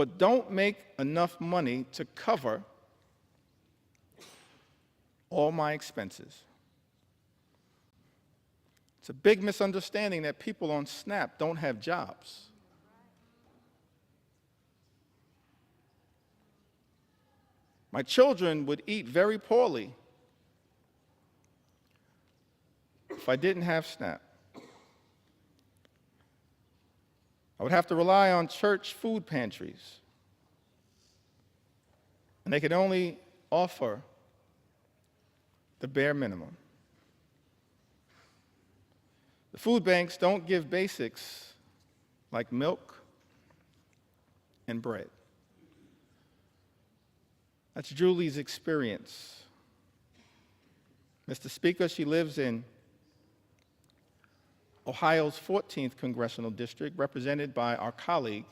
but don't make enough money to cover all my expenses. It's a big misunderstanding that people on SNAP don't have jobs. My children would eat very poorly if I didn't have SNAP. I would have to rely on church food pantries, and they could only offer the bare minimum. The food banks don't give basics like milk and bread. That's Julie's experience. Mr. Speaker, she lives in Ohio's 14th Congressional District, represented by our colleague,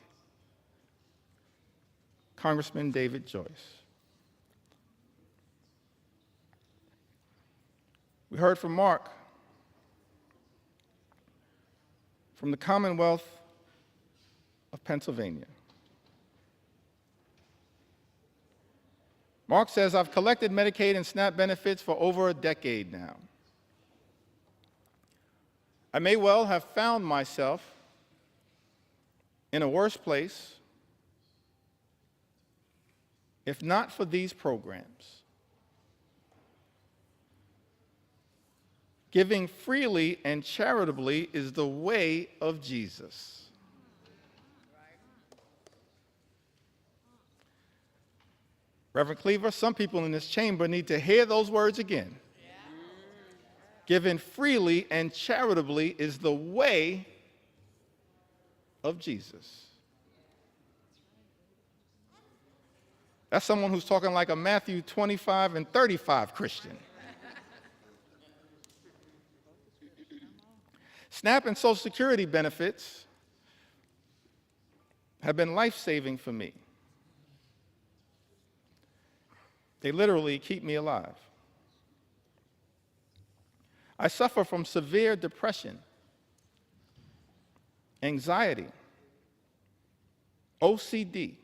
Congressman David Joyce. We heard from Mark from the Commonwealth of Pennsylvania. Mark says, I've collected Medicaid and SNAP benefits for over a decade now. I may well have found myself in a worse place if not for these programs. Giving freely and charitably is the way of Jesus. Reverend Cleaver, some people in this chamber need to hear those words again. Giving freely and charitably is the way of Jesus. That's someone who's talking like a Matthew 25 and 35 Christian. SNAP and Social Security benefits have been life-saving for me. They literally keep me alive. I suffer from severe depression, anxiety, OCD,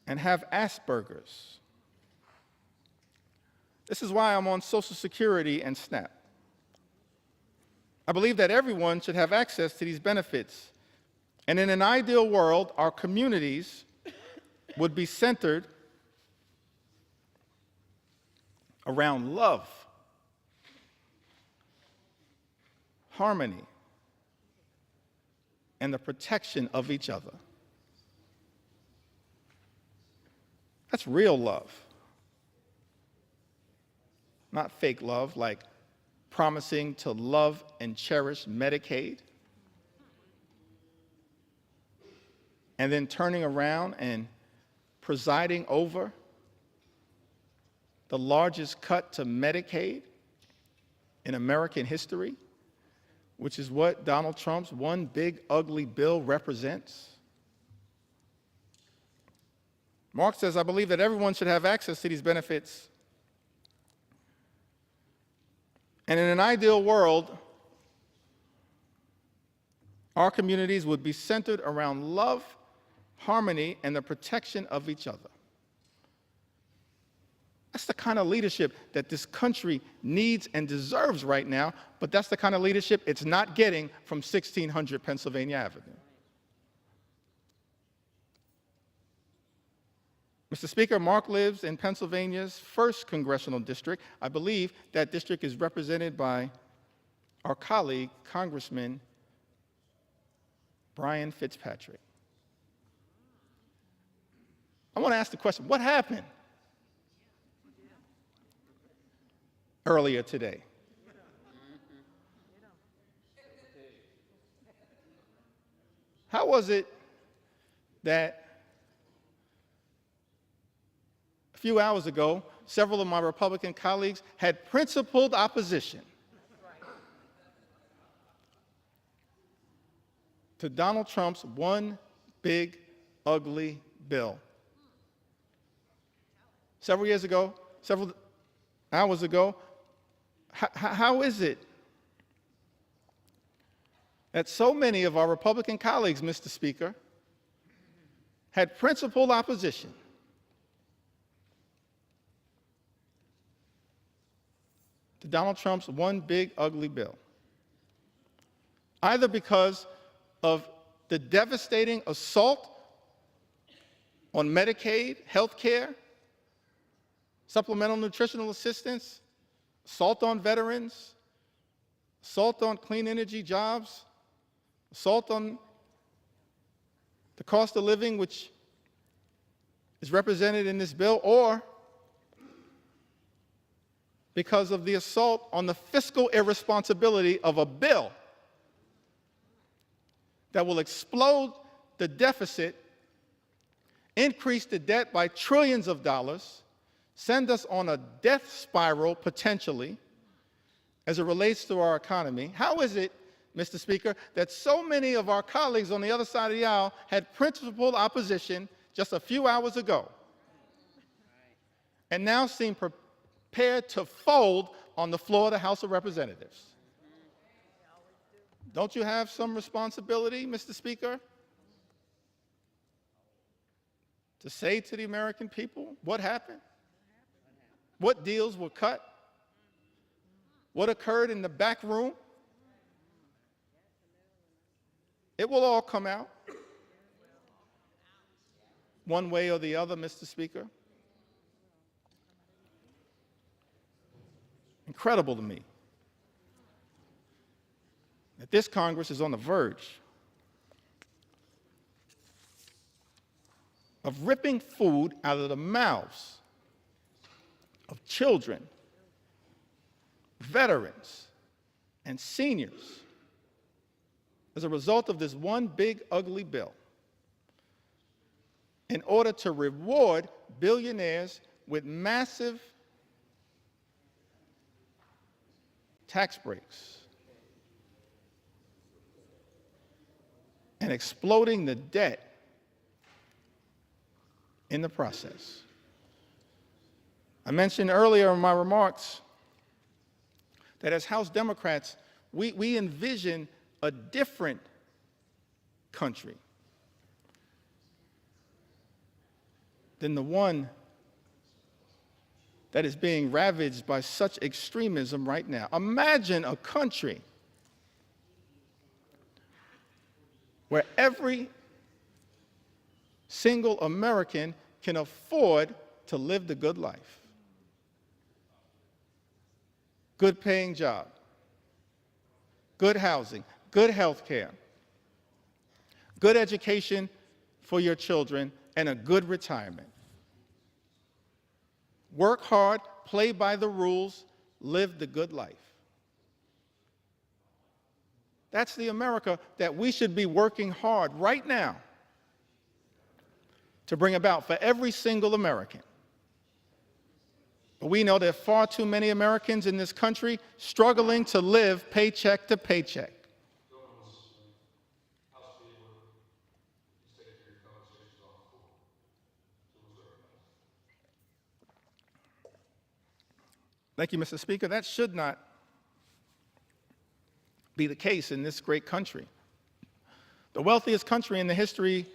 and have Asperger's. This is why I'm on Social Security and SNAP. I believe that everyone should have access to these benefits. And in an ideal world, our communities would be centered around love, harmony, and the protection of each other. That's real love. Not fake love, like promising to love and cherish Medicaid, and then turning around and presiding over the largest cut to Medicaid in American history, which is what Donald Trump's one big ugly bill represents. Mark says, I believe that everyone should have access to these benefits. And in an ideal world, our communities would be centered around love, harmony, and the protection of each other. That's the kind of leadership that this country needs and deserves right now, but that's the kind of leadership it's not getting from 1600 Pennsylvania Avenue. Mr. Speaker, Mark lives in Pennsylvania's 1st Congressional District. I believe that district is represented by our colleague, Congressman Brian Fitzpatrick. I want to ask the question, what happened earlier today? How was it that a few hours ago, several of my Republican colleagues had principled opposition to Donald Trump's one big ugly bill? Several hours ago, how is it that so many of our Republican colleagues, Mr. Speaker, had principled opposition to Donald Trump's one big ugly bill, either because of the devastating assault on Medicaid, health care, supplemental nutritional assistance, assault on veterans, assault on clean energy jobs, assault on the cost of living, which is represented in this bill, or because of the assault on the fiscal irresponsibility of a bill that will explode the deficit, increase the debt by trillions of dollars, send us on a death spiral potentially as it relates to our economy. How is it, Mr. Speaker, that so many of our colleagues on the other side of the aisle had principled opposition just a few hours ago and now seem prepared to fold on the floor of the House of Representatives? Don't you have some responsibility, Mr. Speaker, to say to the American people what happened? What deals were cut? What occurred in the back room? It will all come out one way or the other, Mr. Speaker. Incredible to me that this Congress is on the verge of ripping food out of the mouths of children, veterans, and seniors as a result of this one big ugly bill in order to reward billionaires with massive tax breaks and exploding the debt in the process. I mentioned earlier in my remarks that as House Democrats, we envision a different country than the one that is being ravaged by such extremism right now. Imagine a country where every single American can afford to live the good life. Good paying job, good housing, good health care, good education for your children, and a good retirement. Work hard, play by the rules, live the good life. That's the America that we should be working hard right now to bring about for every single American. But we know there are far too many Americans in this country struggling to live paycheck to paycheck. Thank you, Mr. Speaker. That should not be the case in this great country. The wealthiest country in the history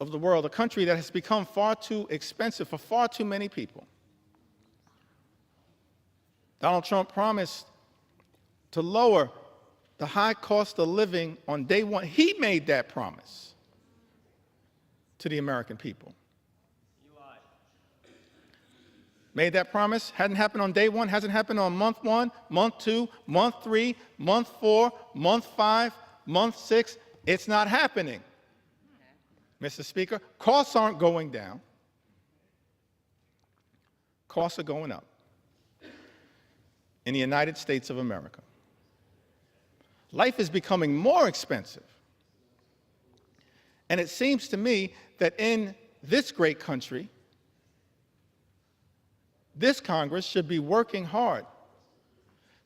of the world, a country that has become far too expensive for far too many people. Donald Trump promised to lower the high cost of living on day one. He made that promise to the American people. Made that promise, hadn't happened on day one, hasn't happened on month 1, month 2, month 3, month 4, month 5, month 6. It's not happening. Mr. Speaker, costs aren't going down. Costs are going up in the United States of America. Life is becoming more expensive. And it seems to me that in this great country, this Congress should be working hard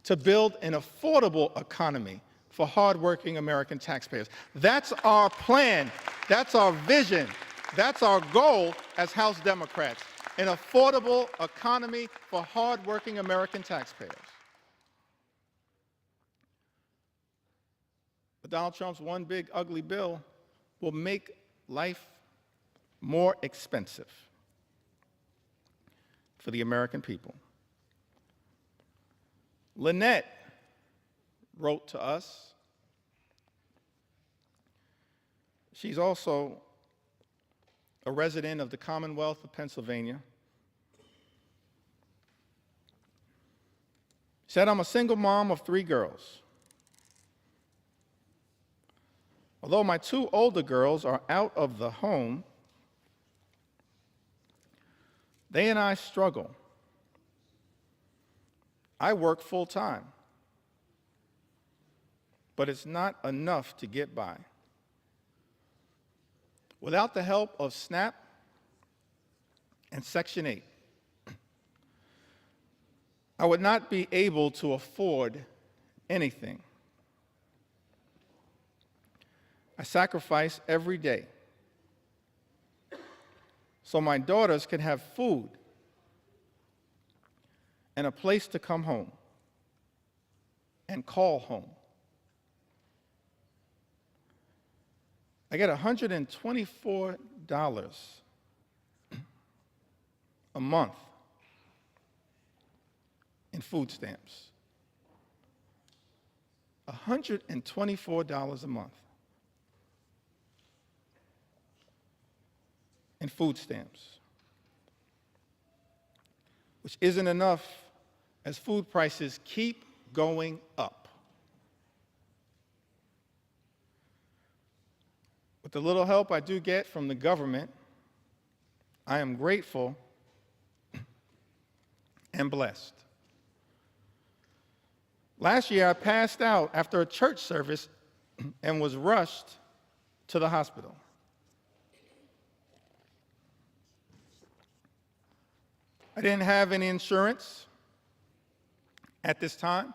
to build an affordable economy for hardworking American taxpayers. That's our plan. That's our vision. That's our goal as House Democrats, an affordable economy for hardworking American taxpayers. But Donald Trump's one big ugly bill will make life more expensive for the American people. Lynette wrote to us. She's also a resident of the Commonwealth of Pennsylvania. Said, I'm a single mom of 3 girls. Although my 2 older girls are out of the home, they and I struggle. I work full time, but it's not enough to get by. Without the help of SNAP and Section 8, I would not be able to afford anything. I sacrifice every day so my daughters can have food and a place to come home and call home. I get $124 a month in food stamps. $124 a month in food stamps, which isn't enough as food prices keep going up. With the little help I do get from the government, I am grateful and blessed. Last year, I passed out after a church service and was rushed to the hospital. I didn't have any insurance at this time,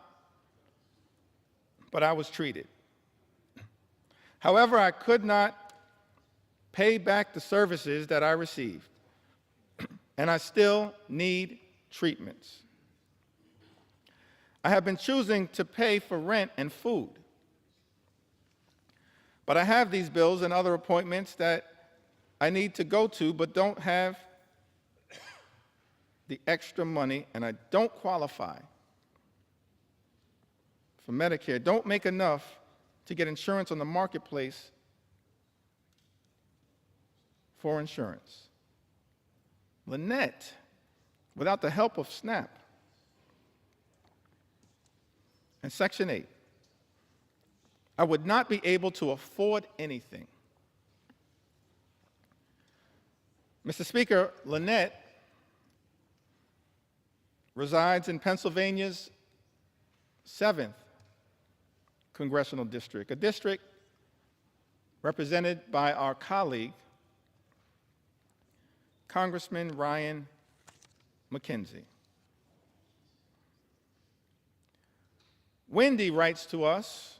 but I was treated. However, I could not pay back the services that I received, and I still need treatments. I have been choosing to pay for rent and food, but I have these bills and other appointments that I need to go to but don't have the extra money, and I don't qualify for Medicare, don't make enough to get insurance on the marketplace for insurance. Lynette, without the help of SNAP and Section 8, I would not be able to afford anything. Mr. Speaker, Lynette resides in Pennsylvania's 7th congressional district, a district represented by our colleague, Congressman Ryan McKenzie. Wendy writes to us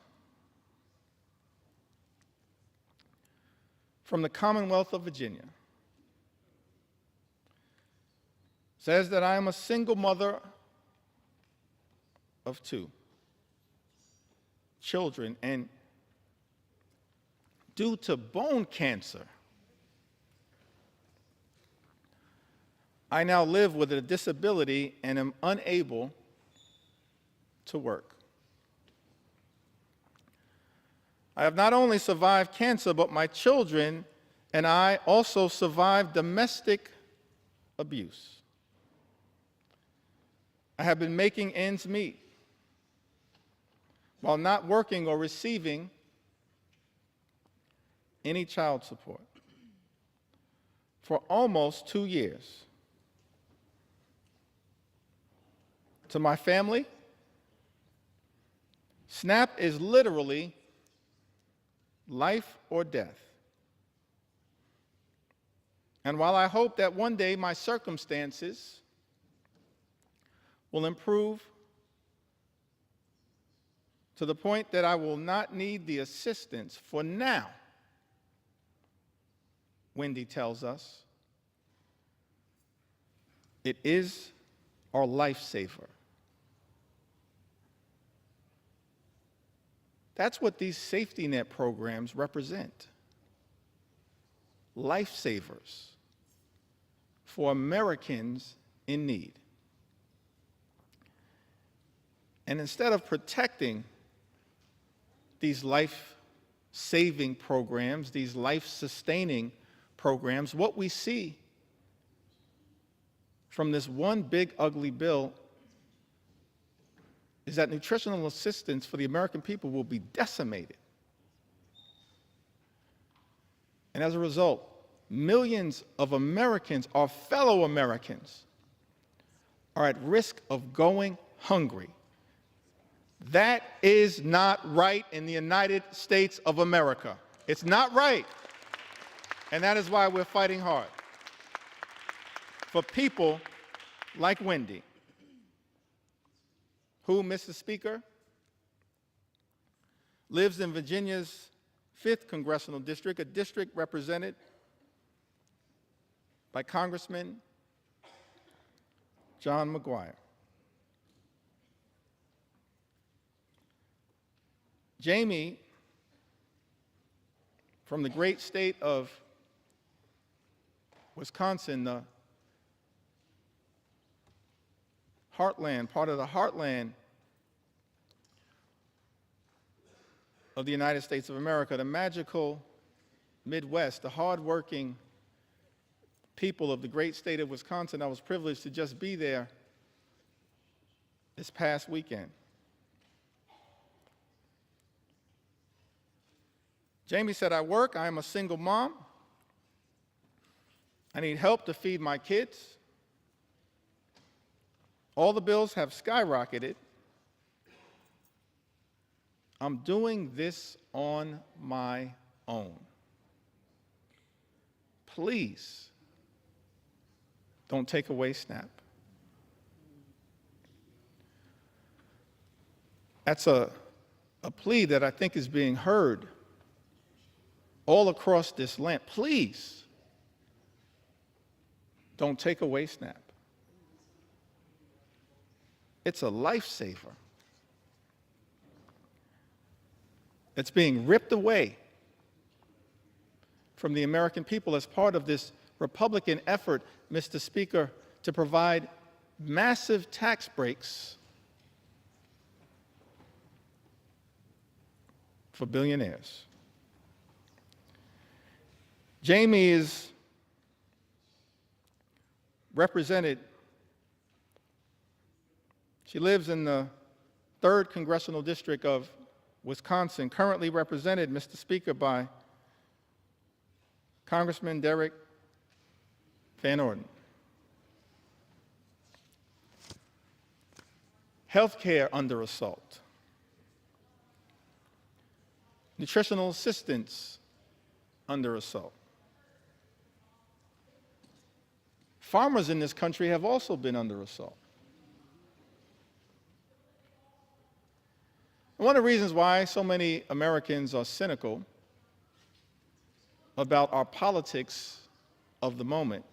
from the Commonwealth of Virginia. Says that I am a single mother of 2 children, and due to bone cancer, I now live with a disability and am unable to work. I have not only survived cancer, but my children and I also survived domestic abuse. I have been making ends meet while not working or receiving any child support for almost 2 years. To my family, SNAP is literally life or death. And while I hope that one day my circumstances will improve to the point that I will not need the assistance for now, Wendy tells us, it is our lifesaver. That's what these safety net programs represent. lifesavers for Americans in need. And instead of protecting these life-saving programs, these life-sustaining programs, what we see from this one big ugly bill is that nutritional assistance for the American people will be decimated. And as a result, millions of Americans, our fellow Americans, are at risk of going hungry. That is not right in the United States of America. It's not right. And that is why we're fighting hard for people like Wendy, who, Mr. Speaker, lives in Virginia's 5th Congressional District, a district represented by Congressman John McGuire. Jamie, from the great state of Wisconsin, the heartland, part of the heartland of the United States of America, the magical Midwest, the hardworking people of the great state of Wisconsin. I was privileged to just be there this past weekend. Jamie said, I work, I am a single mom. I need help to feed my kids. All the bills have skyrocketed. I'm doing this on my own. Please don't take away SNAP. That's a plea that I think is being heard all across this land. Please don't take away SNAP. It's a lifesaver. It's being ripped away from the American people as part of this Republican effort, Mr. Speaker, to provide massive tax breaks for billionaires. Jamie is represented, she lives in the 3rd Congressional District of Wisconsin, currently represented, Mr. Speaker, by Congressman Derek Van Orden. Healthcare under assault. Nutritional assistance under assault. Farmers in this country have also been under assault. And one of the reasons why so many Americans are cynical about our politics of the moment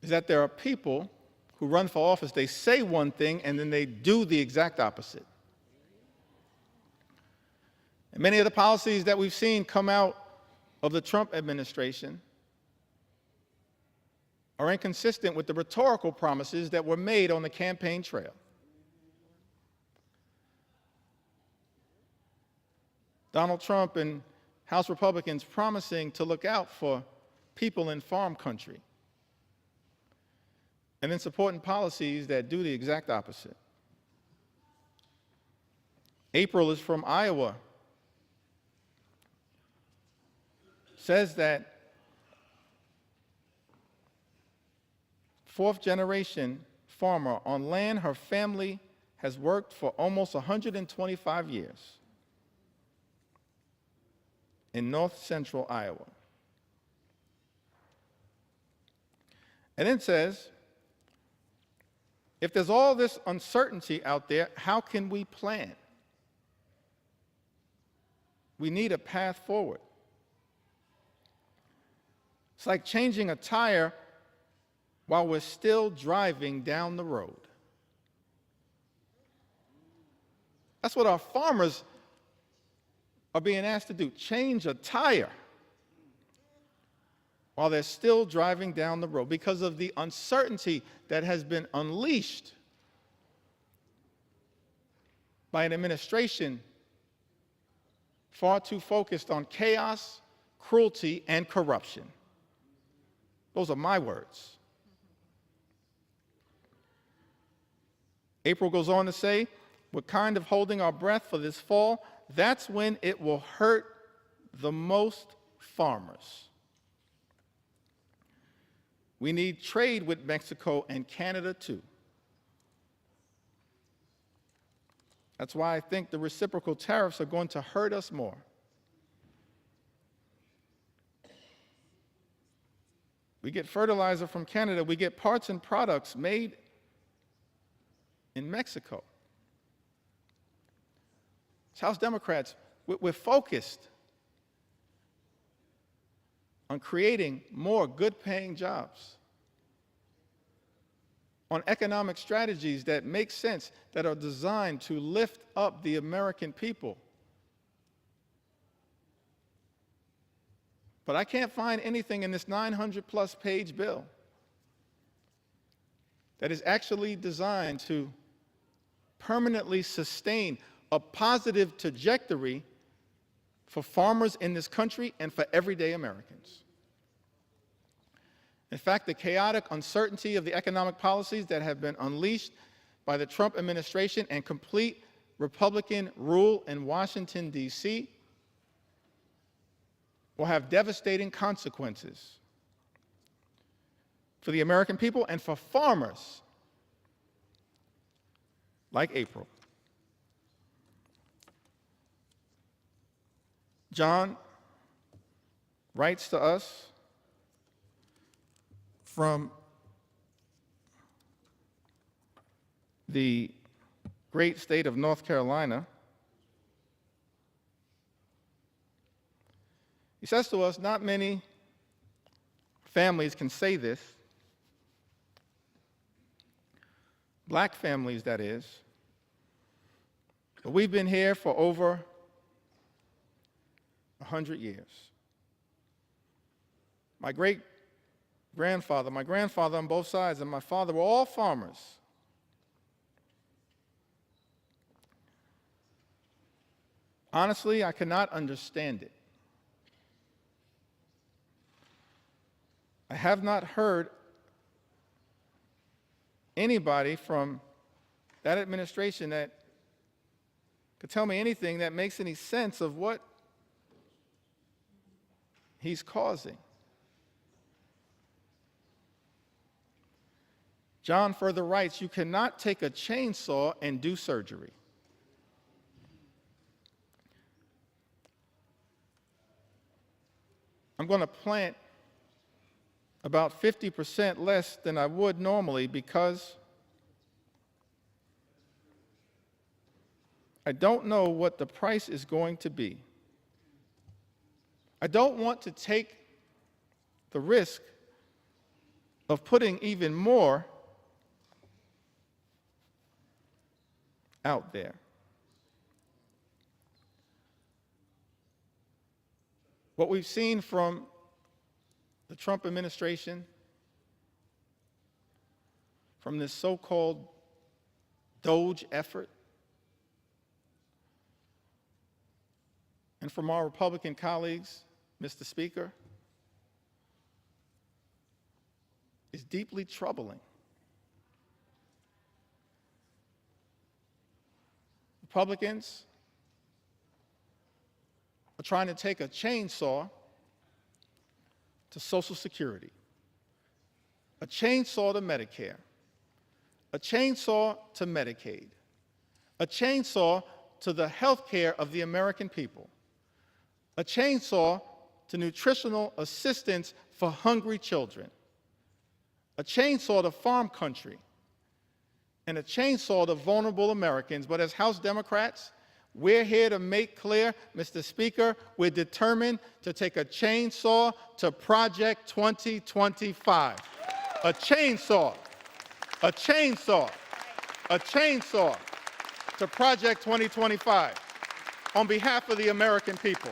is that there are people who run for office, they say one thing and then they do the exact opposite. And many of the policies that we've seen come out of the Trump administration are inconsistent with the rhetorical promises that were made on the campaign trail. Donald Trump and House Republicans promising to look out for people in farm country, and then supporting policies that do the exact opposite. April is from Iowa. Says that 4th-generation farmer on land her family has worked for almost 125 years in north-central Iowa. And then says, if there's all this uncertainty out there, how can we plan? We need a path forward. It's like changing a tire while we're still driving down the road. That's what our farmers are being asked to do, change a tire while they're still driving down the road because of the uncertainty that has been unleashed by an administration far too focused on chaos, cruelty, and corruption. Those are my words. April goes on to say, we're kind of holding our breath for this fall. That's when it will hurt the most farmers. We need trade with Mexico and Canada too. That's why I think the reciprocal tariffs are going to hurt us more. We get fertilizer from Canada. We get parts and products made in Mexico. As House Democrats, we're focused on creating more good-paying jobs, on economic strategies that make sense, that are designed to lift up the American people. But I can't find anything in this 900-plus page bill that is actually designed to permanently sustain a positive trajectory for farmers in this country and for everyday Americans. In fact, the chaotic uncertainty of the economic policies that have been unleashed by the Trump administration and complete Republican rule in Washington, D.C., will have devastating consequences for the American people and for farmers like April. John writes to us from the great state of North Carolina. He says to us, not many families can say this, black families that is, but we've been here for over 100 years. My grandfather on both sides, and my father were all farmers. Honestly, I cannot understand it. I have not heard anybody from that administration that could tell me anything that makes any sense of what he's causing. John further writes, you cannot take a chainsaw and do surgery. I'm going to plant about 50% less than I would normally because I don't know what the price is going to be. I don't want to take the risk of putting even more out there. What we've seen from the Trump administration, from this so-called DOGE effort, and from our Republican colleagues, Mr. Speaker, is deeply troubling. Republicans are trying to take a chainsaw to Social Security, a chainsaw to Medicare, a chainsaw to Medicaid, a chainsaw to the health care of the American people, a chainsaw to nutritional assistance for hungry children, a chainsaw to farm country, and a chainsaw to vulnerable Americans. But as House Democrats, we're here to make clear, Mr. Speaker, we're determined to take a chainsaw to Project 2025. A chainsaw, a chainsaw, a chainsaw to Project 2025. on behalf of the American people.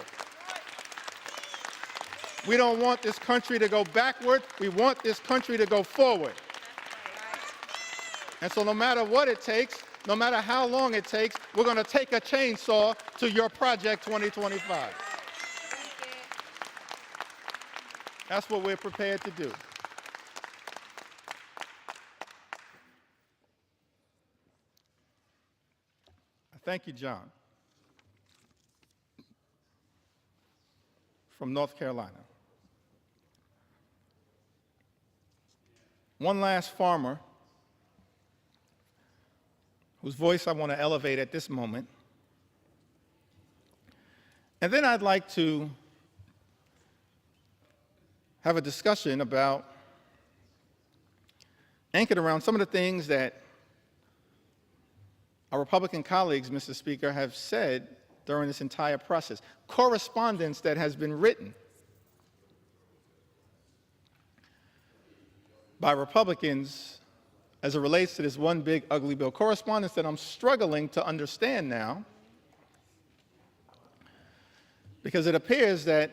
We don't want this country to go backward. We want this country to go forward. And so no matter what it takes, no matter how long it takes, we're going to take a chainsaw to your Project 2025. That's what we're prepared to do. Thank you, John, from North Carolina. One last farmer whose voice I want to elevate at this moment. And then I'd like to have a discussion about, anchored around some of the things that our Republican colleagues, Mr. Speaker, have said during this entire process. Correspondence that has been written by Republicans as it relates to this one big ugly bill. Correspondence that I'm struggling to understand now, because it appears that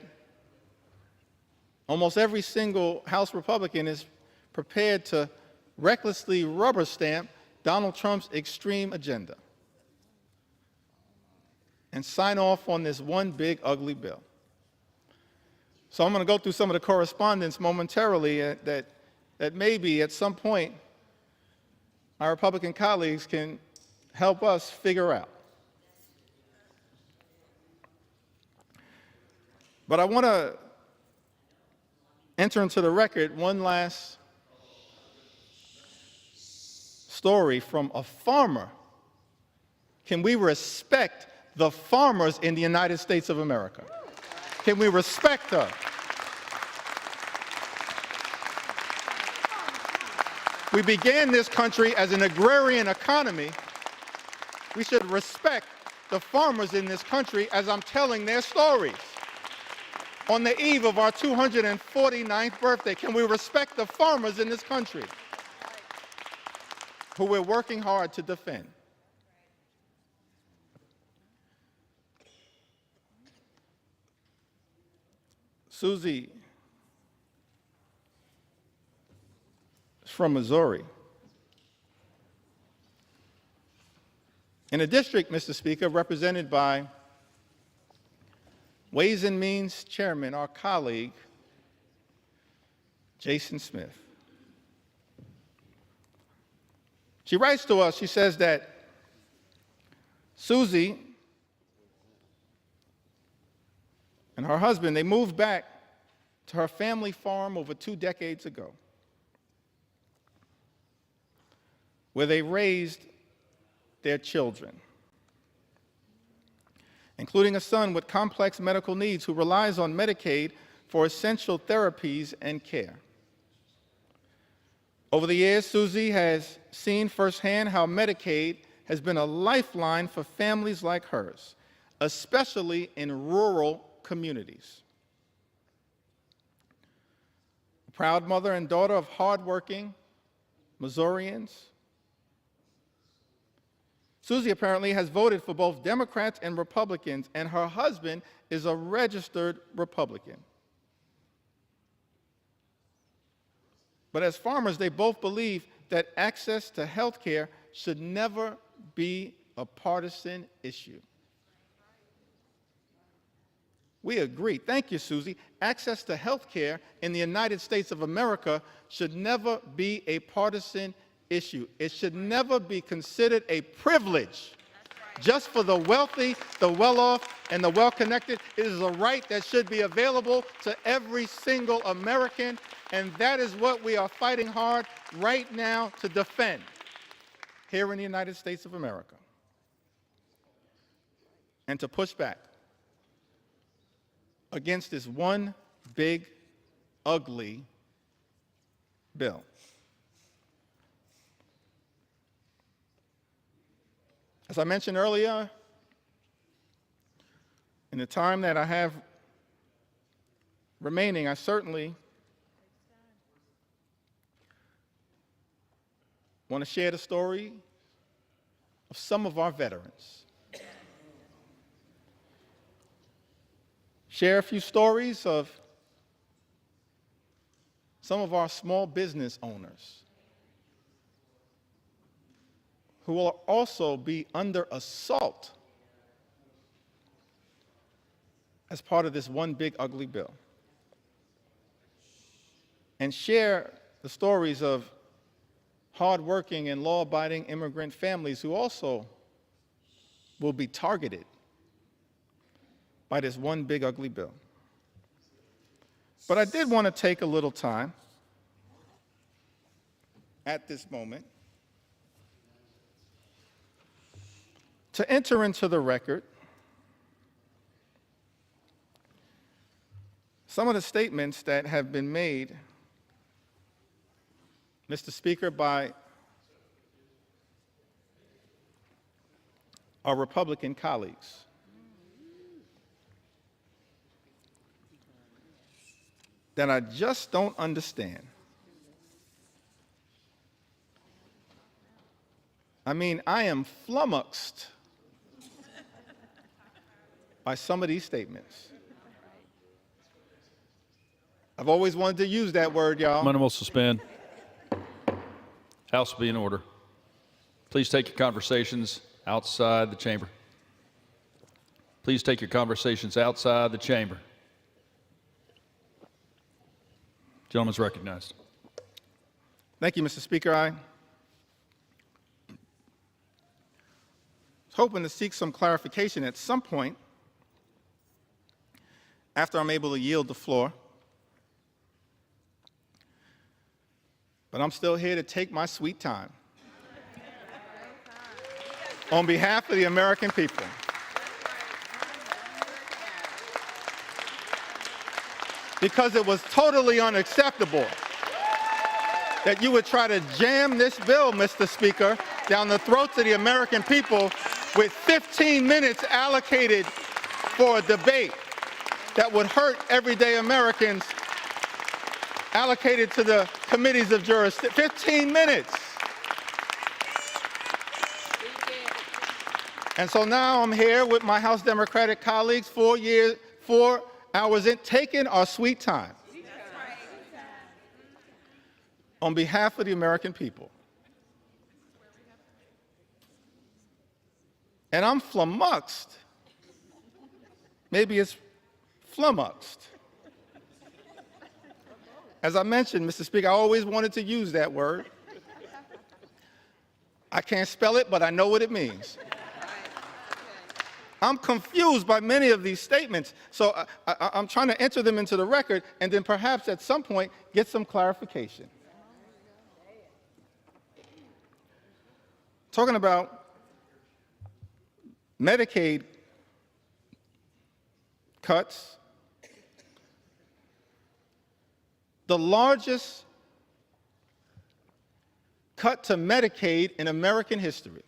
almost every single House Republican is prepared to recklessly rubber stamp Donald Trump's extreme agenda and sign off on this one big ugly bill. So I'm going to go through some of the correspondence momentarily that maybe at some point our Republican colleagues can help us figure out. But I want to enter into the record one last story from a farmer. Can we respect the farmers in the United States of America? Can we respect them? We began this country as an agrarian economy. We should respect the farmers in this country as I'm telling their stories. On the eve of our 249th birthday, can we respect the farmers in this country who we're working hard to defend? Susie is from Missouri. In a district, Mr. Speaker, represented by Ways and Means Chairman, our colleague, Jason Smith. She writes to us, she says that Susie and her husband, they moved back to her family farm over 2 decades ago, where they raised their children, including a son with complex medical needs who relies on Medicaid for essential therapies and care. Over the years, Susie has seen firsthand how Medicaid has been a lifeline for families like hers, especially in rural communities. A proud mother and daughter of hardworking Missourians, Susie apparently has voted for both Democrats and Republicans, and her husband is a registered Republican. But as farmers, they both believe that access to health care should never be a partisan issue. We agree. Thank you, Susie. Access to health care in the United States of America should never be a partisan issue. It should never be considered a privilege just for the wealthy, the well-off, and the well-connected. It is a right that should be available to every single American, and that is what we are fighting hard right now to defend here in the United States of America, and to push back against this one big, ugly bill. As I mentioned earlier, in the time that I have remaining, I certainly want to share the story of some of our veterans. share a few stories of some of our small business owners who will also be under assault as part of this one big ugly bill, and share the stories of hardworking and law-abiding immigrant families who also will be targeted by this one big ugly bill. But I did want to take a little time at this moment to enter into the record some of the statements that have been made, Mr. Speaker, by our Republican colleagues. That I just don't understand. I mean, I am flummoxed by some of these statements. I've always wanted to use that word, y'all. Will suspend. House will be in order. Please take your conversations outside the chamber. Please take your conversations outside the chamber. Gentleman's recognized. Thank you, Mr. Speaker. I was hoping to seek some clarification at some point after I'm able to yield the floor. But I'm still here to take my sweet time on behalf of the American people. Because it was totally unacceptable that you would try to jam this bill, Mr. Speaker, down the throats of the American people with 15 minutes allocated for a debate that would hurt everyday Americans, allocated to the committees of jurisdiction. 15 minutes. And so now I'm here with my House Democratic colleagues, 4 hours in, taking our sweet time on behalf of the American people. And I'm flummoxed. Maybe it's flummoxed. As I mentioned, Mr. Speaker, I always wanted to use that word. I can't spell it, but I know what it means. I'm confused by many of these statements, so I'm trying to enter them into the record and then perhaps at some point get some clarification. Talking about Medicaid cuts, the largest cut to Medicaid in American history.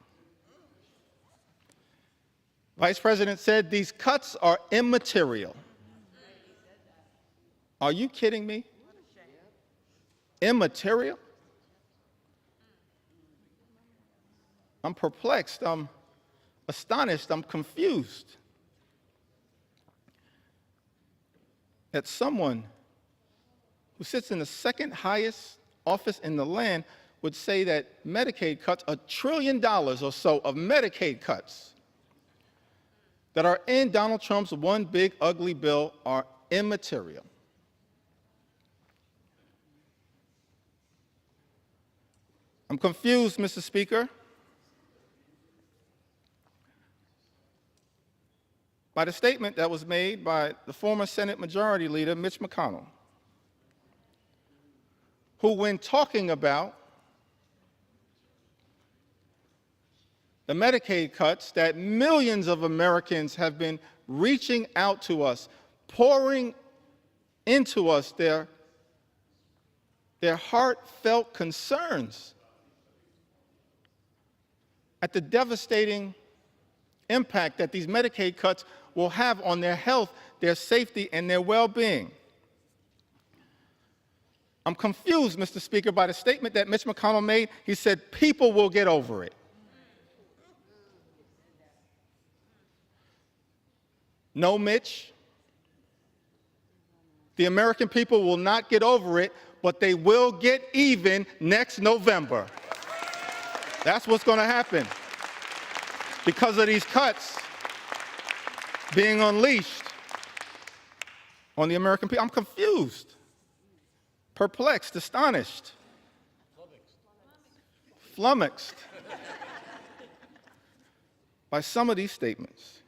Vice President said these cuts are immaterial. Are you kidding me? Immaterial? I'm perplexed, I'm astonished, I'm confused that someone who sits in the second highest office in the land would say that Medicaid cuts, $1 trillion or so of Medicaid cuts that are in Donald Trump's one big ugly bill are immaterial. I'm confused, Mr. Speaker, by the statement that was made by the former Senate Majority Leader, Mitch McConnell, who, when talking about the Medicaid cuts that millions of Americans have been reaching out to us, pouring into us their heartfelt concerns at the devastating impact that these Medicaid cuts will have on their health, their safety, and their well-being. I'm confused, Mr. Speaker, by the statement that Mitch McConnell made. He said, people will get over it. No, Mitch. The American people will not get over it, but they will get even next November. That's what's going to happen because of these cuts being unleashed on the American people. I'm confused, perplexed, astonished, flummoxed by some of these statements.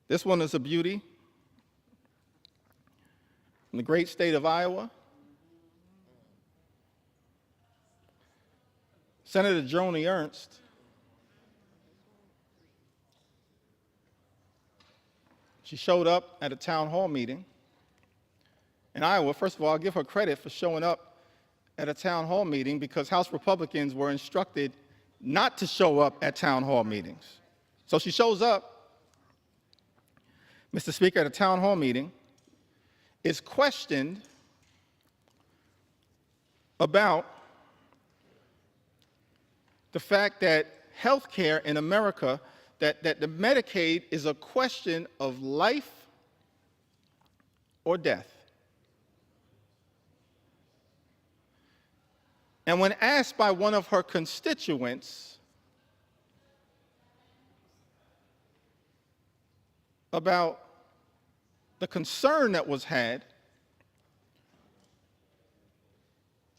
This one is a beauty. In the great state of Iowa, Senator Joni Ernst she showed up at a town hall meeting in Iowa. First of all, I'll give her credit for showing up at a town hall meeting because House Republicans were instructed not to show up at town hall meetings. So she shows up, Mr. Speaker, at a town hall meeting, is questioned about the fact that health care in America, that the Medicaid is a question of life or death. And when asked by one of her constituents about the concern that was had,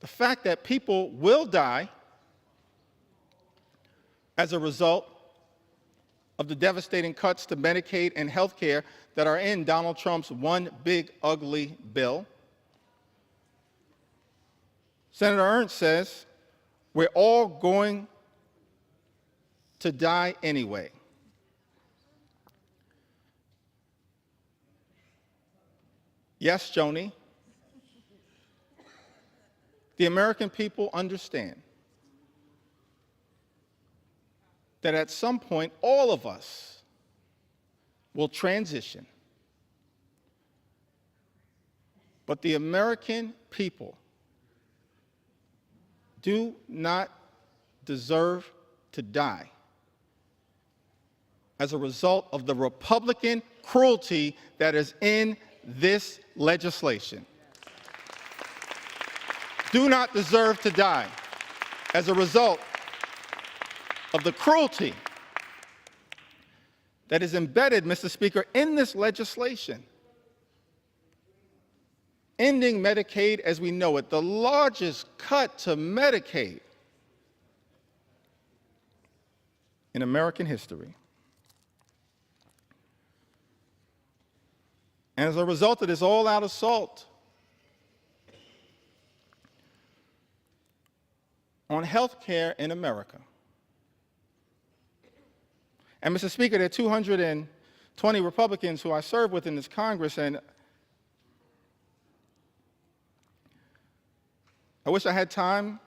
the fact that people will die as a result of the devastating cuts to Medicaid and health care that are in Donald Trump's one big ugly bill, Senator Ernst says, we're all going to die anyway. Yes, Joni, the American people understand that at some point all of us will transition. But the American people do not deserve to die as a result of the Republican cruelty that is in this legislation. Do not deserve to die as a result of the cruelty that is embedded, Mr. Speaker, in this legislation. Ending Medicaid as we know it, the largest cut to Medicaid in American history. And as a result of this all-out assault on health care in America, and Mr. Speaker, there are 220 Republicans who I serve with in this Congress, and I wish I had time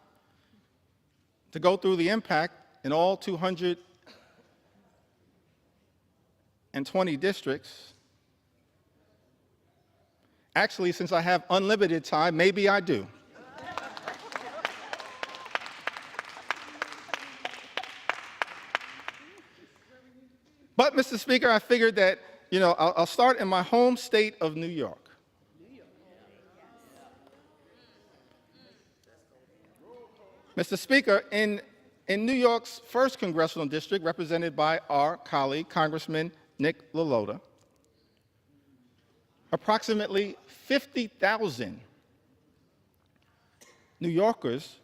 to go through the impact in all 220 districts. Actually, since I have unlimited time, maybe I do. But, Mr. Speaker, I figured that, I'll start in my home state of New York. Mr. Speaker, in New York's 1st Congressional District, represented by our colleague, Congressman Nick LaLota, approximately 50,000 New Yorkers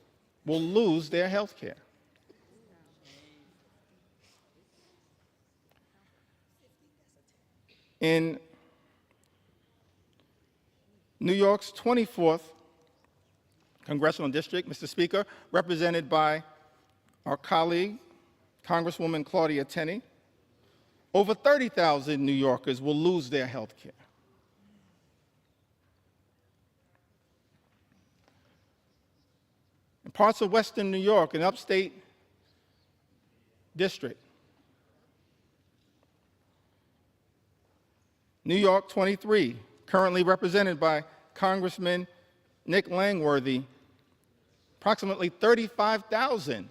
will lose their health care. In New York's 24th Congressional District, Mr. Speaker, represented by our colleague, Congresswoman Claudia Tenney, over 30,000 New Yorkers will lose their health care. In parts of Western New York, an upstate district, New York 23, currently represented by Congressman Nick Langworthy, approximately 35,000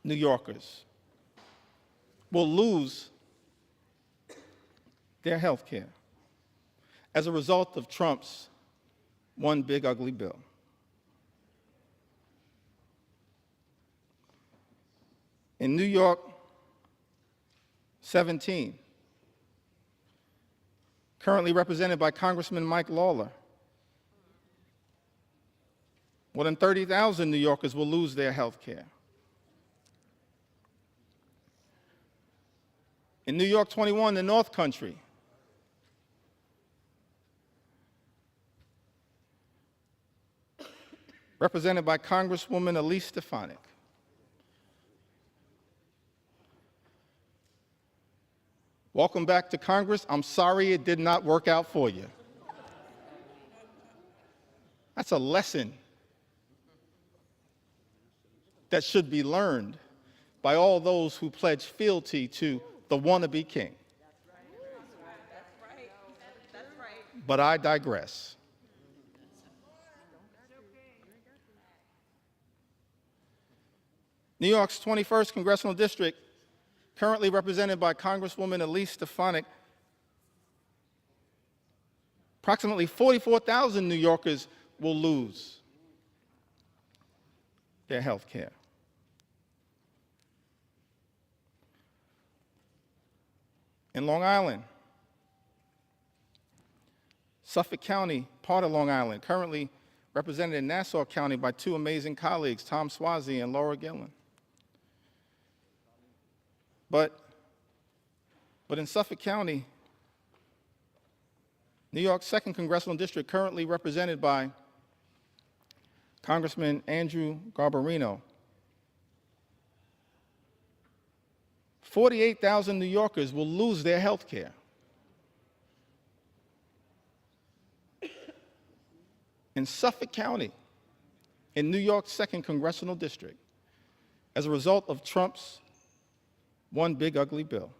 New Yorkers will lose their health care. as a result of Trump's one big ugly bill. In New York, 17, currently represented by Congressman Mike Lawler, more than 30,000 New Yorkers will lose their health care. In New York 21, the North Country, represented by Congresswoman Elise Stefanik, welcome back to Congress. I'm sorry it did not work out for you. That's a lesson that should be learned by all those who pledge fealty to the wannabe king. That's right. But I digress. New York's 21st Congressional District, currently represented by Congresswoman Elise Stefanik, approximately 44,000 New Yorkers will lose their health care. In Long Island, Suffolk County, part of Long Island, currently represented in Nassau County by two amazing colleagues, Tom Swazi and Laura Gillen. But in Suffolk County, New York's 2nd Congressional District, currently represented by Congressman Andrew Garbarino, 48,000 New Yorkers will lose their health care. In Suffolk County, in New York's 2nd Congressional District, as a result of Trump's one big ugly bill.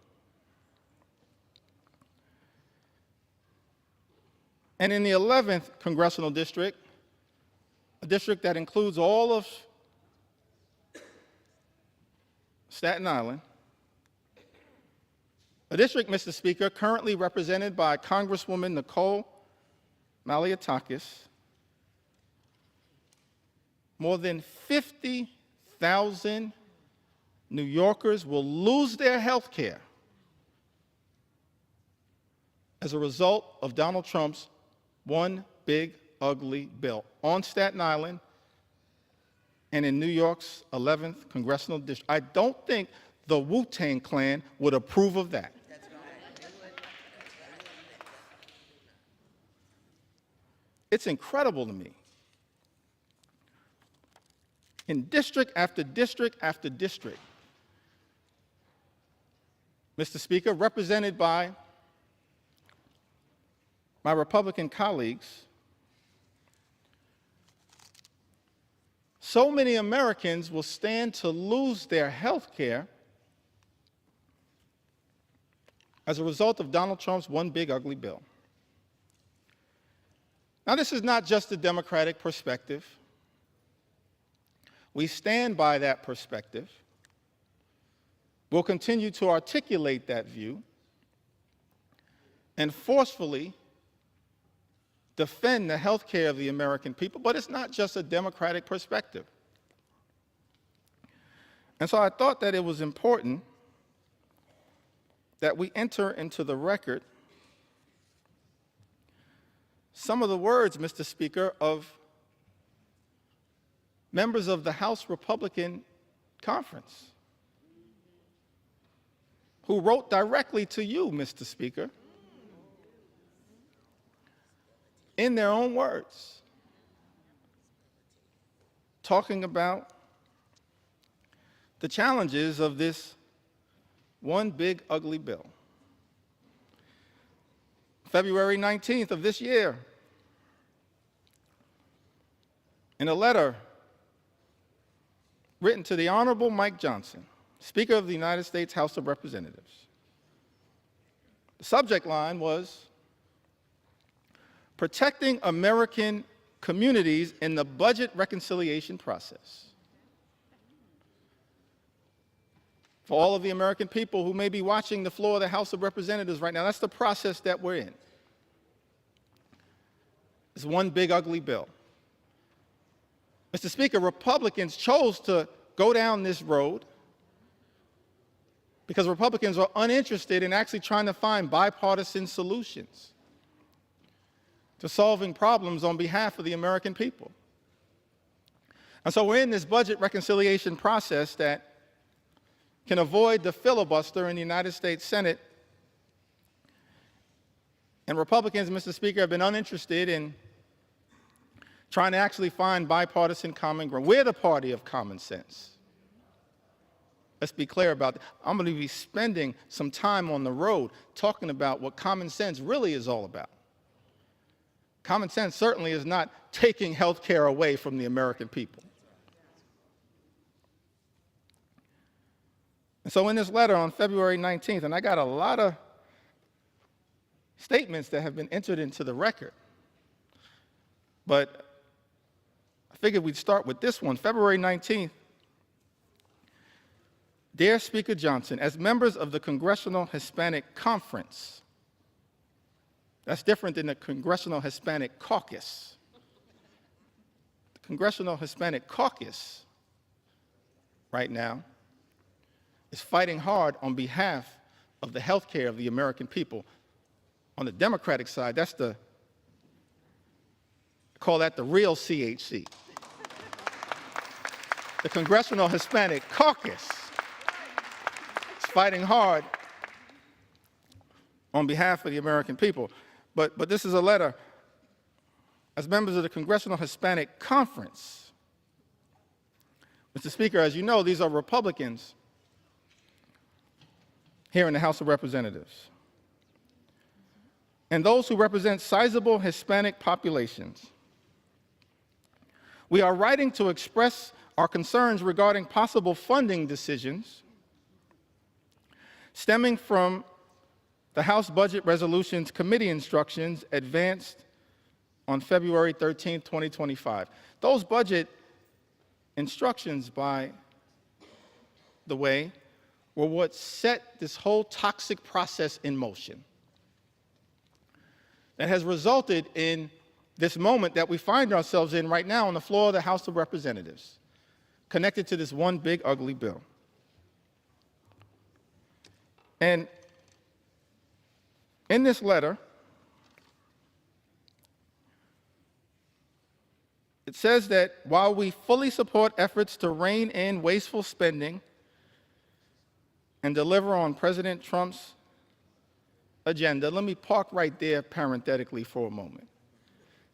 And in the 11th Congressional District, a district that includes all of Staten Island, a district, Mr. Speaker, currently represented by Congresswoman Nicole Malliotakis, more than 50,000 New Yorkers will lose their health care as a result of Donald Trump's one big ugly bill on Staten Island and in New York's 11th Congressional District. I don't think the Wu-Tang Clan would approve of that. It's incredible to me. In district after district after district, Mr. Speaker, represented by my Republican colleagues, so many Americans will stand to lose their health care as a result of Donald Trump's one big ugly bill. Now, this is not just a Democratic perspective. We stand by that perspective. We'll continue to articulate that view and forcefully defend the health care of the American people, but it's not just a Democratic perspective. And so I thought that it was important that we enter into the record some of the words, Mr. Speaker, of members of the House Republican Conference who wrote directly to you, Mr. Speaker, in their own words, talking about the challenges of this one big ugly bill. February 19th of this year, in a letter written to the Honorable Mike Johnson, Speaker of the United States House of Representatives. The subject line was, "Protecting American Communities in the Budget Reconciliation Process." For all of the American people who may be watching the floor of the House of Representatives right now, that's the process that we're in. This one big ugly bill. Mr. Speaker, Republicans chose to go down this road because Republicans are uninterested in actually trying to find bipartisan solutions to solving problems on behalf of the American people. And so we're in this budget reconciliation process that can avoid the filibuster in the United States Senate. And Republicans, Mr. Speaker, have been uninterested in trying to actually find bipartisan common ground. We're the party of common sense. Let's be clear about that. I'm going to be spending some time on the road talking about what common sense really is all about. Common sense certainly is not taking health care away from the American people. And so in this letter on February 19th, and I got a lot of statements that have been entered into the record, but I figured we'd start with this one. February 19th, Dear Speaker Johnson, as members of the Congressional Hispanic Conference, that's different than the Congressional Hispanic Caucus. The Congressional Hispanic Caucus right now is fighting hard on behalf of the health care of the American people. On the Democratic side, call that the real CHC. The Congressional Hispanic Caucus is fighting hard on behalf of the American people. But this is a letter as members of the Congressional Hispanic Conference. Mr. Speaker, as you know, these are Republicans here in the House of Representatives. And those who represent sizable Hispanic populations. We are writing to express our concerns regarding possible funding decisions stemming from the House Budget Resolutions Committee instructions advanced on February 13, 2025. Those budget instructions, by the way, were what set this whole toxic process in motion that has resulted in this moment that we find ourselves in right now on the floor of the House of Representatives, connected to this one big ugly bill. And in this letter, it says that while we fully support efforts to rein in wasteful spending and deliver on President Trump's agenda, let me park right there parenthetically for a moment.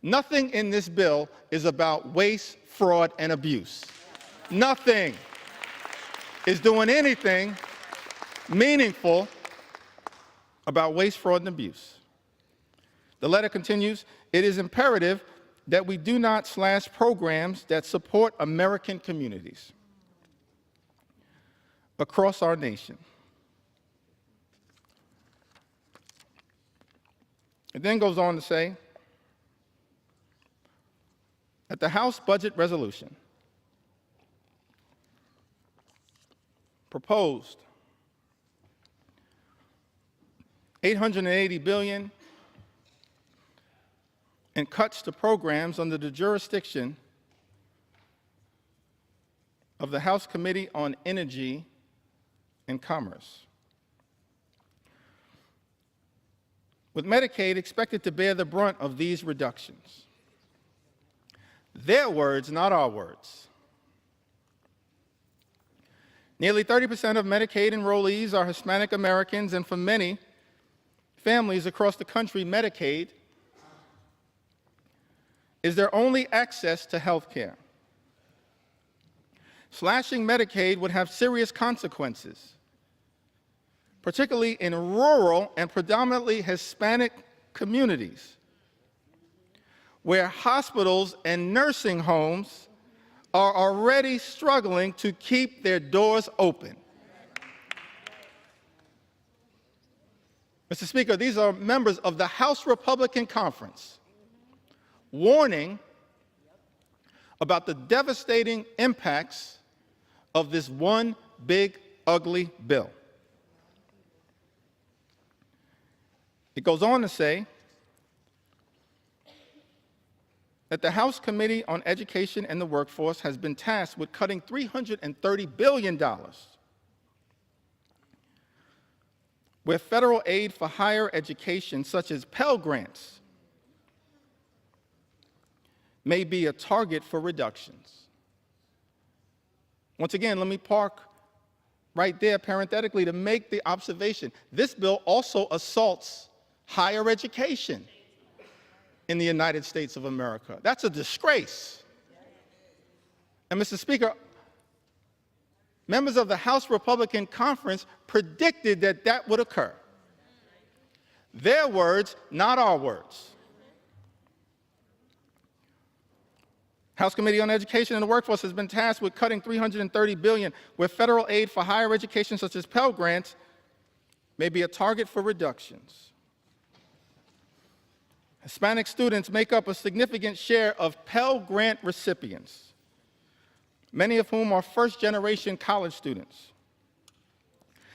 Nothing in this bill is about waste, fraud, and abuse. Nothing is doing anything meaningful about waste, fraud, and abuse. The letter continues, it is imperative that we do not slash programs that support American communities across our nation. It then goes on to say that the House Budget Resolution proposed $880 billion in cuts to programs under the jurisdiction of the House Committee on Energy and Commerce, with Medicaid expected to bear the brunt of these reductions. Their words, not our words. Nearly 30% of Medicaid enrollees are Hispanic Americans, and for many families across the country, Medicaid is their only access to health care. Slashing Medicaid would have serious consequences, particularly in rural and predominantly Hispanic communities, where hospitals and nursing homes are already struggling to keep their doors open. Mr. Speaker, these are members of the House Republican Conference warning about the devastating impacts of this one big, ugly bill. It goes on to say that the House Committee on Education and the Workforce has been tasked with cutting $330 billion where federal aid for higher education, such as Pell Grants, may be a target for reductions. Once again, let me park right there parenthetically to make the observation. This bill also assaults higher education in the United States of America. That's a disgrace. And Mr. Speaker, members of the House Republican Conference predicted that that would occur. Their words, not our words. House Committee on Education and the Workforce has been tasked with cutting $330 billion where federal aid for higher education, such as Pell Grants, may be a target for reductions. Hispanic students make up a significant share of Pell Grant recipients, many of whom are first-generation college students,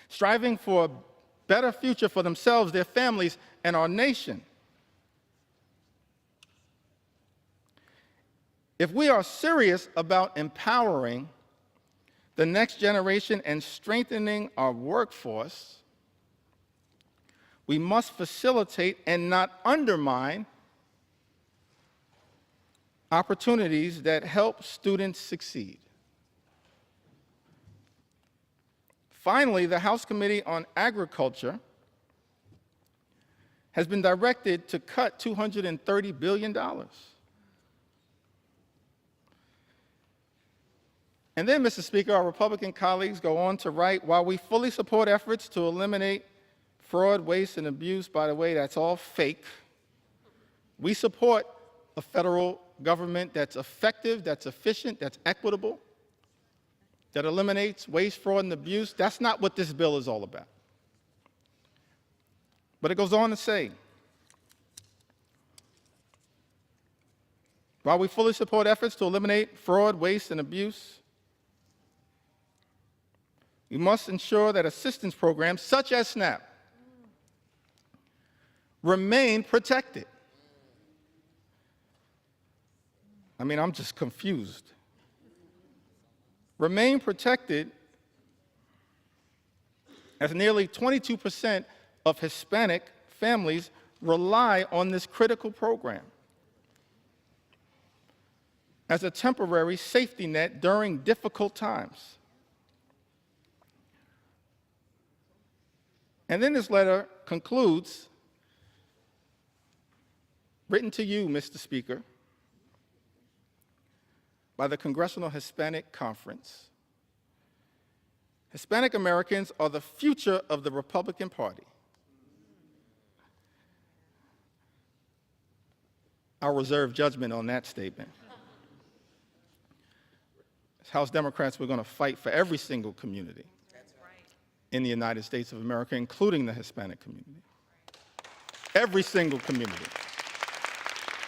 striving for a better future for themselves, their families, and our nation. If we are serious about empowering the next generation and strengthening our workforce, we must facilitate and not undermine opportunities that help students succeed. Finally, the House Committee on Agriculture has been directed to cut $230 billion. And then, Mr. Speaker, our Republican colleagues go on to write, while we fully support efforts to eliminate fraud, waste, and abuse, by the way, that's all fake, we support a federal government that's effective, that's efficient, that's equitable, that eliminates waste, fraud, and abuse. That's not what this bill is all about. But it goes on to say, while we fully support efforts to eliminate fraud, waste, and abuse, we must ensure that assistance programs such as SNAP remain protected. I mean, I'm just confused. Remain protected as nearly 22% of Hispanic families rely on this critical program as a temporary safety net during difficult times. And then this letter concludes, written to you, Mr. Speaker, by the Congressional Hispanic Conference. Hispanic Americans are the future of the Republican Party. I'll reserve judgment on that statement. As House Democrats, we're going to fight for every single community in the United States of America, including the Hispanic community. Every single community.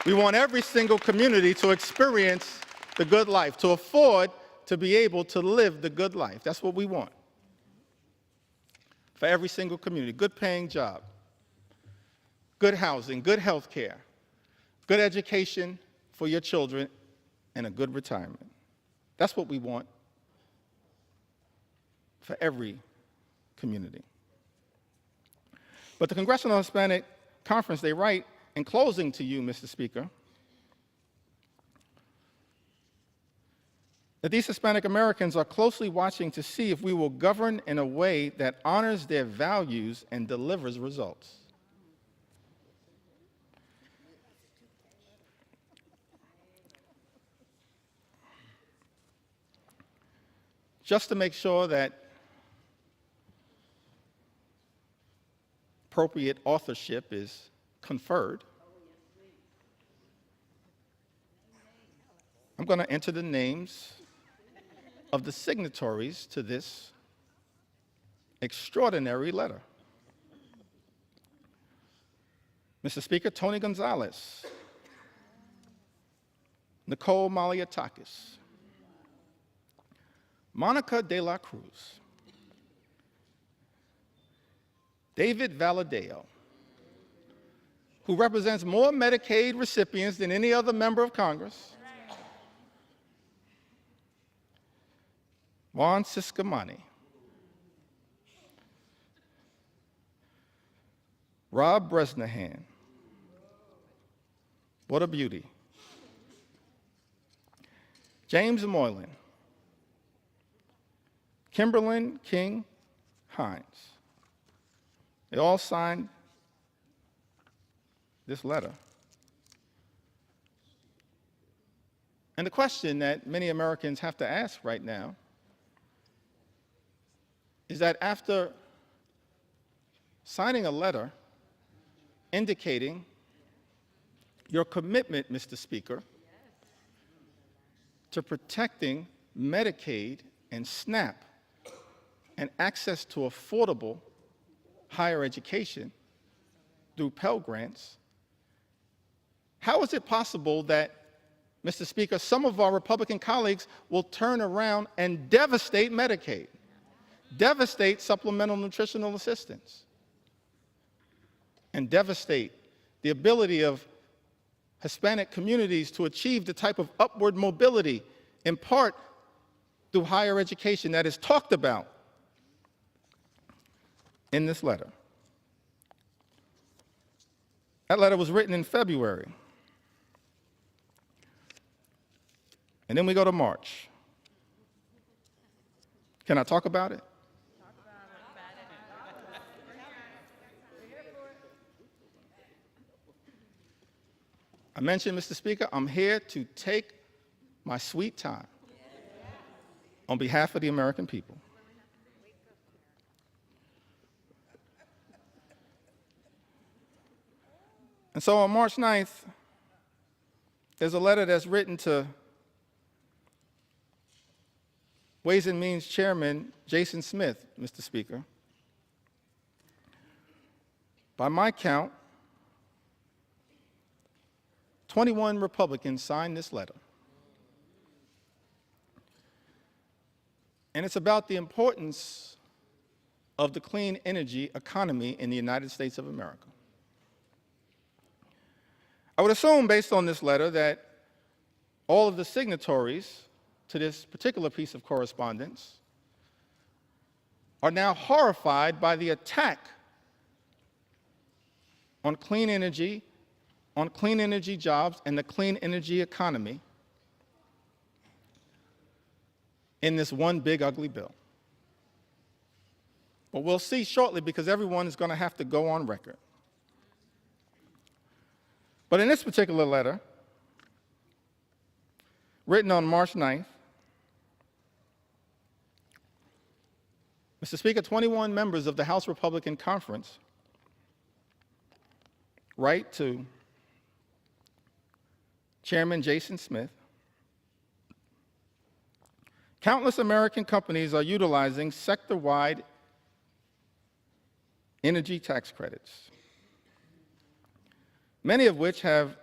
We want every single community to experience the good life, to afford to be able to live the good life. That's what we want. For every single community, good paying job, good housing, good health care, good education for your children, and a good retirement. That's what we want for every community. But the Congressional Hispanic Conference, they write, in closing to you, Mr. Speaker, that these Hispanic Americans are closely watching to see if we will govern in a way that honors their values and delivers results. Just to make sure that appropriate authorship is conferred, I'm going to enter the names of the signatories to this extraordinary letter. Mr. Speaker, Tony Gonzalez, Nicole Maliatakis, Monica de la Cruz, David Valadeo, who represents more Medicaid recipients than any other member of Congress, Juan Ciscomani, Rob Bresnahan, what a beauty, James Moylan, Kimberlyn King Hines. They all signed this letter. And the question that many Americans have to ask right now is that after signing a letter indicating your commitment, Mr. Speaker, to protecting Medicaid and SNAP and access to affordable higher education through Pell Grants, how is it possible that, Mr. Speaker, some of our Republican colleagues will turn around and devastate Medicaid, devastate supplemental nutritional assistance, and devastate the ability of Hispanic communities to achieve the type of upward mobility, in part through higher education, that is talked about in this letter? That letter was written in February. And then we go to March. Can I talk about it? I mentioned, Mr. Speaker, I'm here to take my sweet time on behalf of the American people. And so on March 9th, there's a letter that's written to Ways and Means Chairman Jason Smith, Mr. Speaker. By my count, 21 Republicans signed this letter. And it's about the importance of the clean energy economy in the United States of America. I would assume, based on this letter, that all of the signatories to this particular piece of correspondence are now horrified by the attack on clean energy jobs, and the clean energy economy in this one big ugly bill. But we'll see shortly, because everyone is going to have to go on record. But in this particular letter, written on March 9th, Mr. Speaker, 21 members of the House Republican Conference write to Chairman Jason Smith. Countless American companies are utilizing sector-wide energy tax credits, many of which have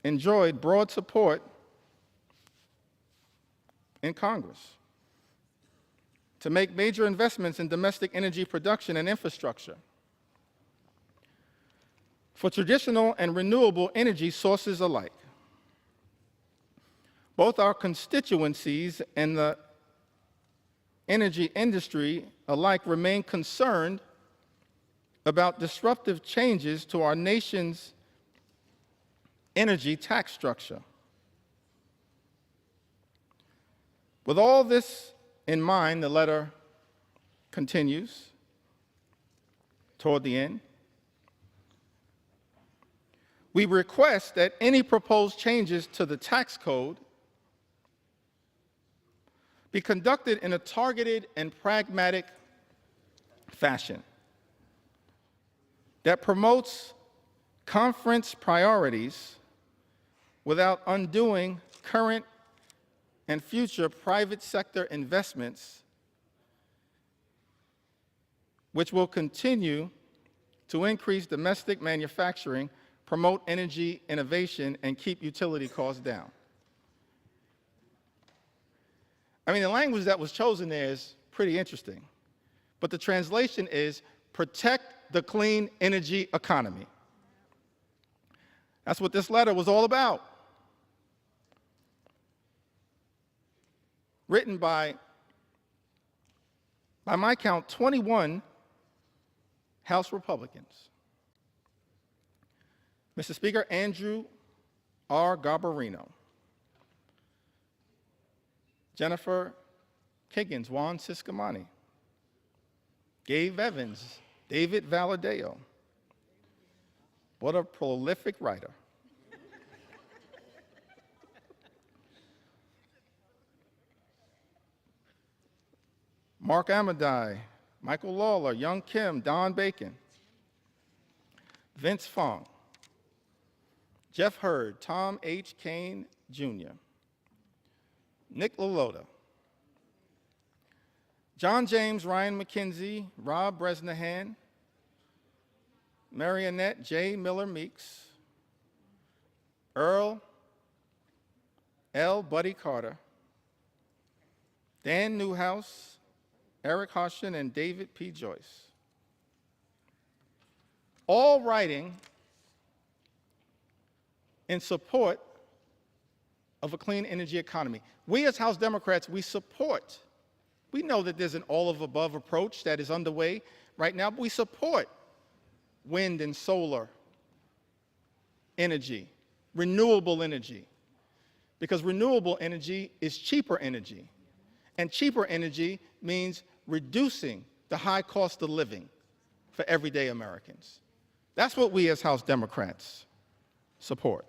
enjoyed broad support in Congress to make major investments in domestic energy production and infrastructure for traditional and renewable energy sources alike. Both our constituencies and the energy industry alike remain concerned about disruptive changes to our nation's energy tax structure. With all this in mind, the letter continues toward the end. We request that any proposed changes to the tax code be conducted in a targeted and pragmatic fashion that promotes conference priorities without undoing current and future private sector investments, which will continue to increase domestic manufacturing, promote energy innovation, and keep utility costs down. I mean, the language that was chosen there is pretty interesting, but the translation is protect the clean energy economy. That's what this letter was all about. Written by my count, 21 House Republicans. Mr. Speaker, Andrew R. Garbarino, Jennifer Higgins, Juan Ciscomani, Gabe Evans, David Valadeo. What a prolific writer. Mark Amadei, Michael Lawler, Young Kim, Don Bacon, Vince Fong, Jeff Hurd, Tom H. Kane Jr., Nick LaLota, John James, Ryan McKenzie, Rob Bresnahan, Marionette J. Miller Meeks, Earl L. Buddy Carter, Dan Newhouse, Eric Hoshin, and David P. Joyce. All writing in support of a clean energy economy. We as House Democrats, we know that there's an all-of-above approach that is underway right now, but we support wind and solar energy, renewable energy, because renewable energy is cheaper energy, and cheaper energy means reducing the high cost of living for everyday Americans. That's what we as House Democrats support.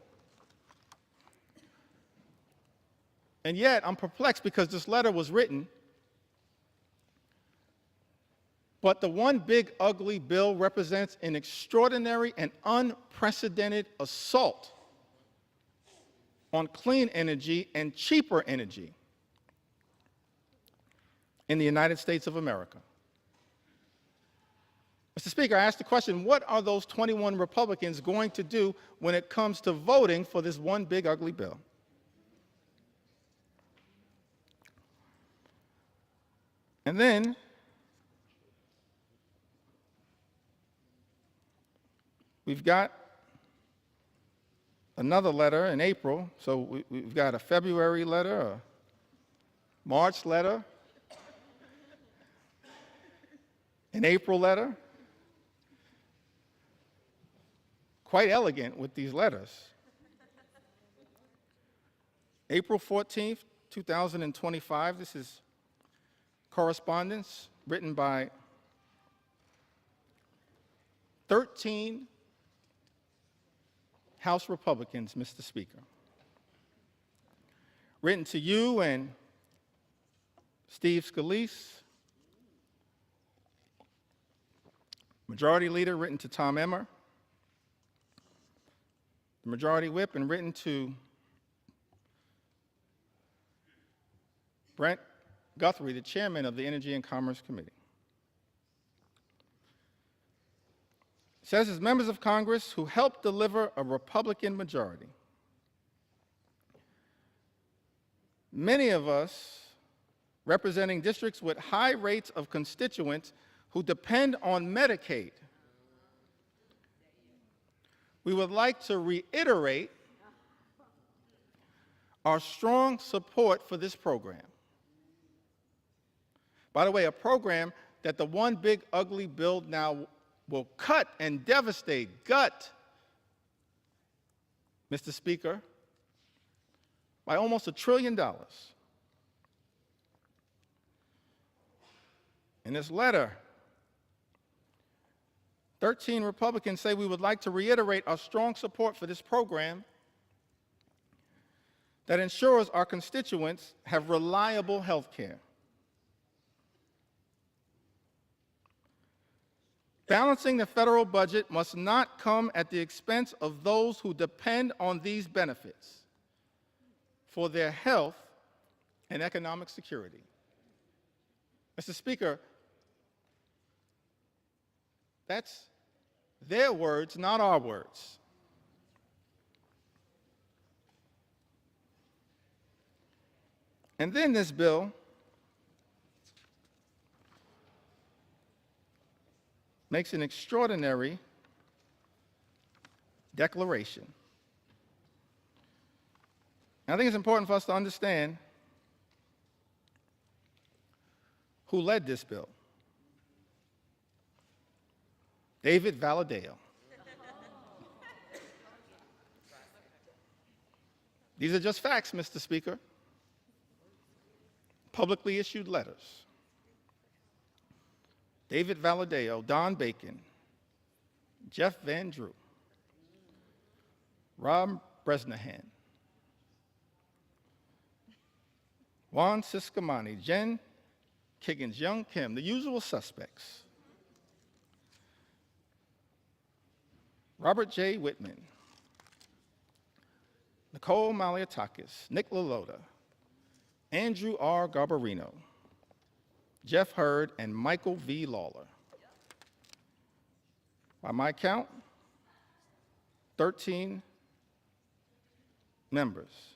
And yet, I'm perplexed because this letter was written, but the one big ugly bill represents an extraordinary and unprecedented assault on clean energy and cheaper energy in the United States of America. Mr. Speaker, I asked the question, what are those 21 Republicans going to do when it comes to voting for this one big ugly bill? And then we've got another letter in April. So we've got a February letter, a March letter, an April letter. Quite elegant with these letters. April 14th, 2025, this is correspondence written by 13 House Republicans, Mr. Speaker. Written to you and Steve Scalise. Majority Leader written to Tom Emmer. The Majority Whip, and written to Brent Guthrie, the Chairman of the Energy and Commerce Committee. It says, as members of Congress who helped deliver a Republican majority, many of us representing districts with high rates of constituents who depend on Medicaid, we would like to reiterate our strong support for this program. By the way, a program that the one big ugly bill now will cut and devastate, gut, Mr. Speaker, by almost $1 trillion. In this letter, 13 Republicans say we would like to reiterate our strong support for this program that ensures our constituents have reliable health care. Balancing the federal budget must not come at the expense of those who depend on these benefits for their health and economic security. Mr. Speaker, that's their words, not our words. And then this bill makes an extraordinary declaration. And I think it's important for us to understand who led this bill. David Valadao. These are just facts, Mr. Speaker. Publicly issued letters. David Valadao, Don Bacon, Jeff Van Drew, Rob Bresnahan, Juan Ciscomani, Jen Kiggins, Young Kim, the usual suspects. Robert J. Whitman, Nicole Maliatakis, Nick LaLota, Andrew R. Garbarino, Jeff Hurd, and Michael V. Lawler. By my count, 13 members.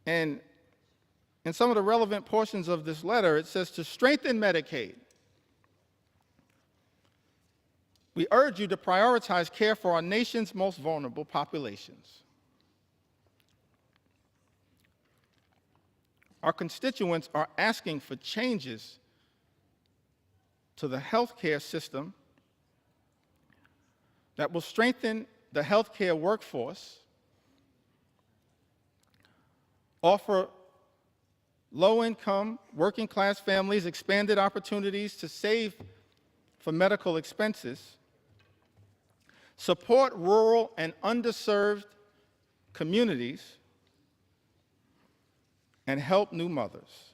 And in some of the relevant portions of this letter, it says to strengthen Medicaid, we urge you to prioritize care for our nation's most vulnerable populations. Our constituents are asking for changes to the healthcare system that will strengthen the healthcare workforce, offer low-income, working-class families expanded opportunities to save for medical expenses, support rural and underserved communities, and help new mothers.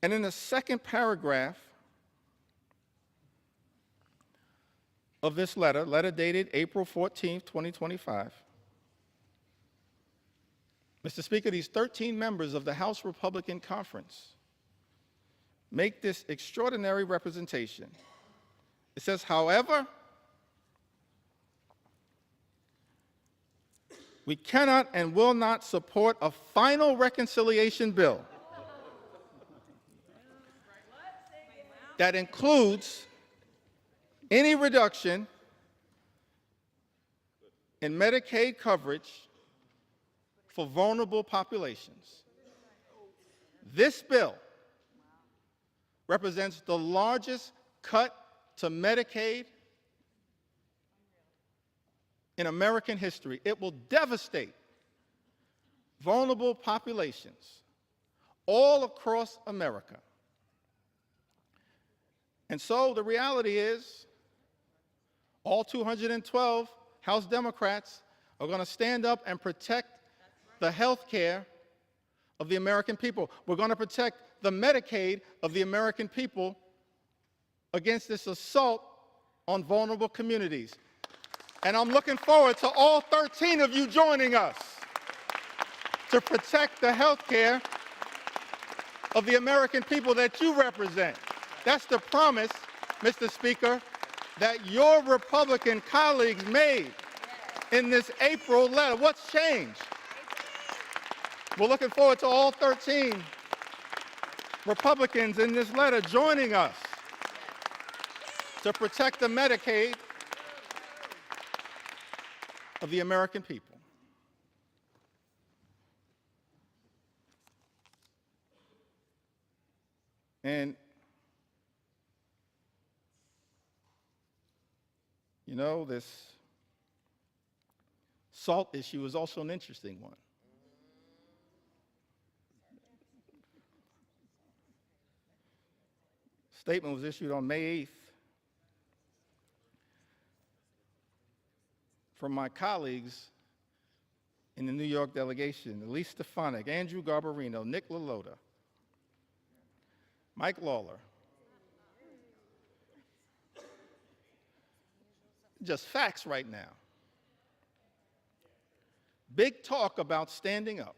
And in the second paragraph of this letter dated April 14, 2025, Mr. Speaker, these 13 members of the House Republican Conference make this extraordinary representation. It says, however, we cannot and will not support a final reconciliation bill that includes any reduction in Medicaid coverage for vulnerable populations. This bill represents the largest cut to Medicaid in American history. It will devastate vulnerable populations all across America. And so the reality is, all 212 House Democrats are going to stand up and protect the health care of the American people. We're going to protect the Medicaid of the American people against this assault on vulnerable communities. And I'm looking forward to all 13 of you joining us to protect the health care of the American people that you represent. That's the promise, Mr. Speaker, that your Republican colleagues made in this April letter. What's changed? We're looking forward to all 13 Republicans in this letter joining us to protect the Medicaid of the American people. And you know, this SALT issue is also an interesting one. Statement was issued on May 8th from my colleagues in the New York delegation: Elise Stefanik, Andrew Garbarino, Nick LaLota, Mike Lawler. Just facts right now. Big talk about standing up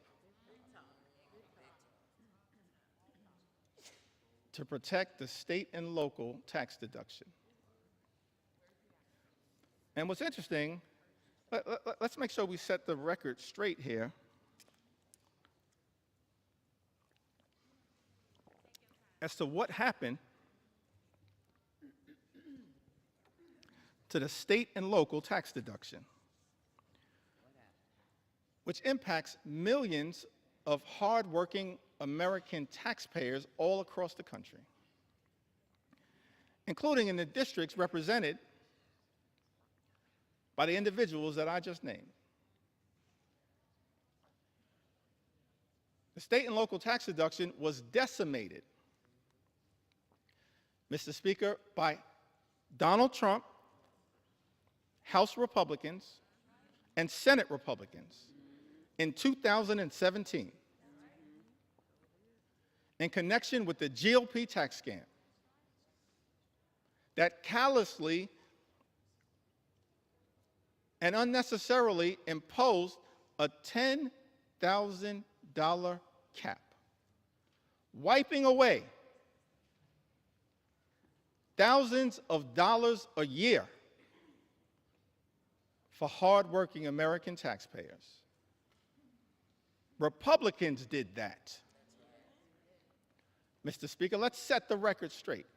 to protect the state and local tax deduction. And what's interesting, let's make sure we set the record straight here. As to what happened to the state and local tax deduction, which impacts millions of hardworking American taxpayers all across the country, including in the districts represented by the individuals that I just named. The state and local tax deduction was decimated, Mr. Speaker, by Donald Trump, House Republicans, and Senate Republicans in 2017 in connection with the GOP tax scam that callously and unnecessarily imposed a $10,000 cap, wiping away thousands of dollars a year for hardworking American taxpayers. Republicans did that. Mr. Speaker, let's set the record straight.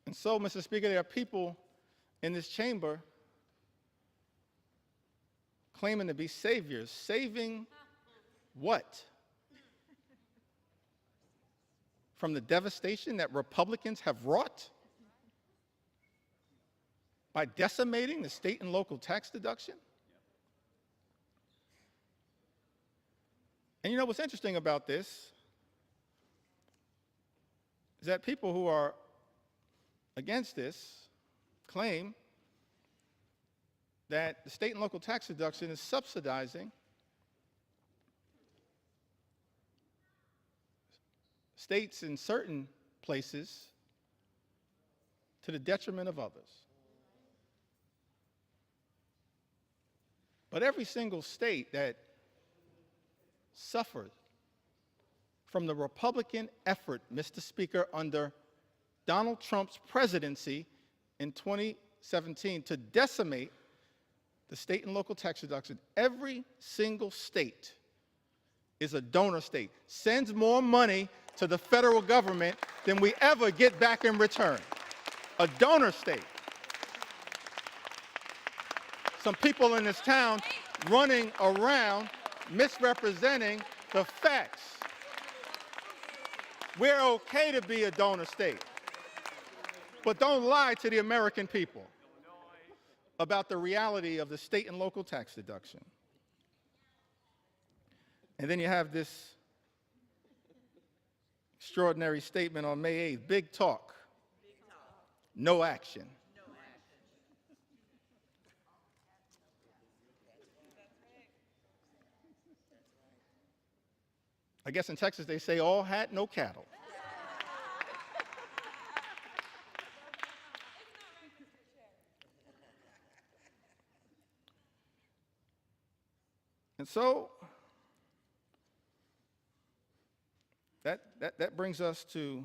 And so, Mr. Speaker, there are people in this chamber claiming to be saviors. Saving what? From the devastation that Republicans have wrought by decimating the state and local tax deduction? And you know what's interesting about this is that people who are against this claim that the state and local tax deduction is subsidizing states in certain places to the detriment of others. But every single state that suffered from the Republican effort, Mr. Speaker, under Donald Trump's presidency in 2017 to decimate the state and local tax deduction, every single state is a donor state, sends more money to the federal government than we ever get back in return. A donor state. Some people in this town running around misrepresenting the facts. We're okay to be a donor state, but don't lie to the American people about the reality of the state and local tax deduction. And then you have this extraordinary statement on May 8th, big talk, no action. I guess in Texas they say all hat, no cattle. And so that brings us to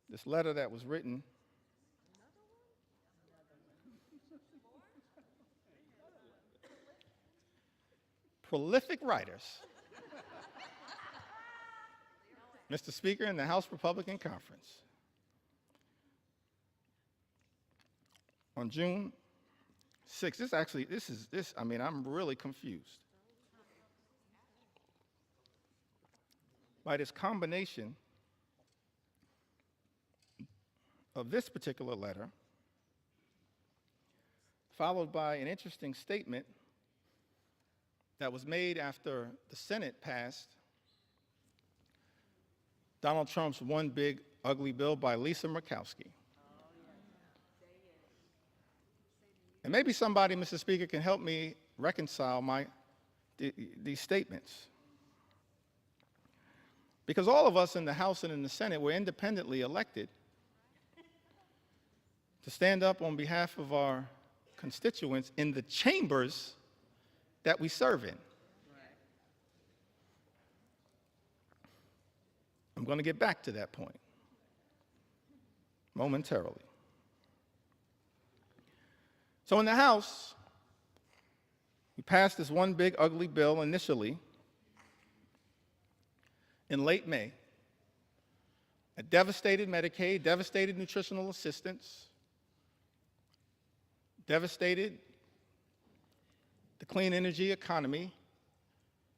this letter that was written prolific writers, Mr. Speaker, in the House Republican Conference. On June 6th, I'm really confused by this combination of this particular letter, followed by an interesting statement that was made after the Senate passed Donald Trump's one big ugly bill by Lisa Murkowski. And maybe somebody, Mr. Speaker, can help me reconcile these statements. Because all of us in the House and in the Senate were independently elected to stand up on behalf of our constituents in the chambers that we serve in. I'm going to get back to that point momentarily. So in the House, we passed this one big ugly bill initially in late May, a devastated Medicaid, devastated nutritional assistance, devastated the clean energy economy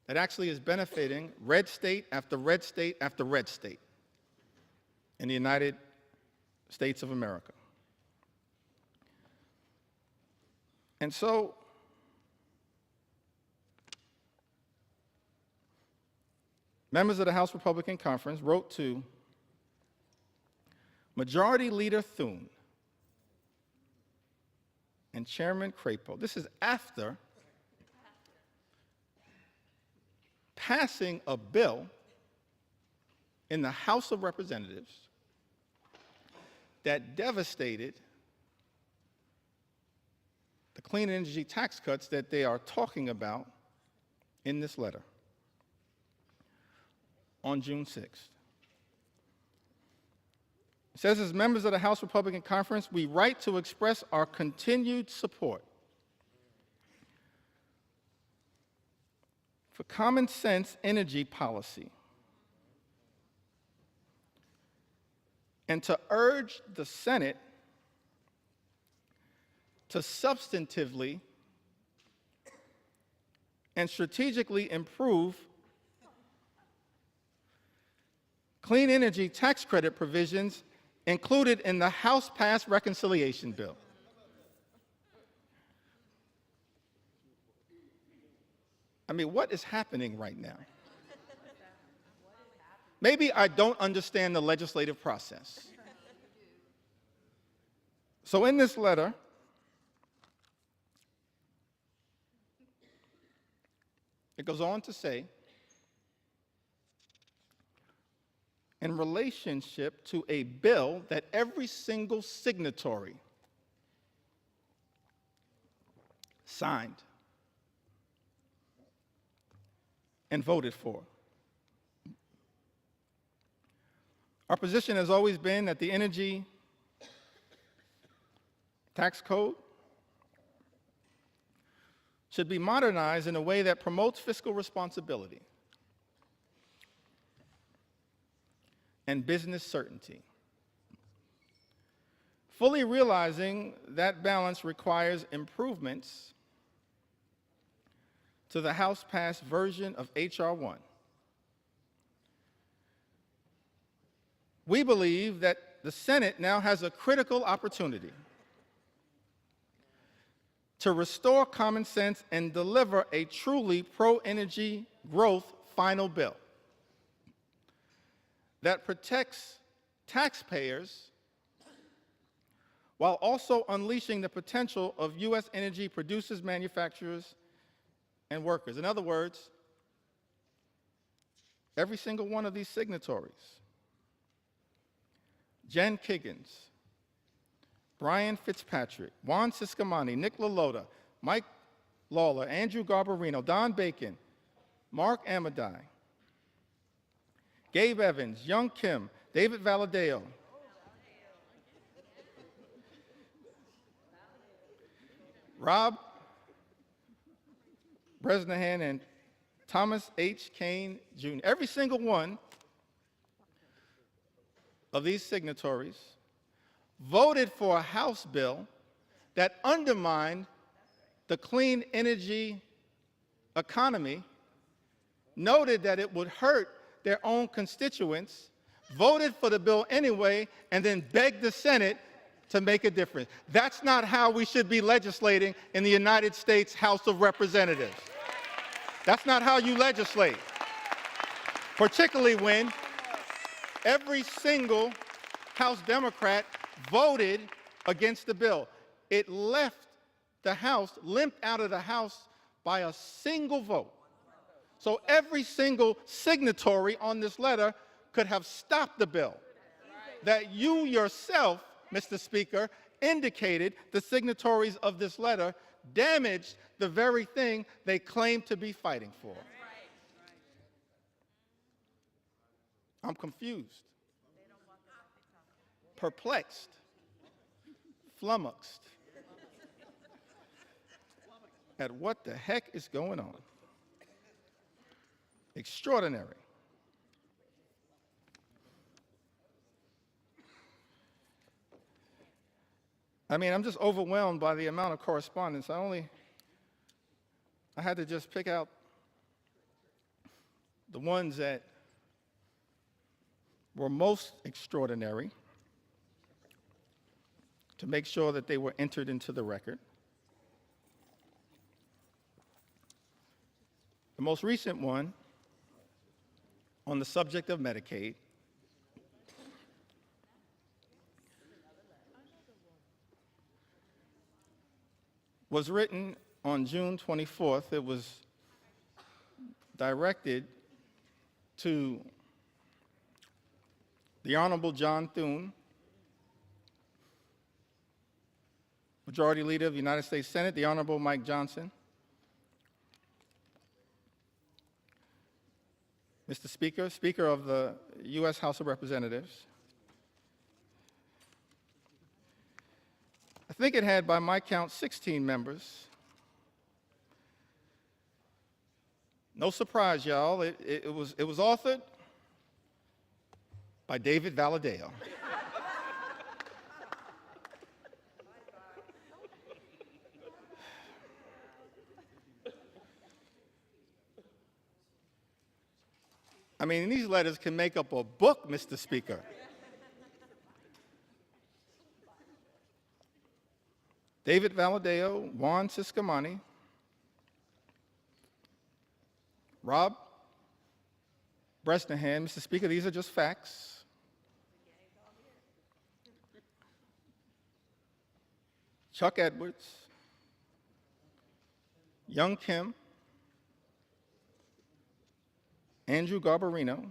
that actually is benefiting red state after red state after red state in the United States of America. And so, members of the House Republican Conference wrote to Majority Leader Thune and Chairman Crapo. This is after passing a bill in the House of Representatives that devastated the clean energy tax cuts that they are talking about in this letter on June 6th. It says, as members of the House Republican Conference, we write to express our continued support for common sense energy policy and to urge the Senate to substantively and strategically improve clean energy tax credit provisions included in the House-passed reconciliation bill. I mean, what is happening right now? Maybe I don't understand the legislative process. So in this letter, it goes on to say, in relationship to a bill that every single signatory signed and voted for. Our position has always been that the energy tax code should be modernized in a way that promotes fiscal responsibility and business certainty. Fully realizing that balance requires improvements to the House-passed version of H.R. 1. We believe that the Senate now has a critical opportunity to restore common sense and deliver a truly pro-energy growth final bill that protects taxpayers while also unleashing the potential of U.S. energy producers, manufacturers, and workers. In other words, every single one of these signatories, Jen Kiggins, Brian Fitzpatrick, Juan Ciscomani, Nick LaLota, Mike Lawler, Andrew Garbarino, Don Bacon, Mark Amadei, Gabe Evans, Young Kim, David Valadeo, Rob Bresnahan, and Thomas H. Kane, Jr. Every single one of these signatories voted for a House bill that undermined the clean energy economy, noted that it would hurt their own constituents, voted for the bill anyway, and then begged the Senate to make a difference. That's not how we should be legislating in the United States House of Representatives. That's not how you legislate, particularly when every single House Democrat voted against the bill. It left the House, limped out of the House by a single vote. So every single signatory on this letter could have stopped the bill that you yourself, Mr. Speaker, indicated the signatories of this letter damaged the very thing they claim to be fighting for. I'm confused, perplexed, flummoxed at what the heck is going on. Extraordinary. I mean, I'm just overwhelmed by the amount of correspondence. I had to just pick out the ones that were most extraordinary to make sure that they were entered into the record. The most recent one on the subject of Medicaid was written on June 24th. It was directed to the Honorable John Thune, Majority Leader of the United States Senate, the Honorable Mike Johnson, Mr. Speaker, Speaker of the U.S. House of Representatives. I think it had, by my count, 16 members. No surprise, y'all. It was authored by David Valadao. I mean, these letters can make up a book, Mr. Speaker. David Valadao, Juan Ciscomani, Rob Bresnahan. Mr. Speaker, these are just facts. Chuck Edwards, Young Kim, Andrew Garbarino,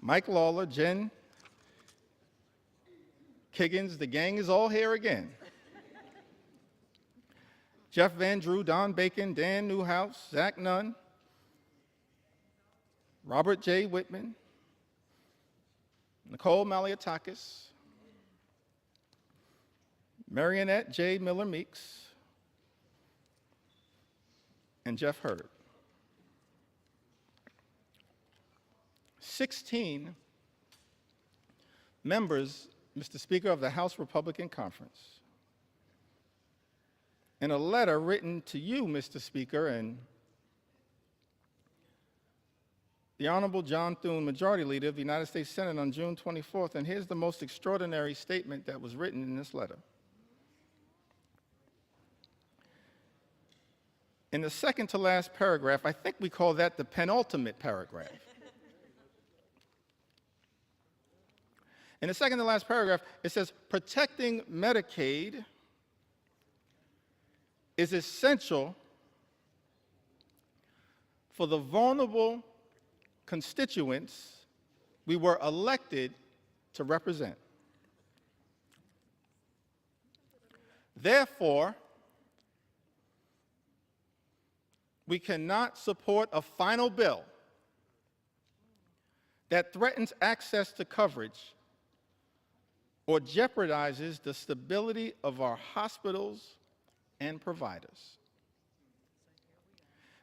Mike Lawler, Jen Kiggins, the gang is all here again. Jeff Van Drew, Don Bacon, Dan Newhouse, Zach Nunn, Robert J. Whitman, Nicole Maliotakis, Marionette J. Miller Meeks, and Jeff Hurd. 16 members, Mr. Speaker, of the House Republican Conference, in a letter written to you, Mr. Speaker, and the Honorable John Thune, Majority Leader of the United States Senate, on June 24th, and here's the most extraordinary statement that was written in this letter. In the second to last paragraph, I think we call that the penultimate paragraph. In the second to last paragraph, it says, protecting Medicaid is essential for the vulnerable constituents we were elected to represent. Therefore, we cannot support a final bill that threatens access to coverage or jeopardizes the stability of our hospitals and providers.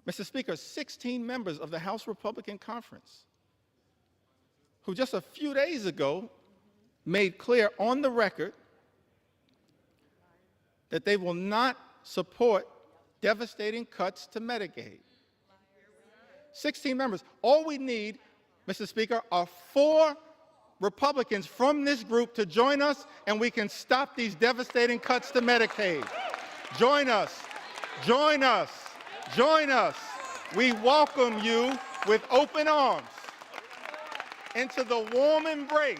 Mr. Speaker, 16 members of the House Republican Conference, who just a few days ago made clear on the record that they will not support devastating cuts to Medicaid. 16 members. All we need, Mr. Speaker, are 4 Republicans from this group to join us, and we can stop these devastating cuts to Medicaid. Join us. Join us. Join us. We welcome you with open arms into the warm embrace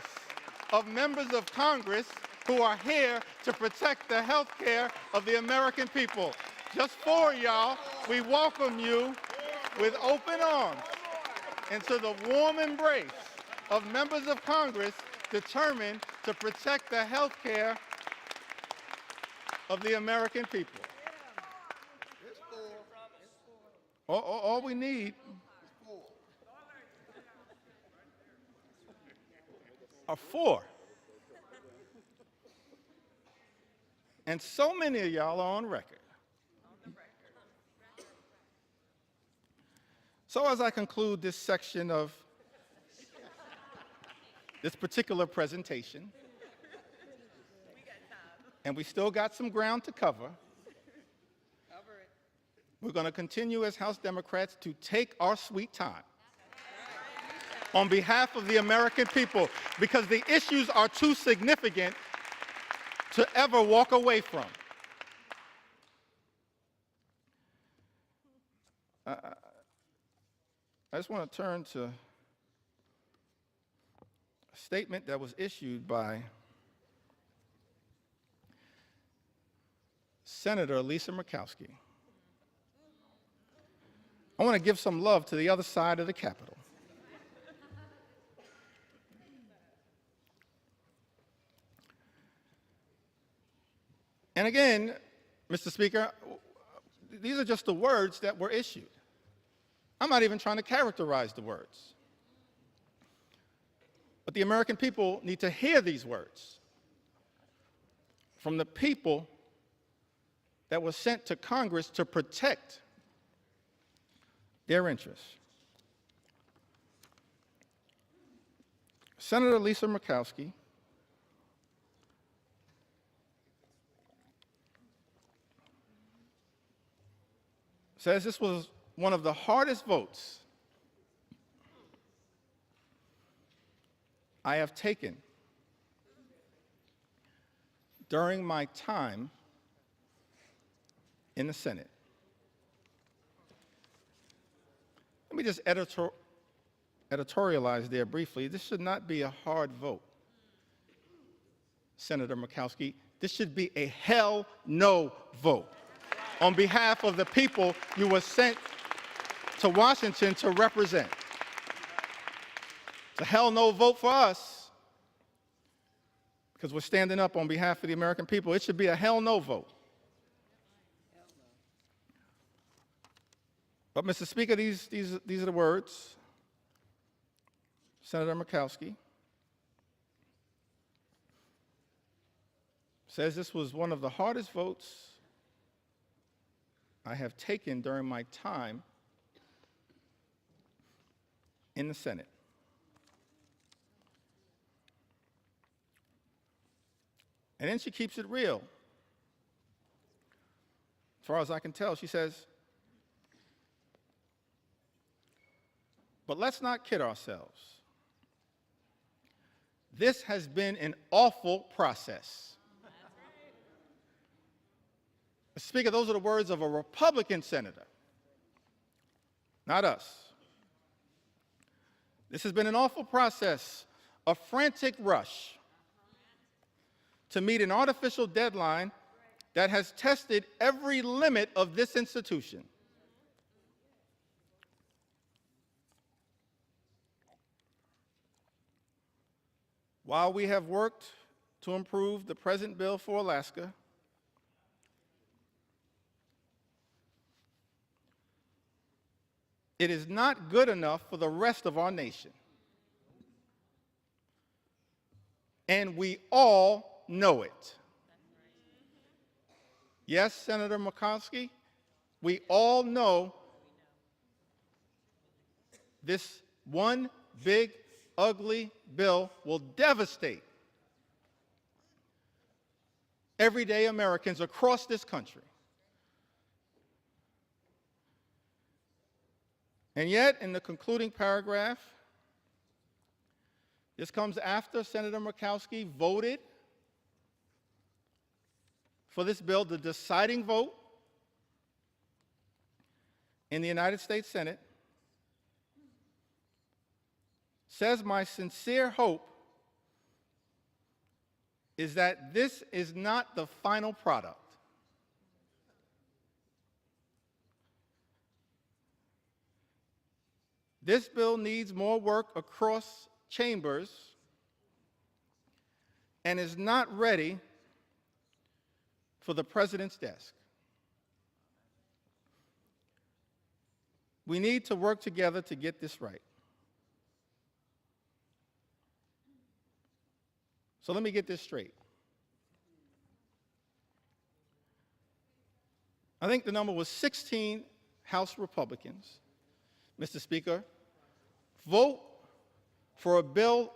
of members of Congress who are here to protect the health care of the American people. Just 4 y'all, we welcome you with open arms into the warm embrace of members of Congress determined to protect the health care of the American people. All we need are 4. And so many of y'all are on record. So as I conclude this section of this particular presentation, and we still got some ground to cover. We're going to continue as House Democrats to take our sweet time on behalf of the American people, because the issues are too significant to ever walk away from. I just want to turn to a statement that was issued by Senator Lisa Murkowski. I want to give some love to the other side of the Capitol. And again, Mr. Speaker, these are just the words that were issued. I'm not even trying to characterize the words. But the American people need to hear these words from the people that were sent to Congress to protect their interests. Senator Lisa Murkowski says this was one of the hardest votes I have taken during my time in the Senate. Let me just editorialize there briefly. This should not be a hard vote, Senator Murkowski. This should be a hell no vote on behalf of the people you were sent to Washington to represent. It's a hell no vote for us because we're standing up on behalf of the American people. It should be a hell no vote. But, Mr. Speaker, these are the words. Senator Murkowski says this was one of the hardest votes I have taken during my time in the Senate. And then she keeps it real. As far as I can tell, she says, but let's not kid ourselves. This has been an awful process. Mr. Speaker, those are the words of a Republican senator, not us. This has been an awful process, a frantic rush to meet an artificial deadline that has tested every limit of this institution. While we have worked to improve the present bill for Alaska, it is not good enough for the rest of our nation. And we all know it. Yes, Senator Murkowski, we all know this one big, ugly bill will devastate everyday Americans across this country. And yet, in the concluding paragraph, this comes after Senator Murkowski voted for this bill, the deciding vote in the United States Senate, says, my sincere hope is that this is not the final product. This bill needs more work across chambers and is not ready for the president's desk. We need to work together to get this right. So let me get this straight. I think the number was 16 House Republicans, Mr. Speaker, vote for a bill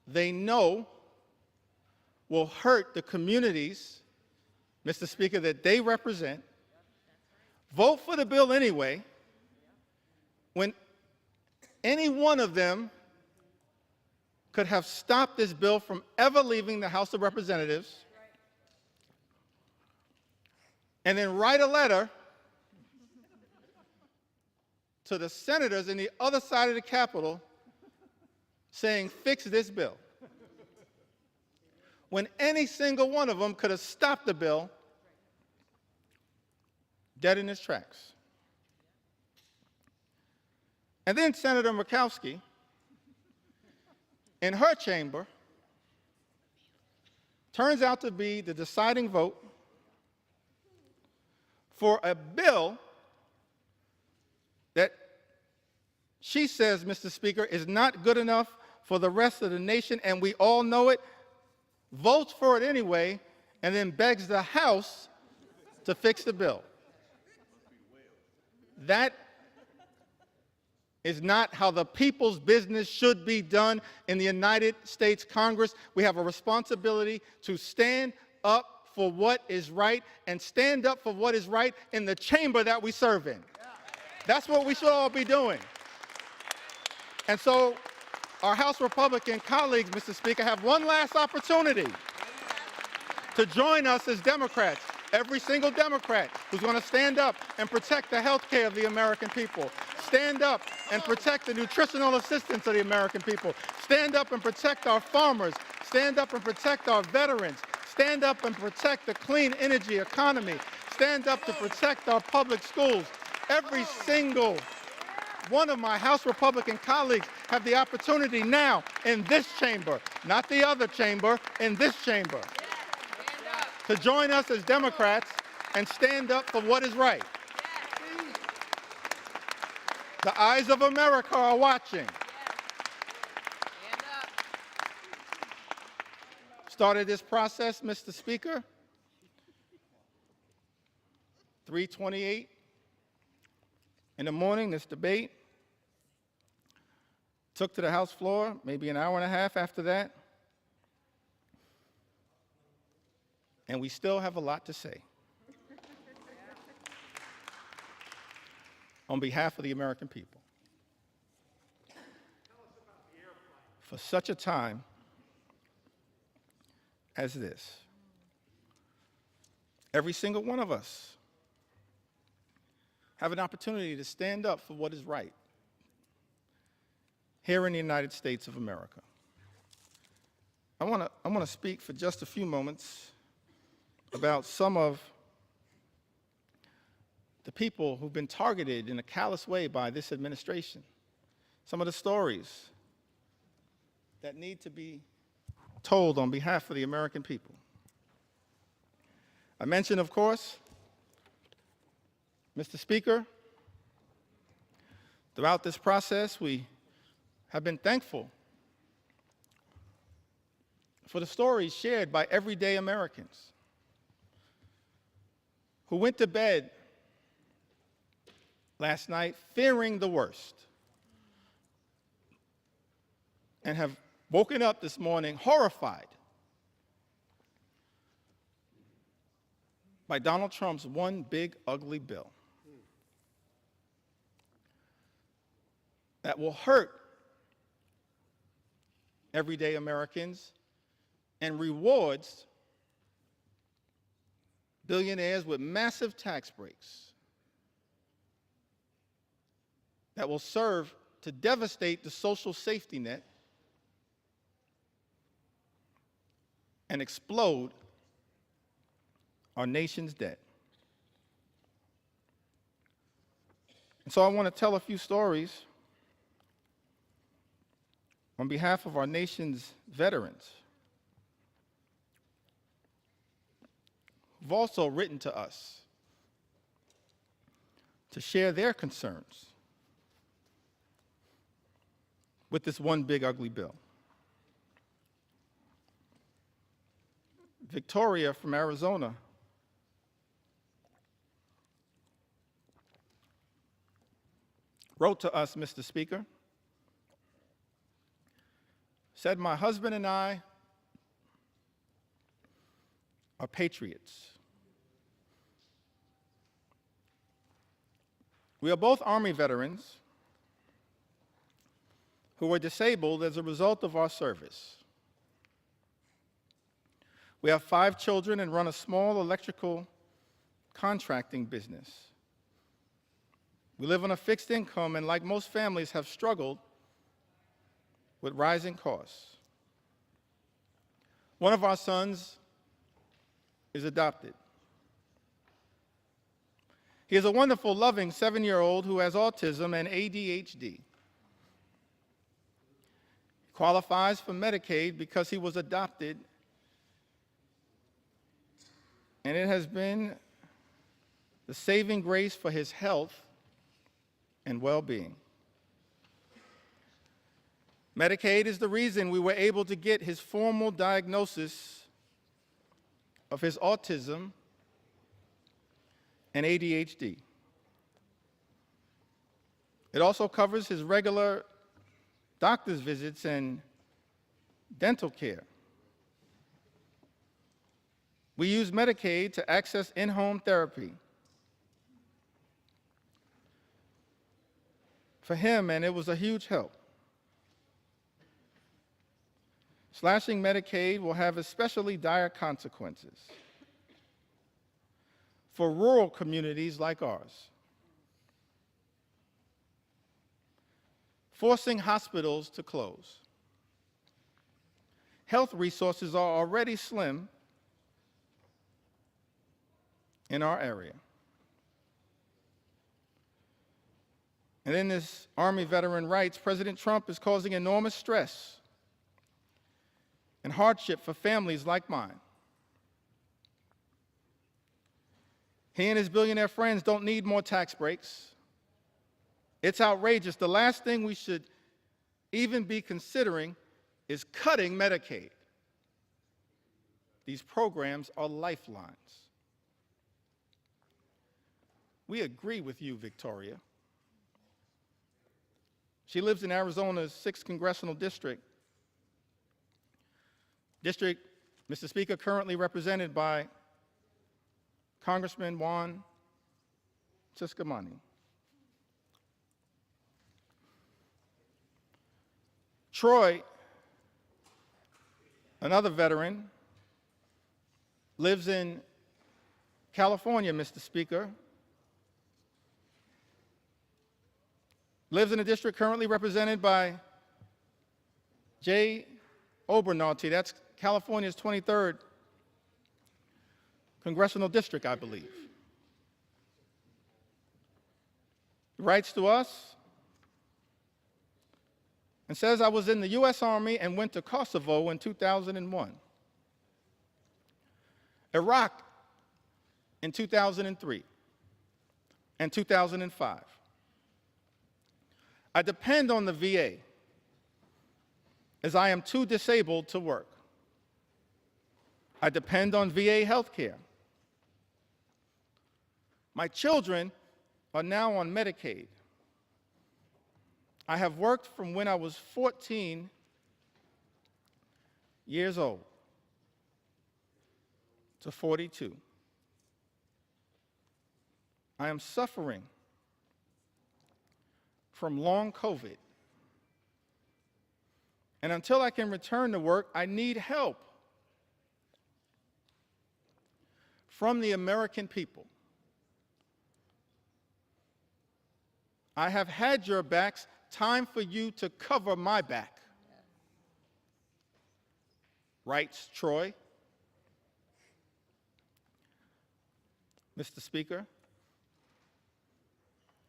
they know will hurt the communities, Mr. Speaker, that they represent, vote for the bill anyway, when any one of them could have stopped this bill from ever leaving the House of Representatives, and then write a letter to the senators in the other side of the Capitol saying, fix this bill. When any single one of them could have stopped the bill dead in its tracks. And then Senator Murkowski, in her chamber, turns out to be the deciding vote for a bill that she says, Mr. Speaker, is not good enough for the rest of the nation, and we all know it, votes for it anyway, and then begs the House to fix the bill. That is not how the people's business should be done in the United States Congress. We have a responsibility to stand up for what is right and stand up for what is right in the chamber that we serve in. That's what we should all be doing. And so our House Republican colleagues, Mr. Speaker, have one last opportunity to join us as Democrats, every single Democrat who's going to stand up and protect the health care of the American people, stand up and protect the nutritional assistance of the American people, stand up and protect our farmers, stand up and protect our veterans, stand up and protect the clean energy economy, stand up to protect our public schools. Every single one of my House Republican colleagues have the opportunity now in this chamber, not the other chamber, in this chamber, to join us as Democrats and stand up for what is right. The eyes of America are watching. Started this process, Mr. Speaker, 3:28 in the morning, this debate. Took to the House floor, maybe an hour and a half after that. And we still have a lot to say. On behalf of the American people. For such a time as this. Every single one of us have an opportunity to stand up for what is right here in the United States of America. I want to speak for just a few moments about some of the people who've been targeted in a callous way by this administration, some of the stories that need to be told on behalf of the American people. I mentioned, of course, Mr. Speaker, throughout this process, we have been thankful for the stories shared by everyday Americans who went to bed last night fearing the worst and have woken up this morning horrified by Donald Trump's one big ugly bill that will hurt everyday Americans and rewards billionaires with massive tax breaks that will serve to devastate the social safety net and explode our nation's debt. And so I want to tell a few stories on behalf of our nation's veterans who've also written to us to share their concerns with this one big ugly bill. Victoria from Arizona wrote to us, Mr. Speaker, said, my husband and I are patriots. We are both Army veterans who were disabled as a result of our service. We have 5 children and run a small electrical contracting business. We live on a fixed income and, like most families, have struggled with rising costs. One of our sons is adopted. He is a wonderful, loving 7-year-old who has autism and ADHD. He qualifies for Medicaid because he was adopted, and it has been the saving grace for his health and well-being. Medicaid is the reason we were able to get his formal diagnosis of his autism and ADHD. It also covers his regular doctor's visits and dental care. We use Medicaid to access in-home therapy for him, and it was a huge help. Slashing Medicaid will have especially dire consequences for rural communities like ours. Forcing hospitals to close. Health resources are already slim in our area. And in this Army veteran writes, President Trump is causing enormous stress and hardship for families like mine. He and his billionaire friends don't need more tax breaks. It's outrageous. The last thing we should even be considering is cutting Medicaid. These programs are lifelines. We agree with you, Victoria. She lives in Arizona's 6th Congressional District. District, Mr. Speaker, currently represented by Congressman Juan Ciscomani. Troy, another veteran, lives in California, Mr. Speaker. Lives in a district currently represented by Jay Obernaute. That's California's 23rd congressional district, I believe. He writes to us and says, I was in the U.S. Army and went to Kosovo in 2001, Iraq in 2003, and 2005. I depend on the VA as I am too disabled to work. I depend on VA health care. My children are now on Medicaid. I have worked from when I was 14 years old to 42. I am suffering from long COVID. And until I can return to work, I need help from the American people. I have had your backs. Time for you to cover my back, writes Troy. Mr. Speaker,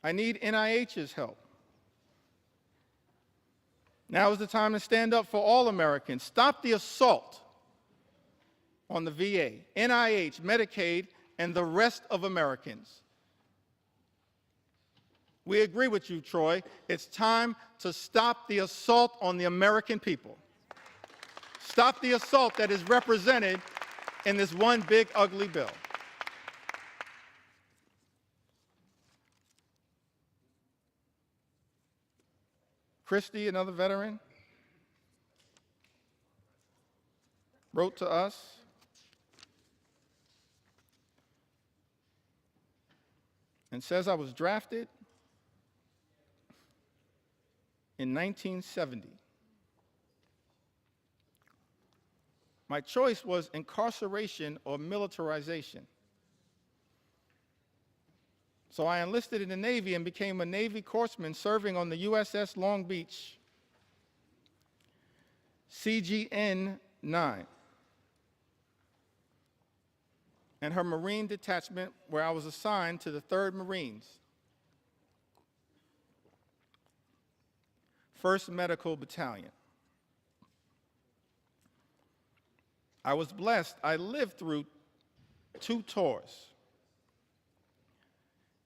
I need NIH's help. Now is the time to stand up for all Americans. Stop the assault on the VA, NIH, Medicaid, and the rest of Americans. We agree with you, Troy. It's time to stop the assault on the American people. Stop the assault that is represented in this one big, ugly bill. Christy, another veteran, wrote to us and says I was drafted in 1970. My choice was incarceration or militarization. So I enlisted in the Navy and became a Navy corpsman serving on the USS Long Beach, CGN 9, and her Marine detachment, where I was assigned to the 3rd Marines, 1st Medical Battalion. I was blessed. I lived through 2 tours,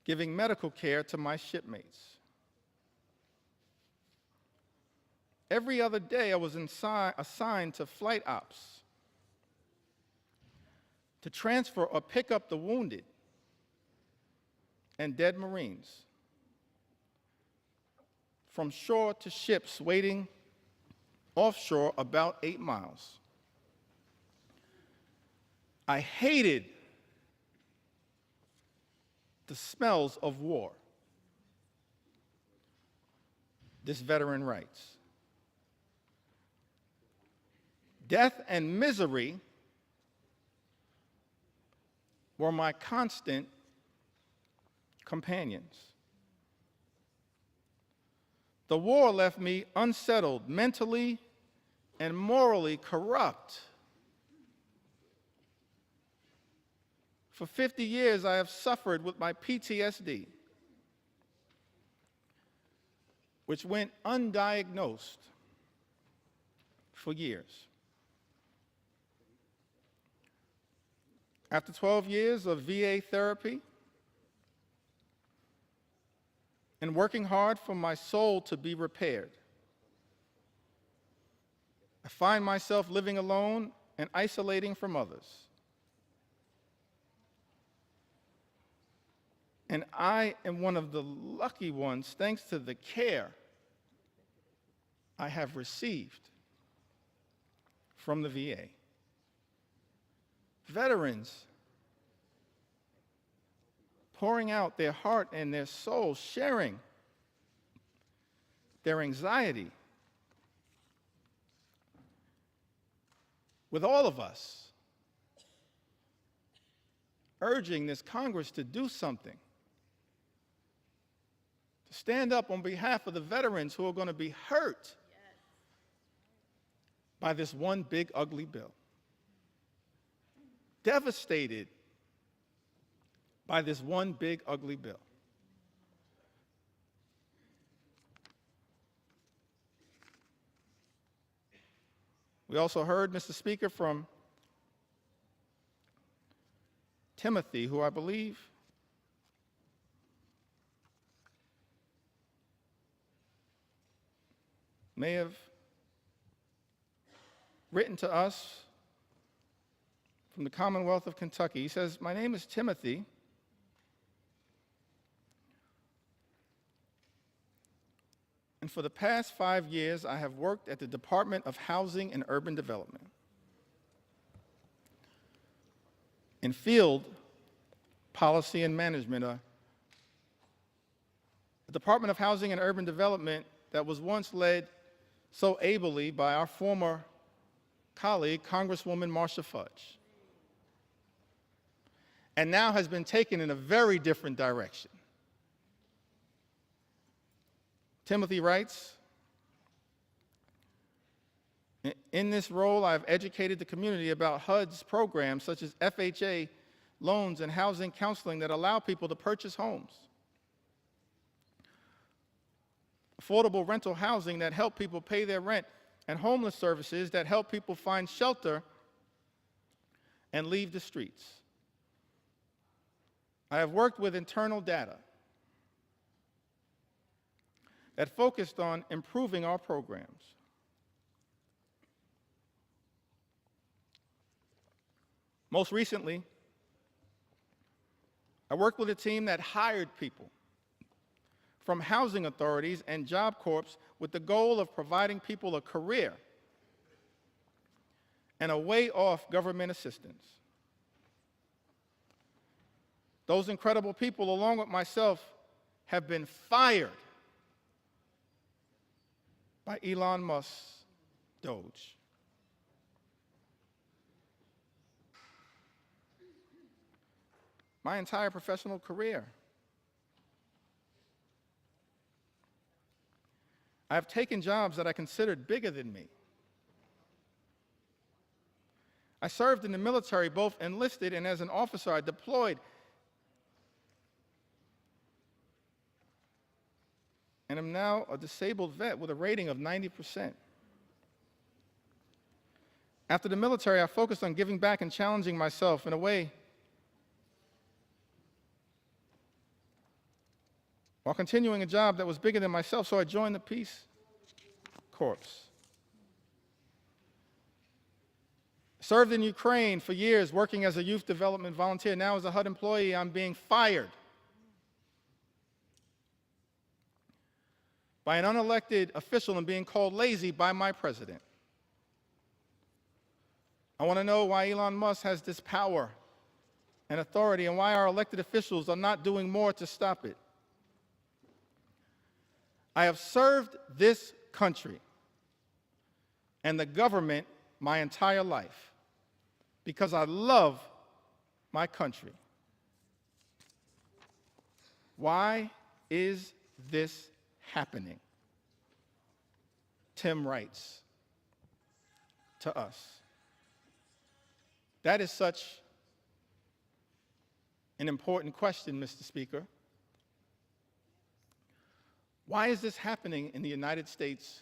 giving medical care to my shipmates. Every other day, I was assigned to flight ops to transfer or pick up the wounded and dead Marines from shore to ships waiting offshore about 8 miles. I hated the smells of war. This veteran writes, death and misery were my constant companions. The war left me unsettled, mentally and morally corrupt. For 50 years, I have suffered with my PTSD, which went undiagnosed for years. After 12 years of VA therapy and working hard for my soul to be repaired, I find myself living alone and isolating from others. And I am one of the lucky ones, thanks to the care I have received from the VA. Veterans pouring out their heart and their soul, sharing their anxiety with all of us, urging this Congress to do something, to stand up on behalf of the veterans who are going to be hurt by this one big ugly bill, devastated by this one big ugly bill. We also heard, Mr. Speaker, from Timothy, who I believe may have written to us from the Commonwealth of Kentucky. He says, "My name is Timothy. And for the past 5 years, I have worked at the Department of Housing and Urban Development in field policy and management, a Department of Housing and Urban Development that was once led so ably by our former colleague, Congresswoman Marcia Fudge, and now has been taken in a very different direction." Timothy writes, "In this role, I've educated the community about HUD's programs such as FHA loans and housing counseling that allow people to purchase homes, affordable rental housing that help people pay their rent, and homeless services that help people find shelter and leave the streets. I have worked with internal data that focused on improving our programs. Most recently, I worked with a team that hired people from housing authorities and Job Corps with the goal of providing people a career and a way off government assistance. Those incredible people, along with myself, have been fired by Elon Musk's Doge. My entire professional career, I have taken jobs that I considered bigger than me. I served in the military, both enlisted and as an officer. I deployed. And I'm now a disabled vet with a rating of 90%. After the military, I focused on giving back and challenging myself in a way while continuing a job that was bigger than myself, so I joined the Peace Corps. Served in Ukraine for years, working as a youth development volunteer. Now as a HUD employee, I'm being fired by an unelected official and being called lazy by my president. I want to know why Elon Musk has this power and authority and why our elected officials are not doing more to stop it. I have served this country and the government my entire life because I love my country. Why is this happening? Tim writes to us. That is such an important question, Mr. Speaker. Why is this happening in the United States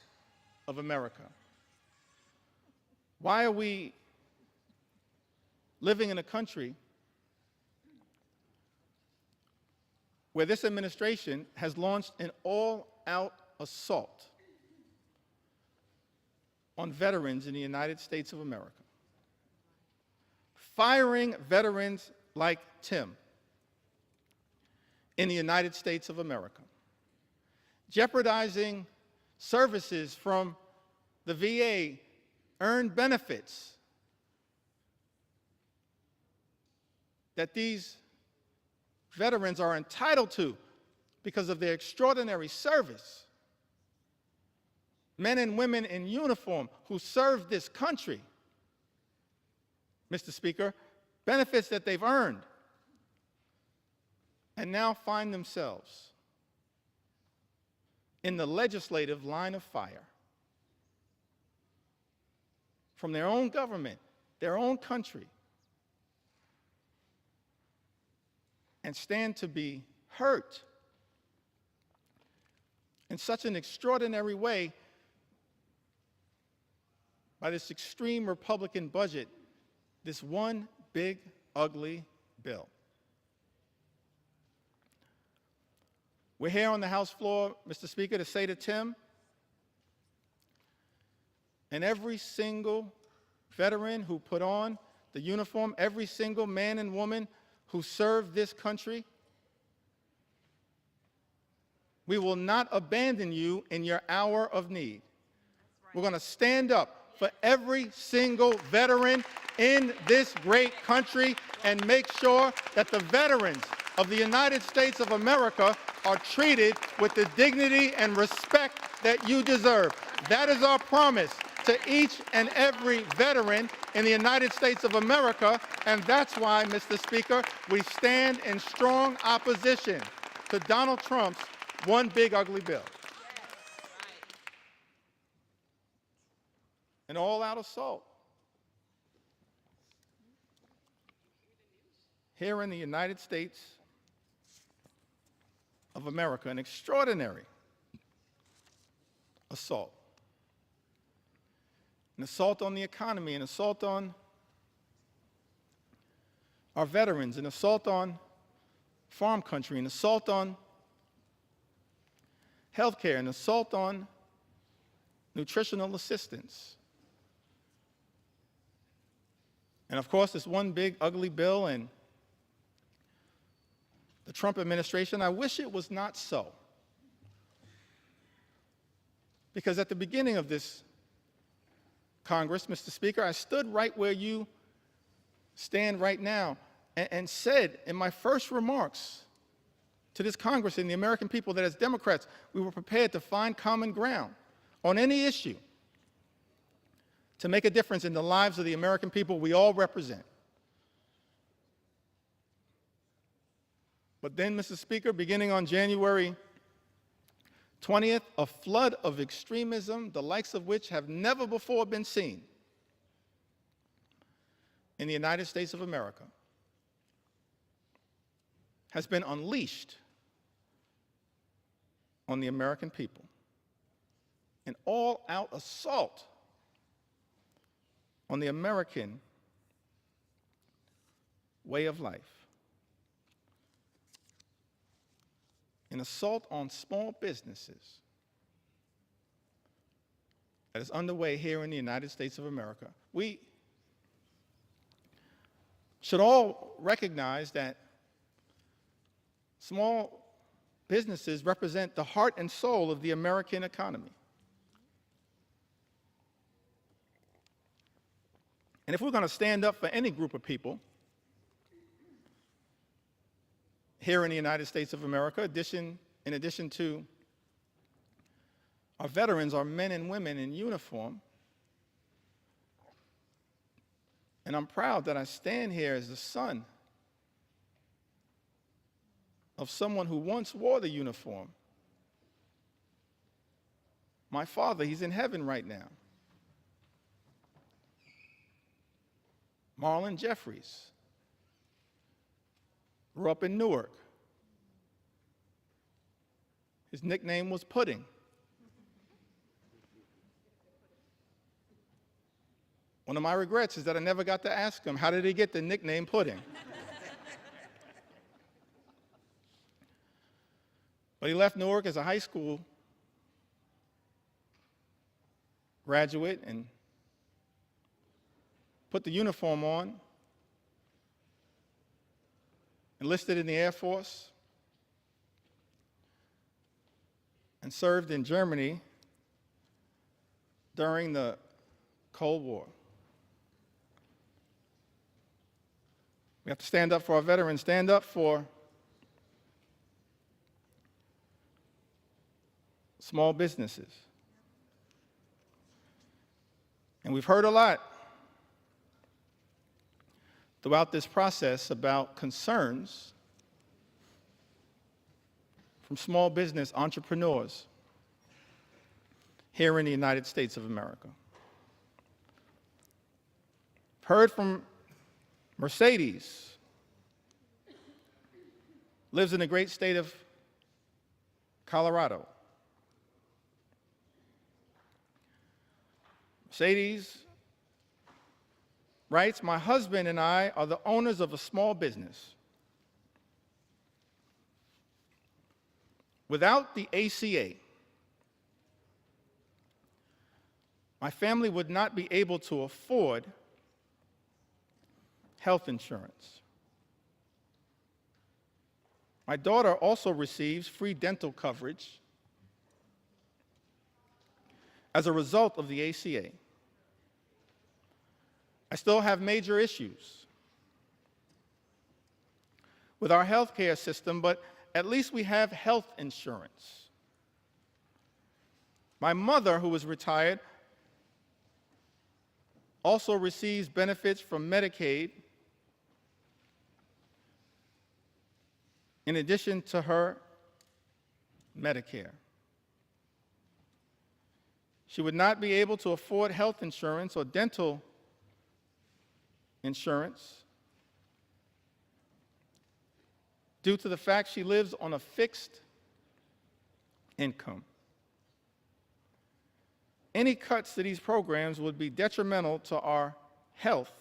of America? Why are we living in a country where this administration has launched an all-out assault on veterans in the United States of America? Firing veterans like Tim in the United States of America. Jeopardizing services from the VA, earned benefits that these veterans are entitled to because of their extraordinary service. Men and women in uniform who serve this country, Mr. Speaker, benefits that they've earned, and now find themselves in the legislative line of fire from their own government, their own country, and stand to be hurt in such an extraordinary way by this extreme Republican budget, this one big, ugly bill. We're here on the House floor, Mr. Speaker, to say to Tim and every single veteran who put on the uniform, every single man and woman who served this country, we will not abandon you in your hour of need. Right. We're going to stand up for every single veteran in this great country and make sure that the veterans of the United States of America are treated with the dignity and respect that you deserve. That is our promise to each and every veteran in the United States of America, and that's why, Mr. Speaker, we stand in strong opposition to Donald Trump's one big ugly bill. An all-out assault here in the United States of America, an extraordinary assault. An assault on the economy, an assault on our veterans, an assault on farm country, an assault on healthcare, an assault on nutritional assistance. And of course, this one big ugly bill and the Trump administration, I wish it was not so. Because at the beginning of this Congress, Mr. Speaker, I stood right where you stand right now. and said in my first remarks to this Congress and the American people that as Democrats, we were prepared to find common ground on any issue to make a difference in the lives of the American people we all represent. But then, Mr. Speaker, beginning on January 20th, a flood of extremism, the likes of which have never before been seen in the United States of America, has been unleashed on the American people. An all-out assault on the American way of life. An assault on small businesses that is underway here in the United States of America. We should all recognize that small businesses represent the heart and soul of the American economy. And if we're going to stand up for any group of people here in the United States of America, in addition to our veterans, our men and women in uniform, and I'm proud that I stand here as the son of someone who once wore the uniform. My father, he's in heaven right now. Marlon Jeffries grew up in Newark. His nickname was Pudding. One of my regrets is that I never got to ask him, how did he get the nickname Pudding? But he left Newark as a high school graduate and put the uniform on, enlisted in the Air Force, and served in Germany during the Cold War. We have to stand up for our veterans, stand up for small businesses. And we've heard a lot throughout this process about concerns from small business entrepreneurs here in the United States of America. Heard from Mercedes, lives in the great state of Colorado. Mercedes writes, my husband and I are the owners of a small business. Without the ACA, my family would not be able to afford health insurance. My daughter also receives free dental coverage as a result of the ACA. I still have major issues with our health care system, but at least we have health insurance. My mother, who is retired, also receives benefits from Medicaid in addition to her Medicare. She would not be able to afford health insurance or dental insurance due to the fact she lives on a fixed income. Any cuts to these programs would be detrimental to our health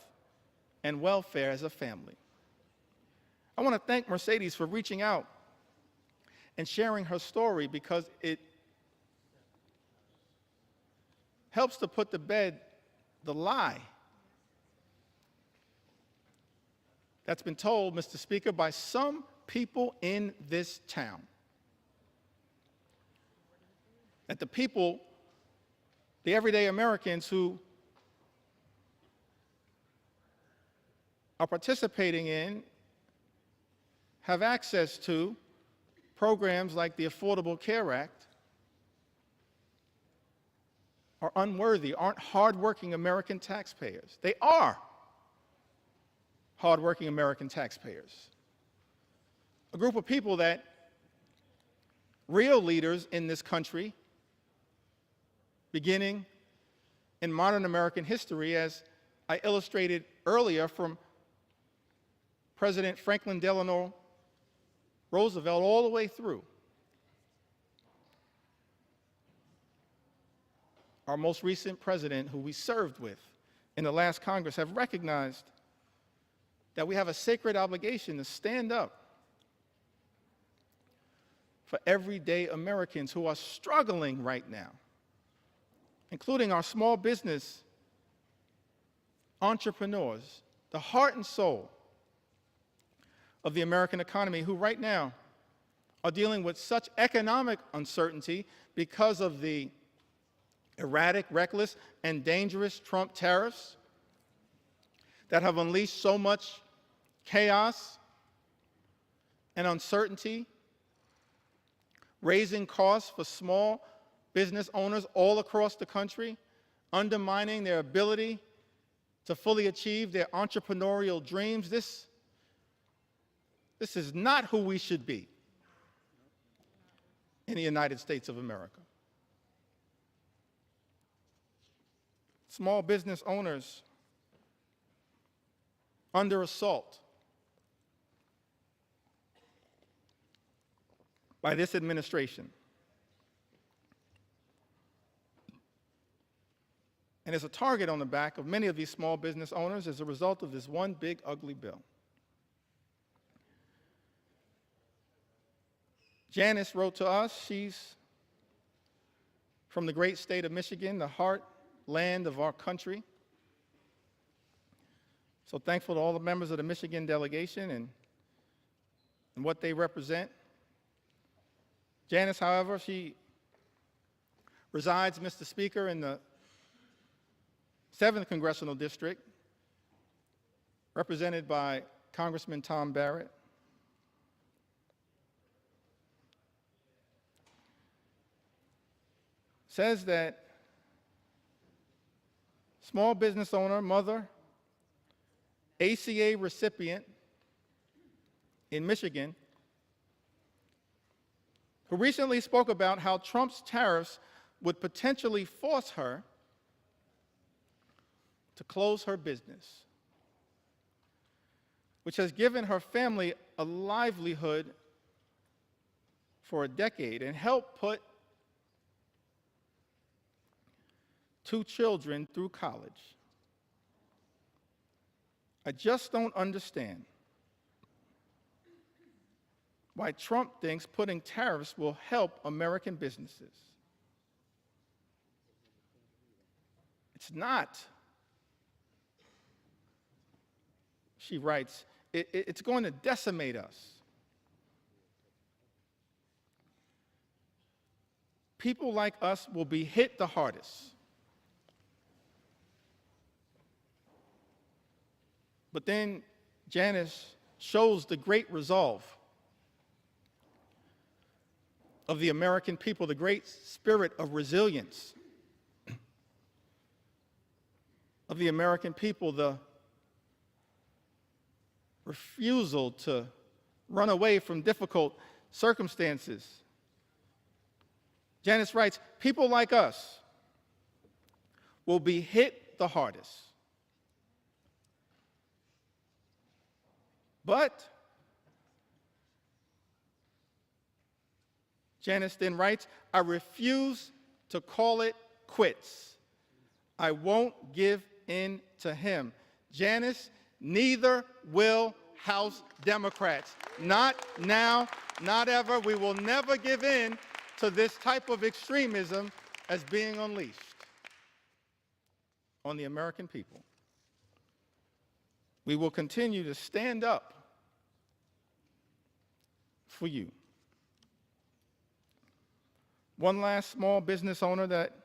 and welfare as a family. I want to thank Mercedes for reaching out and sharing her story because it helps to put to bed the lie that's been told, Mr. Speaker, by some people in this town. That the people, the everyday Americans who are participating in have access to programs like the Affordable Care Act are unworthy, aren't hardworking American taxpayers. They are hardworking American taxpayers. A group of people that real leaders in this country, beginning in modern American history, as I illustrated earlier from President Franklin Delano Roosevelt all the way through, our most recent president, who we served with in the last Congress, have recognized that we have a sacred obligation to stand up for everyday Americans who are struggling right now, including our small business entrepreneurs, the heart and soul of the American economy, who right now are dealing with such economic uncertainty because of the erratic, reckless, and dangerous Trump tariffs that have unleashed so much chaos and uncertainty, raising costs for small business owners all across the country, undermining their ability to fully achieve their entrepreneurial dreams. This is not who we should be in the United States of America. Small business owners under assault by this administration. And there's a target on the back of many of these small business owners as a result of this one big, ugly bill. Janice wrote to us. She's from the great state of Michigan, the heartland of our country. So thankful to all the members of the Michigan delegation and what they represent. Janice, however, she resides, Mr. Speaker, in the 7th Congressional District, represented by Congressman Tom Barrett. Says that small business owner, mother, ACA recipient in Michigan, who recently spoke about how Trump's tariffs would potentially force her to close her business, which has given her family a livelihood for a decade and helped put 2 children through college. I just don't understand why Trump thinks putting tariffs will help American businesses. It's not. She writes, it's going to decimate us. People like us will be hit the hardest. But then Janice shows the great resolve of the American people, the great spirit of resilience of the American people, the refusal to run away from difficult circumstances. Janice writes, people like us will be hit the hardest. But Janice then writes, I refuse to call it quits. I won't give in to him. Janice, neither will House Democrats. Not now, not ever. We will never give in to this type of extremism as being unleashed on the American people. We will continue to stand up for you. One last small business owner that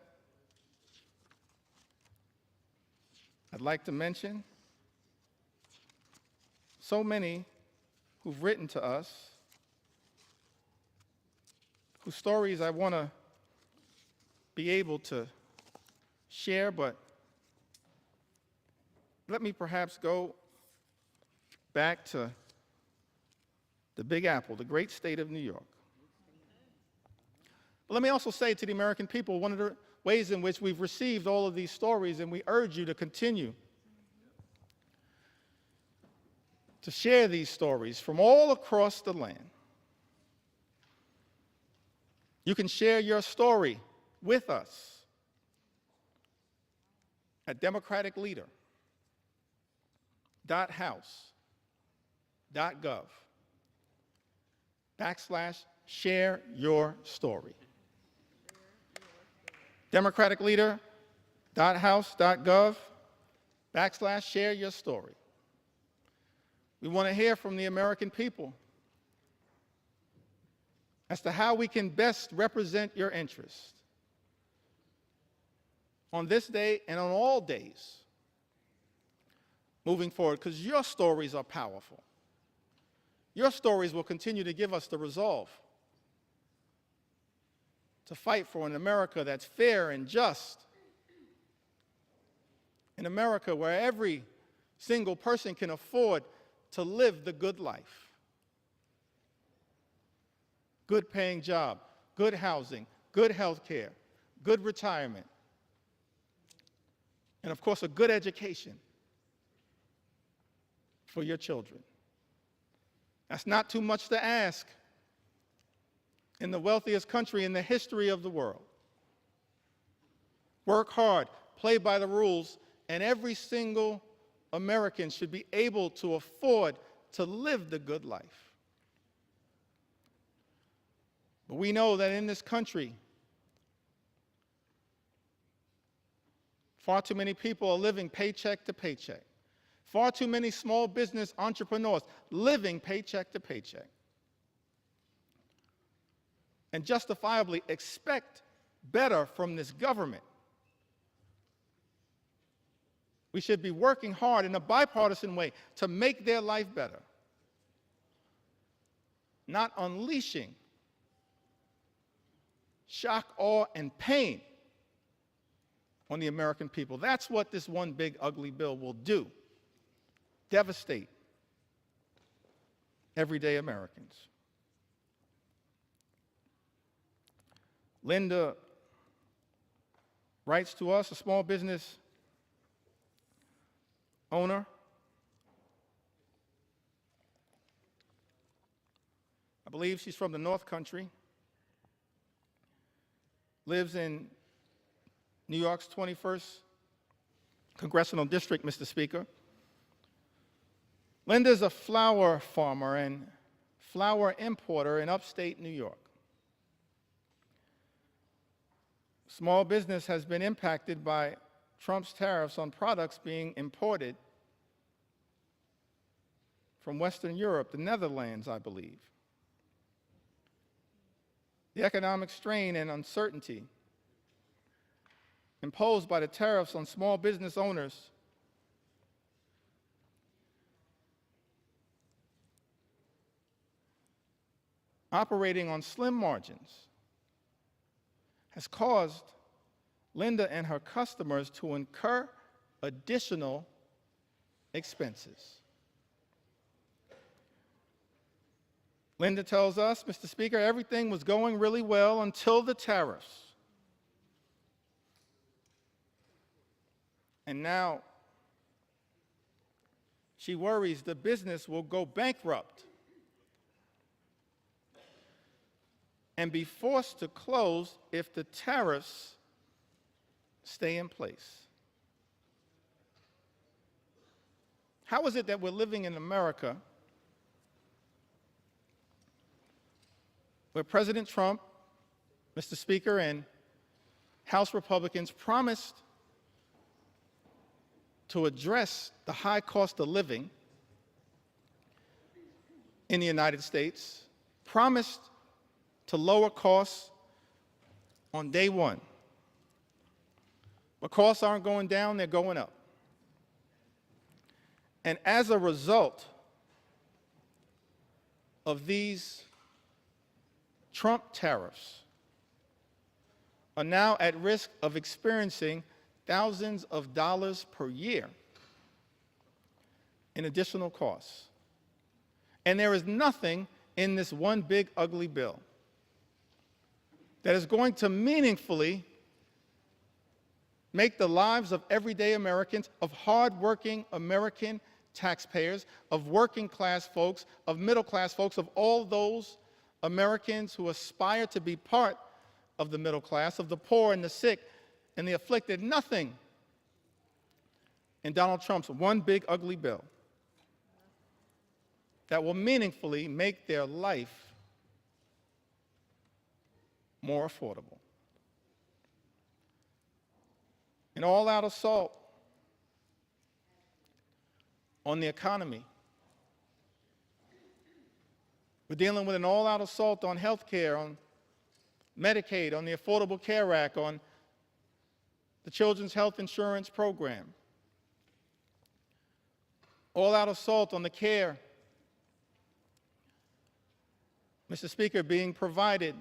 I'd like to mention. So many who've written to us, whose stories I want to be able to share, but let me perhaps go back to the Big Apple, the great state of New York. But let me also say to the American people, one of the ways in which we've received all of these stories, and we urge you to continue to share these stories from all across the land. You can share your story with us at democraticleader.house.gov/share your story. democraticleader.house.gov/share your story. We want to hear from the American people as to how we can best represent your interests on this day and on all days moving forward, because your stories are powerful. Your stories will continue to give us the resolve to fight for an America that's fair and just, an America where every single person can afford to live the good life. Good paying job, good housing, good health care, good retirement, and of course a good education for your children. That's not too much to ask in the wealthiest country in the history of the world. Work hard, play by the rules, and every single American should be able to afford to live the good life. But we know that in this country, far too many people are living paycheck to paycheck. Far too many small business entrepreneurs living paycheck to paycheck. And justifiably expect better from this government. We should be working hard in a bipartisan way to make their life better, not unleashing shock, awe, and pain on the American people. That's what this one big ugly bill will do. Devastate everyday Americans. Linda writes to us, a small business owner. I believe she's from the North Country. Lives in New York's 21st Congressional District, Mr. Speaker. Linda's a flower farmer and flower importer in upstate New York. Small business has been impacted by Trump's tariffs on products being imported from Western Europe, the Netherlands, I believe. The economic strain and uncertainty imposed by the tariffs on small business owners operating on slim margins has caused Linda and her customers to incur additional expenses. Linda tells us, Mr. Speaker, everything was going really well until the tariffs. And now she worries the business will go bankrupt and be forced to close if the tariffs stay in place. How is it that we're living in America where President Trump, Mr. Speaker, and House Republicans promised to address the high cost of living in the United States, promised to lower costs on day one. But costs aren't going down, they're going up. And as a result, of these Trump tariffs are now at risk of experiencing thousands of dollars per year in additional costs. And there is nothing in this one big ugly bill that is going to meaningfully make the lives of everyday Americans, of hardworking American taxpayers, of working class folks, of middle class folks, of all those Americans who aspire to be part of the middle class, of the poor and the sick and the afflicted. Nothing in Donald Trump's one big ugly bill that will meaningfully make their life more affordable. An all-out assault on the economy. We're dealing with an all-out assault on health care, on Medicaid, on the Affordable Care Act, on the Children's Health Insurance Program. All-out assault on the care, Mr. Speaker, being provided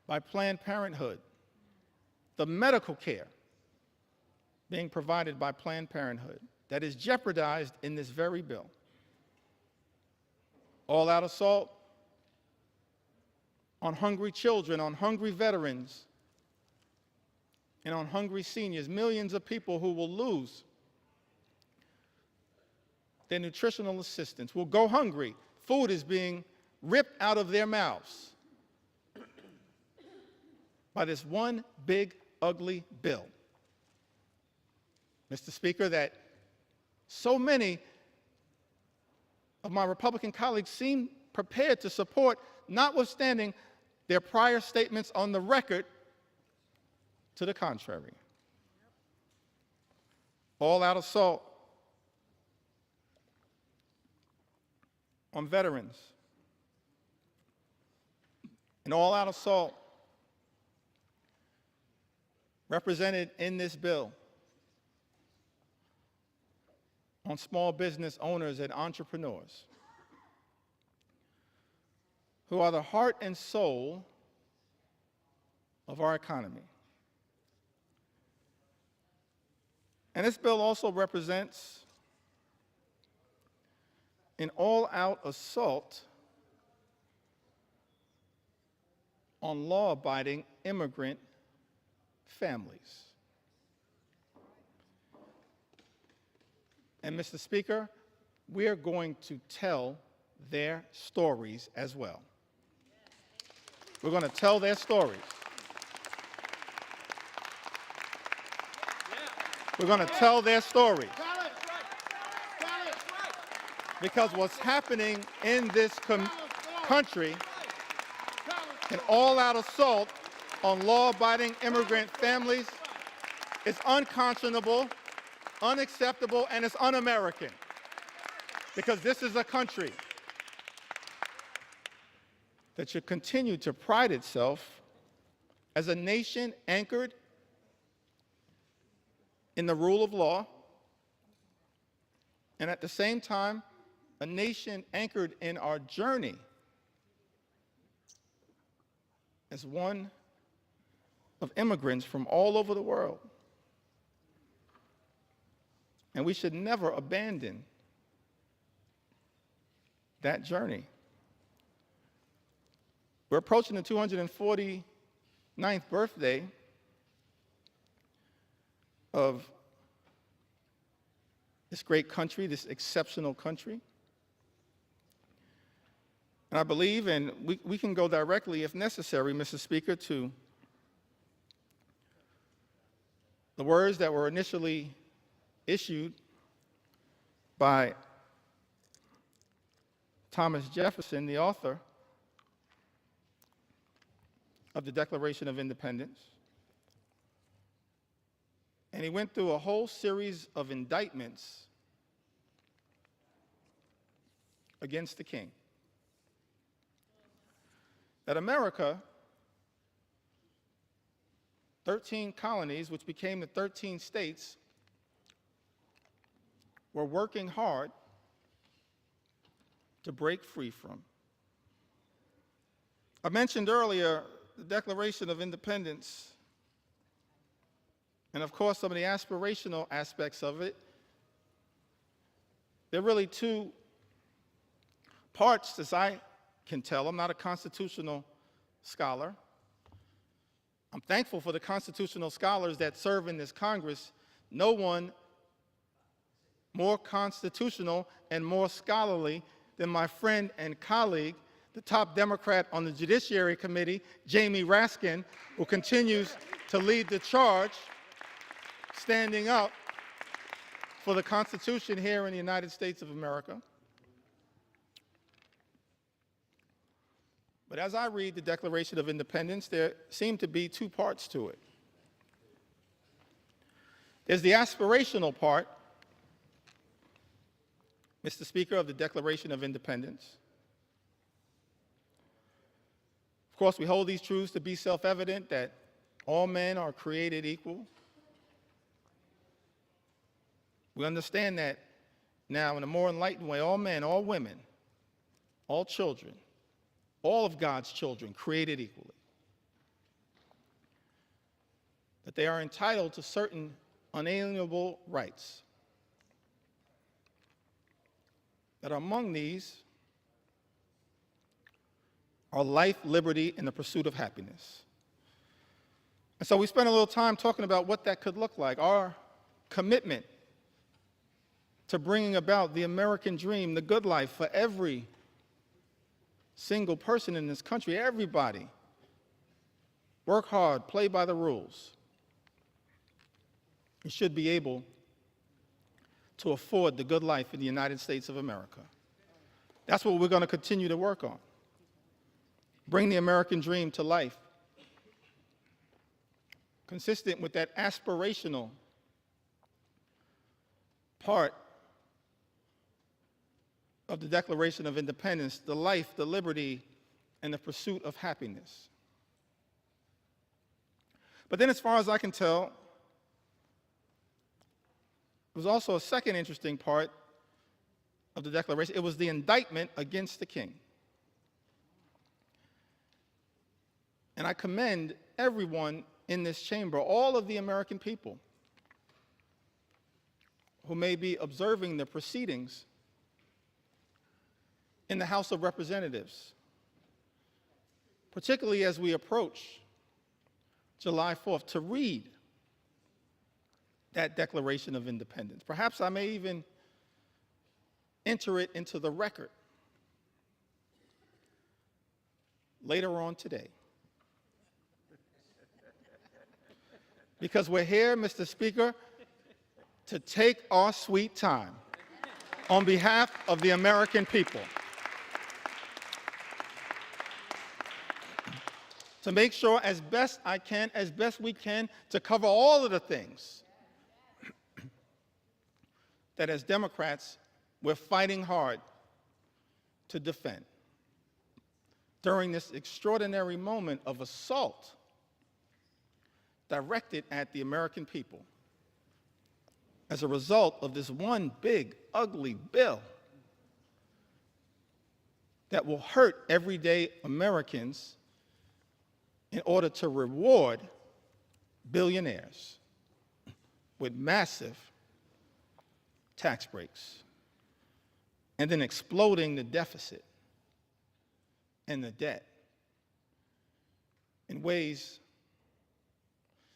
by Planned Parenthood, the medical care being provided by Planned Parenthood that is jeopardized in this very bill. All-out assault on hungry children, on hungry veterans, and on hungry seniors, millions of people who will lose their nutritional assistance, will go hungry. Food is being ripped out of their mouths by this one big, ugly bill. Mr. Speaker, that so many of my Republican colleagues seem prepared to support, notwithstanding their prior statements on the record to the contrary. All-out assault on veterans. An all-out assault represented in this bill on small business owners and entrepreneurs who are the heart and soul of our economy. And this bill also represents an all-out assault on law-abiding immigrant families. And Mr. Speaker, we are going to tell their stories as well. We're going to tell their stories. We're going to tell their stories. Because what's happening in this country, an all-out assault on law-abiding immigrant families, is unconscionable, unacceptable, and it's un-American. Because this is a country that should continue to pride itself as a nation anchored in the rule of law, and at the same time, a nation anchored in our journey as one of immigrants from all over the world. And we should never abandon that journey. We're approaching the 249th birthday of this great country, this exceptional country. And I believe, and we can go directly, if necessary, Mr. Speaker, to the words that were initially issued by Thomas Jefferson, the author of the Declaration of Independence. And he went through a whole series of indictments against the king. That America, 13 colonies, which became the 13 states, were working hard to break free from. I mentioned earlier the Declaration of Independence, and of course some of the aspirational aspects of it. There are really two parts, as I can tell. I'm not a constitutional scholar. I'm thankful for the constitutional scholars that serve in this Congress. No one more constitutional and more scholarly than my friend and colleague, the top Democrat on the Judiciary Committee, Jamie Raskin, who continues to lead the charge, standing up for the Constitution here in the United States of America. But as I read the Declaration of Independence, there seem to be two parts to it. There's the aspirational part, Mr. Speaker, of the Declaration of Independence. Of course, we hold these truths to be self-evident, that all men are created equal. We understand that now in a more enlightened way, all men, all women, all children, all of God's children created equally. That they are entitled to certain unalienable rights. That among these are life, liberty, and the pursuit of happiness. And so we spent a little time talking about what that could look like, our commitment to bringing about the American dream, the good life for every single person in this country, everybody. Work hard, play by the rules. You should be able to afford the good life in the United States of America. That's what we're going to continue to work on. Bring the American dream to life, consistent with that aspirational part of the Declaration of Independence, the life, the liberty, and the pursuit of happiness. But then, as far as I can tell, there was also a second interesting part of the Declaration. It was the indictment against the king. And I commend everyone in this chamber, all of the American people who may be observing the proceedings in the House of Representatives, particularly as we approach July 4th, to read that Declaration of Independence. Perhaps I may even enter it into the record later on today. Because we're here, Mr. Speaker, to take our sweet time on behalf of the American people, to make sure as best we can, to cover all of the things that as Democrats we're fighting hard to defend during this extraordinary moment of assault directed at the American people as a result of this one big, ugly bill that will hurt everyday Americans in order to reward billionaires with massive tax breaks and then exploding the deficit and the debt in ways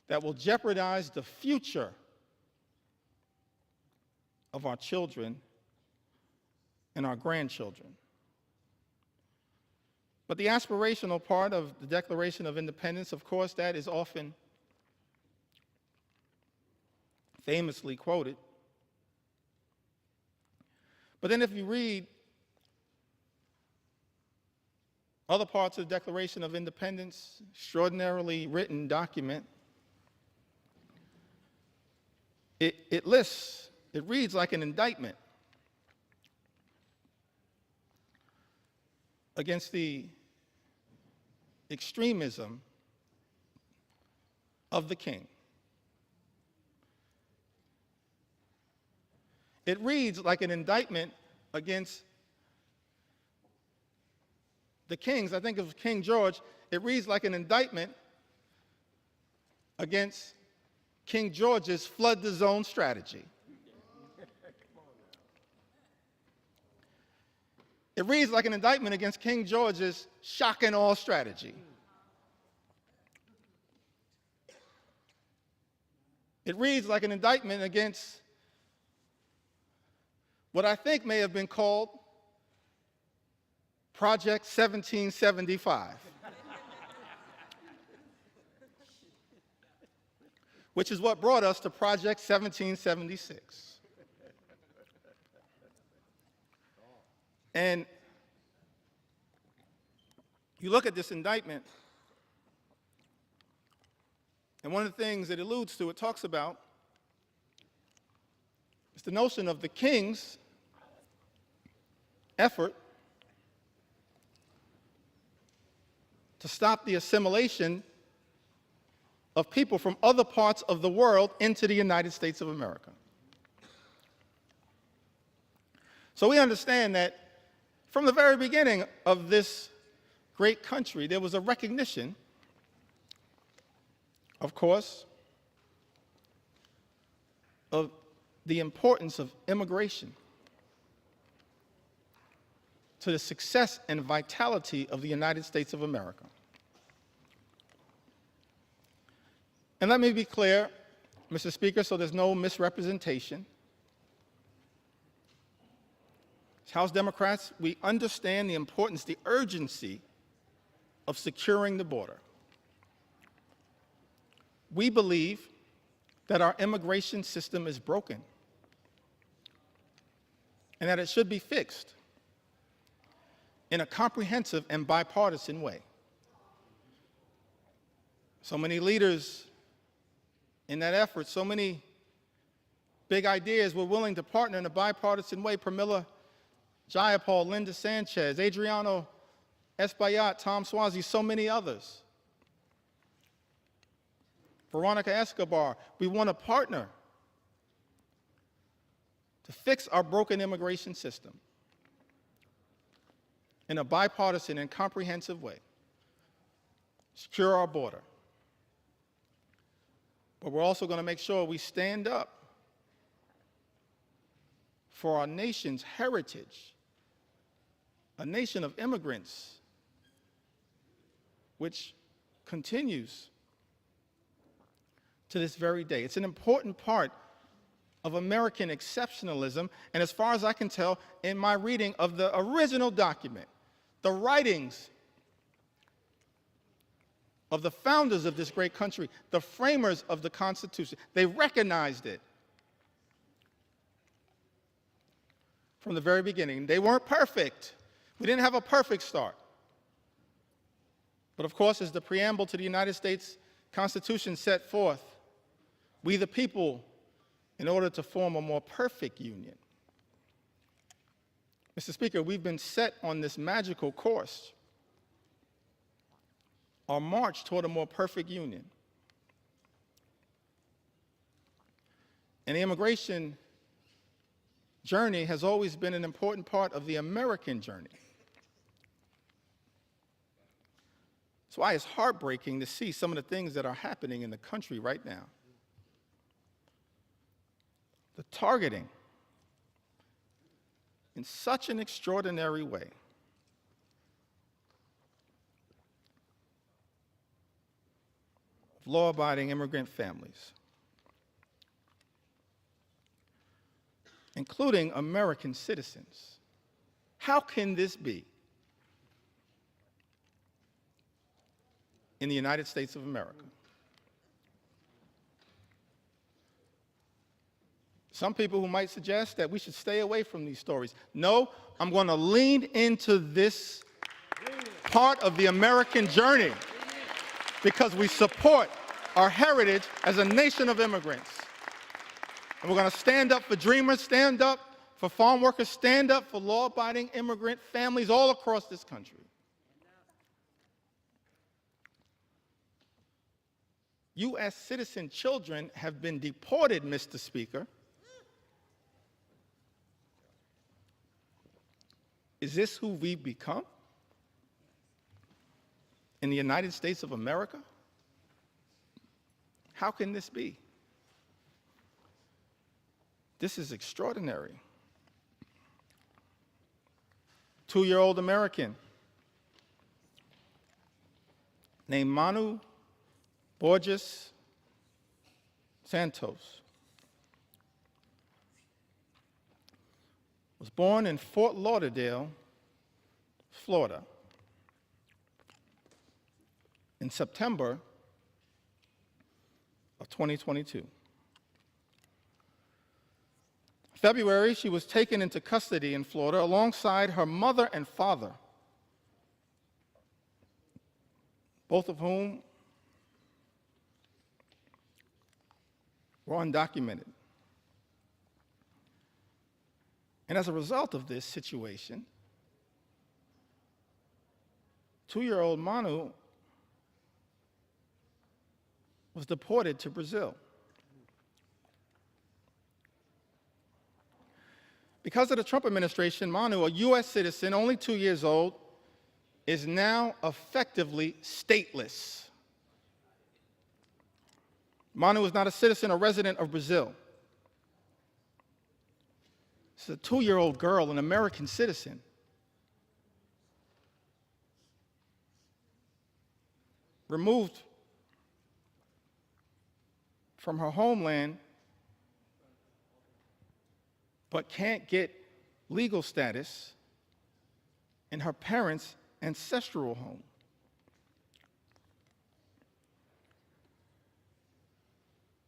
that will jeopardize the future of our children and our grandchildren. But the aspirational part of the Declaration of Independence, of course, that is often famously quoted. But then if you read other parts of the Declaration of Independence, extraordinarily written document, it reads like an indictment against the extremism of the king. It reads like an indictment against the kings, I think of King George, it reads like an indictment against King George's flood the zone strategy. It reads like an indictment against King George's shock and awe strategy. It reads like an indictment against what I think may have been called Project 1775, which is what brought us to Project 1776. And you look at this indictment, and one of the things it alludes to, it talks about, is the notion of the king's effort to stop the assimilation of people from other parts of the world into the United States of America. So we understand that from the very beginning of this great country, there was a recognition, of course, of the importance of immigration to the success and vitality of the United States of America. And let me be clear, Mr. Speaker, so there's no misrepresentation. As House Democrats, we understand the importance, the urgency of securing the border. We believe that our immigration system is broken and that it should be fixed in a comprehensive and bipartisan way. So many leaders in that effort, so many big ideas were willing to partner in a bipartisan way. Pramila Jayapal, Linda Sanchez, Adriano Espaillat, Tom Suozzi, so many others. Veronica Escobar, we want to partner to fix our broken immigration system in a bipartisan and comprehensive way, secure our border. But we're also going to make sure we stand up for our nation's heritage, a nation of immigrants, which continues to this very day. It's an important part of American exceptionalism, and as far as I can tell, in my reading of the original document, the writings of the founders of this great country, the framers of the Constitution, they recognized it from the very beginning. They weren't perfect. We didn't have a perfect start. But of course, as the preamble to the United States Constitution set forth, we the people, in order to form a more perfect union. Mr. Speaker, we've been set on this magical course, our march toward a more perfect union. And the immigration journey has always been an important part of the American journey. That's why it's heartbreaking to see some of the things that are happening in the country right now. The targeting in such an extraordinary way of law-abiding immigrant families, including American citizens. How can this be in the United States of America? Some people who might suggest that we should stay away from these stories. No, I'm going to lean into this part of the American journey because we support our heritage as a nation of immigrants. And we're going to stand up for dreamers, stand up for farm workers, stand up for law-abiding immigrant families all across this country. U.S. citizen children have been deported, Mr. Speaker. Is this who we've become? in the United States of America? How can this be? This is extraordinary. 2-year-old American named Manu Borges Santos was born in Fort Lauderdale, Florida, in September of 2022. February, she was taken into custody in Florida alongside her mother and father, both of whom were undocumented. And as a result of this situation, 2-year-old Manu was deported to Brazil. Because of the Trump administration, Manu, a U.S. citizen, only 2 years old, is now effectively stateless. Manu is not a citizen or resident of Brazil. She's a 2-year-old girl, an American citizen. Removed from her homeland, but can't get legal status in her parents' ancestral home.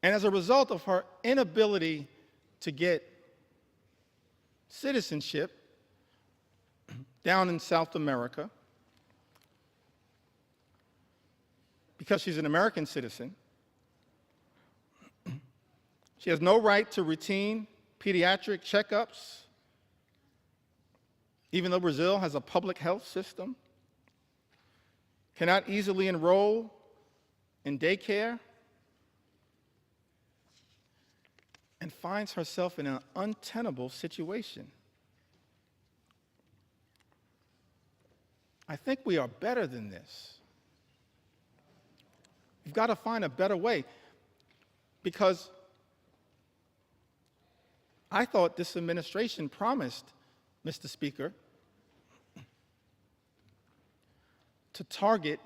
And as a result of her inability to get citizenship down in South America, because she's an American citizen, she has no right to routine pediatric checkups, even though Brazil has a public health system, cannot easily enroll in daycare, and finds herself in an untenable situation. I think we are better than this. We've got to find a better way, because I thought this administration promised, Mr. Speaker, to target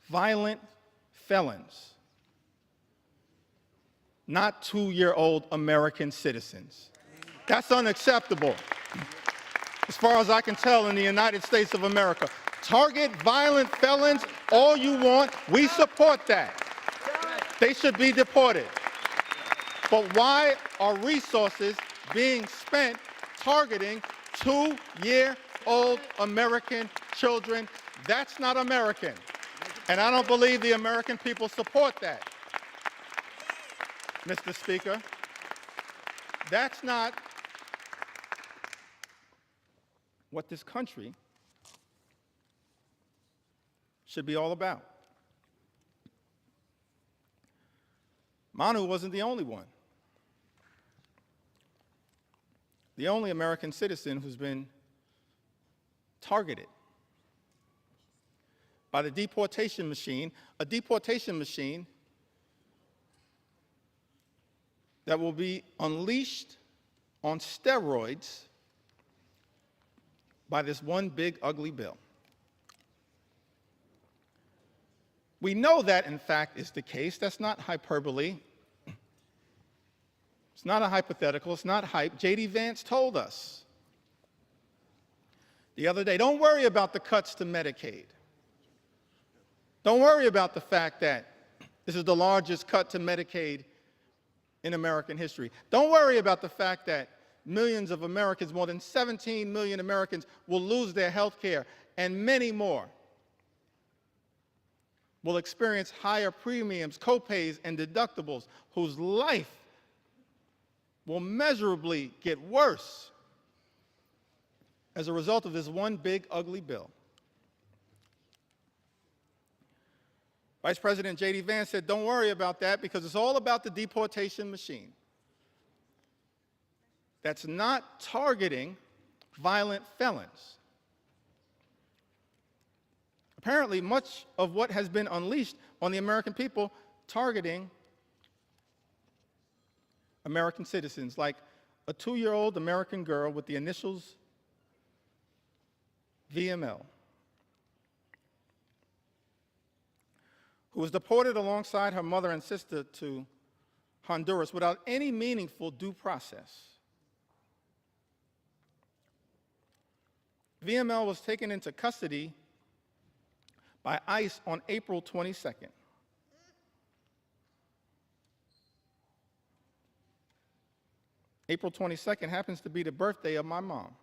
violent felons, not 2-year-old American citizens. That's unacceptable, as far as I can tell, in the United States of America. Target violent felons all you want. We support that. They should be deported. But why are resources being spent targeting 2-year-old American children? That's not American. And I don't believe the American people support that. Mr. Speaker, that's not what this country should be all about. Manu wasn't the only one. The only American citizen who's been targeted by the deportation machine, a deportation machine that will be unleashed on steroids by this one big ugly bill. We know that, in fact, is the case. That's not hyperbole. It's not a hypothetical. It's not hype. J.D. Vance told us the other day, don't worry about the cuts to Medicaid. Don't worry about the fact that this is the largest cut to Medicaid in American history. Don't worry about the fact that millions of Americans, more than 17 million Americans, will lose their health care, and many more will experience higher premiums, copays, and deductibles, whose life will measurably get worse as a result of this one big ugly bill. Vice President J.D. Vance said, don't worry about that, because it's all about the deportation machine that's not targeting violent felons. Apparently, much of what has been unleashed on the American people targeting American citizens, like a 2-year-old American girl with the initials VML, who was deported alongside her mother and sister to Honduras without any meaningful due process. VML was taken into custody by ICE on April 22nd. April 22nd happens to be the birthday of my mom.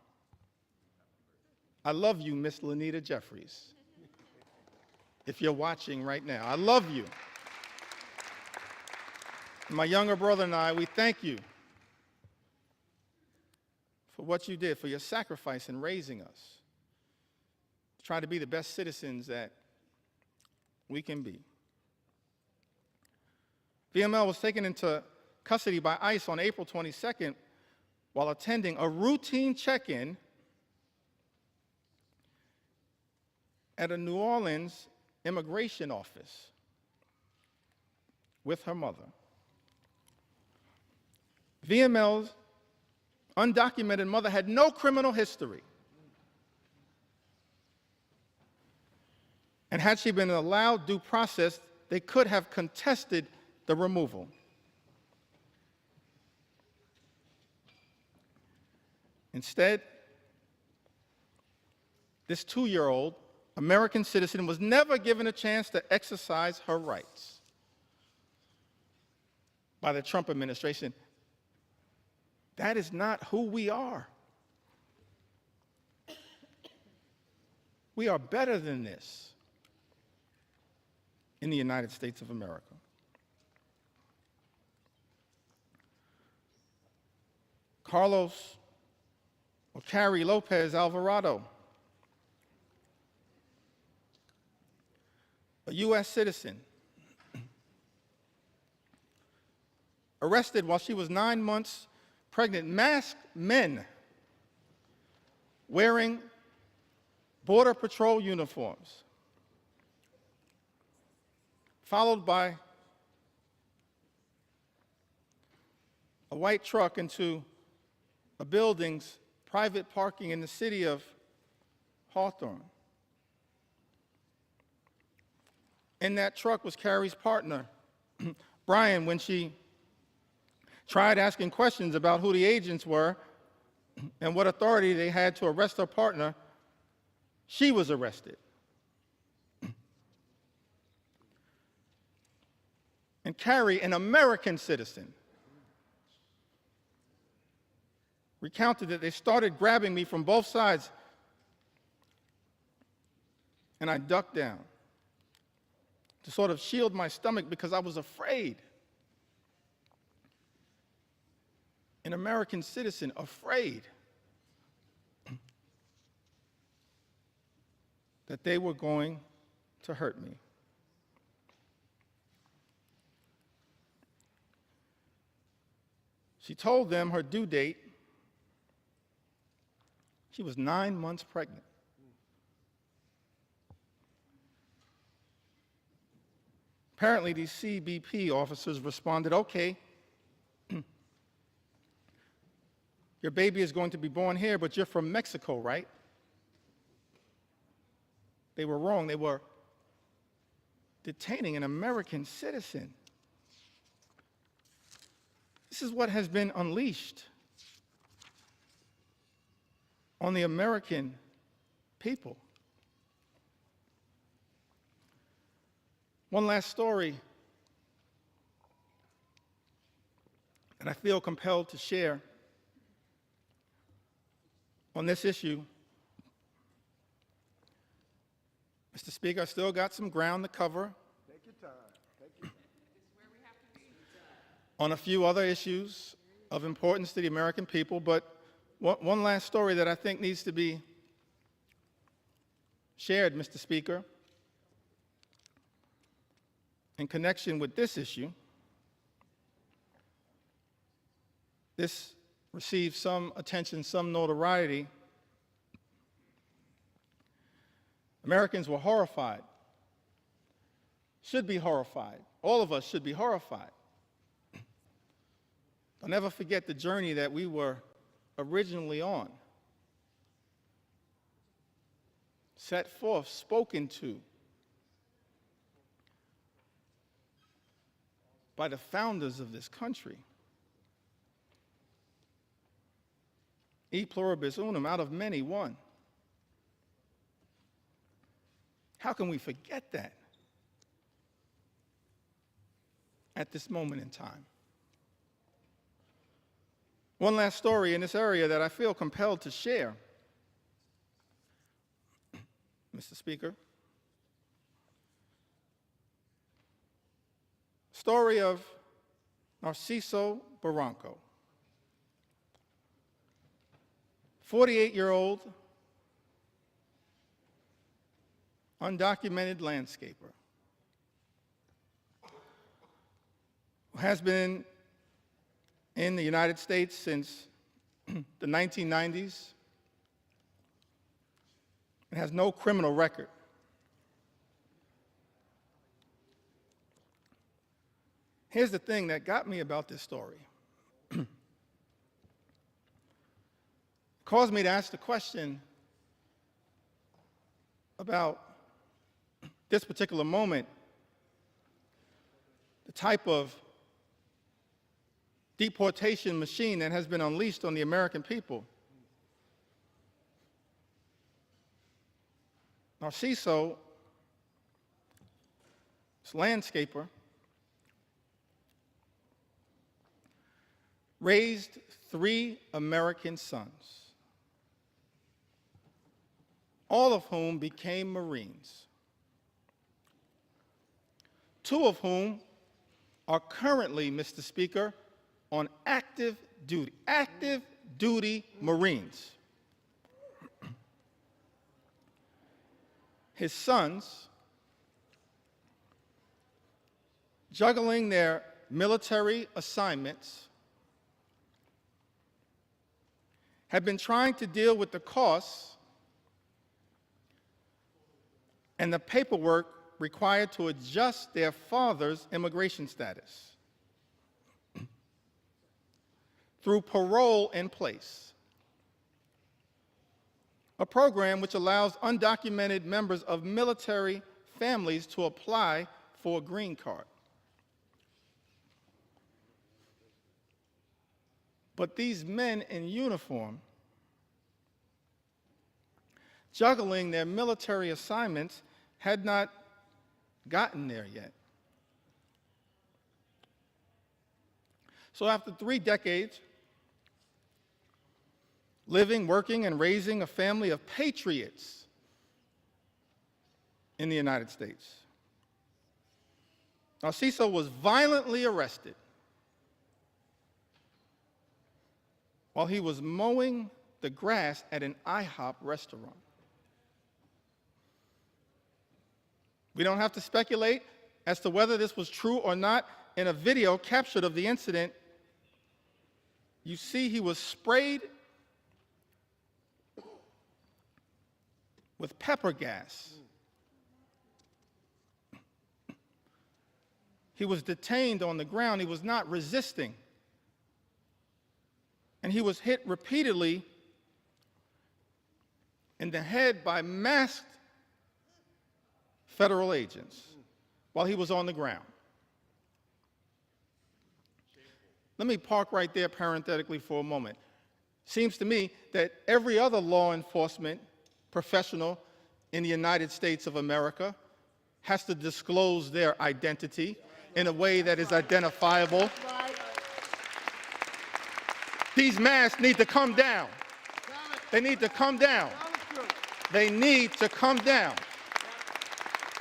I love you, Miss Leader Jeffries. If you're watching right now, I love you. My younger brother and I, we thank you for what you did, for your sacrifice in raising us, to try to be the best citizens that we can be. VML was taken into custody by ICE on April 22nd while attending a routine check-in at a New Orleans immigration office with her mother. VML's undocumented mother had no criminal history. And had she been allowed due process, they could have contested the removal. Instead, this 2-year-old American citizen was never given a chance to exercise her rights by the Trump administration. That is not who we are. We are better than this in the United States of America. Carlos or Carrie Lopez Alvarado, a U.S. citizen, arrested while she was 9 months pregnant, masked men wearing Border Patrol uniforms, followed by a white truck into a building's private parking in the city of Hawthorne. In that truck was Carrie's partner, Brian, when she tried asking questions about who the agents were and what authority they had to arrest her partner. She was arrested. And Carrie, an American citizen, recounted that they started grabbing me from both sides, and I ducked down to sort of shield my stomach because I was afraid. An American citizen afraid that they were going to hurt me. She told them her due date. She was 9 months pregnant. Apparently, these CBP officers responded, okay, your baby is going to be born here, but you're from Mexico, right? They were wrong. They were detaining an American citizen. This is what has been unleashed on the American people. One last story that I feel compelled to share on this issue. Mr. Speaker, I still got some ground to cover. Take your time. Take your time. On a few other issues of importance to the American people, but one last story that I think needs to be shared, Mr. Speaker, in connection with this issue. This received some attention, some notoriety Americans were horrified, should be horrified. All of us should be horrified. I'll never forget the journey that we were originally on. Set forth, spoken to by the founders of this country. E pluribus unum, out of many, one. How can we forget that at this moment in time? One last story in this area that I feel compelled to share, Mr. Speaker. Story of Narciso Barranco, 48-year-old, undocumented landscaper, who has been in the United States since the 1990s and has no criminal record. Here's the thing that got me about this story. Caused me to ask the question about this particular moment, the type of deportation machine that has been unleashed on the American people. Narciso, this landscaper, raised 3 American sons, all of whom became Marines, 2 of whom are currently, Mr. Speaker, on active duty Marines. His sons, juggling their military assignments, have been trying to deal with the costs and the paperwork required to adjust their father's immigration status through parole in place, a program which allows undocumented members of military families to apply for a green card. But these men in uniform, juggling their military assignments, had not gotten there yet. So after 3 decades, living, working, and raising a family of patriots in the United States, Narciso was violently arrested while he was mowing the grass at an IHOP restaurant. We don't have to speculate as to whether this was true or not. In a video captured of the incident, you see he was sprayed with pepper gas. He was detained on the ground. He was not resisting. And he was hit repeatedly in the head by masked federal agents while he was on the ground. Let me park right there parenthetically for a moment. Seems to me that every other law enforcement professional in the United States of America has to disclose their identity in a way that is identifiable. These masks need to come down. They need to come down. They need to come down.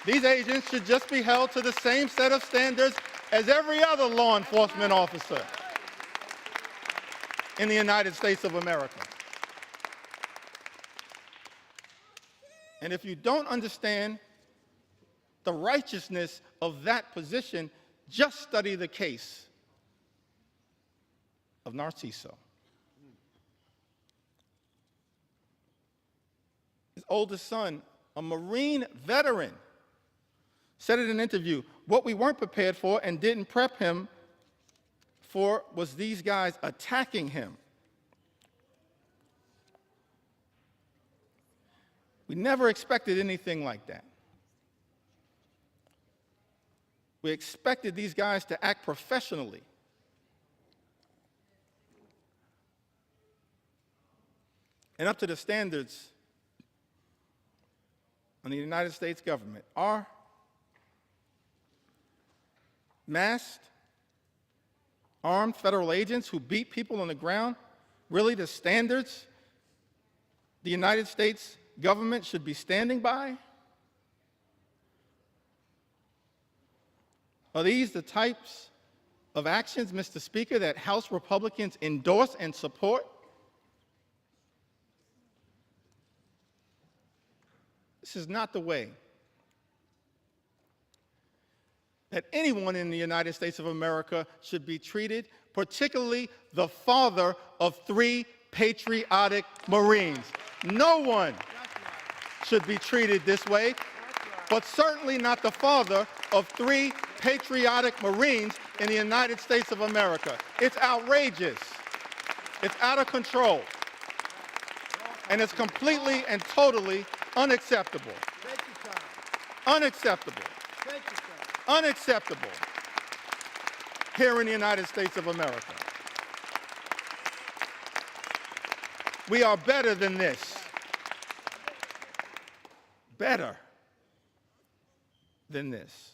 These agents should just be held to the same set of standards as every other law enforcement officer in the United States of America. And if you don't understand the righteousness of that position, just study the case of Narciso. His oldest son a Marine veteran, said in an interview, what we weren't prepared for and didn't prep him for was these guys attacking him. We never expected anything like that. We expected these guys to act professionally. And up to the standards of the United States government. Are masked, armed federal agents who beat people on the ground really the standards the United States government should be standing by? Are these the types of actions, Mr. Speaker, that House Republicans endorse and support? This is not the way that anyone in the United States of America should be treated, particularly the father of 3 patriotic Marines. No one should be treated this way, but certainly not the father of 3 patriotic Marines in the United States of America. It's outrageous. It's out of control. And it's completely and totally unacceptable. Unacceptable. Unacceptable here in the United States of America. We are better than this. Better than this.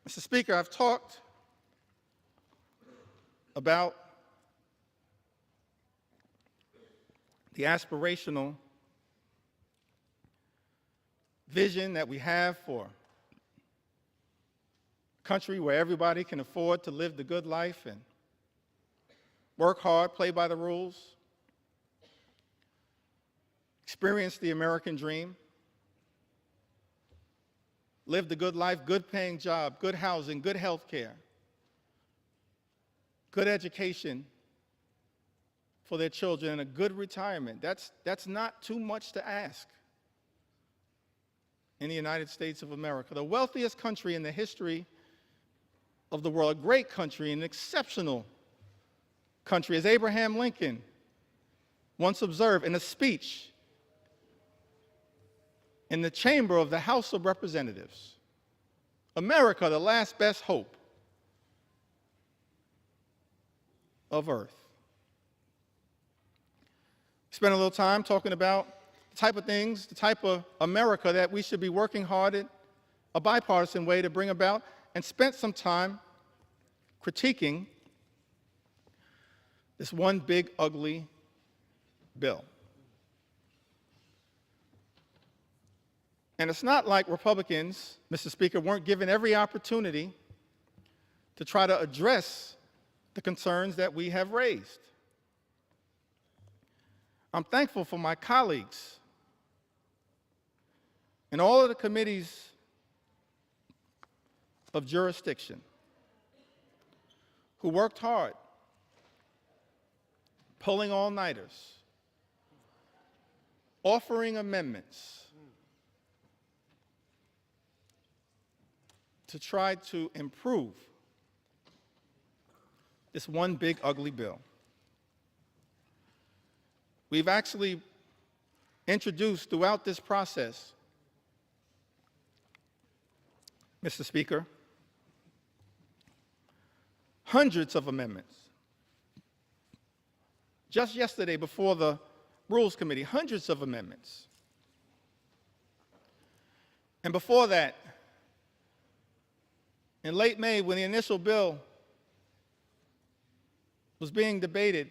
Mr. Speaker, I've talked about the aspirational vision that we have for a country where everybody can afford to live the good life and work hard, play by the rules, experience the American dream, live the good life, good paying job, good housing, good health care, good education for their children, and a good retirement. That's not too much to ask in the United States of America, the wealthiest country in the history of the world, a great country, an exceptional country, as Abraham Lincoln once observed in a speech in the chamber of the House of Representatives. America, the last best hope of earth. Spent a little time talking about the type of things, the type of America that we should be working hard at a bipartisan way to bring about, and spent some time critiquing this one big, ugly bill. And it's not like Republicans, Mr. Speaker, weren't given every opportunity to try to address the concerns that we have raised. I'm thankful for my colleagues in all of the committees of jurisdiction who worked hard, pulling all-nighters, offering amendments to try to improve this one big, ugly bill. We've actually introduced throughout this process, Mr. Speaker, hundreds of amendments. Just yesterday before the Rules Committee, hundreds of amendments. And before that, in late May, when the initial bill was being debated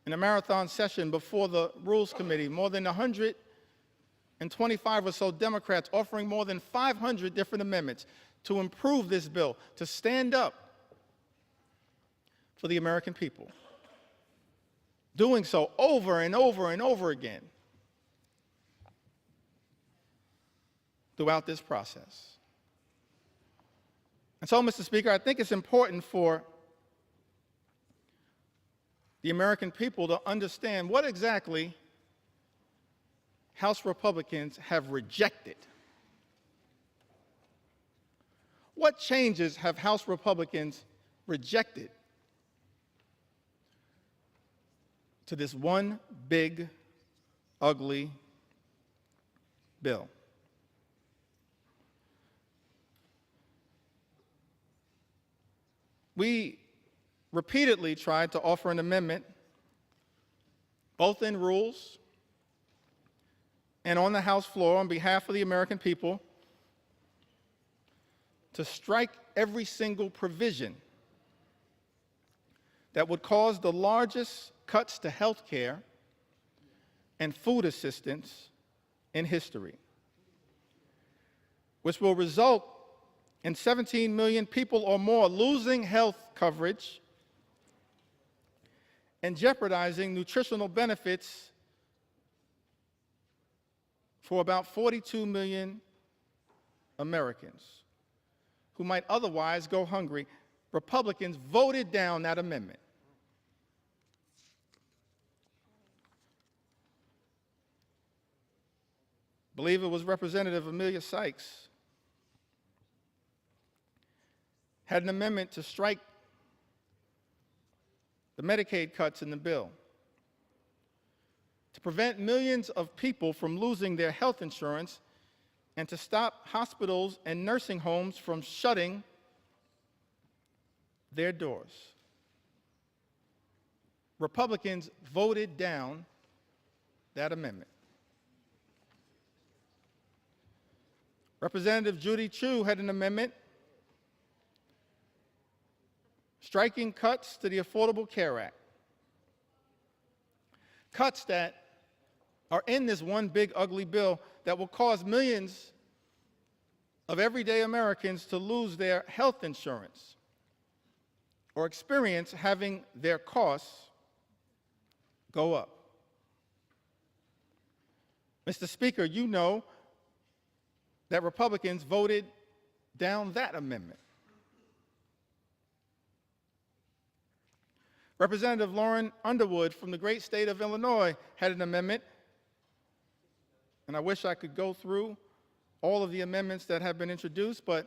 in a marathon session before the Rules Committee, more than 125 or so Democrats offering more than 500 different amendments to improve this bill, to stand up for the American people. Doing so over and over and over again throughout this process. And so, Mr. Speaker, I think it's important for the American people to understand what exactly House Republicans have rejected? What changes have House Republicans rejected to this one big, ugly bill? We repeatedly tried to offer an amendment, both in rules and on the House floor on behalf of the American people, to strike every single provision that would cause the largest cuts to health care and food assistance in history, which will result in 17 million people or more losing health coverage and jeopardizing nutritional benefits for about 42 million Americans who might otherwise go hungry. Republicans voted down that amendment. I believe it was Representative Amelia Sykes had an amendment to strike the Medicaid cuts in the bill to prevent millions of people from losing their health insurance and to stop hospitals and nursing homes from shutting their doors. Republicans voted down that amendment. Representative Judy Chu had an amendment striking cuts to the Affordable Care Act. Cuts that are in this one big ugly bill that will cause millions of everyday Americans to lose their health insurance or experience having their costs go up. Mr. Speaker, you know that Republicans voted down that amendment. Representative Lauren Underwood from the great state of Illinois had an amendment, and I wish I could go through all of the amendments that have been introduced, but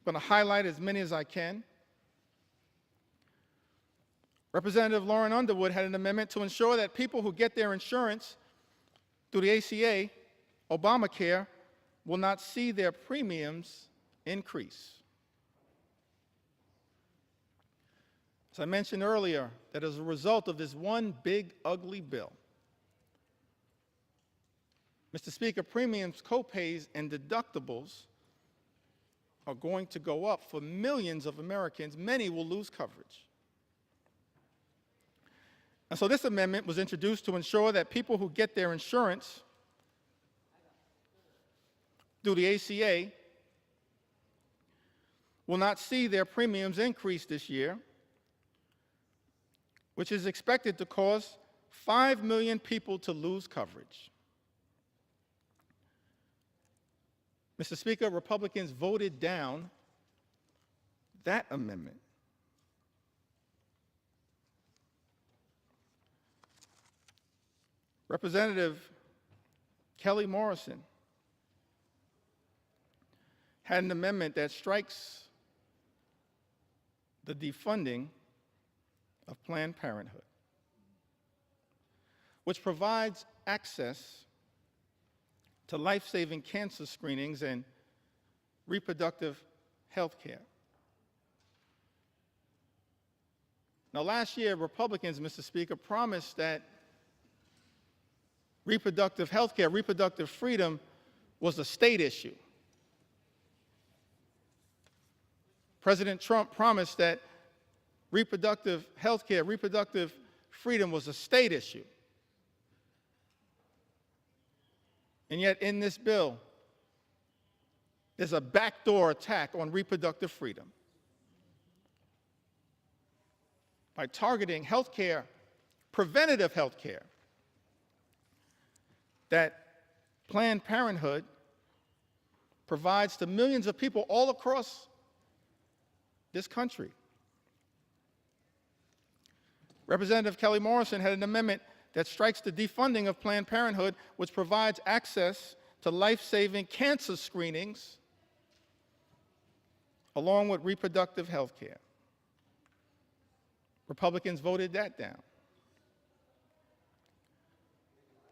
I'm going to highlight as many as I can. Representative Lauren Underwood had an amendment to ensure that people who get their insurance through the ACA, Obamacare, will not see their premiums increase. As I mentioned earlier, that as a result of this one big, ugly bill, Mr. Speaker, premiums, copays, and deductibles are going to go up for millions of Americans. Many will lose coverage. And so this amendment was introduced to ensure that people who get their insurance through the ACA will not see their premiums increase this year, which is expected to cause 5 million people to lose coverage. Mr. Speaker, Republicans voted down that amendment. Representative Kelly Morrison had an amendment that strikes the defunding of Planned Parenthood, which provides access to life-saving cancer screenings and reproductive health care. Now, last year, Republicans, Mr. Speaker, promised that reproductive health care, reproductive freedom was a state issue. President Trump promised that reproductive health care, reproductive freedom was a state issue. And yet in this bill, there's a backdoor attack on reproductive freedom by targeting health care, preventative health care, that Planned Parenthood provides to millions of people all across this country. Representative Kelly Morrison had an amendment that strikes the defunding of Planned Parenthood, which provides access to life-saving cancer screenings along with reproductive health care. Republicans voted that down.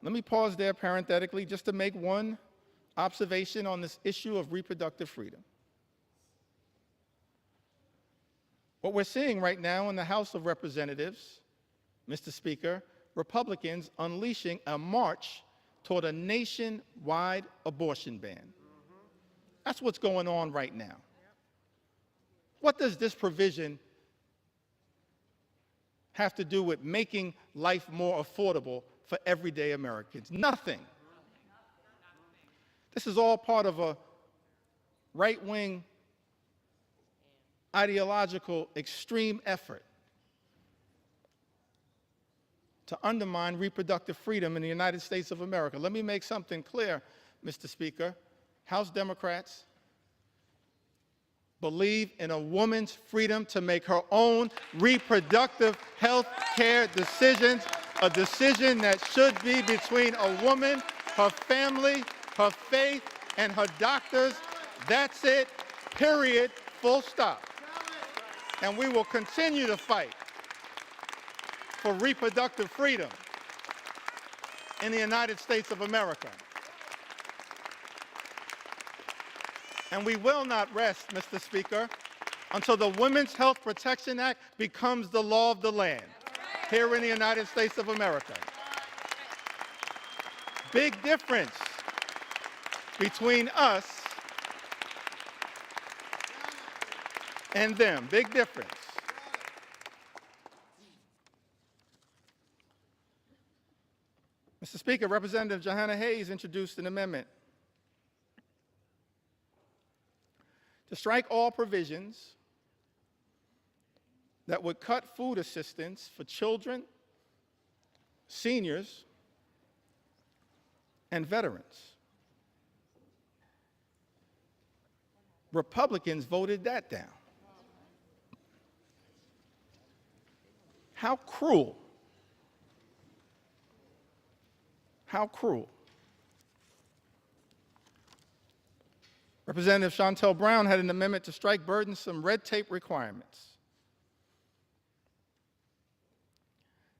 Let me pause there parenthetically just to make one observation on this issue of reproductive freedom. What we're seeing right now in the House of Representatives, Mr. Speaker, Republicans unleashing a march toward a nationwide abortion ban. That's what's going on right now. What does this provision have to do with making life more affordable for everyday Americans? Nothing. This is all part of a right-wing ideological extreme effort to undermine reproductive freedom in the United States of America. Let me make something clear, Mr. Speaker. House Democrats believe in a woman's freedom to make her own reproductive health care decisions, a decision that should be between a woman, her family, her faith, and her doctors. That's it, period, full stop. And we will continue to fight for reproductive freedom in the United States of America. And we will not rest, Mr. Speaker, until the Women's Health Protection Act becomes the law of the land here in the United States of America. Big difference between us and them. Big difference. Mr. Speaker, Representative Johanna Hayes introduced an amendment to strike all provisions that would cut food assistance for children, seniors, and veterans. Republicans voted that down. How cruel. How cruel. Representative Shontel Brown had an amendment to strike burdensome red tape requirements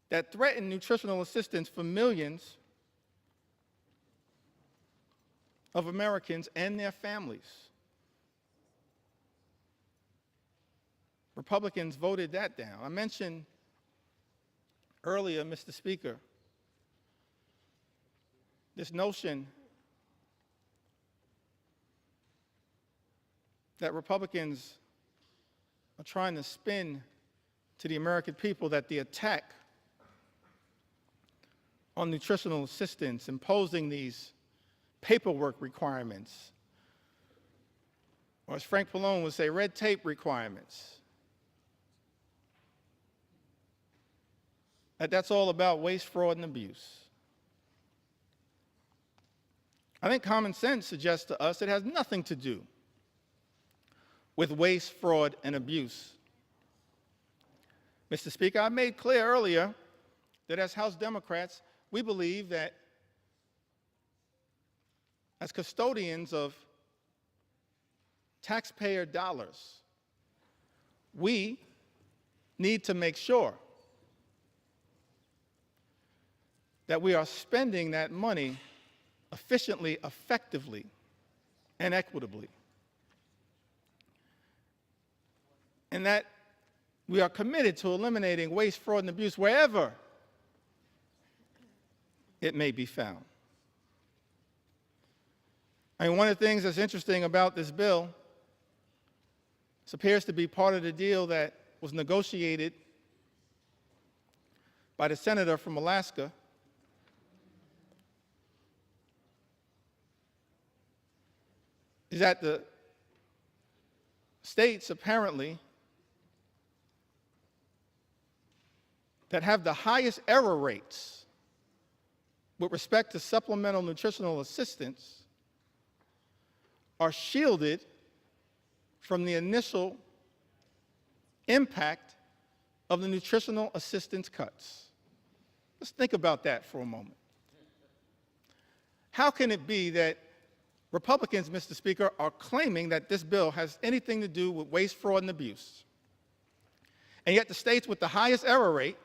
that threaten nutritional assistance for millions of Americans and their families. Republicans voted that down. I mentioned earlier, Mr. Speaker, this notion that Republicans are trying to spin to the American people that the attack on nutritional assistance, imposing these paperwork requirements, or as Frank Pallone would say, red tape requirements, that's all about waste, fraud, and abuse. I think common sense suggests to us it has nothing to do with waste, fraud, and abuse. Mr. Speaker, I made clear earlier that as House Democrats, we believe that as custodians of taxpayer dollars, we need to make sure that we are spending that money efficiently, effectively, and equitably. And that we are committed to eliminating waste, fraud, and abuse wherever it may be found. I mean, one of the things that's interesting about this bill, this appears to be part of the deal that was negotiated by the senator from Alaska, is that the states apparently that have the highest error rates with respect to supplemental nutritional assistance are shielded from the initial impact of the nutritional assistance cuts. Let's think about that for a moment. How can it be that Republicans, Mr. Speaker, are claiming that this bill has anything to do with waste, fraud, and abuse? And yet the states with the highest error rate,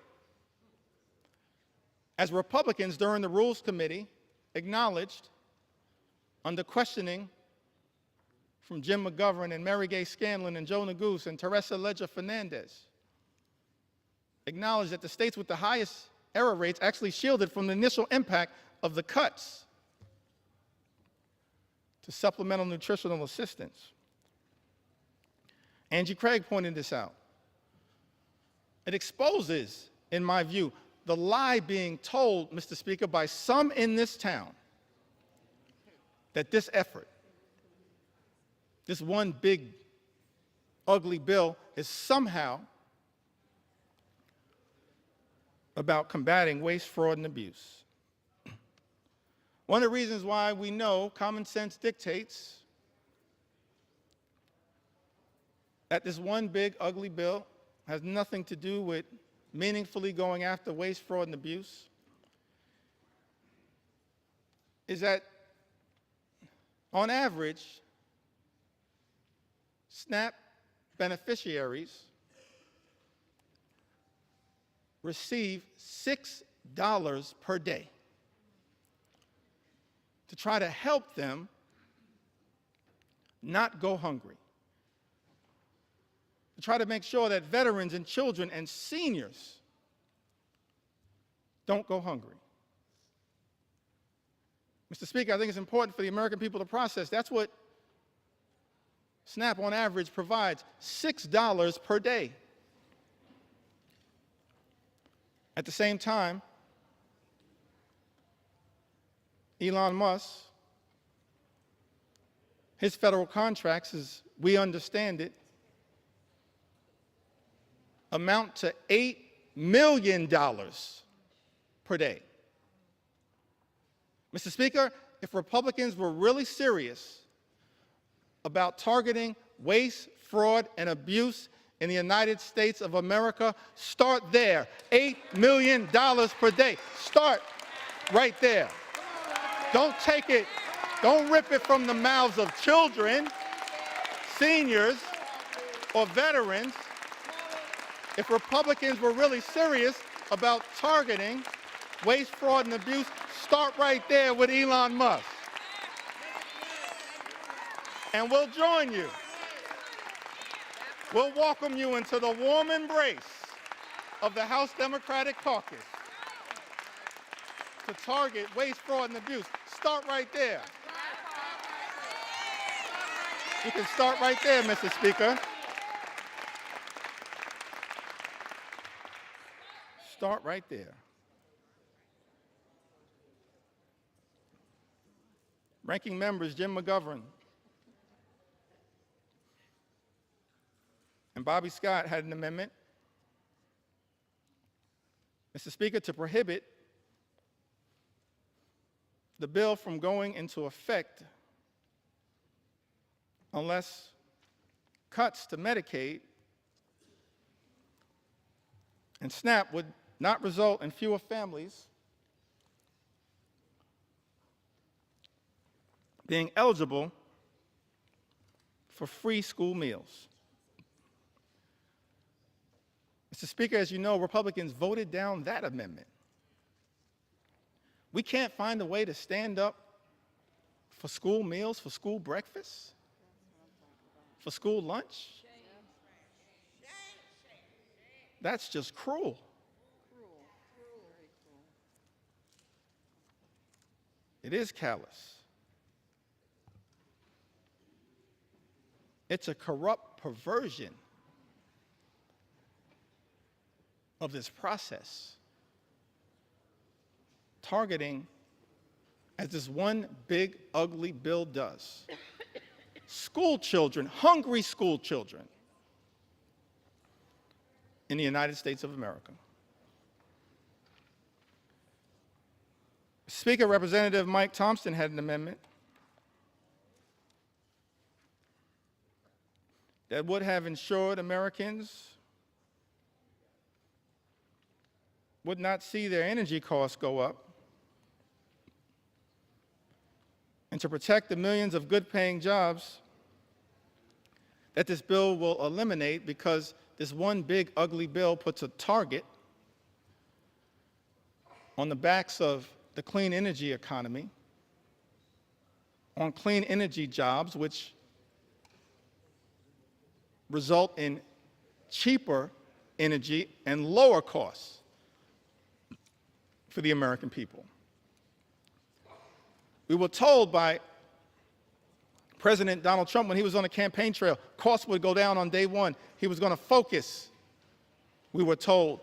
as Republicans during the Rules Committee acknowledged under questioning from Jim McGovern and Mary Gay Scanlon and Joe Neguse and Teresa Leger Fernandez, acknowledged that the states with the highest error rates actually shielded from the initial impact of the cuts to supplemental nutritional assistance. Angie Craig pointed this out. It exposes, in my view, the lie being told, Mr. Speaker, by some in this town that this effort, this one big, ugly bill, is somehow about combating waste, fraud, and abuse. One of the reasons why we know common sense dictates that this one big, ugly bill has nothing to do with meaningfully going after waste, fraud, and abuse is that, on average, SNAP beneficiaries receive $6 per day to try to help them not go hungry, to try to make sure that veterans and children and seniors don't go hungry. Mr. Speaker, I think it's important for the American people to process. That's what SNAP on average provides, $6 per day. At the same time, Elon Musk, his federal contracts, as we understand it, amount to $8 million per day. Mr. Speaker, if Republicans were really serious about targeting waste, fraud, and abuse in the United States of America, start there. $8 million per day. Start right there. Don't take it, don't rip it from the mouths of children, seniors, or veterans. If Republicans were really serious about targeting waste, fraud, and abuse, start right there with Elon Musk. And we'll join you. We'll welcome you into the warm embrace of the House Democratic Caucus to target waste, fraud, and abuse. Start right there. You can start right there, Mr. Speaker. Start right there. Ranking members Jim McGovern and Bobby Scott had an amendment, Mr. Speaker, to prohibit the bill from going into effect unless cuts to Medicaid and SNAP would not result in fewer families being eligible for free school meals. Mr. Speaker, as you know, Republicans voted down that amendment. We can't find a way to stand up for school meals, for school breakfast, for school lunch. That's just cruel. It is callous. It's a corrupt perversion of this process, targeting, as this one big, ugly bill does, school children, hungry school children in the United States of America. Speaker, Representative Mike Thompson had an amendment that would have ensured Americans would not see their energy costs go up, and to protect the millions of good-paying jobs that this bill will eliminate, because this one big ugly bill puts a target on the backs of the clean energy economy, on clean energy jobs, which result in cheaper energy and lower costs for the American people. We were told by President Donald Trump when he was on the campaign trail, costs would go down on day one. He was going to focus, we were told,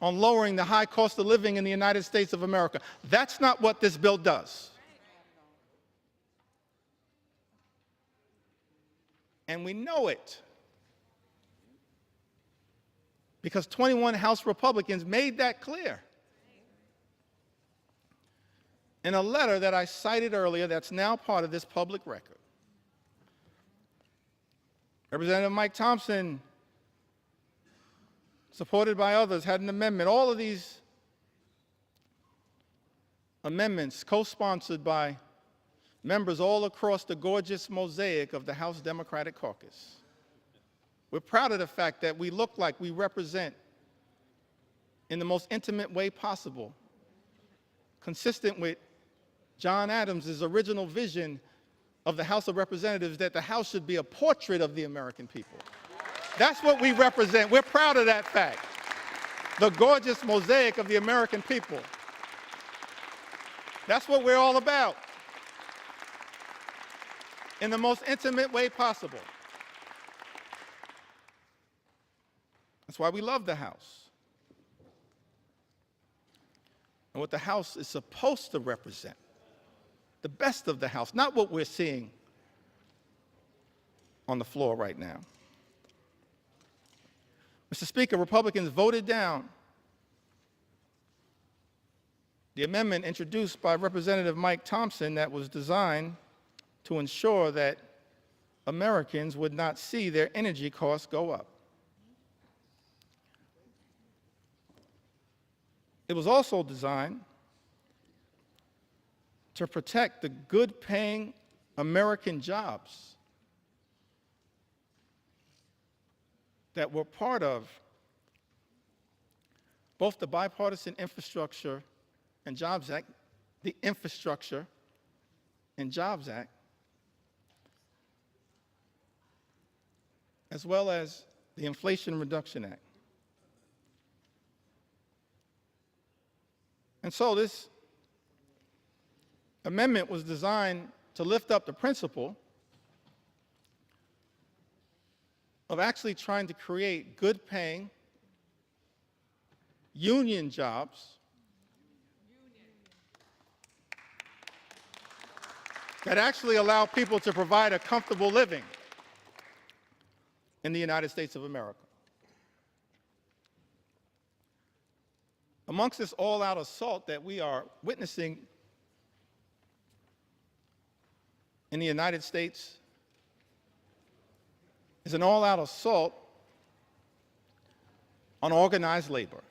on lowering the high cost of living in the United States of America. That's not what this bill does. And we know it, because 21 House Republicans made that clear in a letter that I cited earlier that's now part of this public record. Representative Mike Thompson, supported by others, had an amendment. All of these amendments co-sponsored by members all across the gorgeous mosaic of the House Democratic Caucus. We're proud of the fact that we look like we represent, in the most intimate way possible, consistent with John Adams' original vision of the House of Representatives, that the House should be a portrait of the American people. That's what we represent. We're proud of that fact. The gorgeous mosaic of the American people. That's what we're all about, in the most intimate way possible. That's why we love the House. And what the House is supposed to represent, the best of the House, not what we're seeing on the floor right now. Mr. Speaker, Republicans voted down the amendment introduced by Representative Mike Thompson that was designed to ensure that Americans would not see their energy costs go up. It was also designed to protect the good-paying American jobs that were part of both the Bipartisan Infrastructure and Jobs Act, the Infrastructure and Jobs Act, as well as the Inflation Reduction Act. And so this amendment was designed to lift up the principle of actually trying to create good-paying union jobs that actually allow people to provide a comfortable living in the United States of America. Amongst this all-out assault that we are witnessing in the United States is an all-out assault on organized labor,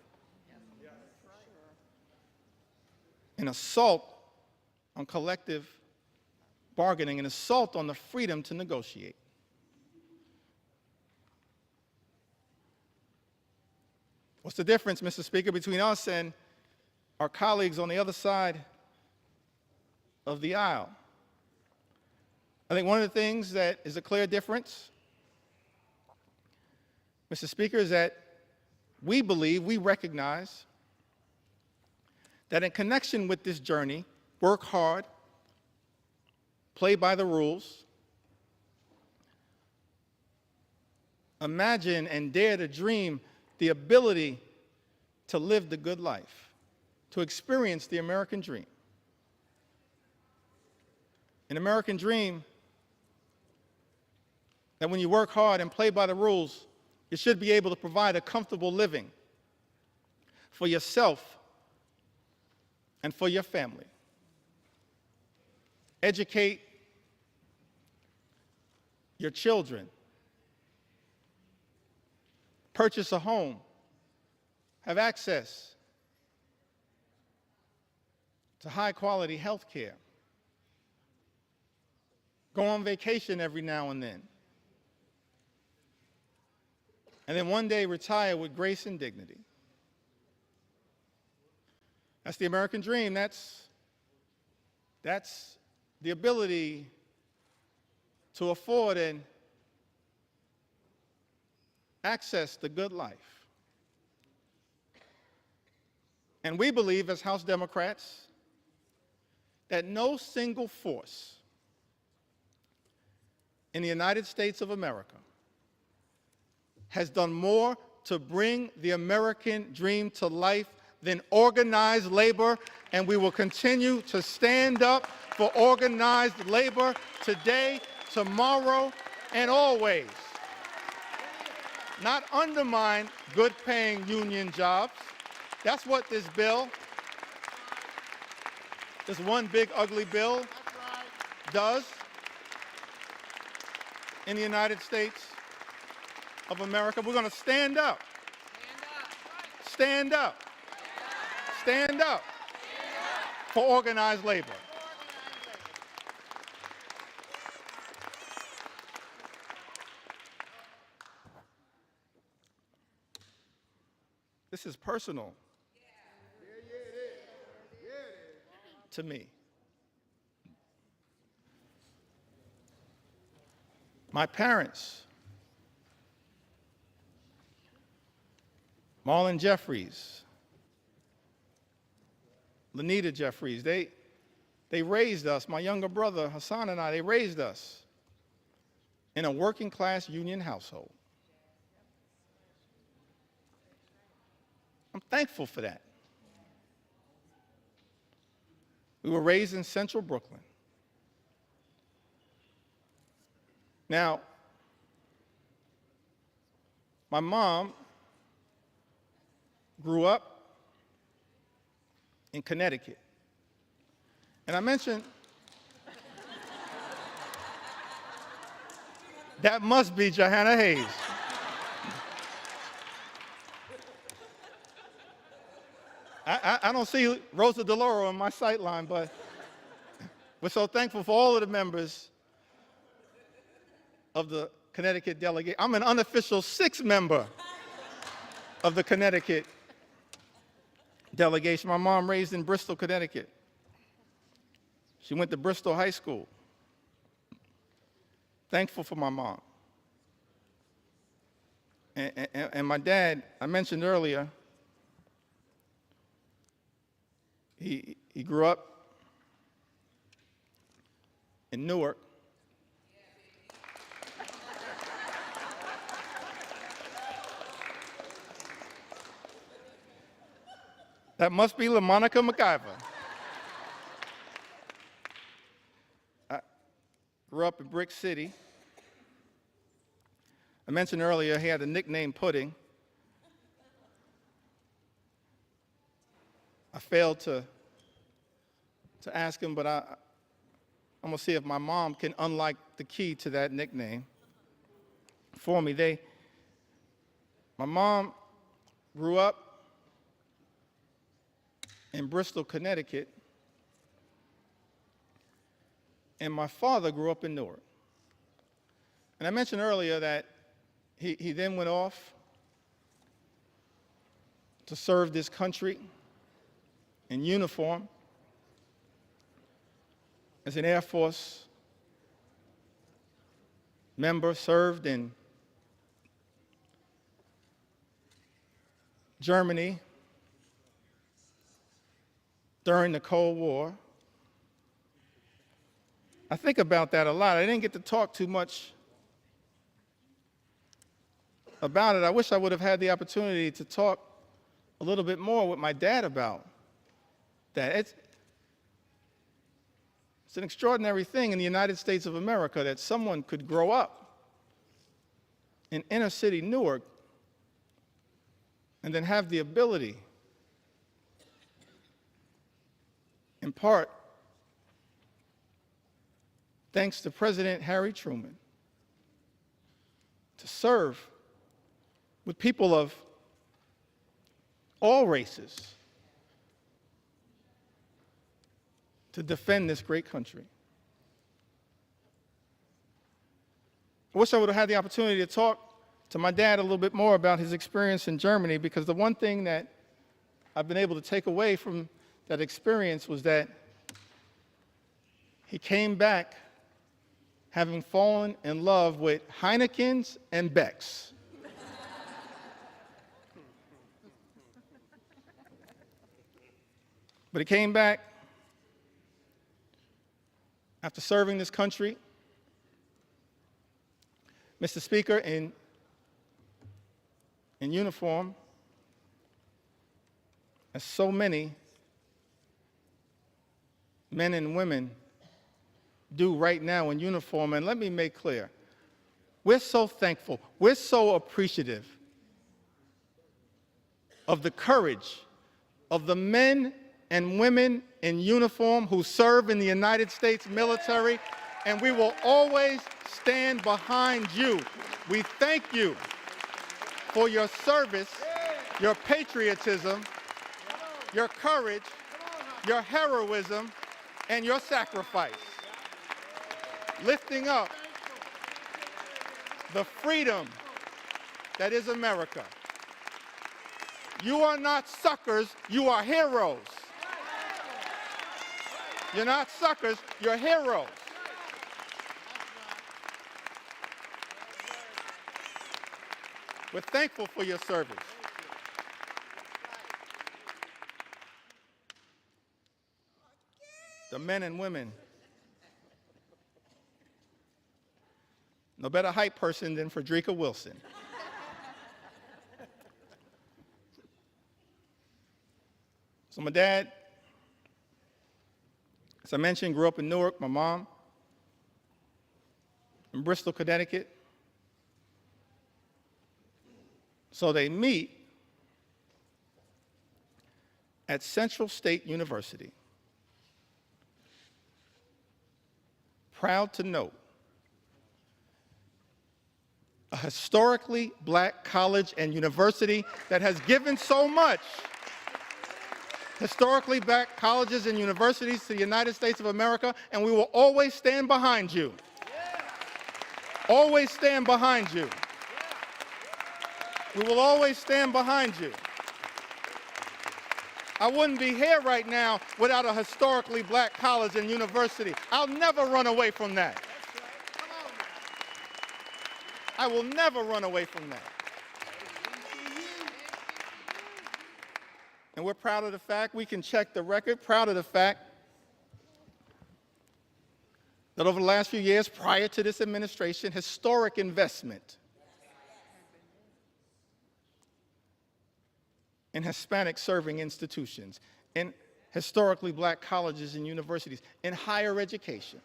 an assault on collective bargaining, an assault on the freedom to negotiate. What's the difference, Mr. Speaker, between us and our colleagues on the other side of the aisle? I think one of the things that is a clear difference, Mr. Speaker, is that we believe, we recognize that in connection with this journey, work hard, play by the rules, imagine and dare to dream the ability to live the good life, to experience the American dream. An American dream that when you work hard and play by the rules, you should be able to provide a comfortable living for yourself and for your family. Educate your children. Purchase a home. Have access to high-quality health care, go on vacation every now and then one day retire with grace and dignity. That's the American dream. That's the ability to afford and access the good life. And we believe as House Democrats that no single force in the United States of America has done more to bring the American dream to life than organized labor, and we will continue to stand up for organized labor today, tomorrow, and always. Not undermine good-paying union jobs. That's what this bill, this one big ugly bill, does in the United States of America. We're going to stand up. Stand up. Stand up for organized labor. This is personal to me. My parents, Marlon Jeffries, Leader Jeffries, they raised us, my younger brother Hassan and I, they raised us in a working class union household. I'm thankful for that. We were raised in central Brooklyn. Now, my mom grew up in Connecticut. And I mentioned, that must be Johanna Hayes. I don't see Rosa DeLauro on my sight line, but we're so thankful for all of the members of the Connecticut delegate. I'm an unofficial sixth member of the Connecticut delegation. My mom raised in Bristol, Connecticut. She went to Bristol High School. Thankful for my mom. And my dad, I mentioned earlier, he grew up in Newark. That must be LaMonica McIver. I grew up in Brick City. I mentioned earlier he had a nickname Pudding. I failed to ask him, but I'm going to see if my mom can unlock the key to that nickname for me. My mom grew up in Bristol, Connecticut, and my father grew up in Newark. And I mentioned earlier that he then went off to serve this country in uniform as an Air Force member, served in Germany during the Cold War. I think about that a lot. I didn't get to talk too much about it. I wish I would have had the opportunity to talk a little bit more with my dad about that. It's an extraordinary thing in the United States of America that someone could grow up in inner city Newark and then have the ability, in part, thanks to President Harry Truman, to serve with people of all races, to defend this great country. I wish I would have had the opportunity to talk to my dad a little bit more about his experience in Germany, because the one thing that I've been able to take away from that experience was that he came back having fallen in love with Heineken's and Beck's. But he came back after serving this country, Mr. Speaker, in uniform, as so many men and women do right now in uniform. And let me make clear, we're so thankful, we're so appreciative of the courage of the men and women in uniform who serve in the United States military, and we will always stand behind you. We thank you for your service, your patriotism, your courage, your heroism, and your sacrifice, lifting up the freedom that is America. You are not suckers, you are heroes. You're not suckers, you're heroes. We're thankful for your service. The men and women, no better hype person than Frederica Wilson. So my dad, as I mentioned, grew up in Newark. My mom in Bristol, Connecticut. So they meet at Central State University. Proud to note, a historically black college and university that has given so much. Historically black colleges and universities to the United States of America, and we will always stand behind you. Always stand behind you. We will always stand behind you. I wouldn't be here right now without a historically black college and university. I'll never run away from that. I will never run away from that. And we're proud of the fact, we can check the record, proud of the fact that over the last few years prior to this administration, historic investment in Hispanic serving institutions, in historically black colleges and universities, in higher education.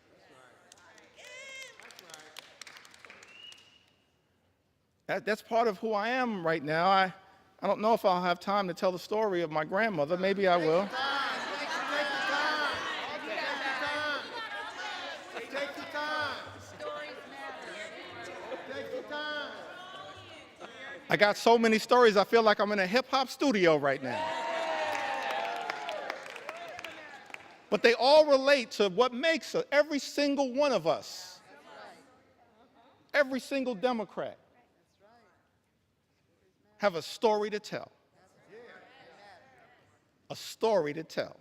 That's part of who I am right now. I don't know if I'll have time to tell the story of my grandmother. Maybe I will. I got so many stories, I feel like I'm in a hip-hop studio right now. But they all relate to what makes every single one of us, every single Democrat, have a story to tell. A story to tell.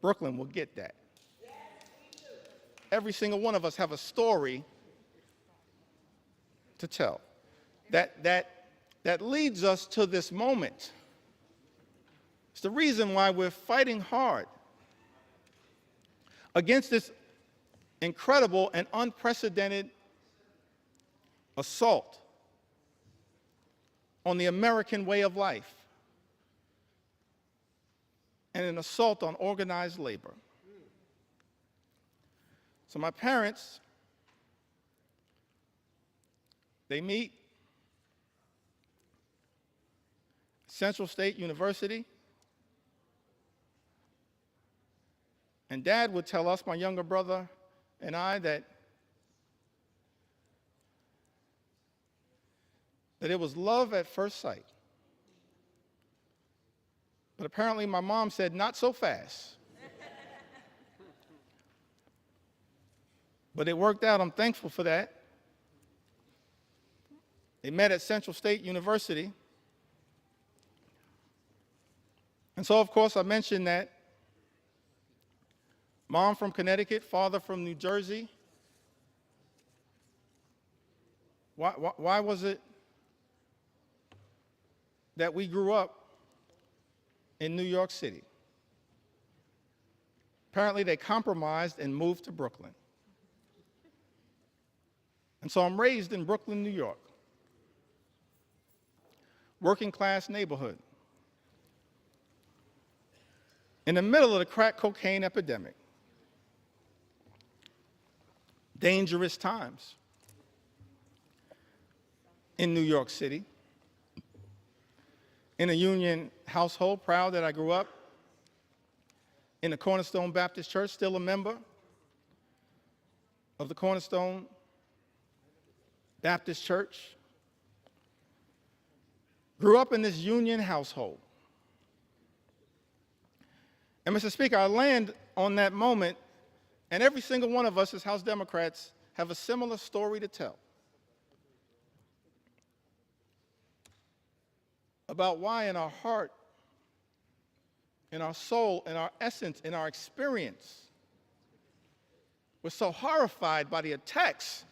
Brooklyn will get that. Every single one of us have a story to tell. That leads us to this moment. It's the reason why we're fighting hard against this incredible and unprecedented assault on the American way of life and an assault on organized labor. So my parents, they meet Central State University, and Dad would tell us, my younger brother and I, that it was love at first sight. But apparently my mom said, not so fast. But it worked out. I'm thankful for that. They met at Central State University. And so, of course, I mentioned that mom from Connecticut, father from New Jersey. Why was it that we grew up in New York City? Apparently, they compromised and moved to Brooklyn. And so I'm raised in Brooklyn, New York, working class neighborhood, in the middle of the crack cocaine epidemic. Dangerous times in New York City. In a union household, proud that I grew up in the Cornerstone Baptist Church, still a member of the Cornerstone Baptist Church. Grew up in this union household. And Mr. Speaker, I land on that moment, and every single one of us as House Democrats have a similar story to tell about why in our heart, in our soul, in our essence, in our experience, we're so horrified by the attacks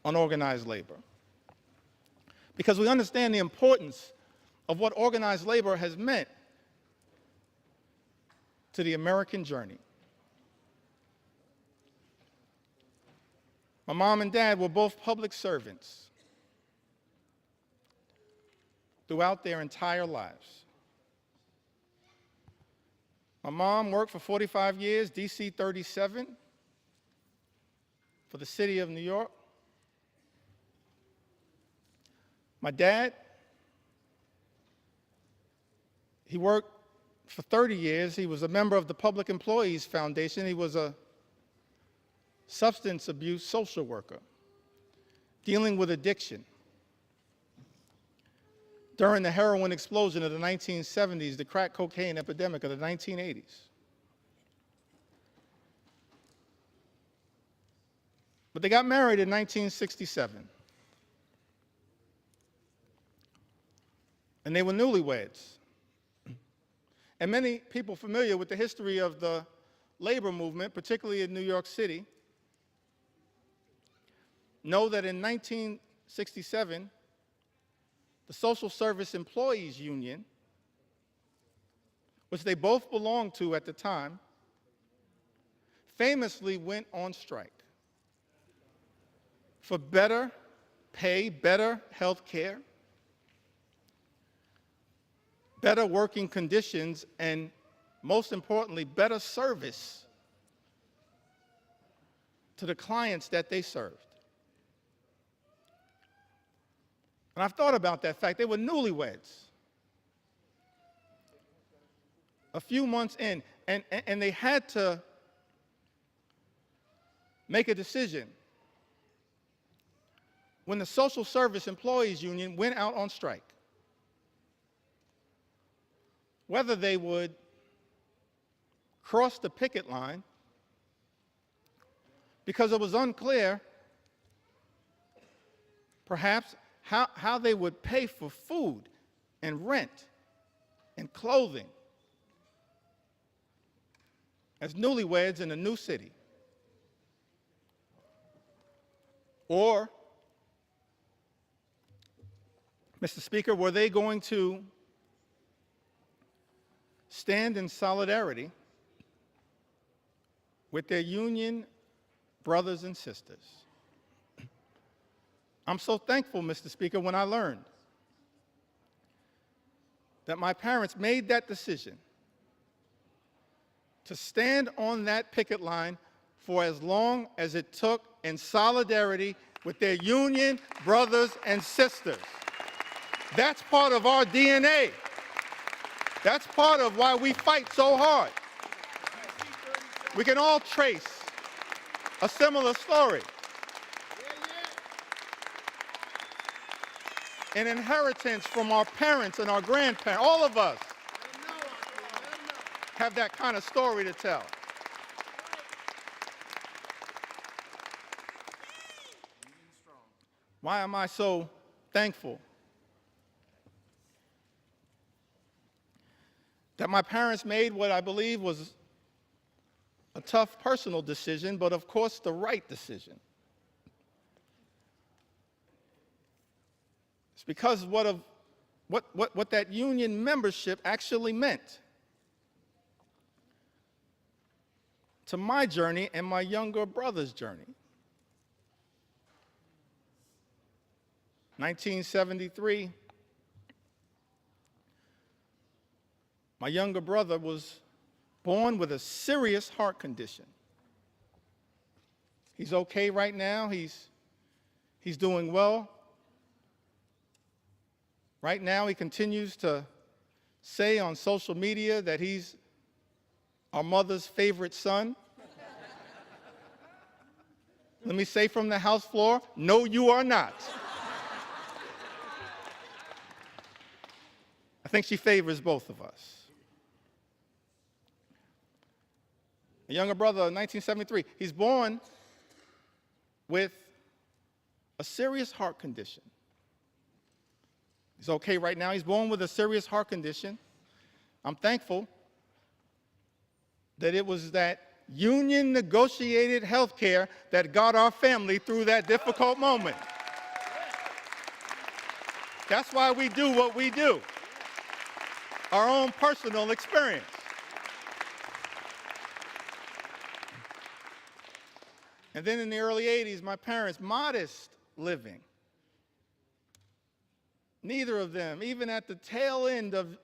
on organized labor. Because we understand the importance of what organized labor has meant to the American journey. My mom and dad were both public servants throughout their entire lives. My mom worked for 45 years, DC 37, for the city of New York. My dad, he worked for 30 years. He was a member of the Public Employees Foundation. He was a substance abuse social worker dealing with addiction. During the heroin explosion of the 1970s, the crack cocaine epidemic of the 1980s. But they got married in 1967. And they were newlyweds. And many people familiar with the history of the labor movement, particularly in New York City, know that in 1967, the Social Service Employees Union, which they both belonged to at the time, famously went on strike for better pay, better health care, better working conditions, and most importantly, better service to the clients that they served. And I've thought about that fact. They were newlyweds. A few months in, and they had to make a decision when the Social Service Employees Union went out on strike, whether they would cross the picket line, because it was unclear, perhaps, how they would pay for food and rent and clothing as newlyweds in a new city. Or, Mr. Speaker, were they going to stand in solidarity with their union brothers and sisters? I'm so thankful, Mr. Speaker, when I learned that my parents made that decision to stand on that picket line for as long as it took in solidarity with their union brothers and sisters. That's part of our DNA. That's part of why we fight so hard. We can all trace a similar story. An inheritance from our parents and our grandparents, all of us. have that kind of story to tell. Why am I so thankful that my parents made what I believe was a tough personal decision, but of course the right decision? It's because of what that union membership actually meant to my journey and my younger brother's journey. 1973, my younger brother was born with a serious heart condition. He's okay right now. He's doing well. Right now, he continues to say on social media that he's our mother's favorite son. Let me say from the house floor, no, you are not. I think she favors both of us. A younger brother, 1973, he's born with a serious heart condition. He's okay right now. He's born with a serious heart condition. I'm thankful that it was that union negotiated health care that got our family through that difficult moment. That's why we do what we do. Our own personal experience. And then in the early 80s, my parents, modest living. Neither of them, even at the tail end of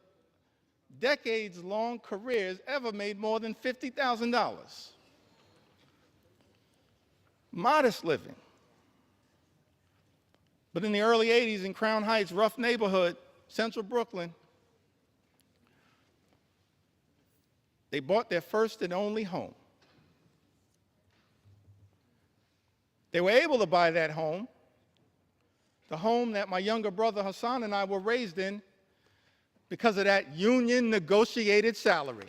decades-long careers, ever made more than $50,000. Modest living. But in the early 80s in Crown Heights, rough neighborhood, central Brooklyn, they bought their first and only home. They were able to buy that home, the home that my younger brother Hassan and I were raised in, because of that union negotiated salary,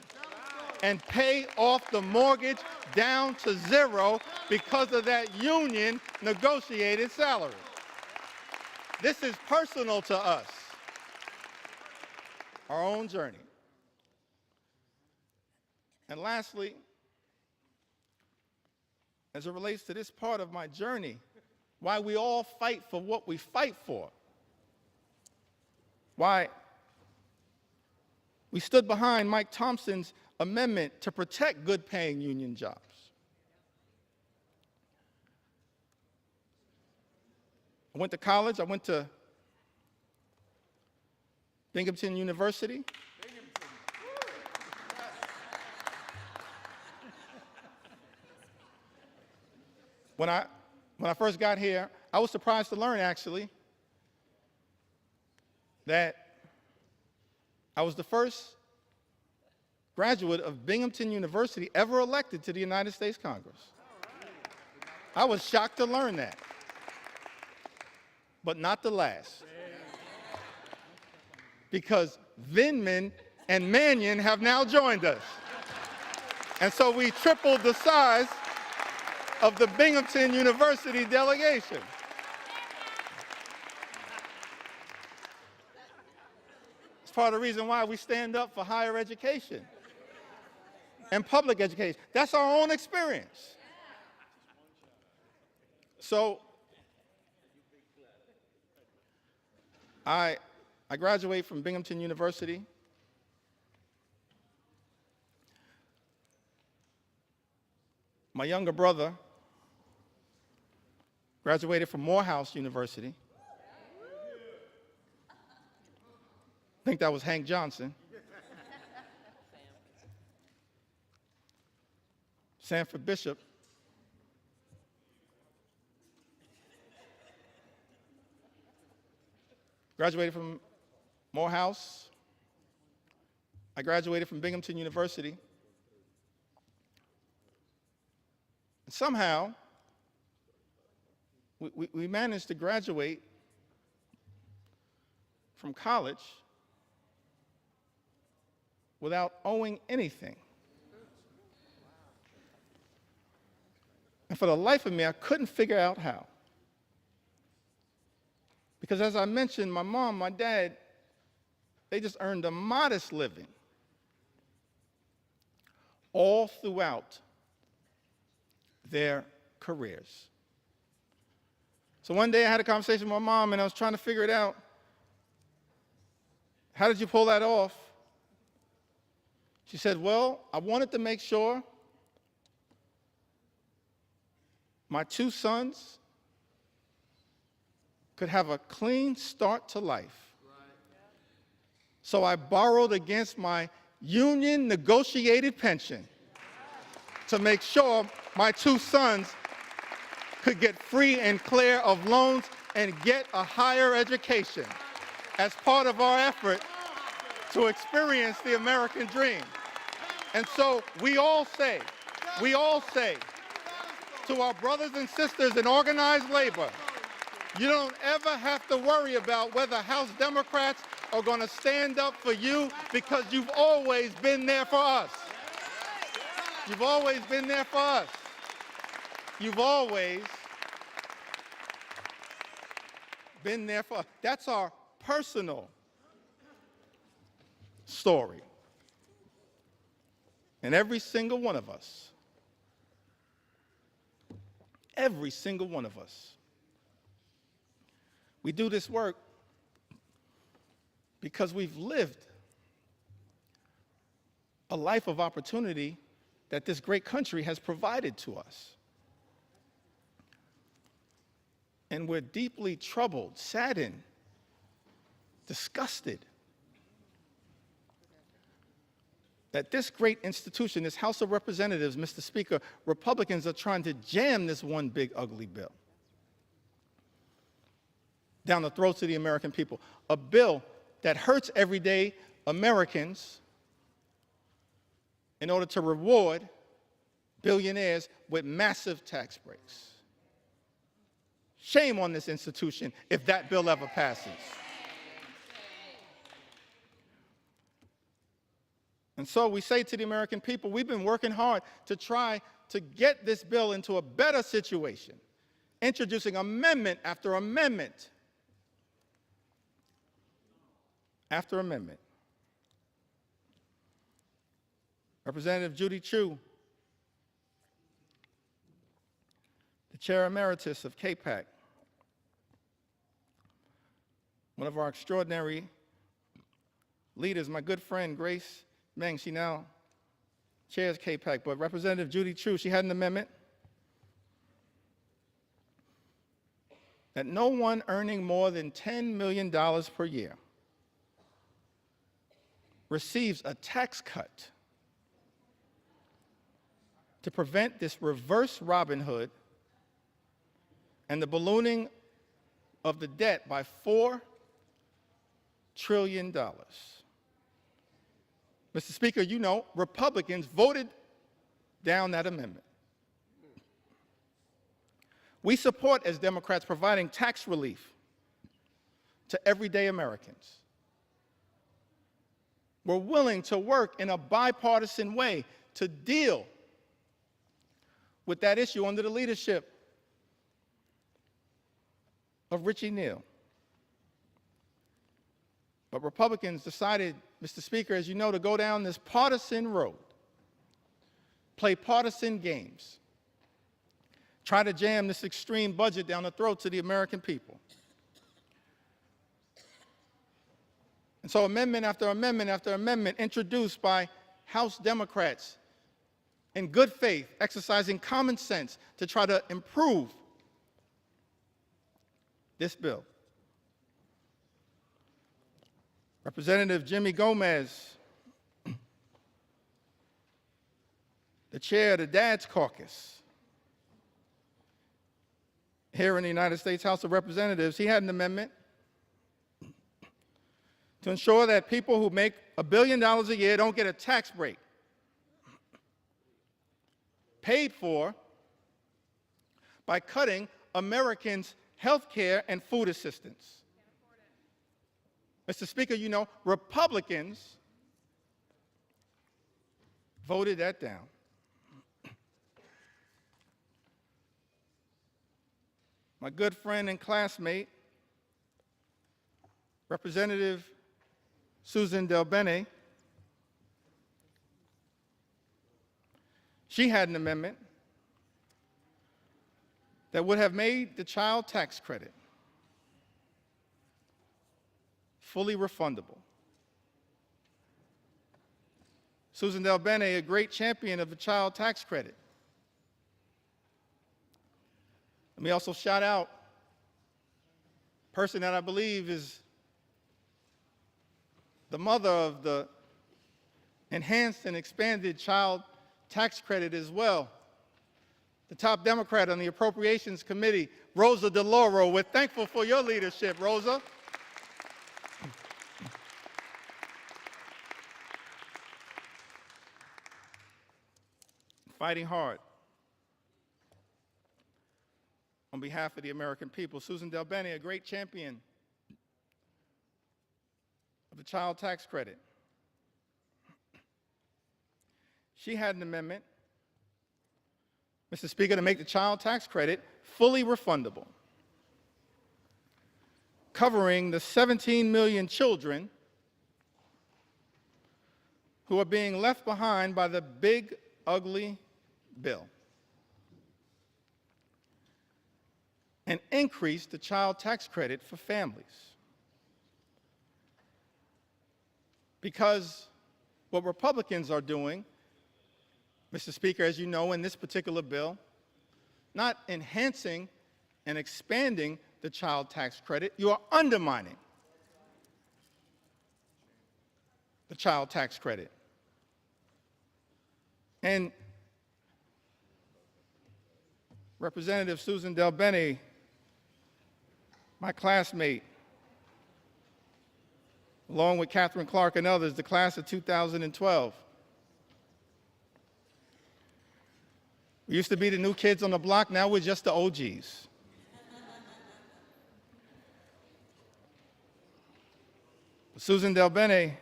and pay off the mortgage down to zero because of that union negotiated salary. This is personal to us, our own journey. And lastly, as it relates to this part of my journey, why we all fight for what we fight for, why we stood behind Mike Thompson's amendment to protect good-paying union jobs. I went to college. I went to Binghamton University. When I first got here, I was surprised to learn, actually, that I was the first graduate of Binghamton University ever elected to the United States Congress. I was shocked to learn that, but not the last. Because Vindman and Mannion have now joined us. And so we tripled the size of the Binghamton University delegation. It's part of the reason why we stand up for higher education and public education. That's our own experience. So I graduated from Binghamton University. My younger brother graduated from Morehouse University. I think that was Hank Johnson. Sanford Bishop. Graduated from Morehouse. I graduated from Binghamton University. And somehow, we managed to graduate from college without owing anything. And for the life of me, I couldn't figure out how. Because as I mentioned, my mom, my dad, they just earned a modest living all throughout their careers. So one day I had a conversation with my mom and I was trying to figure it out. How did you pull that off? She said, well, I wanted to make sure my two sons could have a clean start to life. So I borrowed against my union negotiated pension to make sure my two sons could get free and clear of loans and get a higher education as part of our effort to experience the American dream. And so we all say to our brothers and sisters in organized labor, you don't ever have to worry about whether House Democrats are going to stand up for you, because you've always been there for us. You've always been there for us. You've always been there for us. That's our personal story. And every single one of us, we do this work because we've lived a life of opportunity that this great country has provided to us. And we're deeply troubled, saddened, disgusted that this great institution, this House of Representatives, Mr. Speaker, Republicans are trying to jam this one big ugly bill down the throats of the American people. A bill that hurts everyday Americans in order to reward billionaires with massive tax breaks. Shame on this institution if that bill ever passes. And so we say to the American people, we've been working hard to try to get this bill into a better situation, introducing amendment after amendment after amendment. Representative Judy Chu, the Chair Emeritus of KPAC, one of our extraordinary leaders, my good friend Grace Meng, she now chairs KPAC, but Representative Judy Chu, she had an amendment that no one earning more than $10 million per year receives a tax cut to prevent this reverse Robin Hood and the ballooning of the debt by $4 trillion. Mr. Speaker, you know, Republicans voted down that amendment. We support, as Democrats, providing tax relief to everyday Americans. We're willing to work in a bipartisan way to deal with that issue under the leadership of Richie Neal. But Republicans decided, Mr. Speaker, as you know, to go down this partisan road, play partisan games, try to jam this extreme budget down the throats of the American people. And so amendment after amendment after amendment introduced by House Democrats in good faith, exercising common sense to try to improve this bill. Representative Jimmy Gomez, the chair of the Dad's Caucus here in the United States House of Representatives, he had an amendment to ensure that people who make $1 billion a year don't get a tax break paid for by cutting Americans' health care and food assistance. Mr. Speaker, you know, Republicans voted that down. my good friend and classmate, Representative Susan Del Bene, she had an amendment that would have made the child tax credit fully refundable. Susan Del Bene, a great champion of the child tax credit. Let me also shout out a person that I believe is the mother of the enhanced and expanded child tax credit as well. The top Democrat on the Appropriations Committee, Rosa DeLauro. We're thankful for your leadership, Rosa. Fighting hard on behalf of the American people. Susan Del Bene, a great champion of the child tax credit. She had an amendment, Mr. Speaker, to make the child tax credit fully refundable, covering the 17 million children who are being left behind by the big, ugly bill, and increase the child tax credit for families. Because what Republicans are doing, Mr. Speaker, as you know, in this particular bill, not enhancing and expanding the child tax credit, you are undermining the child tax credit. And Representative Susan Del Bene, my classmate, along with Catherine Clark and others, the class of 2012. We used to be the new kids on the block, now we're just the OGs. Susan Del Bene,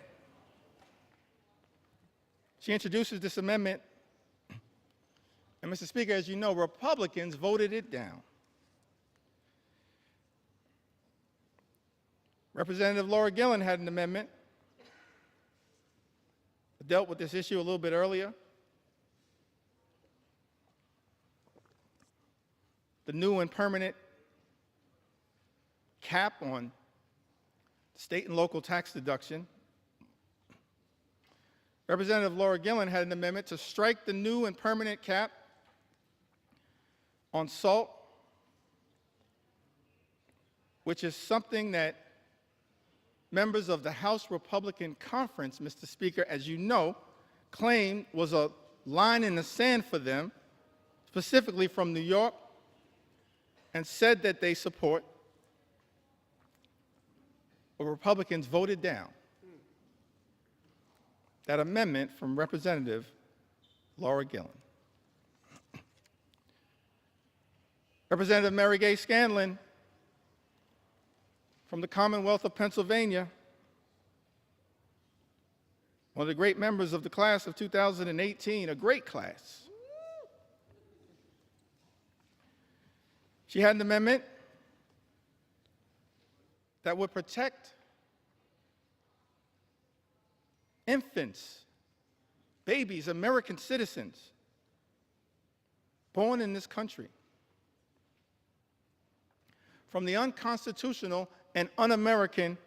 she introduces this amendment, and Mr. Speaker, as you know, Republicans voted it down. Representative Laura Gillen had an amendment that dealt with this issue a little bit earlier. The new and permanent cap on state and local tax deduction. Representative Laura Gillen had an amendment to strike the new and permanent cap on SALT, which is something that members of the House Republican Conference, Mr. Speaker, as you know, claimed was a line in the sand for them, specifically from New York, and said that they support. But Republicans voted down that amendment from Representative Laura Gillen. Representative Mary Gay Scanlon from the Commonwealth of Pennsylvania, one of the great members of the class of 2018, a great class. She had an amendment that would protect infants, babies, American citizens born in this country from the unconstitutional and un-American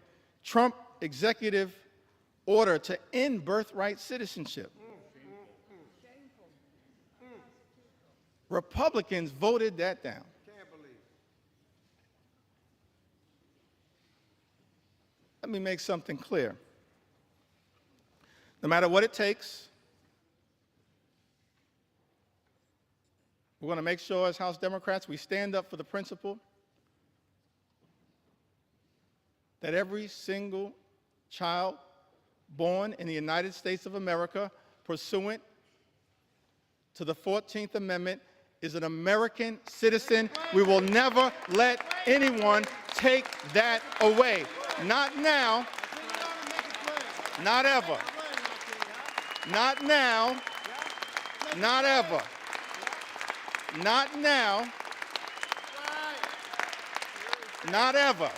Trump executive order to end birthright citizenship. Republicans voted that down. Can't believe it. Let me make something clear. No matter what it takes, we're going to make sure as House Democrats we stand up for the principle that every single child born in the United States of America pursuant to the 14th Amendment is an American citizen. We will never let anyone take that away. Not now, not ever. Not now, not ever. Not now, Not ever.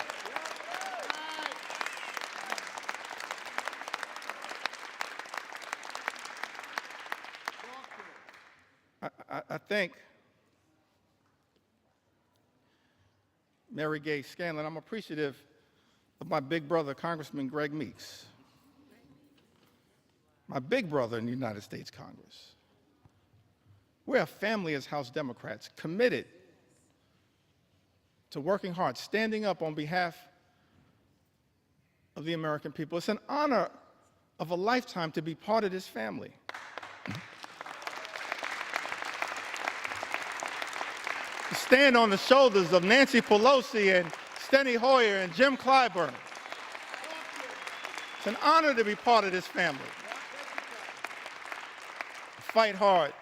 I think Mary Gay Scanlon, I'm appreciative of my big brother, Congressman Greg Meeks, my big brother in the United States Congress. We're a family as House Democrats, committed to working hard, standing up on behalf of the American people. It's an honor of a lifetime to be part of this family. To stand on the shoulders of Nancy Pelosi and Steny Hoyer and Jim Clyburn. It's an honor to be part of this family. Fight hard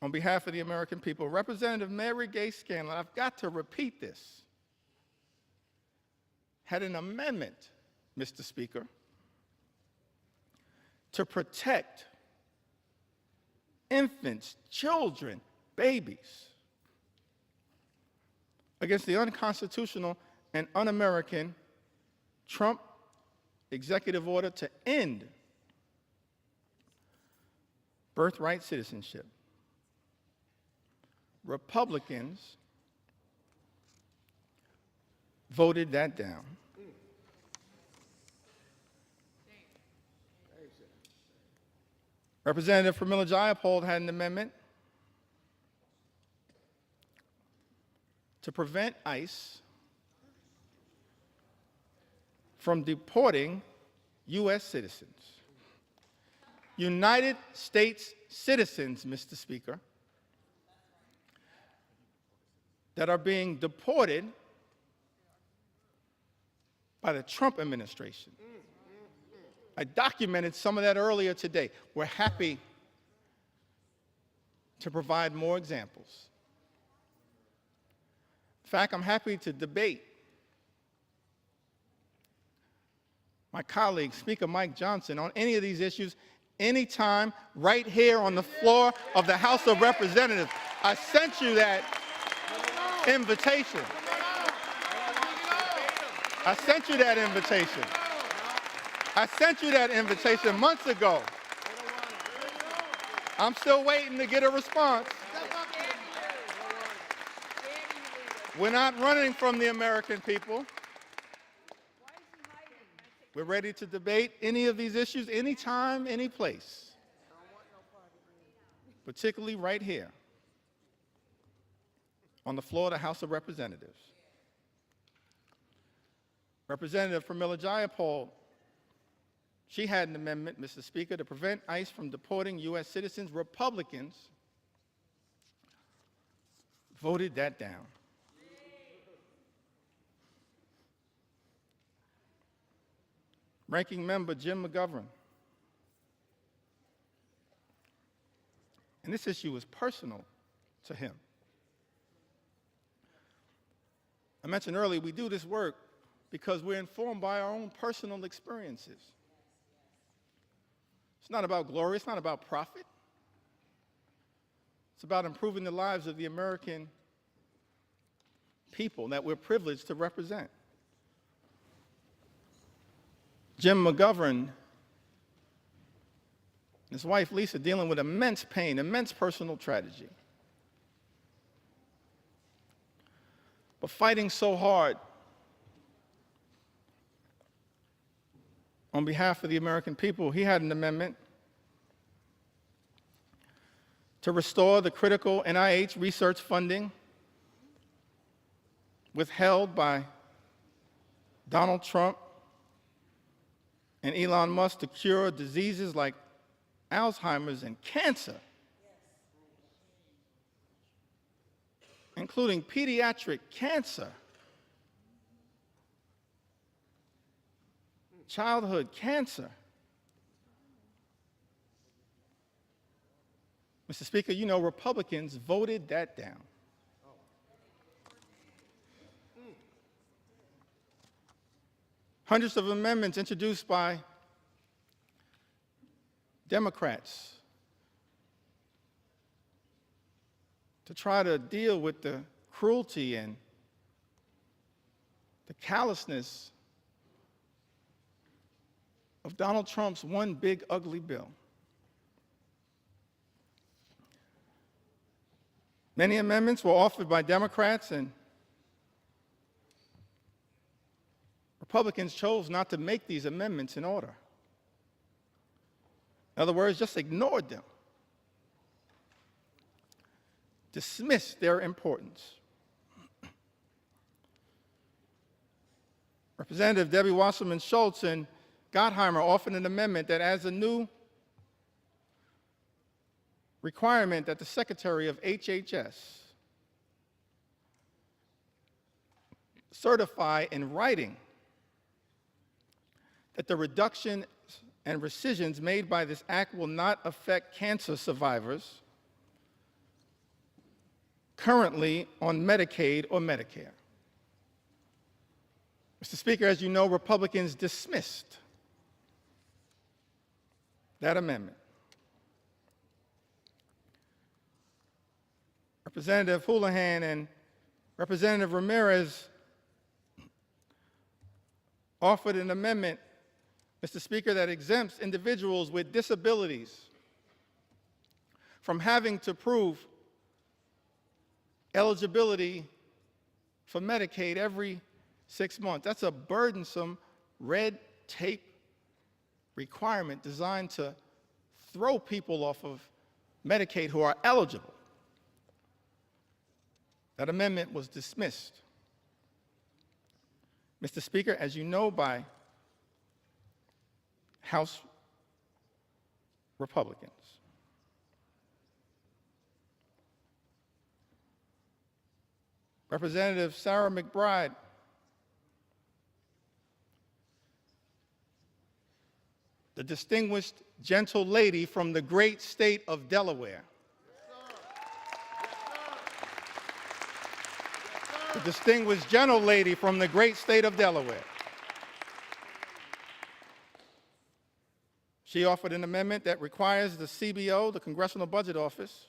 on behalf of the American people. Representative Mary Gay Scanlon, I've got to repeat this, had an amendment, Mr. Speaker, to protect infants, children, babies against the unconstitutional and un-American Trump executive order to end birthright citizenship. Republicans voted that down. Representative Pramila Jayapal had an amendment to prevent ICE from deporting U.S. citizens. United States citizens, Mr. Speaker, that are being deported by the Trump administration. I documented some of that earlier today. We're happy to provide more examples. In fact, I'm happy to debate my colleague, Speaker Mike Johnson, on any of these issues anytime, right here on the floor of the House of Representatives. I sent you that invitation. I sent you that invitation. I sent you that invitation months ago. I'm still waiting to get a response. We're not running from the American people. We're ready to debate any of these issues anytime, any place, particularly right here on the floor of the House of Representatives. Representative Pramila Jayapal, she had an amendment, Mr. Speaker, to prevent ICE from deporting U.S. citizens. Republicans voted that down. Ranking Member Jim McGovern, and this issue is personal to him. I mentioned earlier, we do this work because we're informed by our own personal experiences. It's not about glory, it's not about profit. It's about improving the lives of the American people that we're privileged to represent. Jim McGovern and his wife Lisa dealing with immense pain, immense personal tragedy, but fighting so hard on behalf of the American people. He had an amendment to restore the critical NIH research funding withheld by Donald Trump and Elon Musk to cure diseases like Alzheimer's and cancer, including pediatric cancer, childhood cancer. Mr. Speaker, you know Republicans voted that down. Hundreds of amendments introduced by Democrats to try to deal with the cruelty and the callousness of Donald Trump's one big ugly bill. Many amendments were offered by Democrats, and Republicans chose not to make these amendments in order. In other words, just ignored them, dismissed their importance. Representative Debbie Wasserman Schultz and Gottheimer offered an amendment that adds a new requirement that the Secretary of HHS certify in writing that the reduction and rescissions made by this act will not affect cancer survivors currently on Medicaid or Medicare. Mr. Speaker, as you know, Republicans dismissed that amendment. Representative Houlihan and Representative Ramirez offered an amendment, Mr. Speaker, that exempts individuals with disabilities from having to prove eligibility for Medicaid every 6 months. That's a burdensome red tape requirement designed to throw people off of Medicaid who are eligible. That amendment was dismissed, Mr. Speaker, as you know, by House Republicans. Representative Sarah McBride the distinguished gentle lady from the great state of Delaware. The distinguished gentle lady from the great state of Delaware. She offered an amendment that requires the CBO, the Congressional Budget Office,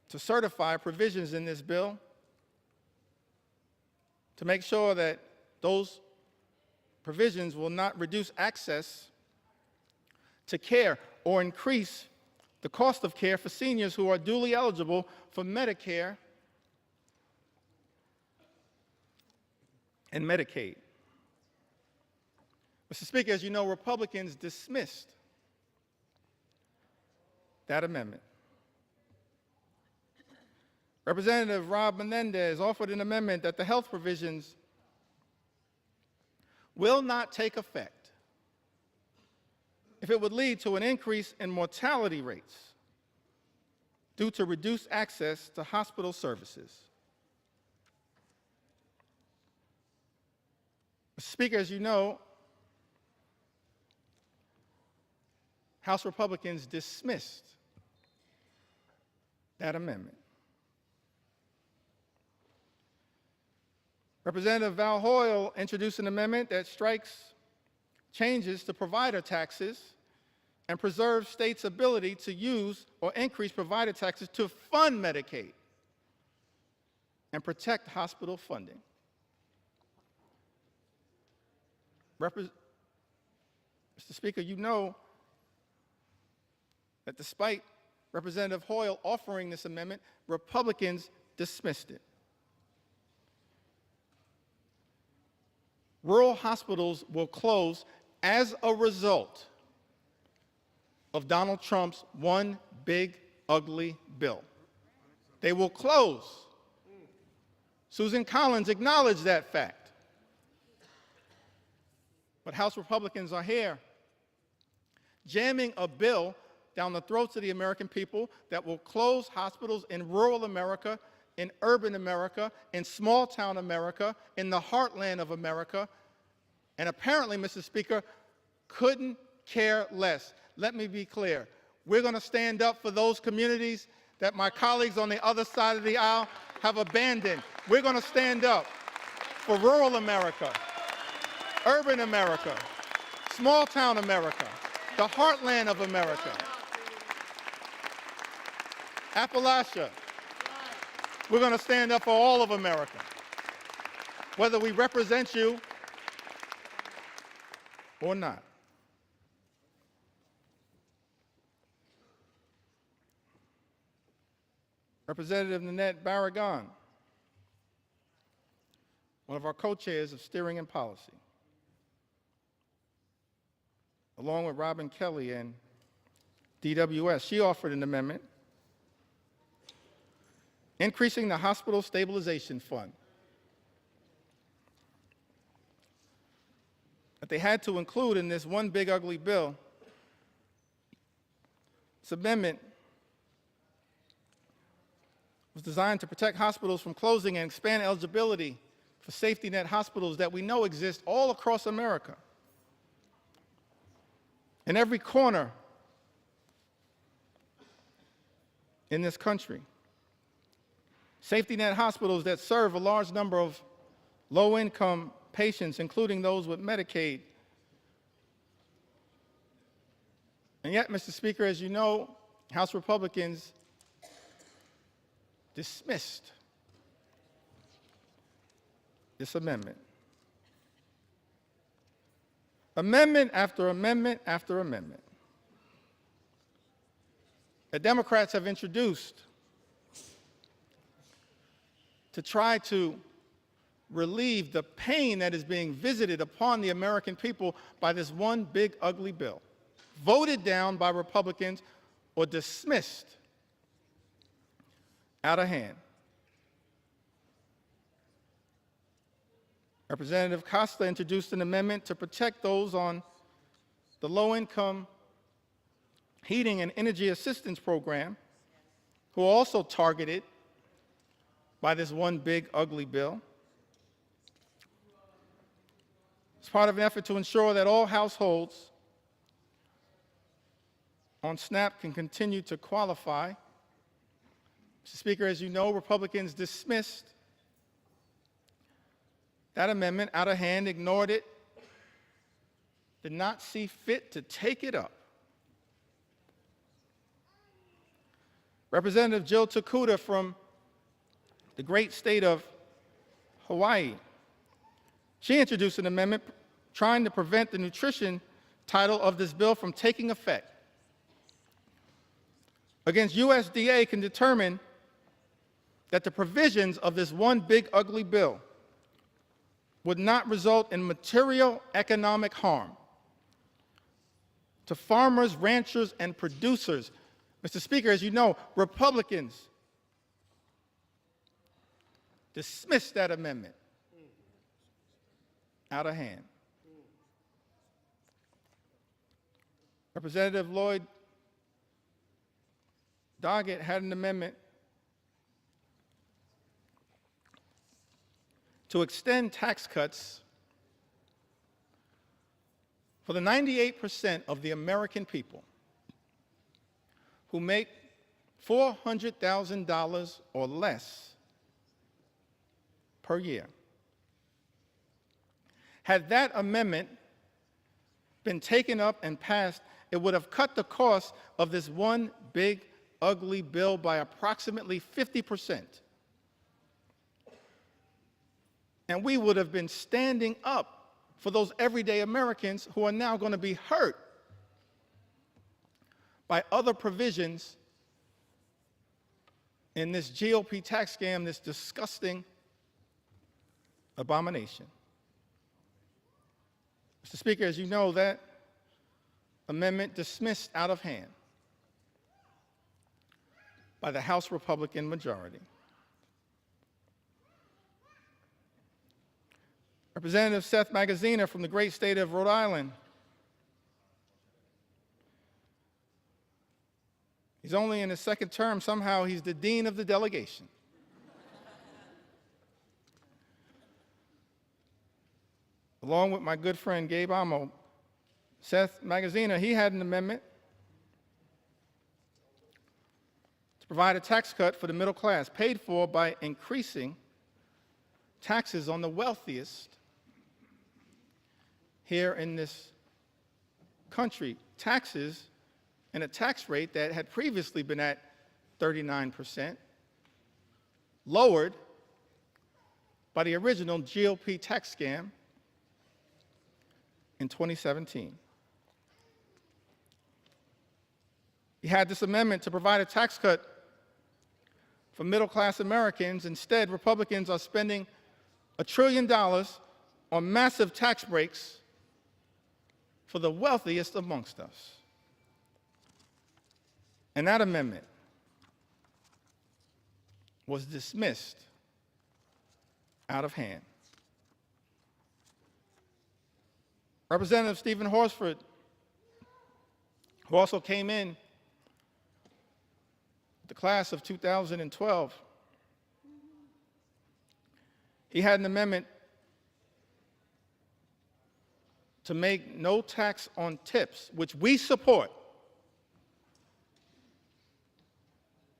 to certify provisions in this bill to make sure that those provisions will not reduce access to care or increase the cost of care for seniors who are duly eligible for Medicare and Medicaid. Mr. Speaker, as you know, Republicans dismissed that amendment. Representative Rob Menendez offered an amendment that the health provisions will not take effect if it would lead to an increase in mortality rates due to reduced access to hospital services. Mr. Speaker, as you know, House Republicans dismissed that amendment. Representative Val Hoyle introduced an amendment that strikes changes to provider taxes and preserves states' ability to use or increase provider taxes to fund Medicaid and protect hospital funding. Mr. Speaker, you know that despite Representative Hoyle offering this amendment, Republicans dismissed it. Rural hospitals will close as a result of Donald Trump's one big, ugly bill. They will close. Susan Collins acknowledged that fact. But House Republicans are here jamming a bill down the throats of the American people that will close hospitals in rural America, in urban America, in small-town America, in the heartland of America, and apparently, Mr. Speaker, couldn't care less. Let me be clear. We're going to stand up for those communities that my colleagues on the other side of the aisle have abandoned. We're going to stand up for rural America, urban America, small-town America, the heartland of America, Appalachia. We're going to stand up for all of America. whether we represent you or not. Representative Nanette Barragan, one of our co-chairs of Steering and Policy, along with Robin Kelly and DWS, she offered an amendment increasing the Hospital Stabilization Fund that they had to include in this one big ugly bill. This amendment was designed to protect hospitals from closing and expand eligibility for safety net hospitals that we know exist all across America, in every corner in this country. Safety net hospitals that serve a large number of low-income patients, including those with Medicaid. And yet, Mr. Speaker, as you know, House Republicans dismissed this amendment. Amendment after amendment after amendment that Democrats have introduced to try to relieve the pain that is being visited upon the American people by this one big ugly bill, voted down by Republicans or dismissed out of hand. Representative Costa introduced an amendment to protect those on the low-income heating and energy assistance program who are also targeted by this one big ugly bill. It's part of an effort to ensure that all households on SNAP can continue to qualify. Mr. Speaker, as you know, Republicans dismissed that amendment out of hand, ignored it, did not see fit to take it up. Representative Jill Takuda from the great state of Hawaii, she introduced an amendment trying to prevent the nutrition title of this bill from taking effect. Against USDA can determine that the provisions of this one big ugly bill would not result in material economic harm to farmers, ranchers, and producers. Mr. Speaker, as you know, Republicans dismissed that amendment out of hand. Representative Lloyd Doggett had an amendment to extend tax cuts for the 98% of the American people who make $400,000 or less per year. Had that amendment been taken up and passed, it would have cut the cost of this one big, ugly bill by approximately 50%. And we would have been standing up for those everyday Americans who are now going to be hurt by other provisions in this GOP tax scam, this disgusting abomination. Mr. Speaker, as you know, that amendment dismissed out of hand by the House Republican majority. Representative Seth Magaziner from the great state of Rhode Island. He's only in his second term. Somehow he's the dean of the delegation. Along with my good friend Gabe Amo, Seth Magaziner, he had an amendment to provide a tax cut for the middle class, paid for by increasing taxes on the wealthiest here in this country. Taxes and a tax rate that had previously been at 39%, lowered by the original GOP tax scam in 2017. He had this amendment to provide a tax cut for middle-class Americans. Instead, Republicans are spending $1 trillion on massive tax breaks for the wealthiest amongst us. And that amendment was dismissed out of hand. Representative Stephen Horsford, who also came in the class of 2012, he had an amendment to make no tax on tips, which we support.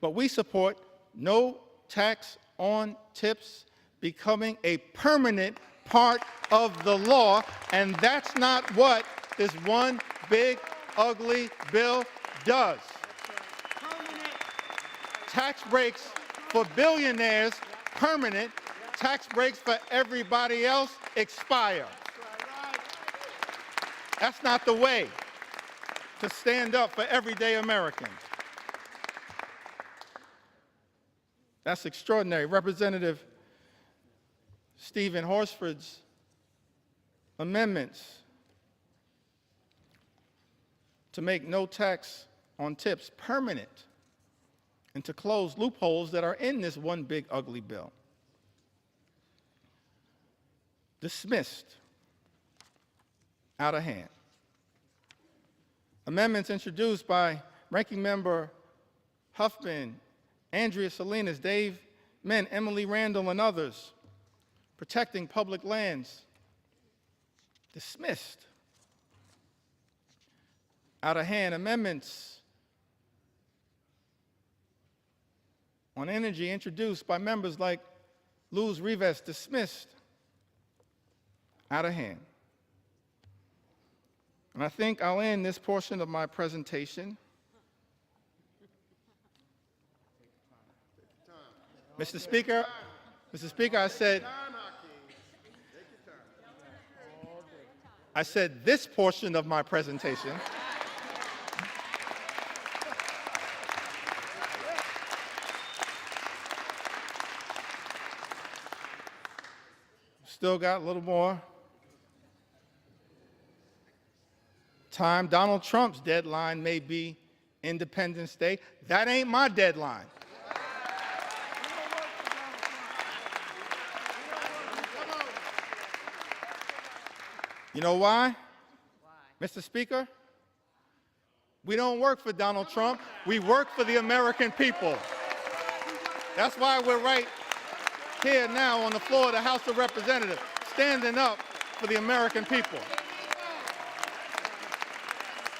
But we support no tax on tips becoming a permanent part of the law, and that's not what this one big, ugly bill does. Tax breaks for billionaires, permanent. Tax breaks for everybody else expire. That's not the way to stand up for everyday Americans. That's extraordinary. Representative Stephen Horsford's amendments to make no tax on tips permanent and to close loopholes that are in this one big ugly bill. Dismissed out of hand. Amendments introduced by Ranking Member Huffman, Andrea Salinas, Dave Min, Emily Randall, and others, protecting public lands, dismissed out of hand. Amendments on energy introduced by members like Luz Rivas, dismissed out of hand. And I think I'll end this portion of my presentation. Mr. Speaker, I said this portion of my presentation. Still got a little more time. Donald Trump's deadline may be Independence Day. That ain't my deadline. You know why? Mr. Speaker? We don't work for Donald Trump. We work for the American people. That's why we're right here now on the floor of the House of Representatives, standing up for the American people,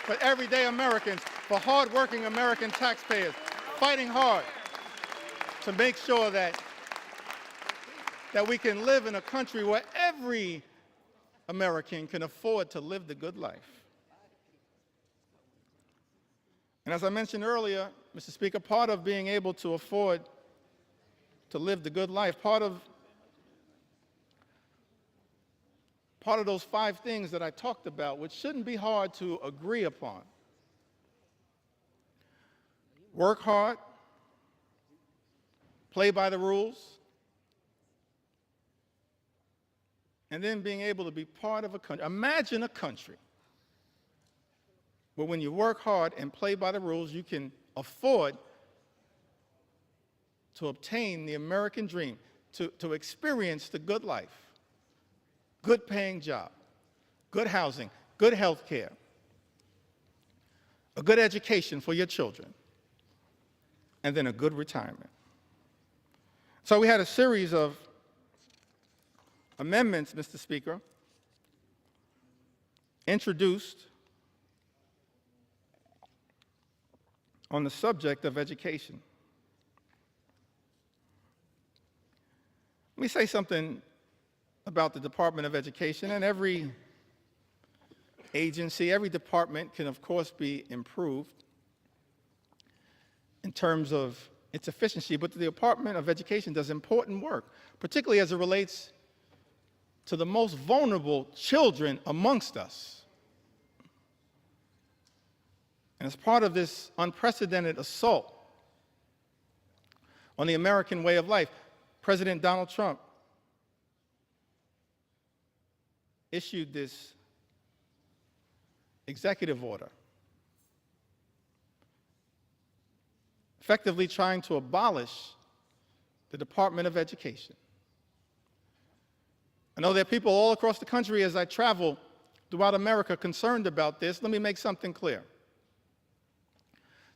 for everyday Americans, for hardworking American taxpayers, fighting hard to make sure that we can live in a country where every American can afford to live the good life. And as I mentioned earlier, Mr. Speaker, part of being able to afford to live the good life, part of those 5 things that I talked about, which shouldn't be hard to agree upon. Work hard, play by the rules, and then being able to be part of a country. Imagine a country where when you work hard and play by the rules, you can afford to obtain the American dream, to experience the good life, good paying job, good housing, good health care, a good education for your children, and then a good retirement. So we had a series of amendments, Mr. Speaker, introduced on the subject of education. Let me say something about the Department of Education. And every agency, every department can, of course, be improved in terms of its efficiency, but the Department of Education does important work, particularly as it relates to the most vulnerable children amongst us. And as part of this unprecedented assault on the American way of life, President Donald Trump issued this executive order, effectively trying to abolish the Department of Education. I know there are people all across the country as I travel throughout America concerned about this. Let me make something clear.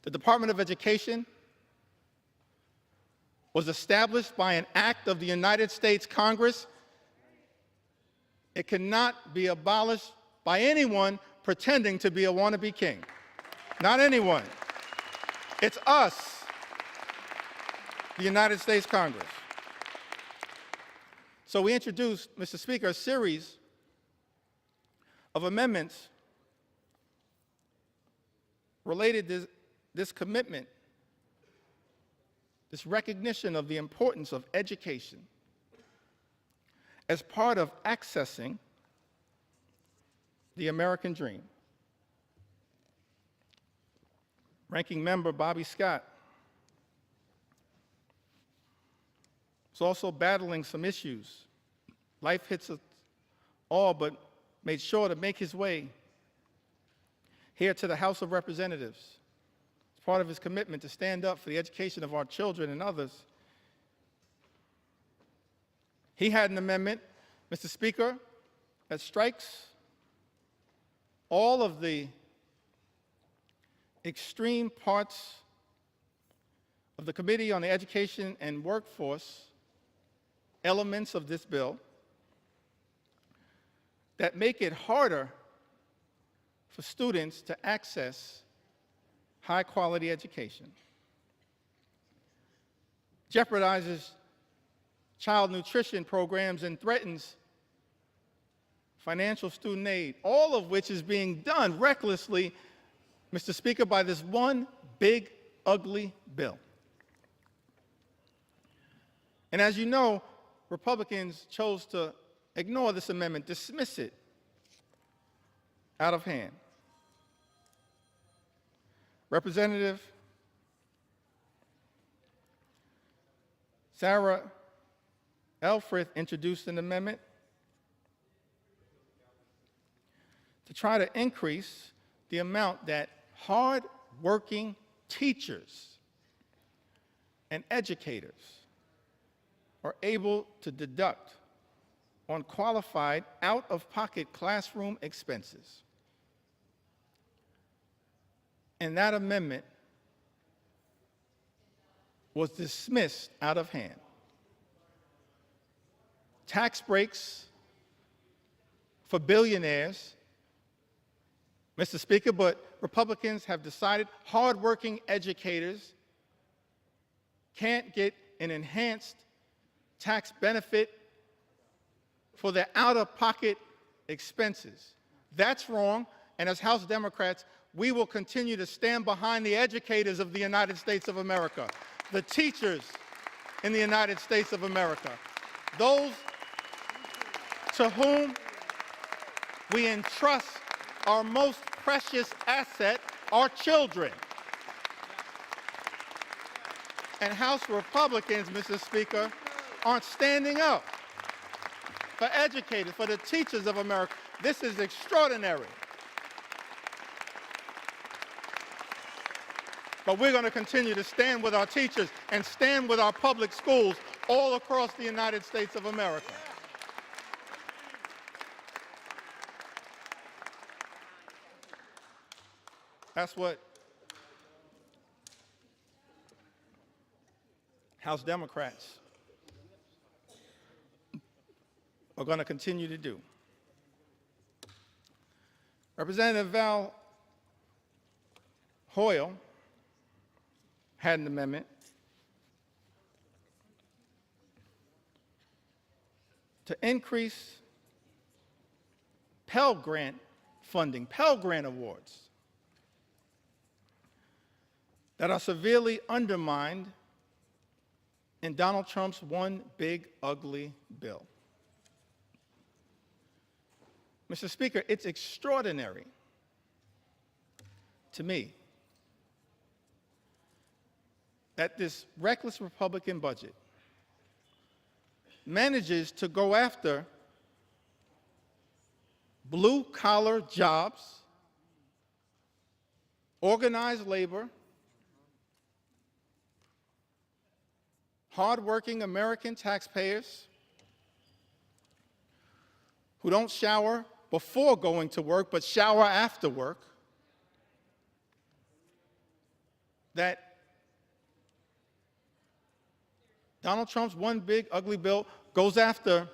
The Department of Education was established by an act of the United States Congress. It cannot be abolished by anyone pretending to be a wannabe king. Not anyone. It's us, the United States Congress. So we introduced, Mr. Speaker, a series of amendments related to this commitment, this recognition of the importance of education as part of accessing the American dream. Ranking Member Bobby Scott is also battling some issues. Life hits us all, but made sure to make his way here to the House of Representatives. It's part of his commitment to stand up for the education of our children and others. He had an amendment, Mr. Speaker, that strikes all of the extreme parts of the Committee on the Education and Workforce elements of this bill that make it harder for students to access high-quality education, jeopardizes child nutrition programs, and threatens financial student aid, all of which is being done recklessly, Mr. Speaker, by this one big, ugly bill. And as you know, Republicans chose to ignore this amendment, dismiss it out of hand. Representative Sarah Elfreth introduced an amendment to try to increase the amount that hard-working teachers and educators are able to deduct on qualified out-of-pocket classroom expenses. And that amendment was dismissed out of hand. Tax breaks for billionaires, Mr. Speaker, but Republicans have decided hardworking educators can't get an enhanced tax benefit for their out-of-pocket expenses. That's wrong, and as House Democrats, we will continue to stand behind the educators of the United States of America, the teachers in the United States of America, those to whom we entrust our most precious asset, our children. And House Republicans, Mr. Speaker, aren't standing up for educators, for the teachers of America. This is extraordinary. But we're going to continue to stand with our teachers and stand with our public schools all across the United States of America. That's what House Democrats are going to continue to do. Representative Val Hoyle had an amendment to increase Pell Grant funding, Pell Grant awards that are severely undermined in Donald Trump's one big ugly bill. Mr. Speaker, it's extraordinary to me that this reckless Republican budget manages to go after blue-collar jobs, organized labor, hardworking American taxpayers who don't shower before going to work but shower after work, that Donald Trump's one big ugly bill goes after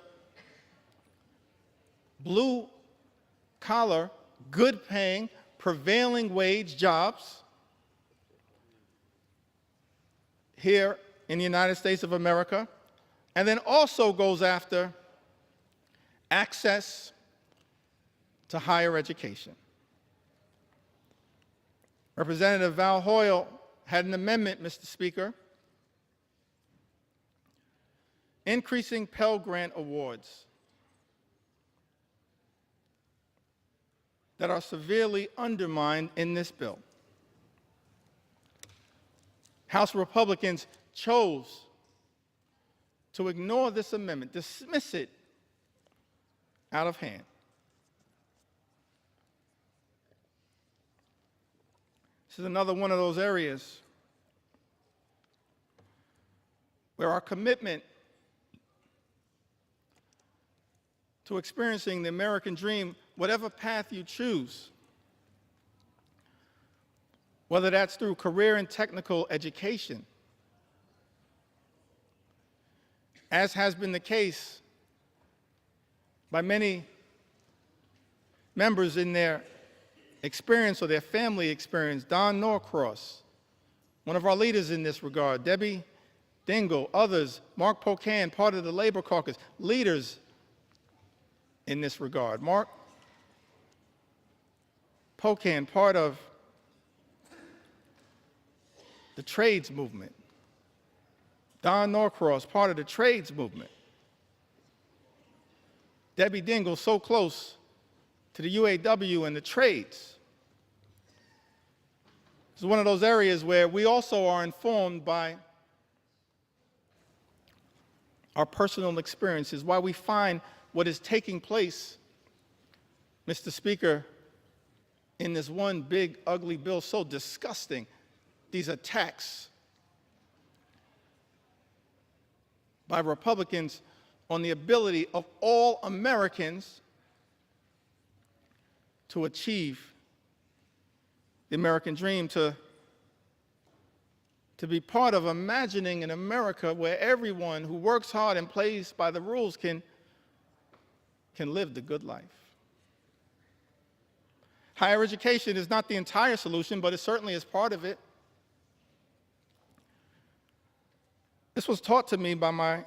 blue-collar, good-paying, prevailing wage jobs here in the United States of America, and then also goes after access to higher education. Representative Val Hoyle had an amendment, Mr. Speaker, increasing Pell Grant awards that are severely undermined in this bill. House Republicans chose to ignore this amendment, dismiss it out of hand. This is another one of those areas where our commitment to experiencing the American dream, whatever path you choose, whether that's through career and technical education, as has been the case by many members in their experience or their family experience. Don Norcross, one of our leaders in this regard, Debbie Dingell, others, Mark Pocan, part of the Labor Caucus, leaders in this regard. Mark Pocan, part of the trades movement. Don Norcross, part of the trades movement. Debbie Dingell, so close to the UAW and the trades. This is one of those areas where we also are informed by our personal experiences, why we find what is taking place, Mr. Speaker, in this one big ugly bill so disgusting, these attacks by Republicans on the ability of all Americans to achieve the American dream, to be part of imagining an America where everyone who works hard and plays by the rules can live the good life. Higher education is not the entire solution, but it certainly is part of it. This was taught to me by my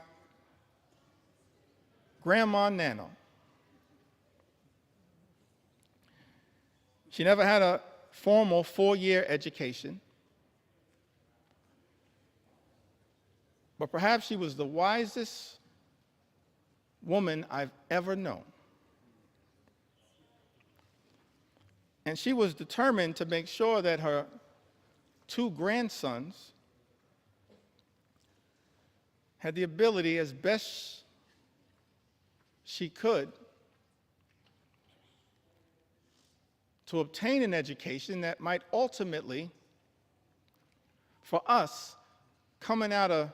grandma Nano. She never had a formal 4-year education, but perhaps she was the wisest woman I've ever known. And she was determined to make sure that her 2 grandsons had the ability, as best she could, to obtain an education that might ultimately, for us, coming out of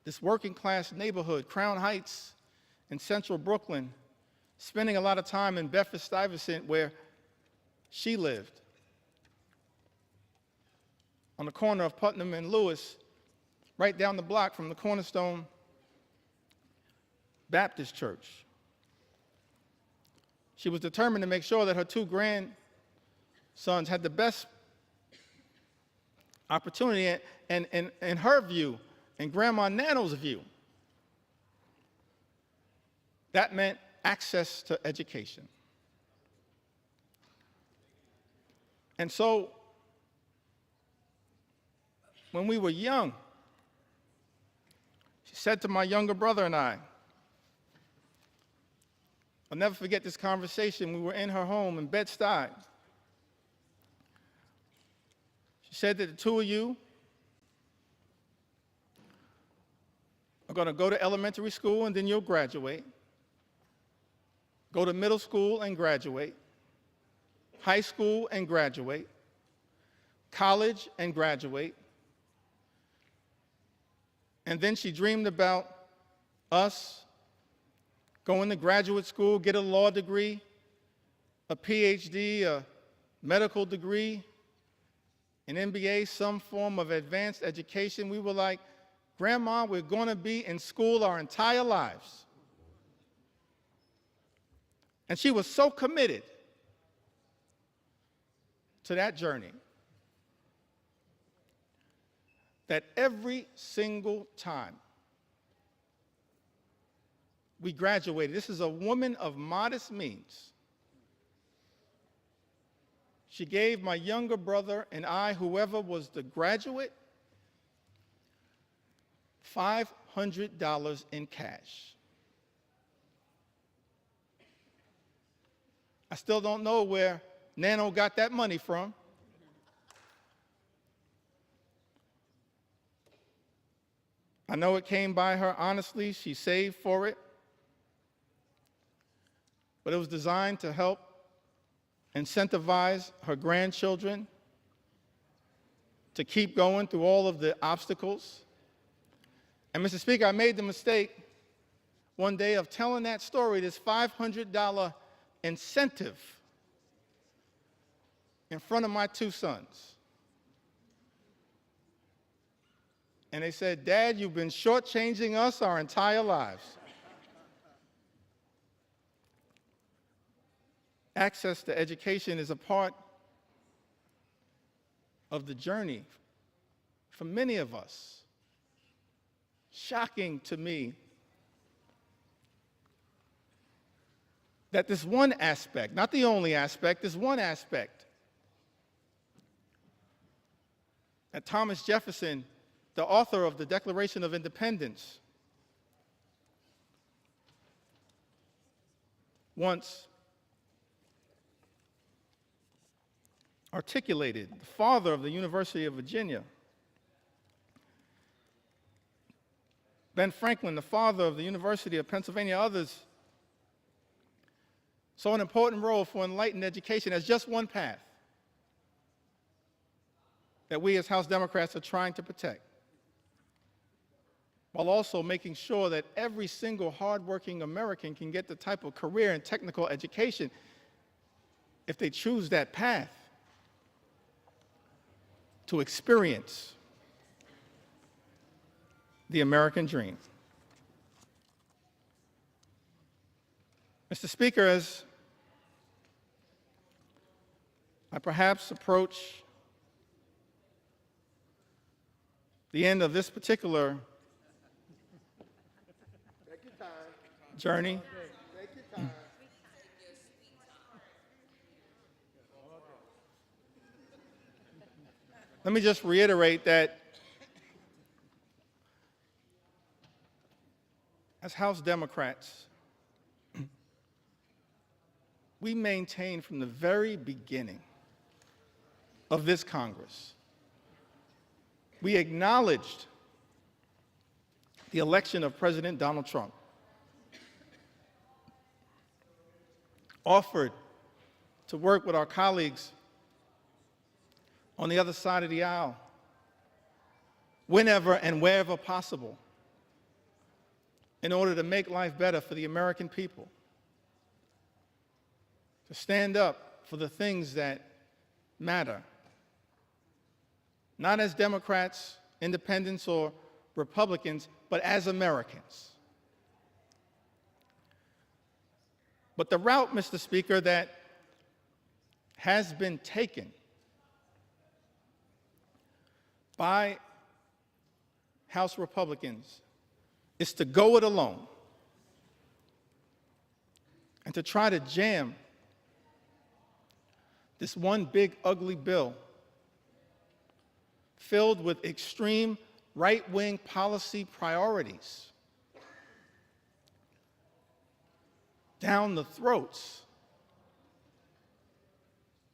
this working class neighborhood, Crown Heights in central Brooklyn, spending a lot of time in Bedford-Stuyvesant where she lived, on the corner of Putnam and Lewis, right down the block from the Cornerstone Baptist Church. She was determined to make sure that her 2 grandsons had the best opportunity, and in her view, and Grandma Nano's view, that meant access to education. And so, when we were young, said to my younger brother and I, I'll never forget this conversation. We were in her home in Bed-Stuy. She said that the two of you are going to go to elementary school and then you'll graduate, go to middle school and graduate, high school and graduate, college and graduate. And then she dreamed about us going to graduate school, get a law degree, a PhD, a medical degree, an MBA, some form of advanced education. We were like, Grandma, we're going to be in school our entire lives. And she was so committed to that journey that every single time we graduated, this is a woman of modest means, she gave my younger brother and I, whoever was the graduate, $500 in cash. I still don't know where Nano got that money from. I know it came by her honestly. She saved for it. But it was designed to help incentivize her grandchildren to keep going through all of the obstacles. And Mr. Speaker, I made the mistake one day of telling that story, this $500 incentive, in front of my two sons. And they said, Dad, you've been shortchanging us our entire lives. Access to education is a part of the journey for many of us. Shocking to me that this one aspect, not the only aspect, this one aspect that Thomas Jefferson, the author of the Declaration of Independence, once articulated, the father of the University of Virginia, Ben Franklin, the father of the University of Pennsylvania, others saw an important role for enlightened education as just one path that we as House Democrats are trying to protect, while also making sure that every single hardworking American can get the type of career and technical education if they choose that path to experience the American dream. Mr. Speaker, as I perhaps approach the end of this particular journey, let me just reiterate that as House Democrats, we maintain from the very beginning of this Congress, we acknowledged the election of President Donald Trump, offered to work with our colleagues on the other side of the aisle, whenever and wherever possible, in order to make life better for the American people, to stand up for the things that matter, not as Democrats, independents, or Republicans, but as Americans. But the route, Mr. Speaker, that has been taken by House Republicans is to go it alone and to try to jam this one big ugly bill filled with extreme right-wing policy priorities down the throats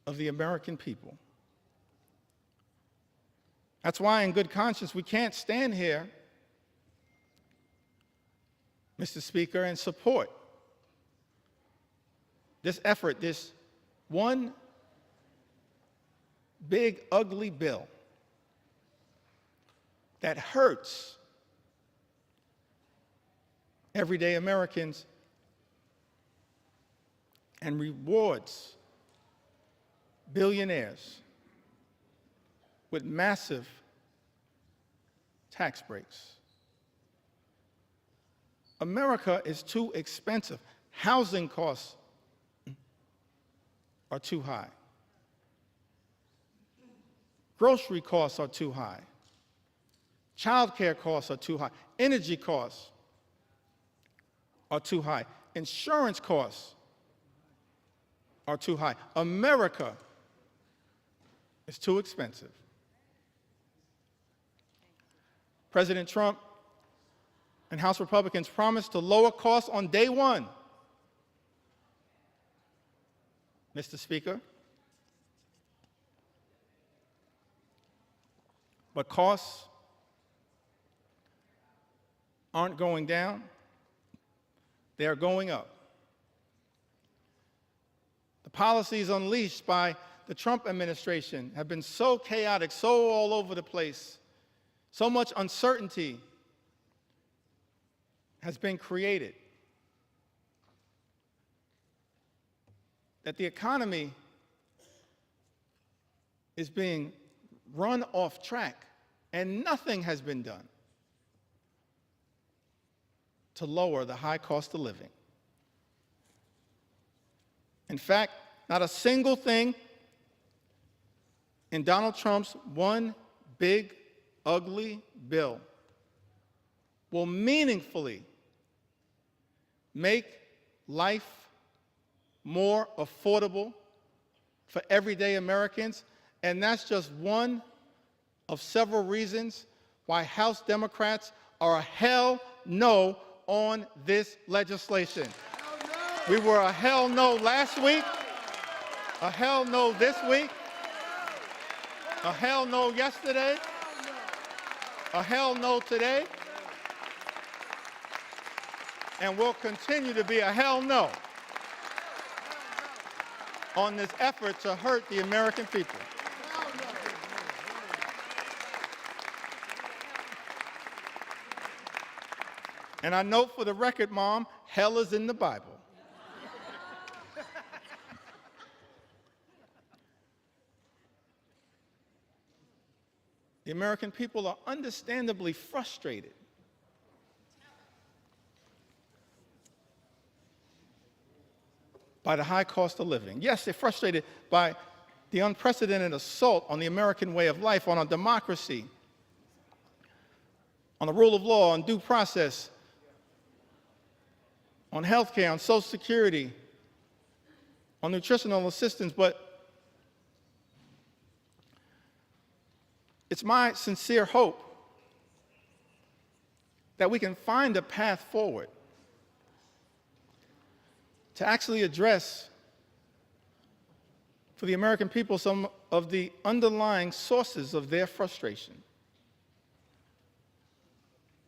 of the American people. That's why, in good conscience, we can't stand here, Mr. Speaker, and support this effort, this one big, ugly bill that hurts everyday Americans and rewards billionaires with massive tax breaks. America is too expensive. Housing costs are too high. Grocery costs are too high. Child care costs are too high. Energy costs are too high. Insurance costs are too high. America is too expensive. President Trump and House Republicans promised to lower costs on day one. Mr. Speaker, but costs aren't going down, they are going up. The policies unleashed by the Trump administration have been so chaotic, so all over the place, so much uncertainty has been created that the economy is being run off track, and nothing has been done to lower the high cost of living. In fact, not a single thing in Donald Trump's one big, ugly bill will meaningfully make life more affordable for everyday Americans, and that's just one of several reasons why House Democrats are a hell no on this legislation. We were a hell no last week, a hell no this week, a hell no yesterday, a hell no today, and will continue to be a hell no on this effort to hurt the American people. And I note for the record, Mom, hell is in the Bible. The American people are understandably frustrated by the high cost of living. Yes, they're frustrated by the unprecedented assault on the American way of life, on our democracy, on the rule of law, on due process, on health care, on Social Security, on nutritional assistance, but it's my sincere hope that we can find a path forward to actually address for the American people some of the underlying sources of their frustration.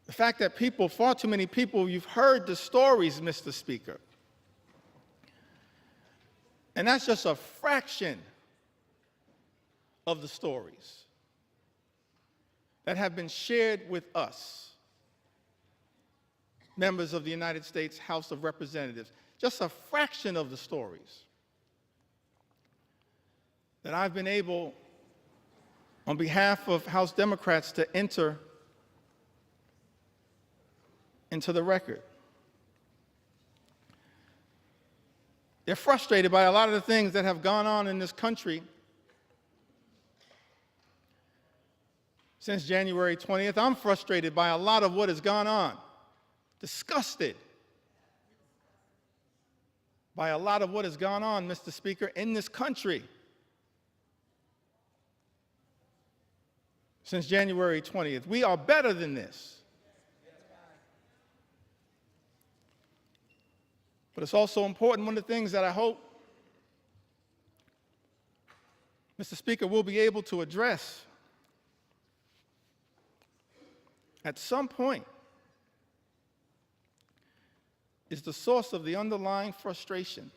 The fact that people, far too many people, you've heard the stories, Mr. Speaker, and that's just a fraction of the stories that have been shared with us, members of the United States House of Representatives, just a fraction of the stories that I've been able, on behalf of House Democrats, to enter into the record. They're frustrated by a lot of the things that have gone on in this country since January 20th. I'm frustrated by a lot of what has gone on, disgusted by a lot of what has gone on, Mr. Speaker, in this country since January 20th. We are better than this. But it's also important, one of the things that I hope, Mr. Speaker, we'll be able to address at some point is the source of the underlying frustration.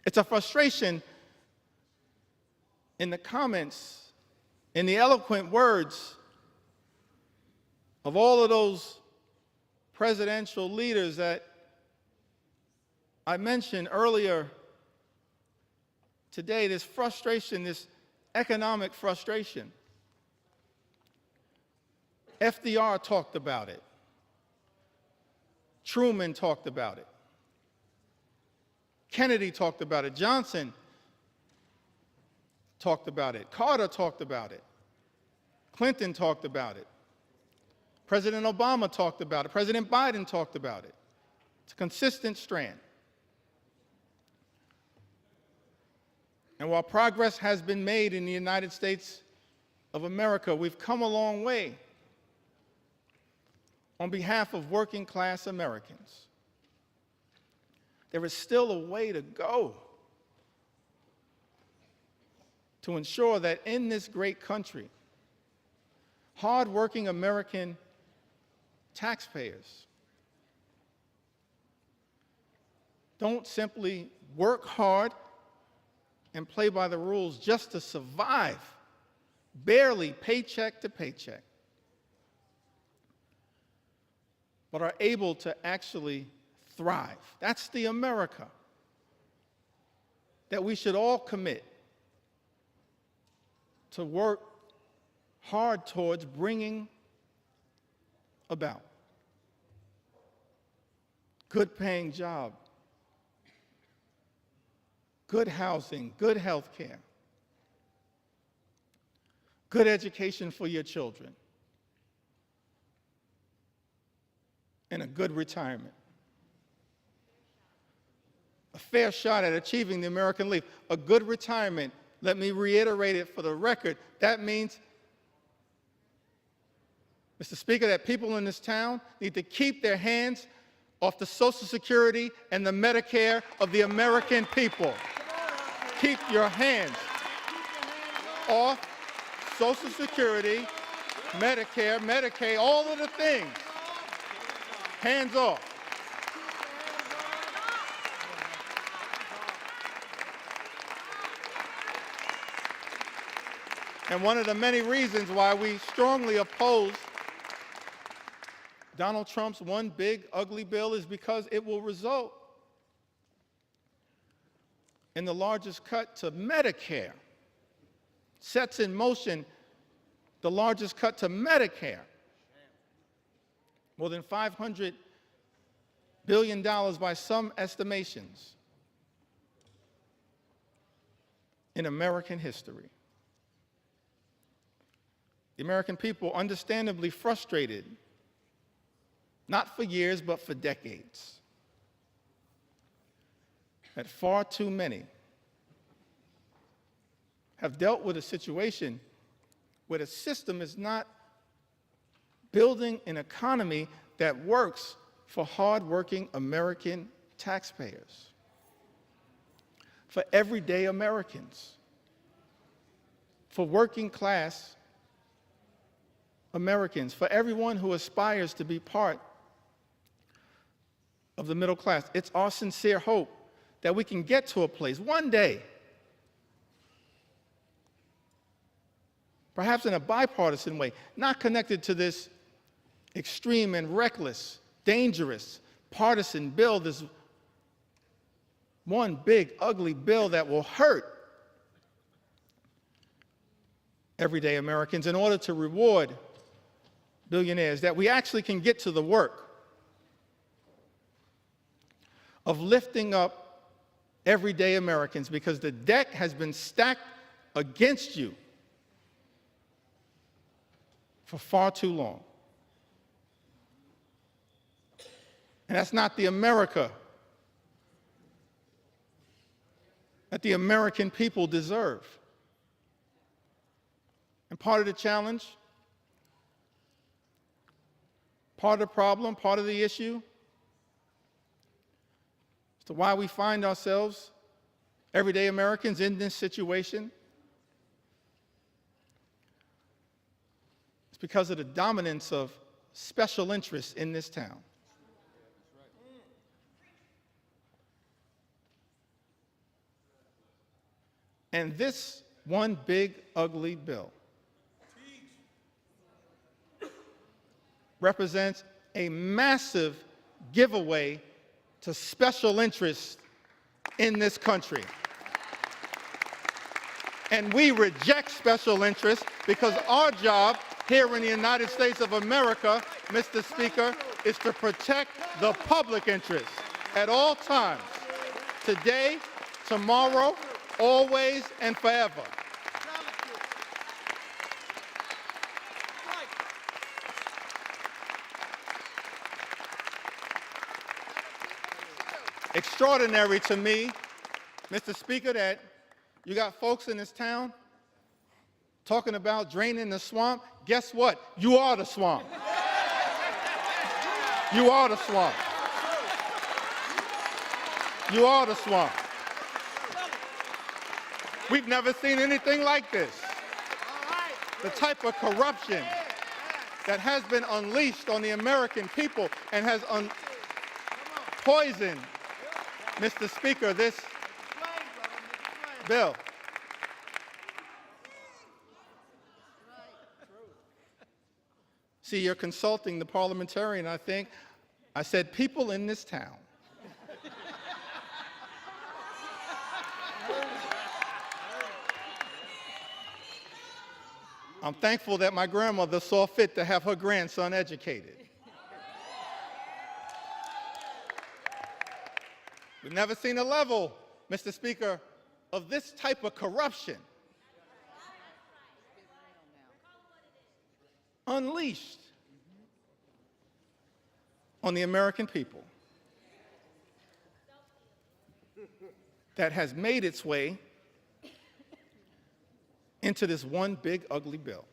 It's a frustration in the comments, in the eloquent words of all of those presidential leaders that I mentioned earlier today, this frustration, this economic frustration. FDR talked about it. Truman talked about it. Kennedy talked about it. Johnson talked about it. Carter talked about it. Clinton talked about it. President Obama talked about it. President Biden talked about it. It's a consistent strand. And while progress has been made in the United States of America, we've come a long way on behalf of working class Americans. There is still a way to go to ensure that in this great country, hardworking American taxpayers don't simply work hard and play by the rules just to survive, barely paycheck to paycheck, but are able to actually thrive. That's the America that we should all commit to work hard towards bringing about. Good paying job, good housing, good health care, good education for your children, and a good retirement. A fair shot at achieving the American Leap. A good retirement, let me reiterate it for the record, that means, Mr. Speaker, that people in this town need to keep their hands off the Social Security and the Medicare of the American people. Keep your hands off Social Security, Medicare, Medicaid, all of the things. Hands off. And one of the many reasons why we strongly oppose Donald Trump's one big ugly bill is because it will result in the largest cut to Medicare, sets in motion the largest cut to Medicare, more than $500 billion by some estimations in American history. The American people, understandably frustrated, not for years, but for decades, that far too many have dealt with a situation where the system is not building an economy that works for hardworking American taxpayers, for everyday Americans, for working class Americans, for everyone who aspires to be part of the middle class. It's our sincere hope that we can get to a place one day, perhaps in a bipartisan way, not connected to this extreme and reckless, dangerous, partisan bill, this one big, ugly bill that will hurt everyday Americans in order to reward billionaires, that we actually can get to the work of lifting up everyday Americans, because the deck has been stacked against you for far too long. And that's not the America that the American people deserve. And part of the challenge, part of the problem, part of the issue to why we find ourselves, everyday Americans, in this situation. It's because of the dominance of special interests in this town. And this one big, ugly bill represents a massive giveaway to special interests in this country. And we reject special interests because our job here in the United States of America, Mr. Speaker, is to protect the public interest at all times, today, tomorrow, always, and forever. Extraordinary to me, Mr. Speaker, that you got folks in this town talking about draining the swamp. Guess what? You are the swamp. You are the swamp. You are the swamp. We've never seen anything like this. The type of corruption that has been unleashed on the American people and has poisoned, Mr. Speaker, this bill. See, you're consulting the parliamentarian, I think. I said people in this town. I'm thankful that my grandmother saw fit to have her grandson educated. We've never seen a level, Mr. Speaker, of this type of corruption unleashed on the American people that has made its way into this one big ugly bill.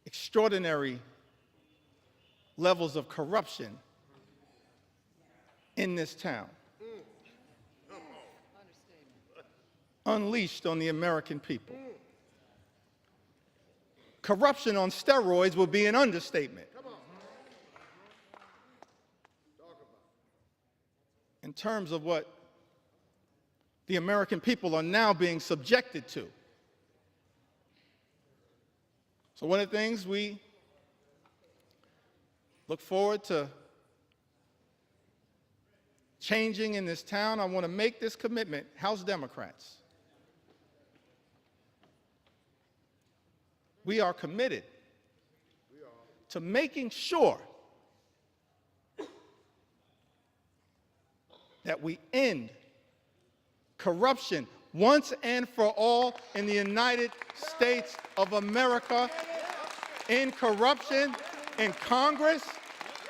Extraordinary levels of corruption in this town, unleashed on the American people. Corruption on steroids would be an understatement. In terms of what the American people are now being subjected to. So one of the things we look forward to changing in this town, I want to make this commitment, House Democrats. We are committed to making sure that we end corruption once and for all in the United States of America, in corruption in Congress,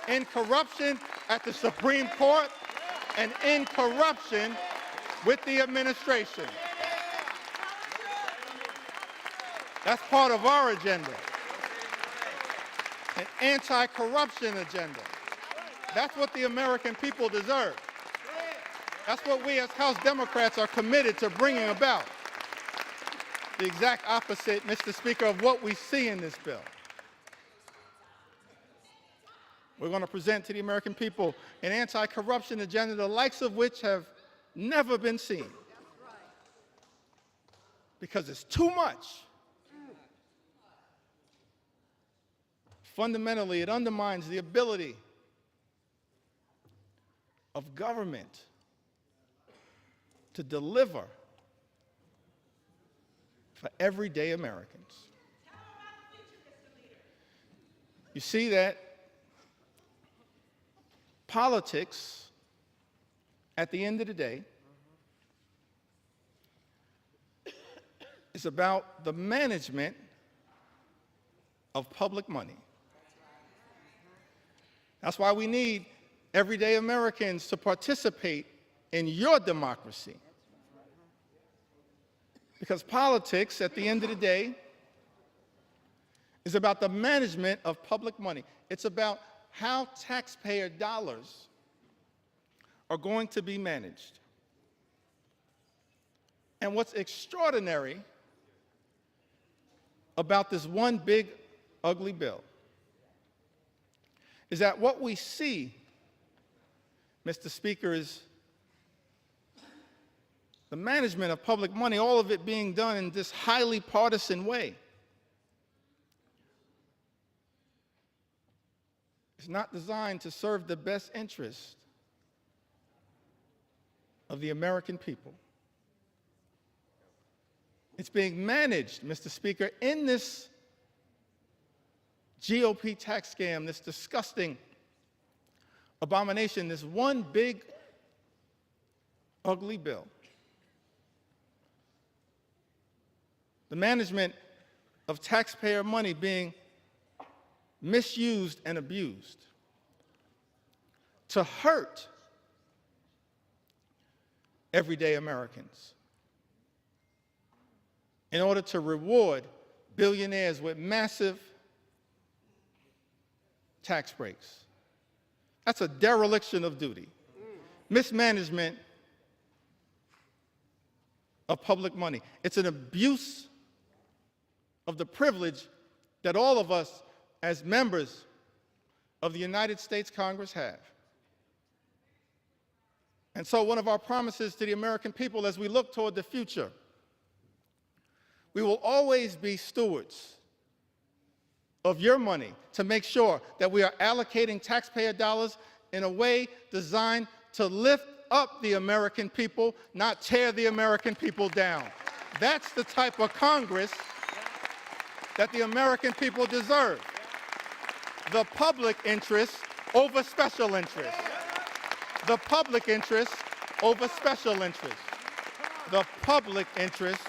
in corruption at the Supreme Court, and in corruption with the administration. That's part of our agenda, an anti-corruption agenda. That's what the American people deserve. That's what we as House Democrats are committed to bringing about. The exact opposite, Mr. Speaker, of what we see in this bill. We're going to present to the American people an anti-corruption agenda, the likes of which have never been seen. Because it's too much. Fundamentally, it undermines the ability of government to deliver for everyday Americans. You see that politics, at the end of the day, is about the management of public money. That's why we need everyday Americans to participate in your democracy. Because politics, at the end of the day, is about the management of public money. It's about how taxpayer dollars are going to be managed. And what's extraordinary about this one big, ugly bill is that what we see, Mr. Speaker, is the management of public money, all of it being done in this highly partisan way. It's not designed to serve the best interest of the American people. It's being managed, Mr. Speaker, in this GOP tax scam, this disgusting abomination, this one big, ugly bill. The management of taxpayer money being misused and abused to hurt everyday Americans in order to reward billionaires with massive tax breaks. That's a dereliction of duty. Mismanagement of public money. It's an abuse of the privilege that all of us as members of the United States Congress have. And so one of our promises to the American people as we look toward the future, we will always be stewards of your money to make sure that we are allocating taxpayer dollars in a way designed to lift up the American people, not tear the American people down. That's the type of Congress that the American people deserve. The public interest over special interest. The public interest over special interest. The public interest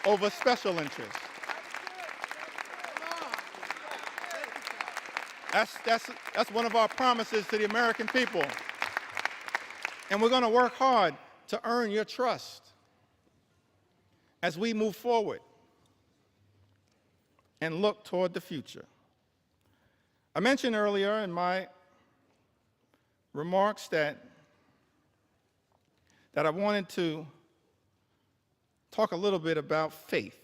over special interest. That's one of our promises to the American people. And we're going to work hard to earn your trust as we move forward and look toward the future. I mentioned earlier in my remarks that I wanted to talk a little bit about faith.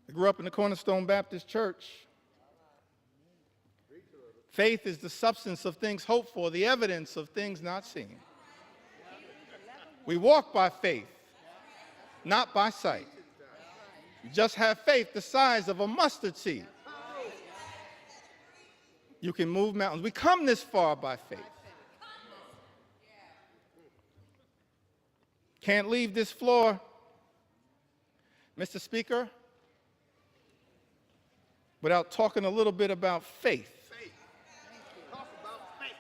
I grew up in the Cornerstone Baptist Church. Faith is the substance of things hoped for, the evidence of things not seen. We walk by faith, not by sight. You just have faith the size of a mustard seed. You can move mountains. We come this far by faith. Can't leave this floor, Mr. Speaker, without talking a little bit about faith. Talk about faith.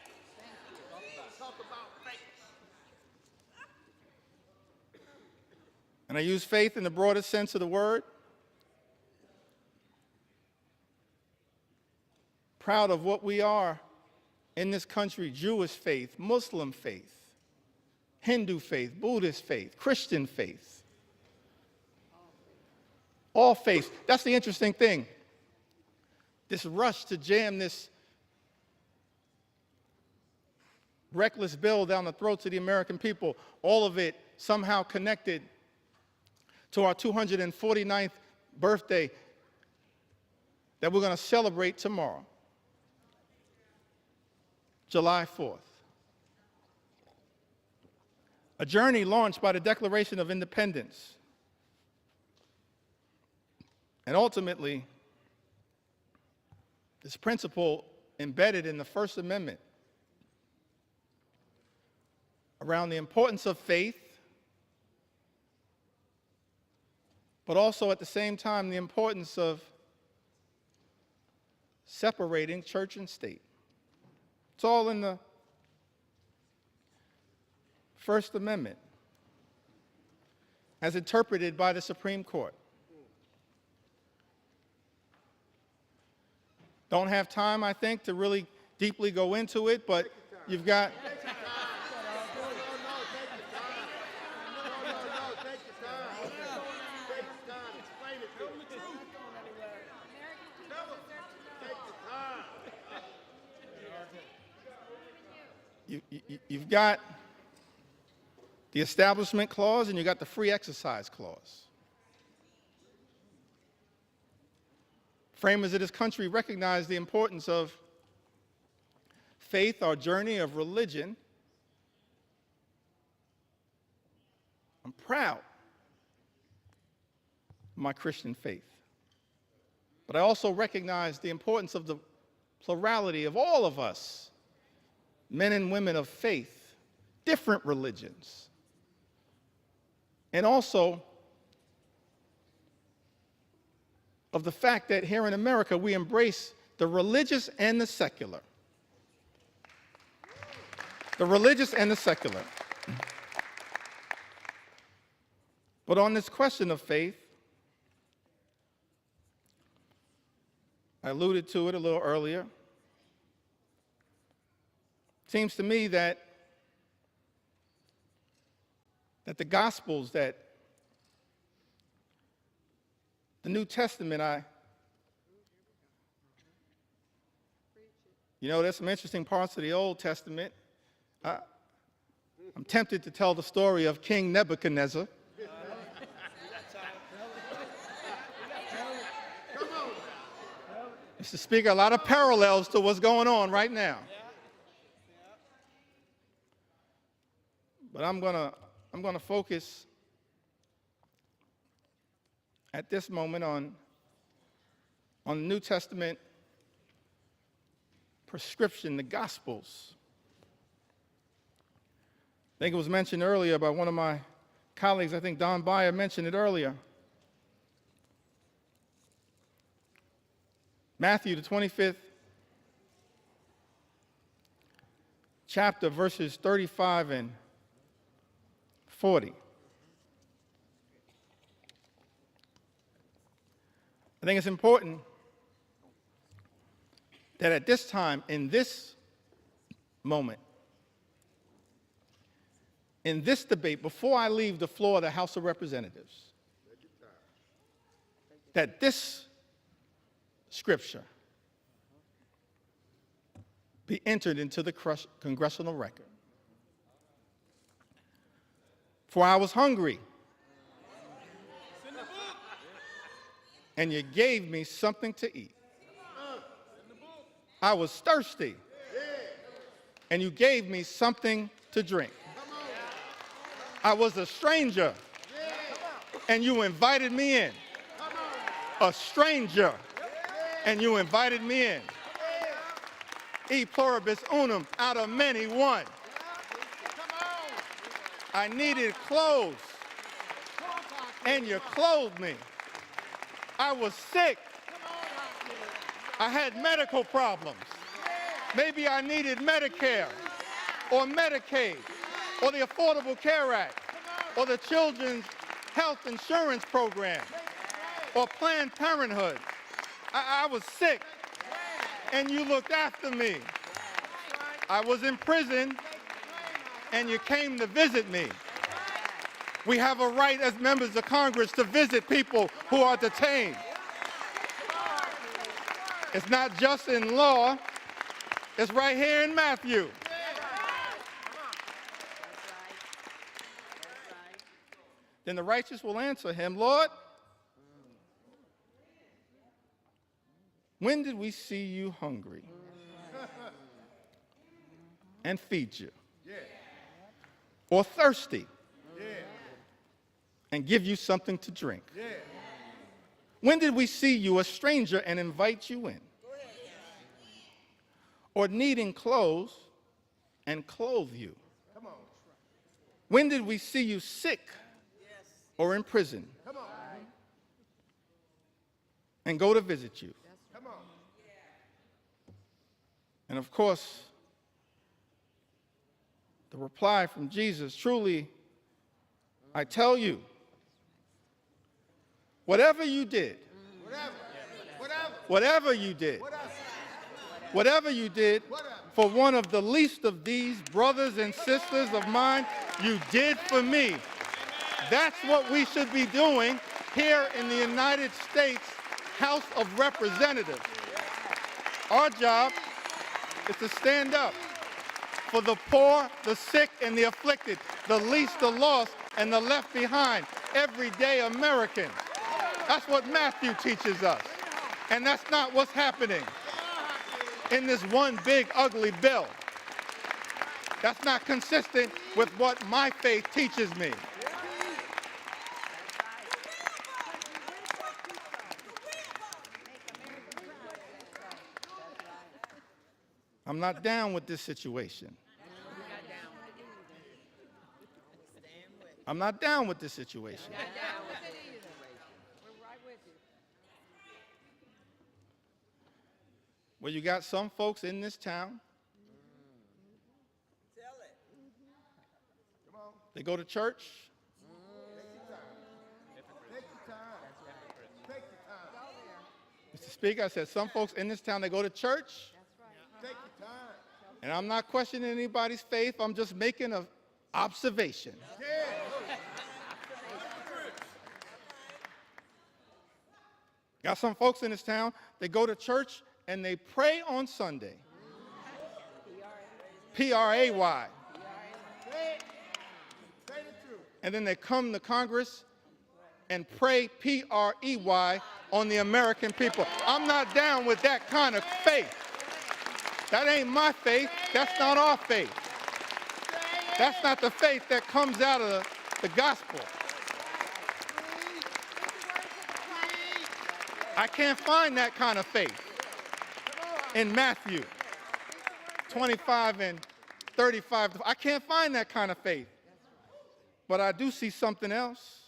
Talk about faith. And I use faith in the broadest sense of the word. Proud of what we are in this country: Jewish faith, Muslim faith, Hindu faith, Buddhist faith, Christian faith. All faiths. That's the interesting thing. This rush to jam this reckless bill down the throats of the American people, all of it somehow connected to our 249th birthday that we're going to celebrate tomorrow, July 4th. A journey launched by the Declaration of Independence. And ultimately, this principle embedded in the First Amendment around the importance of faith, but also at the same time the importance of separating church and state. It's all in the First Amendment as interpreted by the Supreme Court. Don't have time, I think, to really deeply go into it, but you've got... you've got the Establishment Clause and you got the Free Exercise Clause. Framers of this country recognize the importance of faith, our journey of religion. I'm proud of my Christian faith. But I also recognize the importance of the plurality of all of us, men and women of faith, different religions. And also of the fact that here in America we embrace the religious and the secular. The religious and the secular. But on this question of faith, I alluded to it a little earlier. It seems to me that the Gospels, that the New Testament, there's some interesting parts of the Old Testament. I'm tempted to tell the story of King Nebuchadnezzar. Mr. Speaker, a lot of parallels to what's going on right now. But I'm gonna focus at this moment on the New Testament prescription, the Gospels. I think it was mentioned earlier by one of my colleagues. I think Don Beyer mentioned it earlier. Matthew, the 25th chapter, verses 35 and 40. I think it's important that at this time, in this moment, in this debate, before I leave the floor of the House of Representatives, that this Scripture be entered into the congressional record. For I was hungry, and you gave me something to eat. I was thirsty, and you gave me something to drink. I was a stranger, and you invited me in. A stranger, and you invited me in. E pluribus unum, out of many, one. I needed clothes, and you clothed me. I was sick. I had medical problems. Maybe I needed Medicare, or Medicaid, or the Affordable Care Act, or the Children's Health Insurance Program, or Planned Parenthood. I was sick, and you looked after me. I was in prison, and you came to visit me. We have a right as members of Congress to visit people who are detained. It's not just in law, it's right here in Matthew. Then the righteous will answer him, Lord, when did we see you hungry and feed you? Or thirsty and give you something to drink? When did we see you a stranger and invite you in? Or needing clothes and clothe you? When did we see you sick or in prison and go to visit you? And of course, the reply from Jesus, truly, I tell you, whatever you did, whatever you did for one of the least of these brothers and sisters of mine, you did for me. That's what we should be doing here in the United States House of Representatives. Our job is to stand up for the poor, the sick, and the afflicted, the least, the lost, and the left behind, everyday Americans. That's what Matthew teaches us. And that's not what's happening in this one big ugly bill. That's not consistent with what my faith teaches me. I'm not down with this situation. I'm not down with this situation. Well, you got some folks in this town. They go to church. Mr. Speaker, I said some folks in this town, they go to church. And I'm not questioning anybody's faith. I'm just making an observation. Got some folks in this town, they go to church and they pray on Sunday. P-R-A-Y. And then they come to Congress and pray P-R-E-Y on the American people. I'm not down with that kind of faith. That ain't my faith. That's not our faith. That's not the faith that comes out of the gospel. I can't find that kind of faith in Matthew 25 and 35. I can't find that kind of faith. But I do see something else.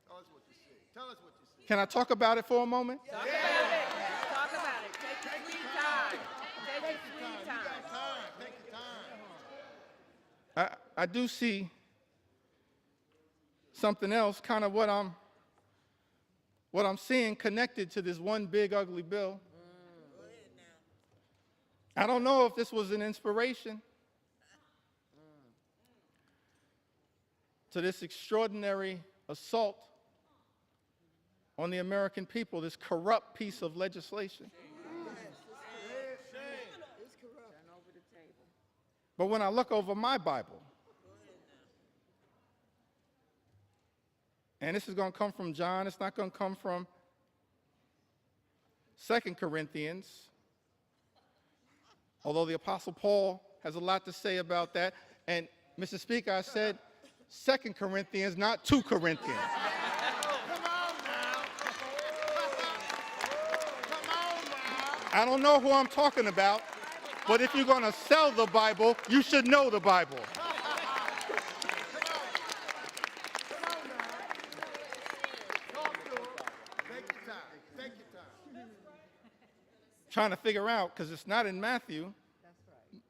Tell us what you see. Tell us what you see. Can I talk about it for a moment? Talk about it. Talk about it. Take your sweet time. Take your sweet time. Take your time. I do see something else, kind of what I'm seeing connected to this one big ugly bill. I don't know if this was an inspiration to this extraordinary assault on the American people, this corrupt piece of legislation. But when I look over my Bible, and this is going to come from John, it's not going to come from 2 Corinthians, although the Apostle Paul has a lot to say about that. And Mr. Speaker, I said 2 Corinthians, not 2 Corinthians. I don't know who I'm talking about, but if you're going to sell the Bible, you should know the Bible. Trying to figure out, because it's not in Matthew. That's right.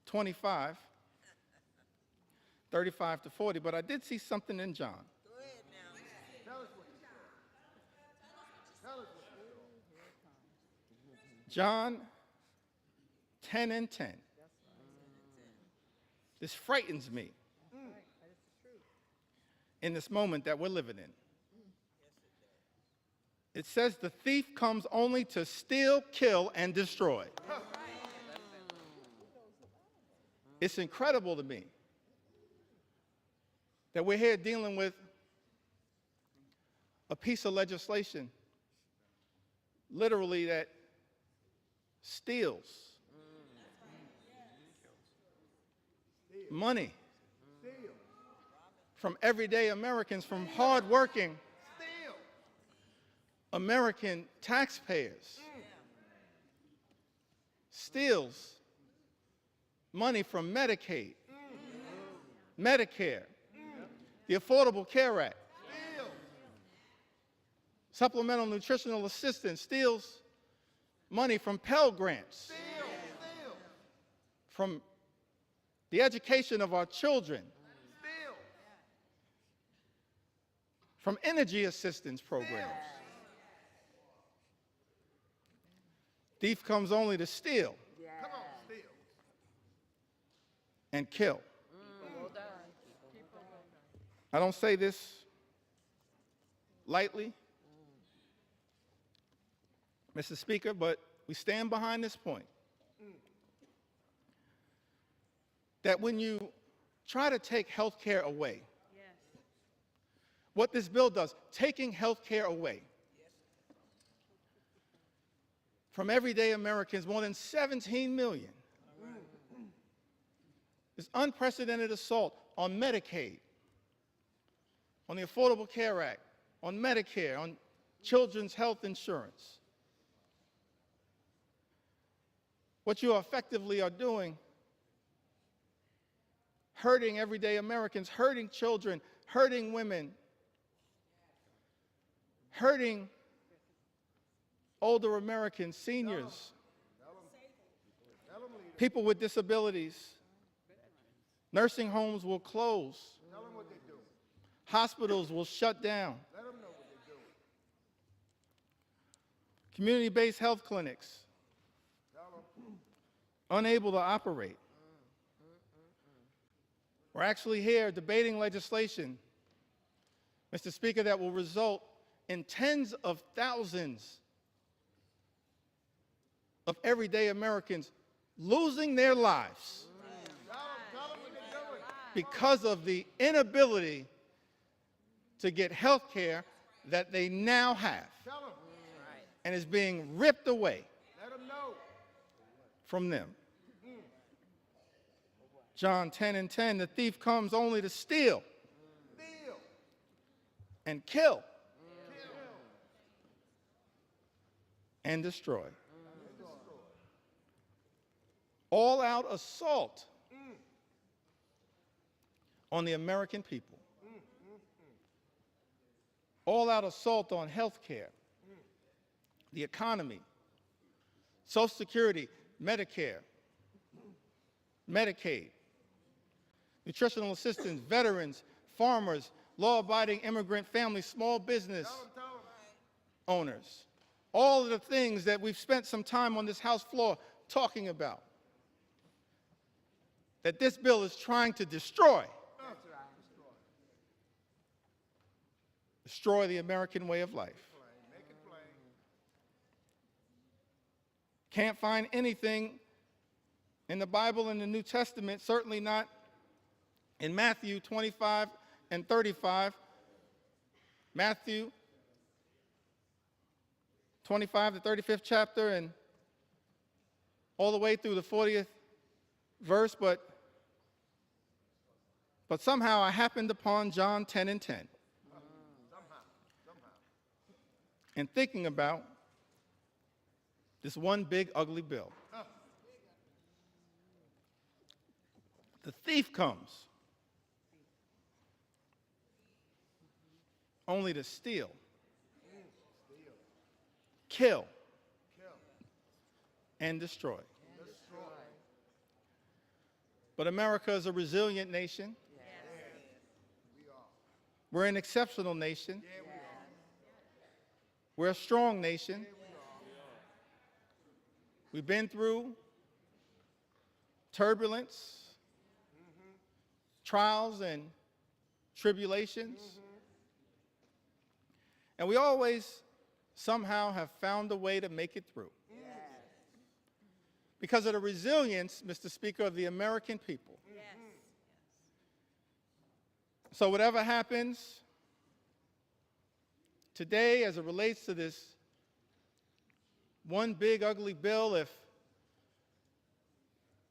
25, 35 to 40, but I did see something in John. Go ahead now. Tell us what you saw. Tell us what you saw. John 10 and 10. This frightens me in this moment that we're living in. It says the thief comes only to steal, kill, and destroy. It's incredible to me that we're here dealing with a piece of legislation literally that steals money from everyday Americans, from hardworking American taxpayers, steals money from Medicaid, Medicare, the Affordable Care Act, supplemental nutritional assistance, steals money from Pell Grants, from the education of our children, from energy assistance programs. Thief comes only to steal Come on, steal. and kill. Well done. I don't say this lightly, Mr. Speaker, but we stand behind this point, that when you try to take health care away, Yes. what this bill does, taking health care away from everyday Americans, more than 17 million, this unprecedented assault on Medicaid, on the Affordable Care Act, on Medicare, on children's health insurance. What you effectively are doing, hurting everyday Americans, hurting children, hurting women, hurting older Americans, seniors, people with disabilities. Nursing homes will close. Tell them what they're doing. Hospitals will shut down. Let them know what they're doing. Community-based health clinics Tell them. unable to operate. We're actually here debating legislation, Mr. Speaker, that will result in tens of thousands of everyday Americans losing their lives Tell them what they're doing. because of the inability to get health care that they now have Tell them. and is being ripped away Let them know. from them. John 10:10, the thief comes only to steal Deal. and kill Kill. and destroy. All-out assault on the American people. All-out assault on health care, the economy, Social Security, Medicare, Medicaid, nutritional assistance, veterans, farmers, law-abiding immigrant families, small business Tell them. owners. All of the things that we've spent some time on this House floor talking about, that this bill is trying to destroy. Destroy the American way of life. Make it plain. Can't find anything in the Bible and the New Testament, certainly not in Matthew 25 and 35. Matthew 25, the 35th chapter, and all the way through the 40th verse, but somehow I happened upon John 10:10. And thinking about this one big ugly bill. The thief comes only to steal, kill, and destroy. But America is a resilient nation. We're an exceptional nation. We're a strong nation. We've been through turbulence, trials, and tribulations. And we always somehow have found a way to make it through. Because of the resilience, Mr. Speaker, of the American people. Yes. So whatever happens today as it relates to this one big ugly bill, if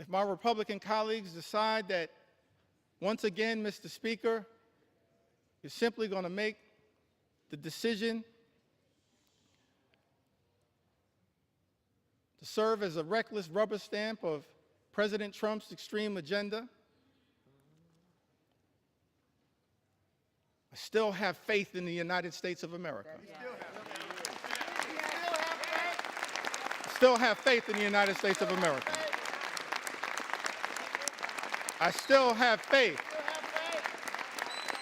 my Republican colleagues decide that once again, Mr. Speaker, you're simply going to make the decision to serve as a reckless rubber stamp of President Trump's extreme agenda, I still have faith in the United States of America. Still have faith in the United States of America. I still have faith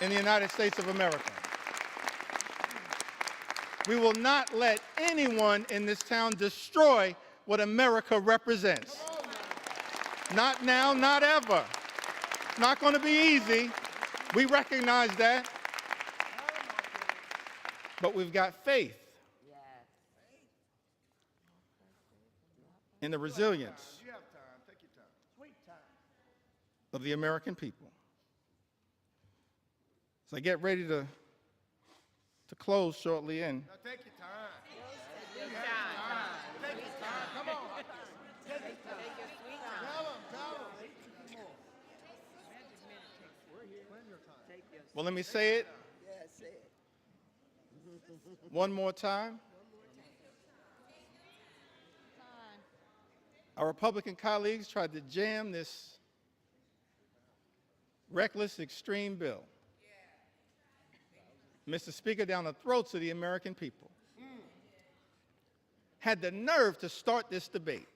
in the United States of America. We will not let anyone in this town destroy what America represents. Not now, not ever. Not going to be easy. We recognize that. But we've got faith in the resilience You have time. Take your time. Sweet time. of the American people. As I get ready to close shortly in, Now take your time. Sweet time. Take your time. Come on. Take your sweet time. Tell them. Tell them. well, let me say it one more time. Our Republican colleagues tried to jam this reckless, extreme bill, Mr. Speaker, down the throats of the American people. Had the nerve to start this debate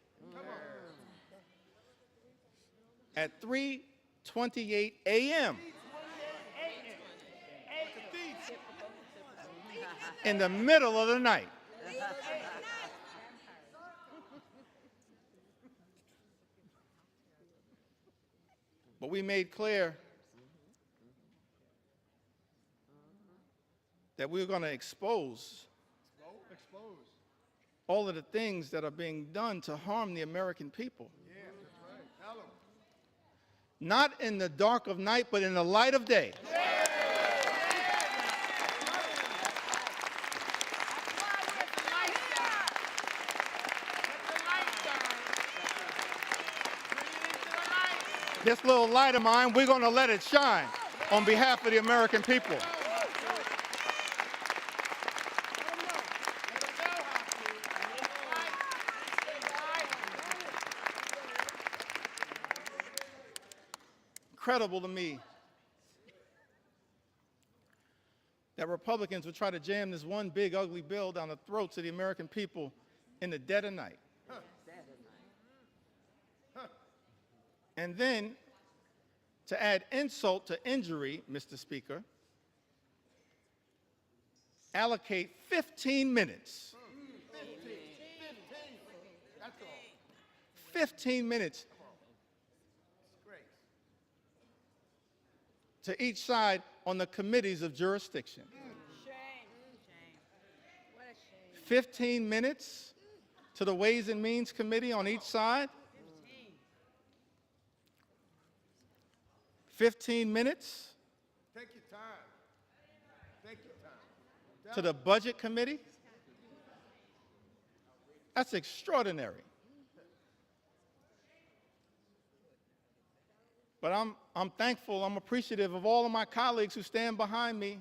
at 3:28 a.m. in the middle of the night. But we made clear that we were going to expose all of the things that are being done to harm the American people. Yeah, that's right. Tell them. Not in the dark of night, but in the light of day. This little light of mine, we're going to let it shine on behalf of the American people. Incredible to me that Republicans would try to jam this one big ugly bill down the throats of the American people in the dead of night. And then, to add insult to injury, Mr. Speaker, allocate 15 minutes. 15 minutes to each side on the committees of jurisdiction. 15 minutes to the Ways and Means Committee on each side. 15 minutes Take your time. Take your time. to the Budget Committee. That's extraordinary. But I'm thankful, I'm appreciative of all of my colleagues who stand behind me.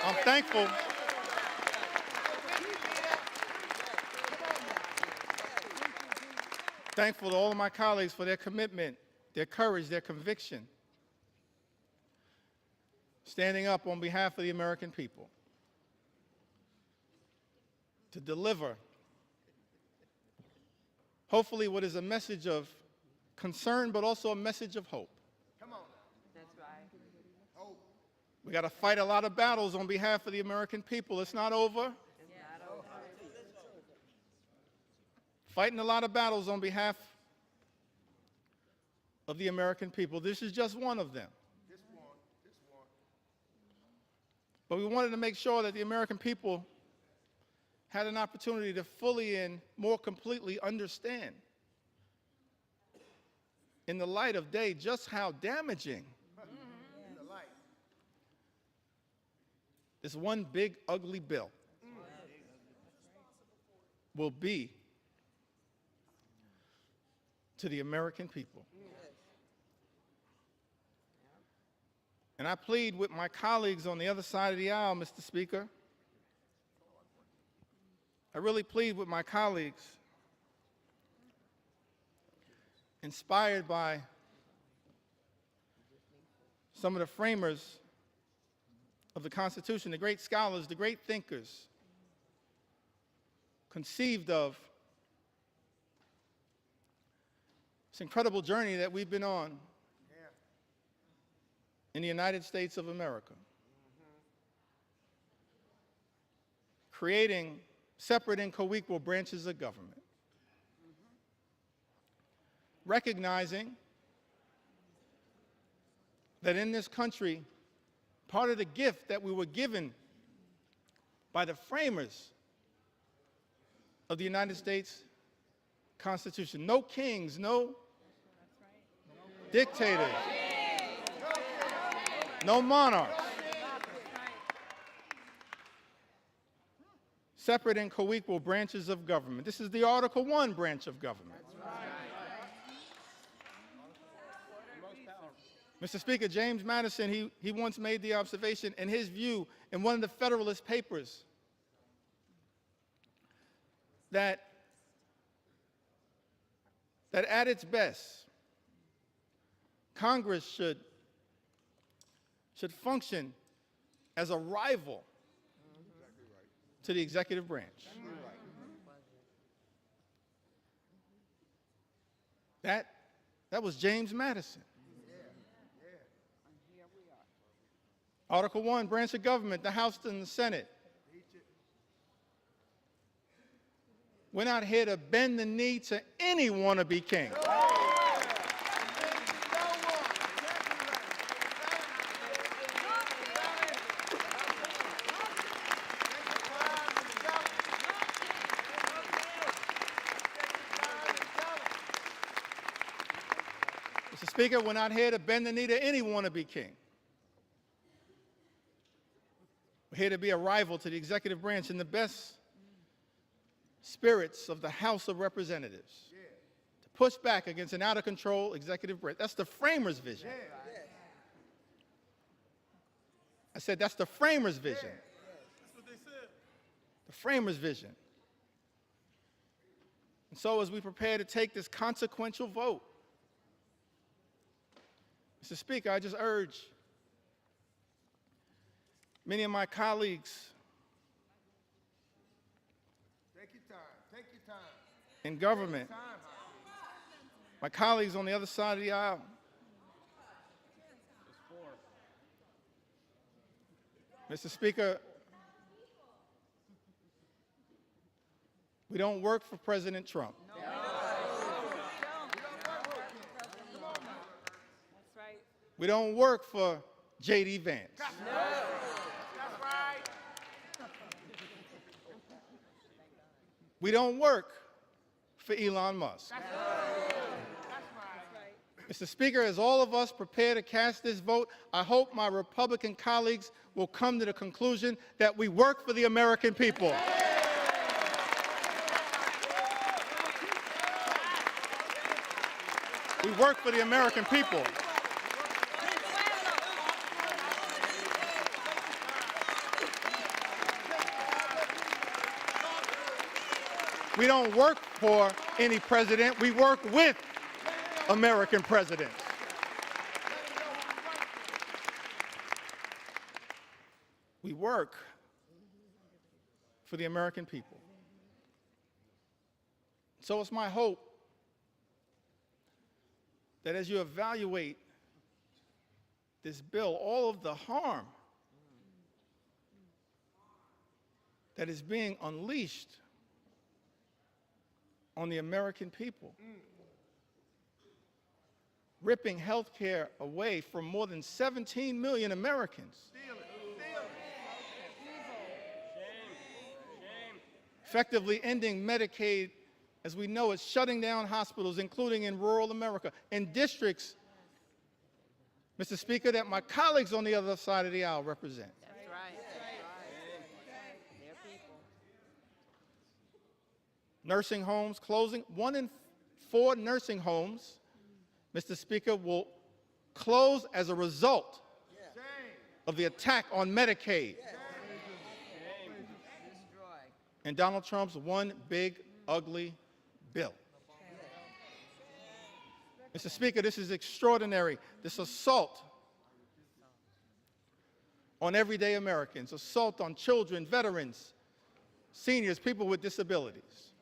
I'm thankful. Thankful to all of my colleagues for their commitment, their courage, their conviction, standing up on behalf of the American people to deliver, hopefully, what is a message of concern, but also a message of hope. Come on. That's right. Hope. We got to fight a lot of battles on behalf of the American people. It's not over. Fighting a lot of battles on behalf of the American people. This is just one of them. This one. But we wanted to make sure that the American people had an opportunity to fully and more completely understand, in the light of day, just how damaging In the light. this one big, ugly bill will be to the American people. And I plead with my colleagues on the other side of the aisle, Mr. Speaker. I really plead with my colleagues, inspired by some of the framers of the Constitution, the great scholars, the great thinkers, conceived of this incredible journey that we've been on in the United States of America. creating separate and co-equal branches of government, recognizing that in this country, part of the gift that we were given by the framers of the United States Constitution, no kings, no dictators, no monarchs, separate and co-equal branches of government. This is the Article 1 branch of government. Mr. Speaker, James Madison, he once made the observation in his view in one of the Federalist Papers that at its best, Congress should function as a rival to the executive branch. That was James Madison. Article 1, branch of government, the House and the Senate. We're not here to bend the knee to any wannabe king. Mr. Speaker, we're not here to bend the knee to any wannabe king. We're here to be a rival to the executive branch in the best spirits of the House of Representatives, to push back against an out-of-control executive branch. That's the framers' vision. I said that's the framers' vision. That's what they said. The framers' vision. And so as we prepare to take this consequential vote, Mr. Speaker, I just urge many of my colleagues Take your time. in government, my colleagues on the other side of the aisle, Mr. Speaker, we don't work for President Trump. That's right. We don't work for J.D. Vance. That's right. We don't work for Elon Musk. That's right. Mr. Speaker, as all of us prepare to cast this vote, I hope my Republican colleagues will come to the conclusion that we work for the American people. We work for the American people. We don't work for any president. We work with American presidents. We work for the American people. So it's my hope that as you evaluate this bill, all of the harm that is being unleashed on the American people, ripping health care away from more than 17 million Americans, effectively ending Medicaid as we know it, shutting down hospitals, including in rural America, in districts, Mr. Speaker, that my colleagues on the other side of the aisle represent. That's right. They're people. Nursing homes closing. 1 in 4 nursing homes, Mr. Speaker, will close as a result of the attack on Medicaid and Donald Trump's one big, ugly bill. Mr. Speaker, this is extraordinary. This assault on everyday Americans, assault on children, veterans, seniors, people with disabilities.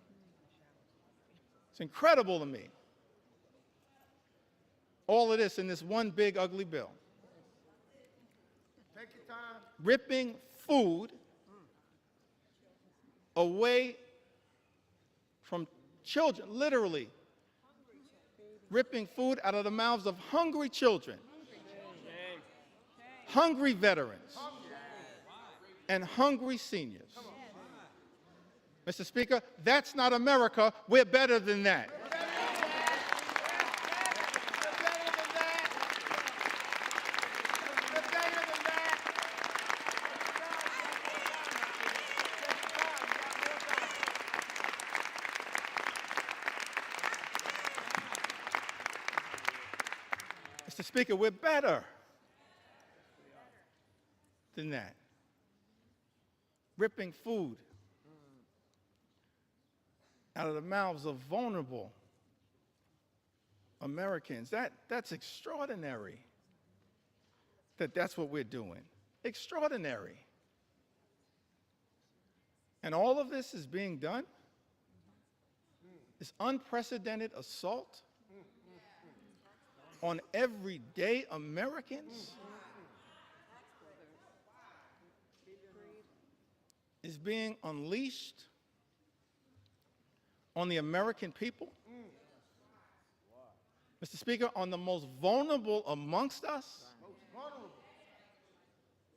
It's incredible to me. All of this in this one big, ugly bill. Take your time. Ripping food away from children, literally ripping food out of the mouths of hungry children, hungry veterans, and hungry seniors. Mr. Speaker, that's not America. We're better than that. Mr. Speaker, we're better than that. Ripping food out of the mouths of vulnerable Americans. That's extraordinary that's what we're doing. Extraordinary. And all of this is being done? This unprecedented assault on everyday Americans is being unleashed on the American people. Mr. Speaker, on the most vulnerable amongst us.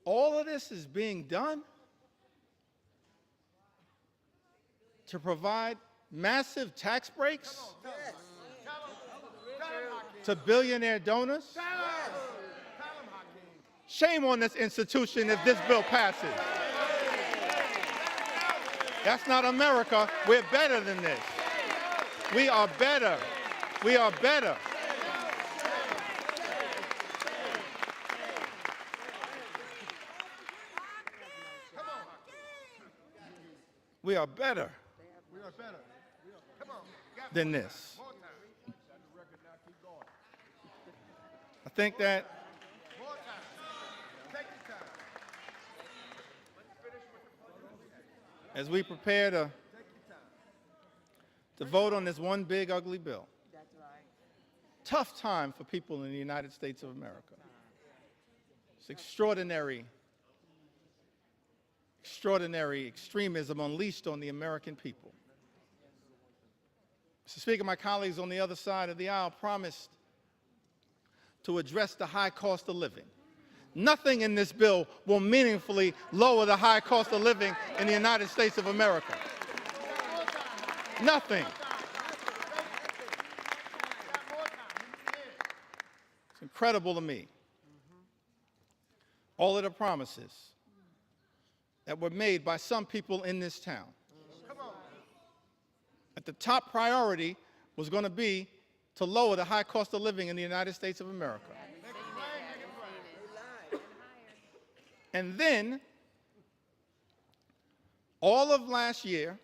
All of this is being done to provide massive tax breaks to billionaire donors. Shame on this institution if this bill passes. That's not America. We're better than this. We are better. We are better. We are better than this. I think that as we prepare to vote on this one big ugly bill, tough time for people in the United States of America. It's extraordinary extremism unleashed on the American people. Mr. Speaker, my colleagues on the other side of the aisle promised to address the high cost of living. Nothing in this bill will meaningfully lower the high cost of living in the United States of America. Nothing. It's incredible to me. All of the promises that were made by some people in this town. That the top priority was going to be to lower the high cost of living in the United States of America. And then, all of last year,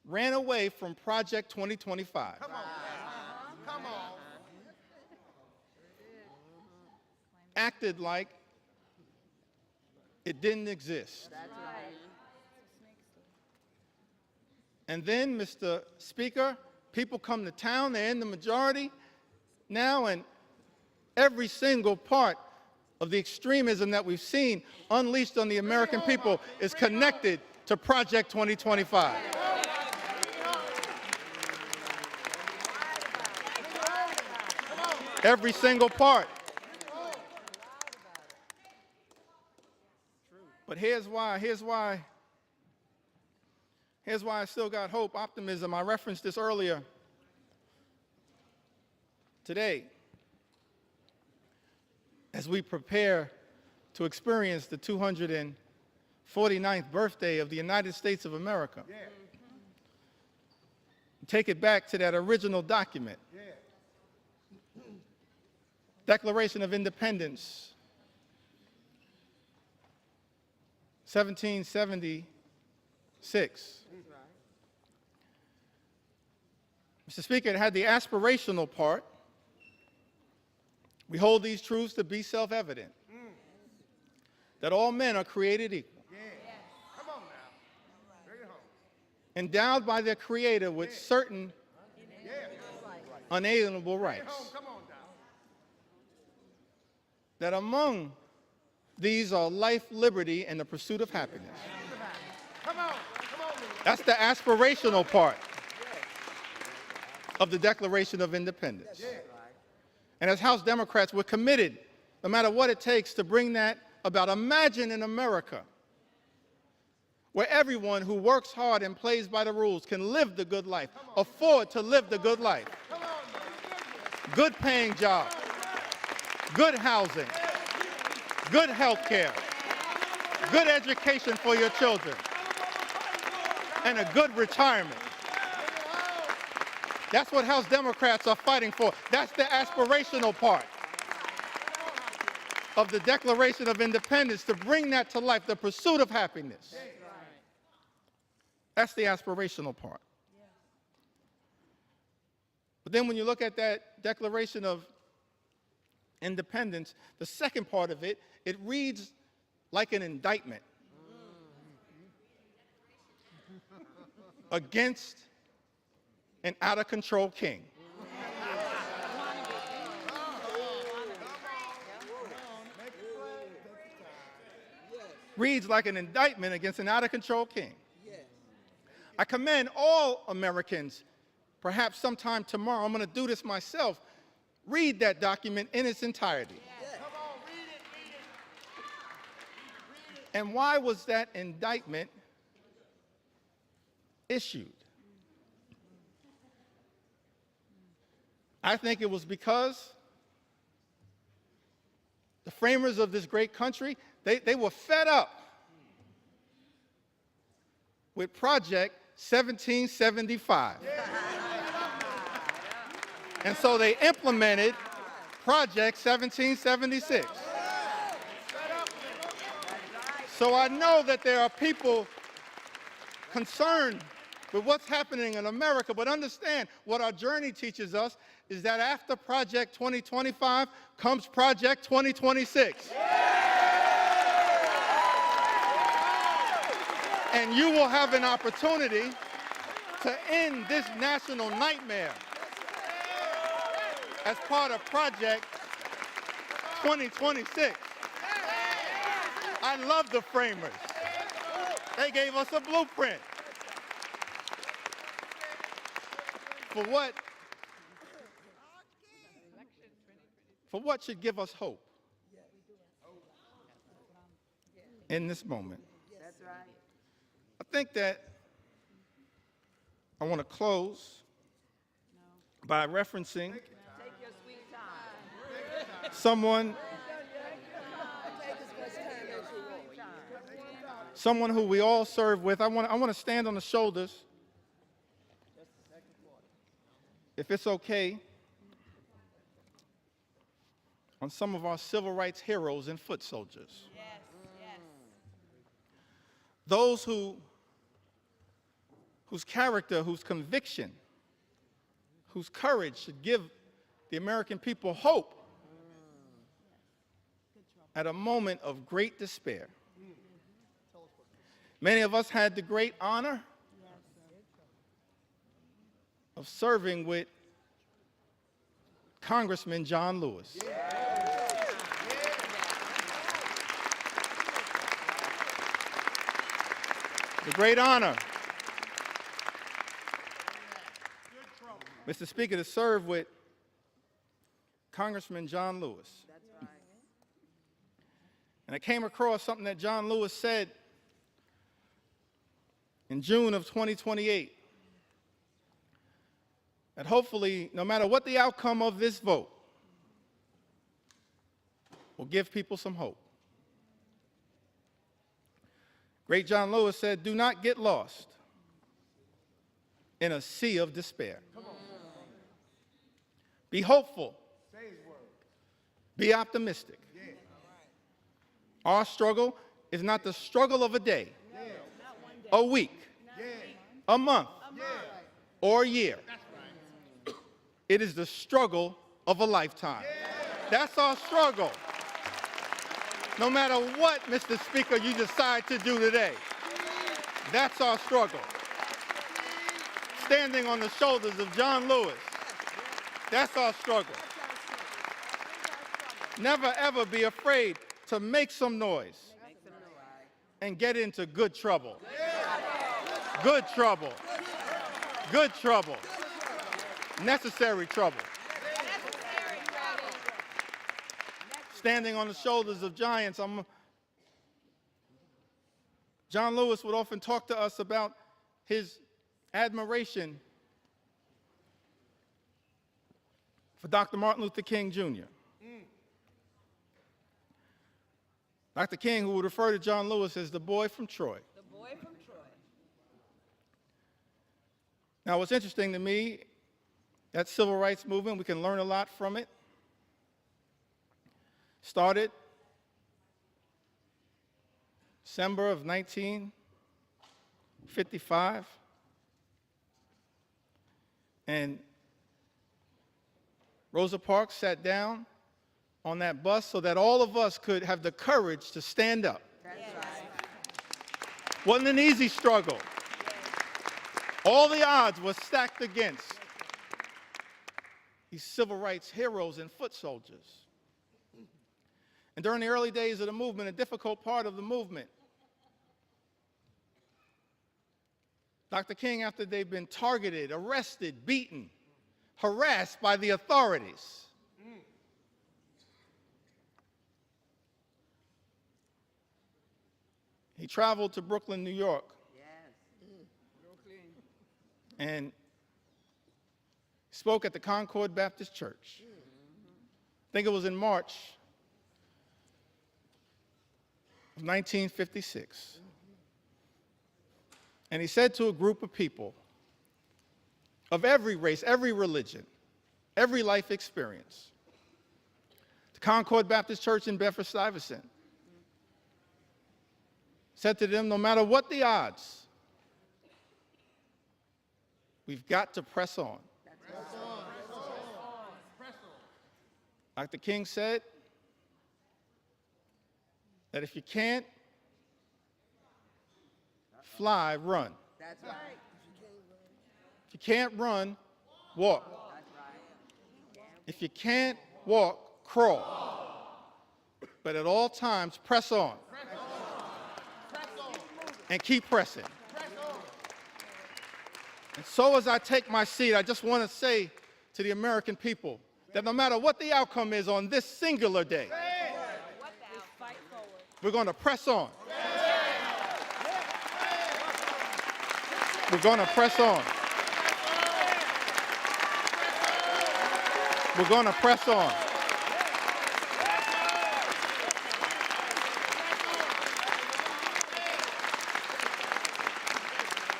ran away from Project 2025. Come on. Come on. Acted like it didn't exist. That's right. And then, Mr. Speaker, people come to town, they're in the majority now, and every single part of the extremism that we've seen unleashed on the American people is connected to Project 2025. Every single part. But here's why I still got hope, optimism. I referenced this earlier today. As we prepare to experience the 249th birthday of the United States of America. Yeah. Take it back to that original document. Yeah. Declaration of Independence, 1776. Mr. Speaker, it had the aspirational part. We hold these truths to be self-evident, that all men are created equal, Yeah. Come on now. Bring it home. endowed by their Creator with certain Yeah. unalienable Bring it rights, home. Come on now. that among these are life, liberty, and the pursuit of happiness. That's the aspirational part of the Declaration of Independence. And as House Democrats, we're committed, no matter what it takes, to bring that about. Imagine an America where everyone who works hard and plays by the rules can live the good life, afford to live the good life. Good paying jobs, good housing, good health care, good education for your children, and a good retirement. That's what House Democrats are fighting for. That's the aspirational part of the Declaration of Independence, to bring that to life, the pursuit of happiness. That's the aspirational part. But then when you look at that Declaration of Independence, the second part of it, it reads like an indictment against an out-of-control king. Reads like an indictment against an out-of-control king. I commend all Americans, perhaps sometime tomorrow, I'm going to do this myself, read that document in its entirety. And why was that indictment issued? I think it was because the framers of this great country, they were fed up with Project 1775. And so they implemented Project 1776. So I know that there are people concerned with what's happening in America, but understand what our journey teaches us is that after Project 2025 comes Project 2026. And you will have an opportunity to end this national nightmare as part of Project 2026. I love the framers. They gave us a blueprint for what should give us hope in this moment. That's right. I think that I want to close by referencing Take your sweet time. someone who we all serve with. I want to stand on the shoulders, if it's okay, on some of our civil rights heroes and foot soldiers. Yes, yes. Those whose character, whose conviction, whose courage should give the American people hope at a moment of great despair. Many of us had the great honor of serving with Congressman John Lewis. The great honor, Mr. Speaker, to serve with Congressman John Lewis. That's right. And I came across something that John Lewis said in June of 2028, that hopefully, no matter what the outcome of this vote, will give people some hope. Great John Lewis said, "Do not get lost in a sea of despair. Be hopeful. Be optimistic. Our struggle is not the struggle of a day, a week, a month, or a year. It is the struggle of a lifetime." That's our struggle. No matter what, Mr. Speaker, you decide to do today, that's our struggle. Standing on the shoulders of John Lewis, that's our struggle. Never, ever be afraid to make some noise and get into good trouble. Good trouble. Good trouble. Necessary trouble. Necessary trouble. Standing on the shoulders of giants. John Lewis would often talk to us about his admiration for Dr. Martin Luther King Jr. Dr. King, who would refer to John Lewis as the boy from Troy. The boy from Troy. Now, what's interesting to me, that civil rights movement, we can learn a lot from it. Started December of 1955. And Rosa Parks sat down on that bus so that all of us could have the courage to stand up. That's right. Wasn't an easy struggle. All the odds were stacked against these civil rights heroes and foot soldiers. And during the early days of the movement, a difficult part of the movement, Dr. King, after they've been targeted, arrested, beaten, harassed by the authorities, he traveled to Brooklyn, New York, and spoke at the Concord Baptist Church. I think it was in March of 1956. And he said to a group of people of every race, every religion, every life experience, the Concord Baptist Church in Bedford-Stuyvesant, said to them, no matter what the odds, we've got to press on. Dr. King said that if you can't fly, run. That's right. If you can't run, walk. If you can't walk, crawl. But at all times, press on. And keep pressing. And so as I take my seat, I just want to say to the American people that no matter what the outcome is on this singular day, Fight forward. we're going to press on. We're going to press on. We're going to press on.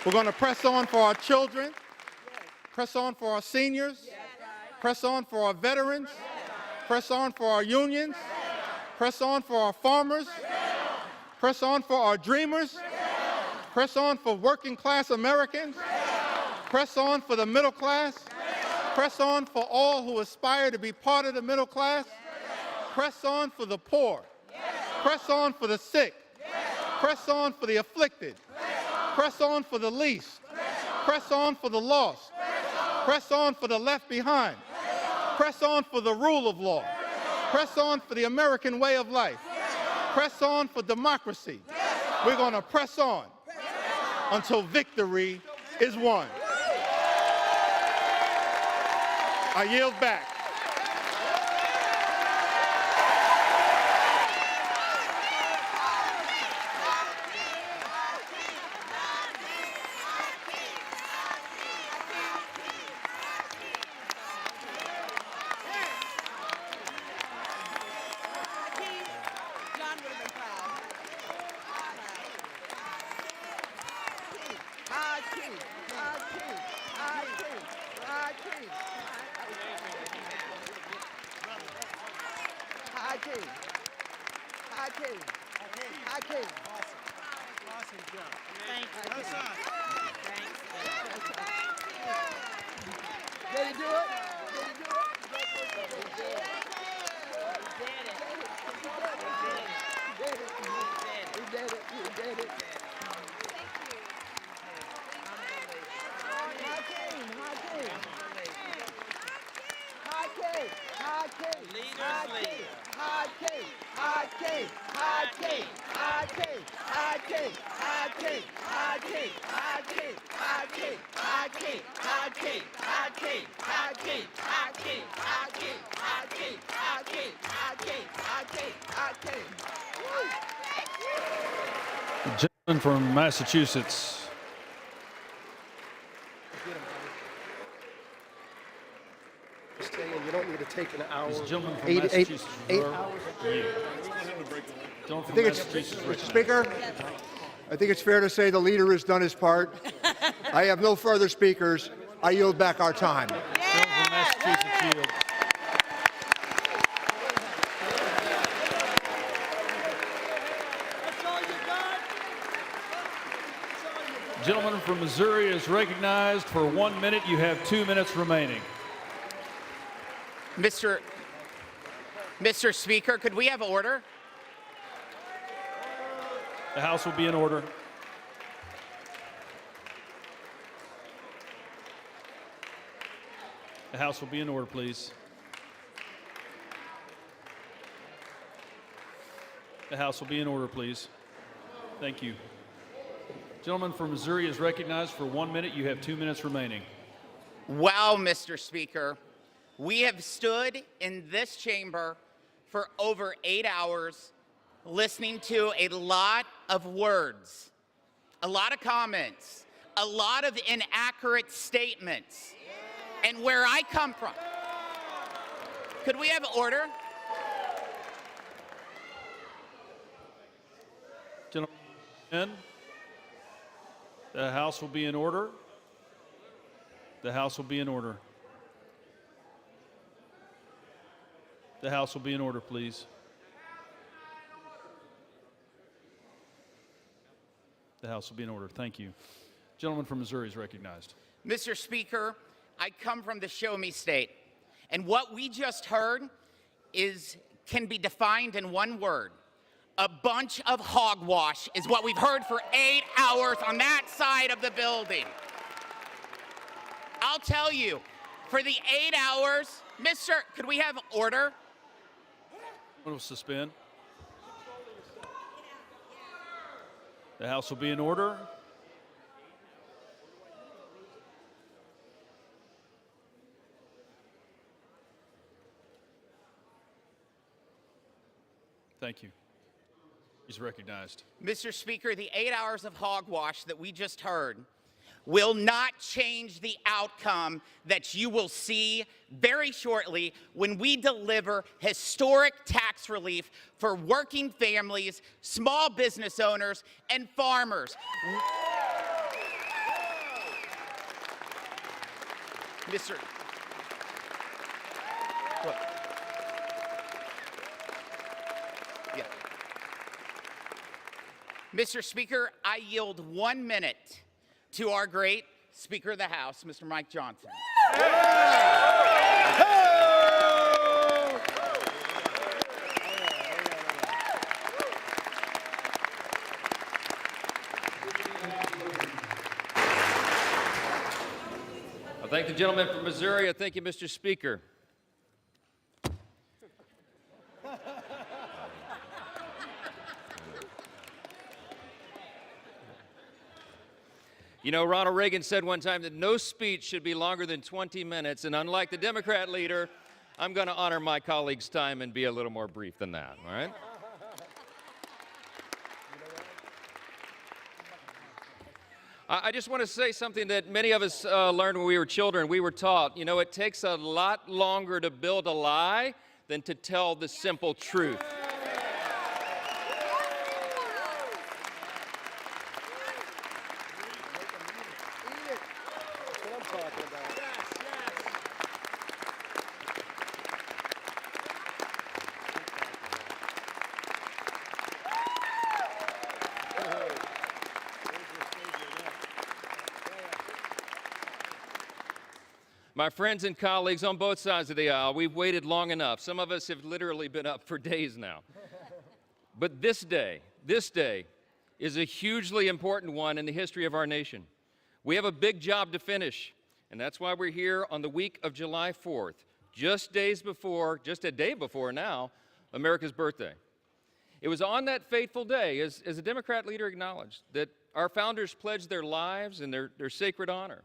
We're going to press on for our children, press on for our seniors, press on for our veterans, press on for our unions, press on for our farmers, press on for our dreamers, press on for working class Americans, press on for the middle class, press on for all who aspire to be part of the middle class, press on for the poor, press on for the sick, press on for the afflicted, press on for the least, press on for the lost, press on for the left behind, press on for the rule of law, press on for the American way of life, press on for democracy. We're going to press on until victory is won. I yield back. John would have been proud. Hakeem, Hakeem, Hakeem, Hakeem, Hakeem, Hakeem, Hakeem. Awesome job. Thank you. Other side. Did he do it? Did he do it? He did it. He did it. Hakeem, Hakeem. Hakeem, Hakeem. Leaders lead. Hakeem, Hakeem, Hakeem, Hakeem, Hakeem, Hakeem, Hakeem, Hakeem, Hakeem, Hakeem, Hakeem, Hakeem, Hakeem, Hakeem, Hakeem, Hakeem, Hakeem, Hakeem, Hakeem, Hakeem, Hakeem. Gentleman from Massachusetts. You don't need to take an hour. This gentleman from Eight Massachusetts. hours. Gentleman I from think it's, Massachusetts. Mr. Speaker, I think it's fair to say the leader has done his part. I have no further speakers. I yield back our time. Gentleman from Massachusetts yields. Gentleman from Missouri is recognized for 1 minute. You have 2 minutes remaining. Mr. Speaker, could we have order? The House will be in order. The House will be in order, please. The House will be in order, please. Thank you. Gentleman from Missouri is recognized for 1 minute. You have 2 minutes remaining. Wow, Mr. Speaker. We have stood in this chamber for over 8 hours listening to a lot of words, a lot of comments, a lot of inaccurate statements. And where I come from, could we have order? Gentlemen, the House will be in order. The House will be in order. The House will be in order, please. The House will be in order. Thank you. Gentleman from Missouri is recognized. Mr. Speaker, I come from the Show Me State, and what we just heard can be defined in one word. A bunch of hogwash is what we've heard for 8 hours on that side of the building. I'll tell you, for the 8 hours, could we have order? We'll suspend. The House will be in order. Thank you. He's recognized. Mr. Speaker, the 8 hours of hogwash that we just heard will not change the outcome that you will see very shortly when we deliver historic tax relief for working families, small business owners, and farmers. Mr. Look. Yeah. Mr. Speaker, I yield 1 minute to our great Speaker of the House, Mr. Mike Johnson. I thank the gentleman from Missouri. I thank you, Mr. Speaker. You know, Ronald Reagan said one time that no speech should be longer than 20 minutes, and unlike the Democrat leader, I'm going to honor my colleague's time and be a little more brief than that, all right? I just want to say something that many of us learned when we were children. We were taught, you know, it takes a lot longer to build a lie than to tell the simple truth. My friends and colleagues on both sides of the aisle, we've waited long enough. Some of us have literally been up for days now. But this day is a hugely important one in the history of our nation. We have a big job to finish, and that's why we're here on the week of July 4th, just a day before now, America's birthday. It was on that fateful day, as the Democrat leader acknowledged, that Our founders pledged their lives and their sacred honor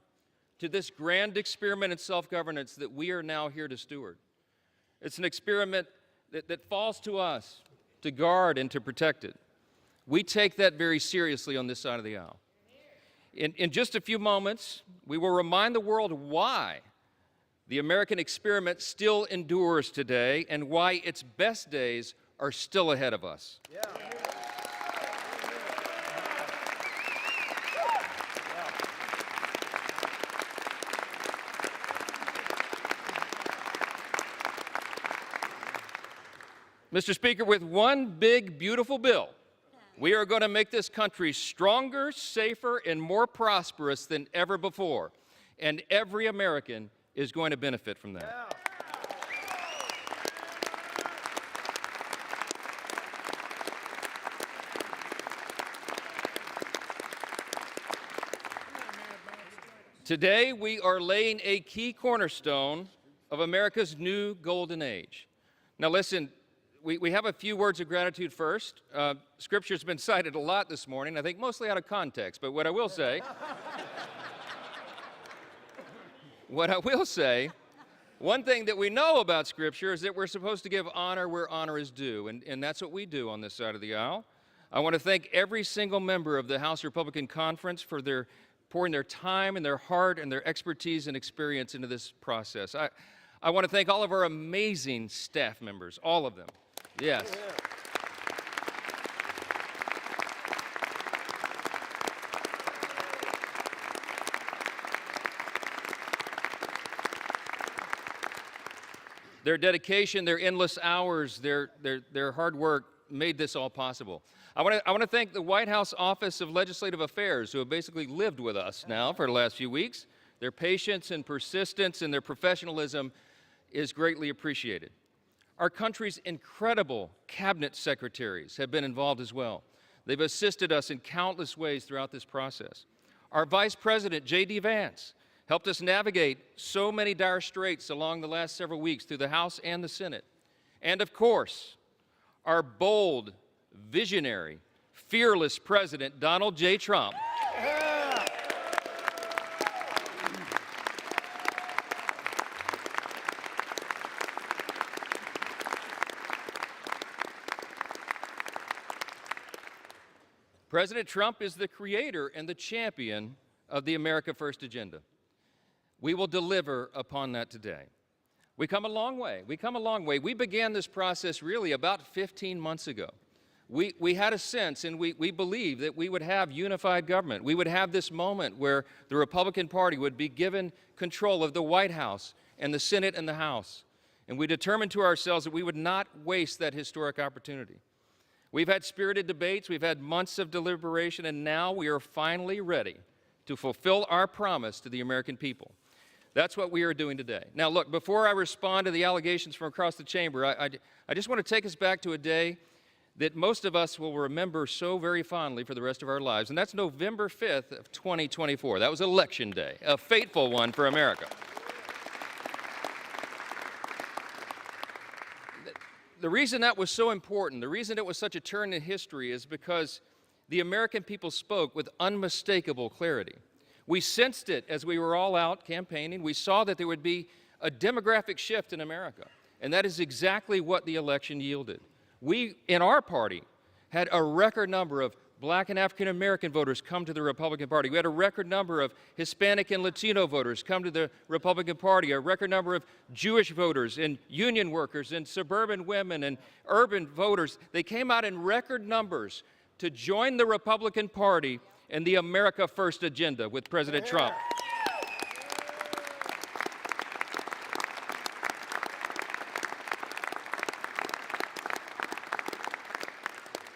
to this grand experiment in self-governance that we are now here to steward. It's an experiment that falls to us to guard and to protect it. We take that very seriously on this side of the aisle. In just a few moments, we will remind the world why the American experiment still endures today and why its best days are still ahead of us. Yeah. Mr. Speaker, with one big, beautiful bill, we are going to make this country stronger, safer, and more prosperous than ever before. And every American is going to benefit from that. Yeah. Today, we are laying a key cornerstone of America's new golden age. Now listen, we have a few words of gratitude first. Scripture's been cited a lot this morning, I think mostly out of context, but what I will say, one thing that we know about Scripture is that we're supposed to give honor where honor is due, and that's what we do on this side of the aisle. I want to thank every single member of the House Republican Conference for their pouring their time and their heart and their expertise and experience into this process. I want to thank all of our amazing staff members, all of them. Yes. Their dedication, their endless hours, their hard work made this all possible. I want to thank the White House Office of Legislative Affairs, who have basically lived with us now for the last few weeks. Their patience and persistence and their professionalism is greatly appreciated. Our country's incredible cabinet secretaries have been involved as well. They've assisted us in countless ways throughout this process. Our Vice President, J.D. Vance, helped us navigate so many dire straits along the last several weeks through the House and the Senate. And of course, our bold, visionary, fearless President, Donald J. Trump. President Trump is the creator and the champion of the America First agenda. We will deliver upon that today. We come a long way. We began this process really about 15 months ago. We had a sense and we believed that we would have unified government. We would have this moment where the Republican Party would be given control of the White House and the Senate and the House. And we determined to ourselves that we would not waste that historic opportunity. We've had spirited debates, we've had months of deliberation, and now we are finally ready to fulfill our promise to the American people. That's what we are doing today. Now look, before I respond to the allegations from across the chamber, I just want to take us back to a day that most of us will remember so very fondly for the rest of our lives, and that's November 5th of 2024. That was Election Day, a fateful one for America. The reason that was so important, the reason it was such a turn in history is because the American people spoke with unmistakable clarity. We sensed it as we were all out campaigning. We saw that there would be a demographic shift in America, and that is exactly what the election yielded. We, in our party, had a record number of Black and African American voters come to the Republican Party. We had a record number of Hispanic and Latino voters come to the Republican Party, a record number of Jewish voters and union workers and suburban women and urban voters. They came out in record numbers to join the Republican Party and the America First agenda with President Trump.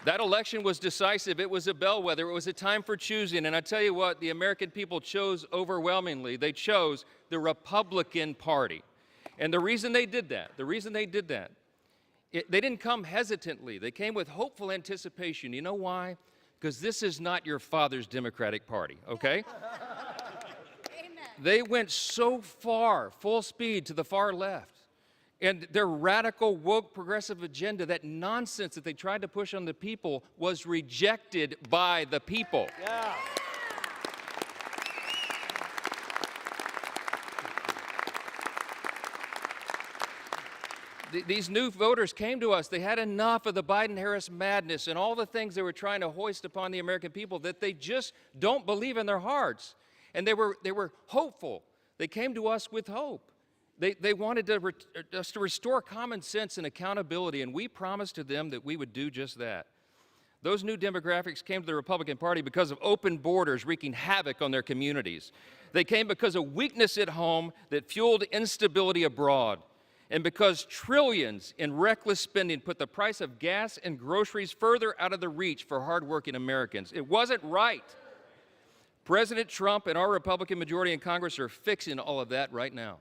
That election was decisive. It was a bellwether. It was a time for choosing. And I tell you what, the American people chose overwhelmingly. They chose the Republican Party. And the reason they did that, they didn't come hesitantly. They came with hopeful anticipation. You know why? Because this is not your father's Democratic Party, okay? Amen. They went so far, full speed, to the far left. And their radical, woke, progressive agenda, that nonsense that they tried to push on the people, was rejected by the people. Yeah. These new voters came to us. They had enough of the Biden-Harris madness and all the things they were trying to hoist upon the American people that they just don't believe in their hearts. And they were hopeful. They came to us with hope. They wanted us to restore common sense and accountability, and we promised to them that we would do just that. Those new demographics came to the Republican Party because of open borders wreaking havoc on their communities. They came because of weakness at home that fueled instability abroad, and because trillions in reckless spending put the price of gas and groceries further out of the reach for hardworking Americans. It wasn't right. President Trump and our Republican majority in Congress are fixing all of that right now.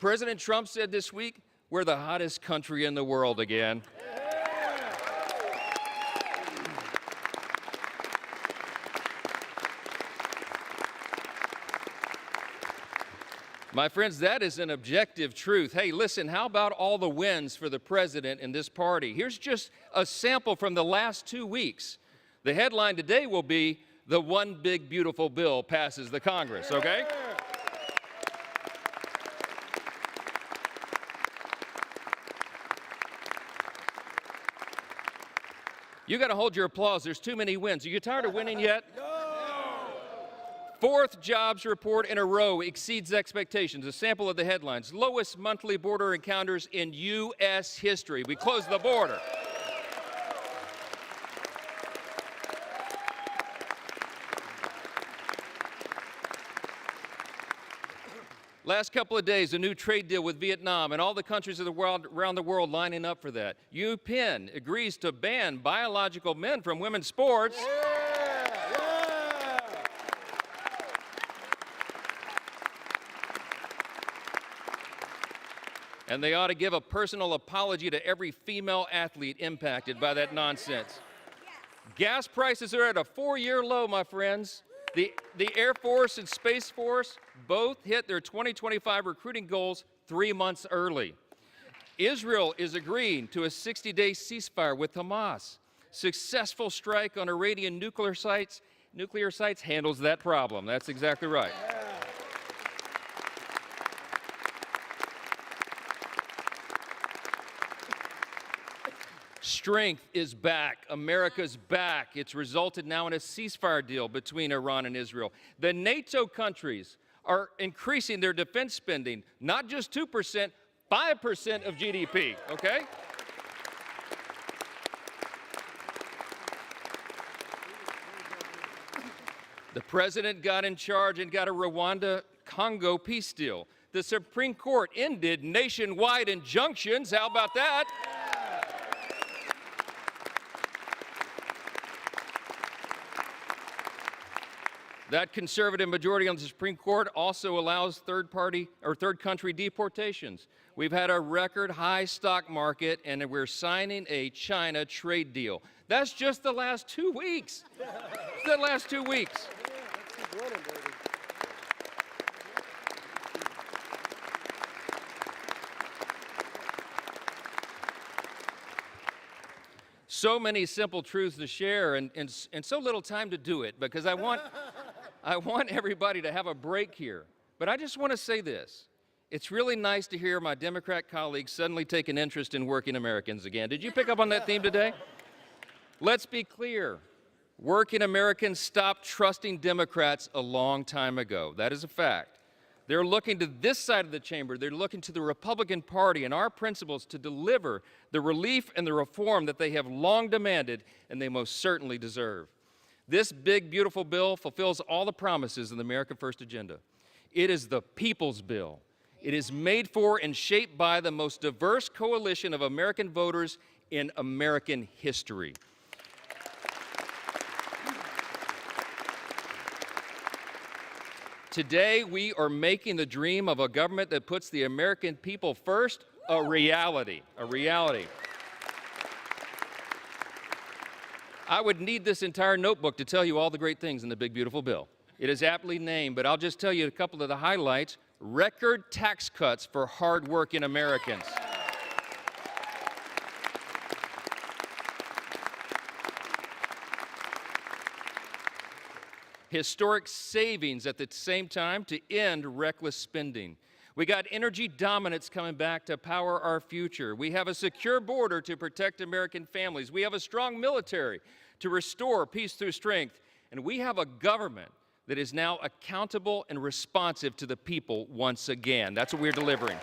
President Trump said this week, we're the hottest country in the world again. My friends, that is an objective truth. Hey, listen, how about all the wins for the president and this party? Here's just a sample from the last 2 weeks. The headline today will be, the one big beautiful bill passes the Congress, okay? You got to hold your applause. There's too many wins. Are you tired of winning yet? No! Fourth jobs report in a row exceeds expectations. A sample of the headlines. Lowest monthly border encounters in U.S. history. We closed the border. Last couple of days, a new trade deal with Vietnam and all the countries of the world, around the world lining up for that. UPenn agrees to ban biological men from women's sports. And they ought to give a personal apology to every female athlete impacted by that nonsense. Gas prices are at a 4-year low, my friends. The Air Force and Space Force both hit their 2025 recruiting goals 3 months early. Israel is agreeing to a 60-day ceasefire with Hamas. Successful strike on Iranian nuclear sites handles that problem. That's exactly right. Strength is back. America's back. It's resulted now in a ceasefire deal between Iran and Israel. The NATO countries are increasing their defense spending, not just 2%, 5% of GDP, okay? The president got in charge and got a Rwanda-Congo peace deal. The Supreme Court ended nationwide injunctions. How about that? That conservative majority on the Supreme Court also allows third country deportations. We've had a record high stock market, and we're signing a China trade deal. That's just the last 2 weeks. The last 2 weeks. So many simple truths to share, and so little time to do it, because I want everybody to have a break here. But I just want to say this. It's really nice to hear my Democrat colleagues suddenly take an interest in working Americans again. Did you pick up on that theme today? Let's be clear. Working Americans stopped trusting Democrats a long time ago. That is a fact. They're looking to this side of the chamber. They're looking to the Republican Party and our principles to deliver the relief and the reform that they have long demanded and they most certainly deserve. This big, beautiful bill fulfills all the promises of the America First agenda. It is the people's bill. It is made for and shaped by the most diverse coalition of American voters in American history. Today, we are making the dream of a government that puts the American people first a reality. A reality. I would need this entire notebook to tell you all the great things in the big, beautiful bill. It is aptly named, but I'll just tell you a couple of the highlights. Record tax cuts for hardworking Americans. historic savings at the same time to end reckless spending. We got energy dominance coming back to power our future. We have a secure border to protect American families. We have a strong military to restore peace through strength. And we have a government that is now accountable and responsive to the people once again. That's what we're delivering.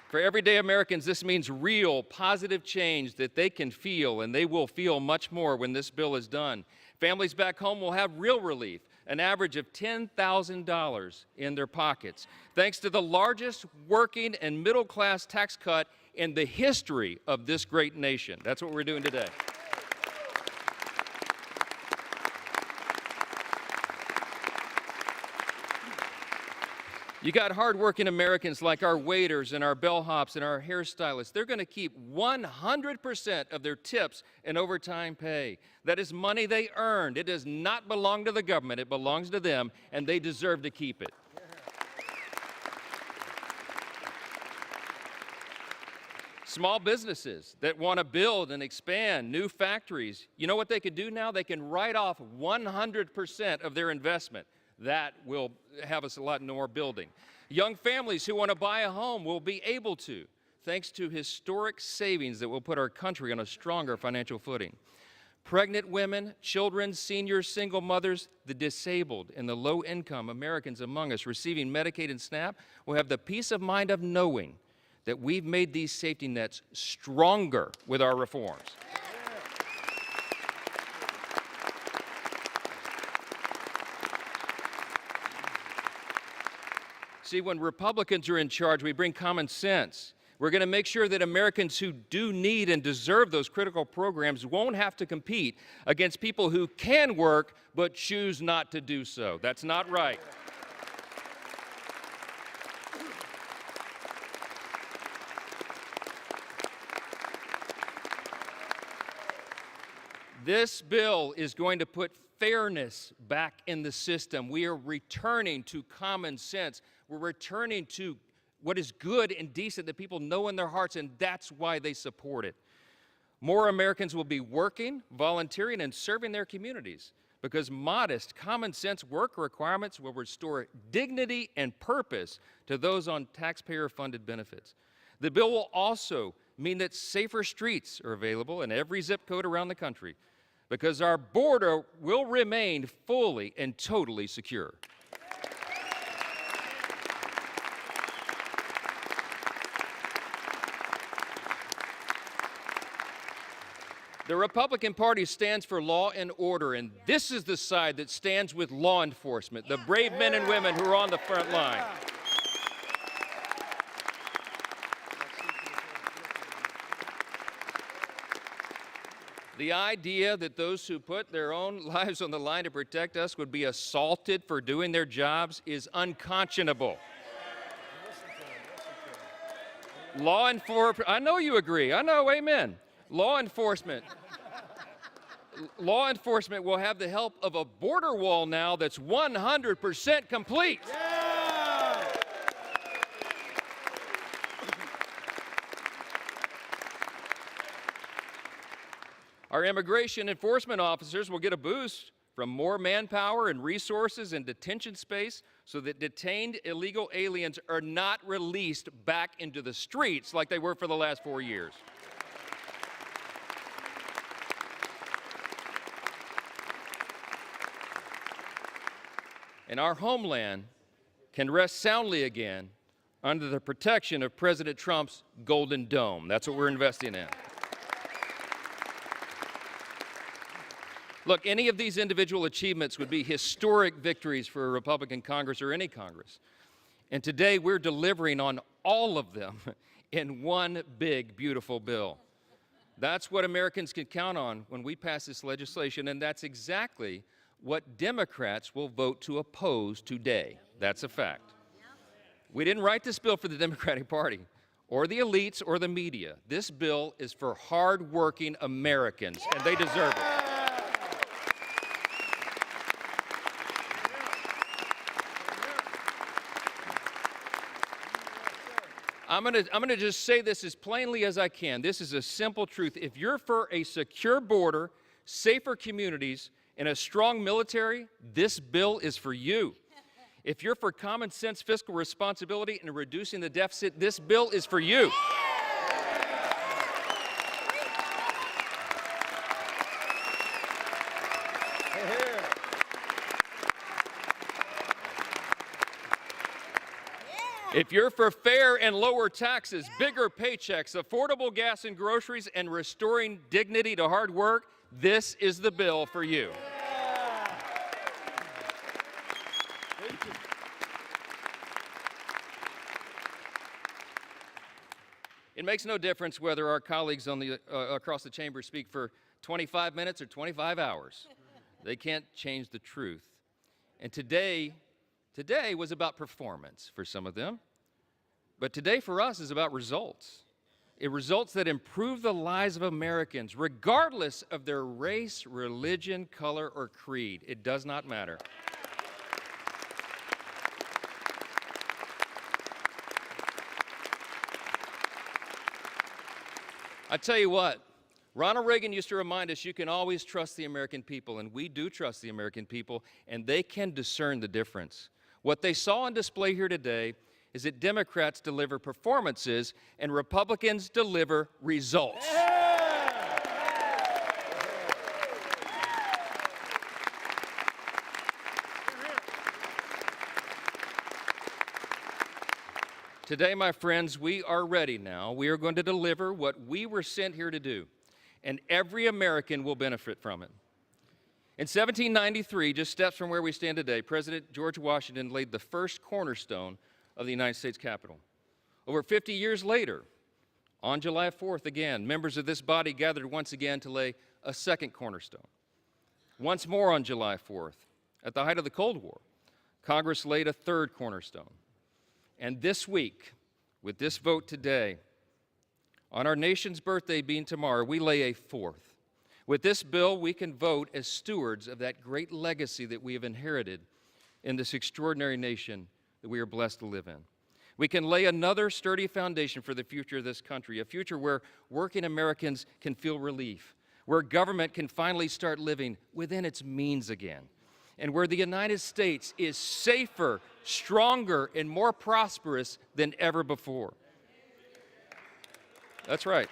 For everyday Americans, this means real, positive change that they can feel, and they will feel much more when this bill is done. Families back home will have real relief, an average of $10,000 in their pockets, thanks to the largest working and middle-class tax cut in the history of this great nation. That's what we're doing today. You got hardworking Americans like our waiters and our bellhops and our hairstylists. They're going to keep 100% of their tips and overtime pay. That is money they earned. It does not belong to the government. It belongs to them, and they deserve to keep it. Small businesses that want to build and expand new factories, you know what they can do now? They can write off 100% of their investment. That will have us a lot more building. Young families who want to buy a home will be able to, thanks to historic savings that will put our country on a stronger financial footing. Pregnant women, children, seniors, single mothers, the disabled, and the low-income Americans among us receiving Medicaid and SNAP will have the peace of mind of knowing that we've made these safety nets stronger with our reforms. See, when Republicans are in charge, we bring common sense. We're going to make sure that Americans who do need and deserve those critical programs won't have to compete against people who can work but choose not to do so. That's not right. This bill is going to put fairness back in the system. We are returning to common sense. We're returning to what is good and decent that people know in their hearts, and that's why they support it. More Americans will be working, volunteering, and serving their communities because modest, common sense work requirements will restore dignity and purpose to those on taxpayer-funded benefits. The bill will also mean that safer streets are available in every zip code around the country because our border will remain fully and totally secure. The Republican Party stands for law and order, and this is the side that stands with law enforcement, the brave men and women who are on the front line. The idea that those who put their own lives on the line to protect us would be assaulted for doing their jobs is unconscionable. Law enforcement, I know you agree. I know, amen. Law enforcement will have the help of a border wall now that's 100% complete. Yeah! Our immigration enforcement officers will get a boost from more manpower and resources and detention space so that detained illegal aliens are not released back into the streets like they were for the last 4 years. And our homeland can rest soundly again under the protection of President Trump's Golden Dome. That's what we're investing in. Look, any of these individual achievements would be historic victories for a Republican Congress or any Congress. And today we're delivering on all of them in one big, beautiful bill. That's what Americans can count on when we pass this legislation, and that's exactly what Democrats will vote to oppose today. That's a fact. We didn't write this bill for the Democratic Party or the elites or the media. This bill is for hardworking Americans, and they deserve it. I'm gonna just say this as plainly as I can. This is a simple truth. If you're for a secure border, safer communities, and a strong military, this bill is for you. If you're for common sense fiscal responsibility and reducing the deficit, this bill is for you. If you're for fair and lower taxes, bigger paychecks, affordable gas and groceries, and restoring dignity to hard work, this is the bill for you. It makes no difference whether our colleagues across the chamber speak for 25 minutes or 25 hours. They can't change the truth. And today was about performance for some of them. But today for us is about results. Results that improve the lives of Americans, regardless of their race, religion, color, or creed. It does not matter. I tell you what, Ronald Reagan used to remind us you can always trust the American people, and we do trust the American people, and they can discern the difference. What they saw on display here today is that Democrats deliver performances and Republicans deliver results. Today, my friends, we are ready now. We are going to deliver what we were sent here to do, and every American will benefit from it. In 1793, just steps from where we stand today, President George Washington laid the first cornerstone of the United States Capitol. Over 50 years later, on July 4th again, members of this body gathered once again to lay a second cornerstone. Once more on July 4th, at the height of the Cold War, Congress laid a third cornerstone. And this week, with this vote today, on our nation's birthday being tomorrow, we lay a fourth. With this bill, we can vote as stewards of that great legacy that we have inherited in this extraordinary nation that we are blessed to live in. We can lay another sturdy foundation for the future of this country, a future where working Americans can feel relief, where government can finally start living within its means again, and where the United States is safer, stronger, and more prosperous than ever before. That's right.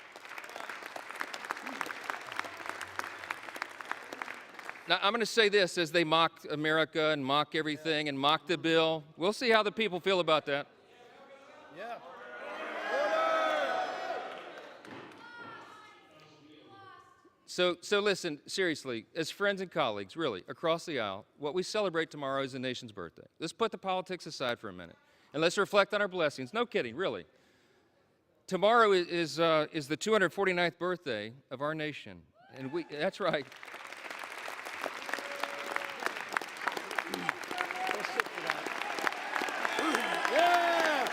Now, I'm going to say this as they mock America and mock everything and mock the bill. We'll see how the people feel about that. Yeah. So listen, seriously, as friends and colleagues, really, across the aisle, what we celebrate tomorrow is the nation's birthday. Let's put the politics aside for a minute, and let's reflect on our blessings. No kidding, really. Tomorrow is the 249th birthday of our nation, and that's right. Yeah!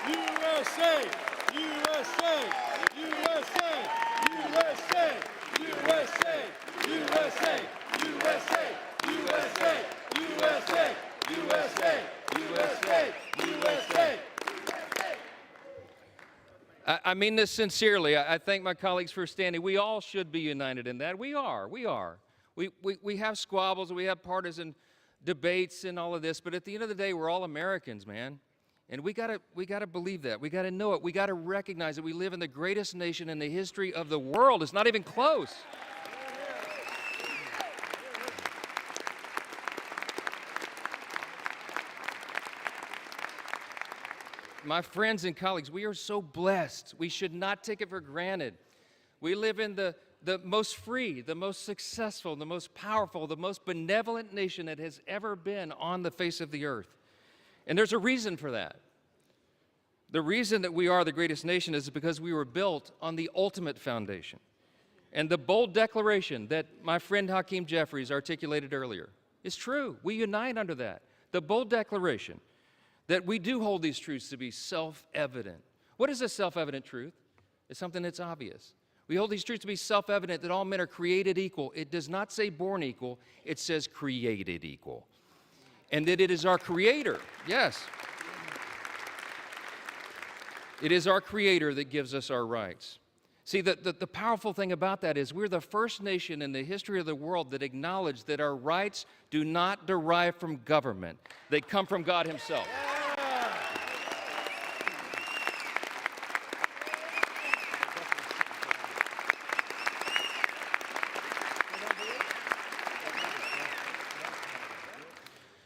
USA! USA! USA! USA! USA! USA! USA! USA! USA! USA! USA! USA! I mean this sincerely. I thank my colleagues for standing. We all should be united in that. We are. We have squabbles, we have partisan debates and all of this, but at the end of the day, we're all Americans, man. And we gotta believe that. We gotta know it. We gotta recognize that we live in the greatest nation in the history of the world. It's not even close. My friends and colleagues, we are so blessed. We should not take it for granted. We live in the most free, the most successful, the most powerful, the most benevolent nation that has ever been on the face of the earth. And there's a reason for that. The reason that we are the greatest nation is because we were built on the ultimate foundation. And the bold declaration that my friend Hakeem Jeffries articulated earlier is true. We unite under that. The bold declaration that we do hold these truths to be self-evident. What is a self-evident truth? It's something that's obvious. We hold these truths to be self-evident that all men are created equal. It does not say born equal, it says created equal. And that it is our Creator, yes. It is our Creator that gives us our rights. See, the powerful thing about that is we're the first nation in the history of the world that acknowledged that our rights do not derive from government. They come from God Himself.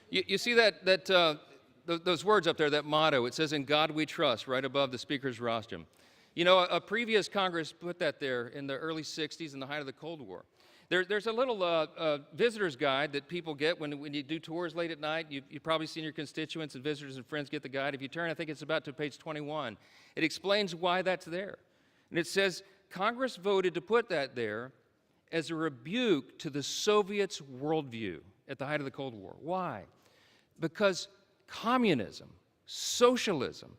You see those words up there, that motto, it says, "In God we trust," right above the speaker's rostrum. You know, a previous Congress put that there in the early 60s in the height of the Cold War. There's a little visitor's guide that people get when you do tours late at night. You've probably seen your constituents and visitors and friends get the guide. If you turn, I think it's about to page 21. It explains why that's there. And it says, Congress voted to put that there as a rebuke to the Soviets' worldview at the height of the Cold War. Why? Because communism, socialism,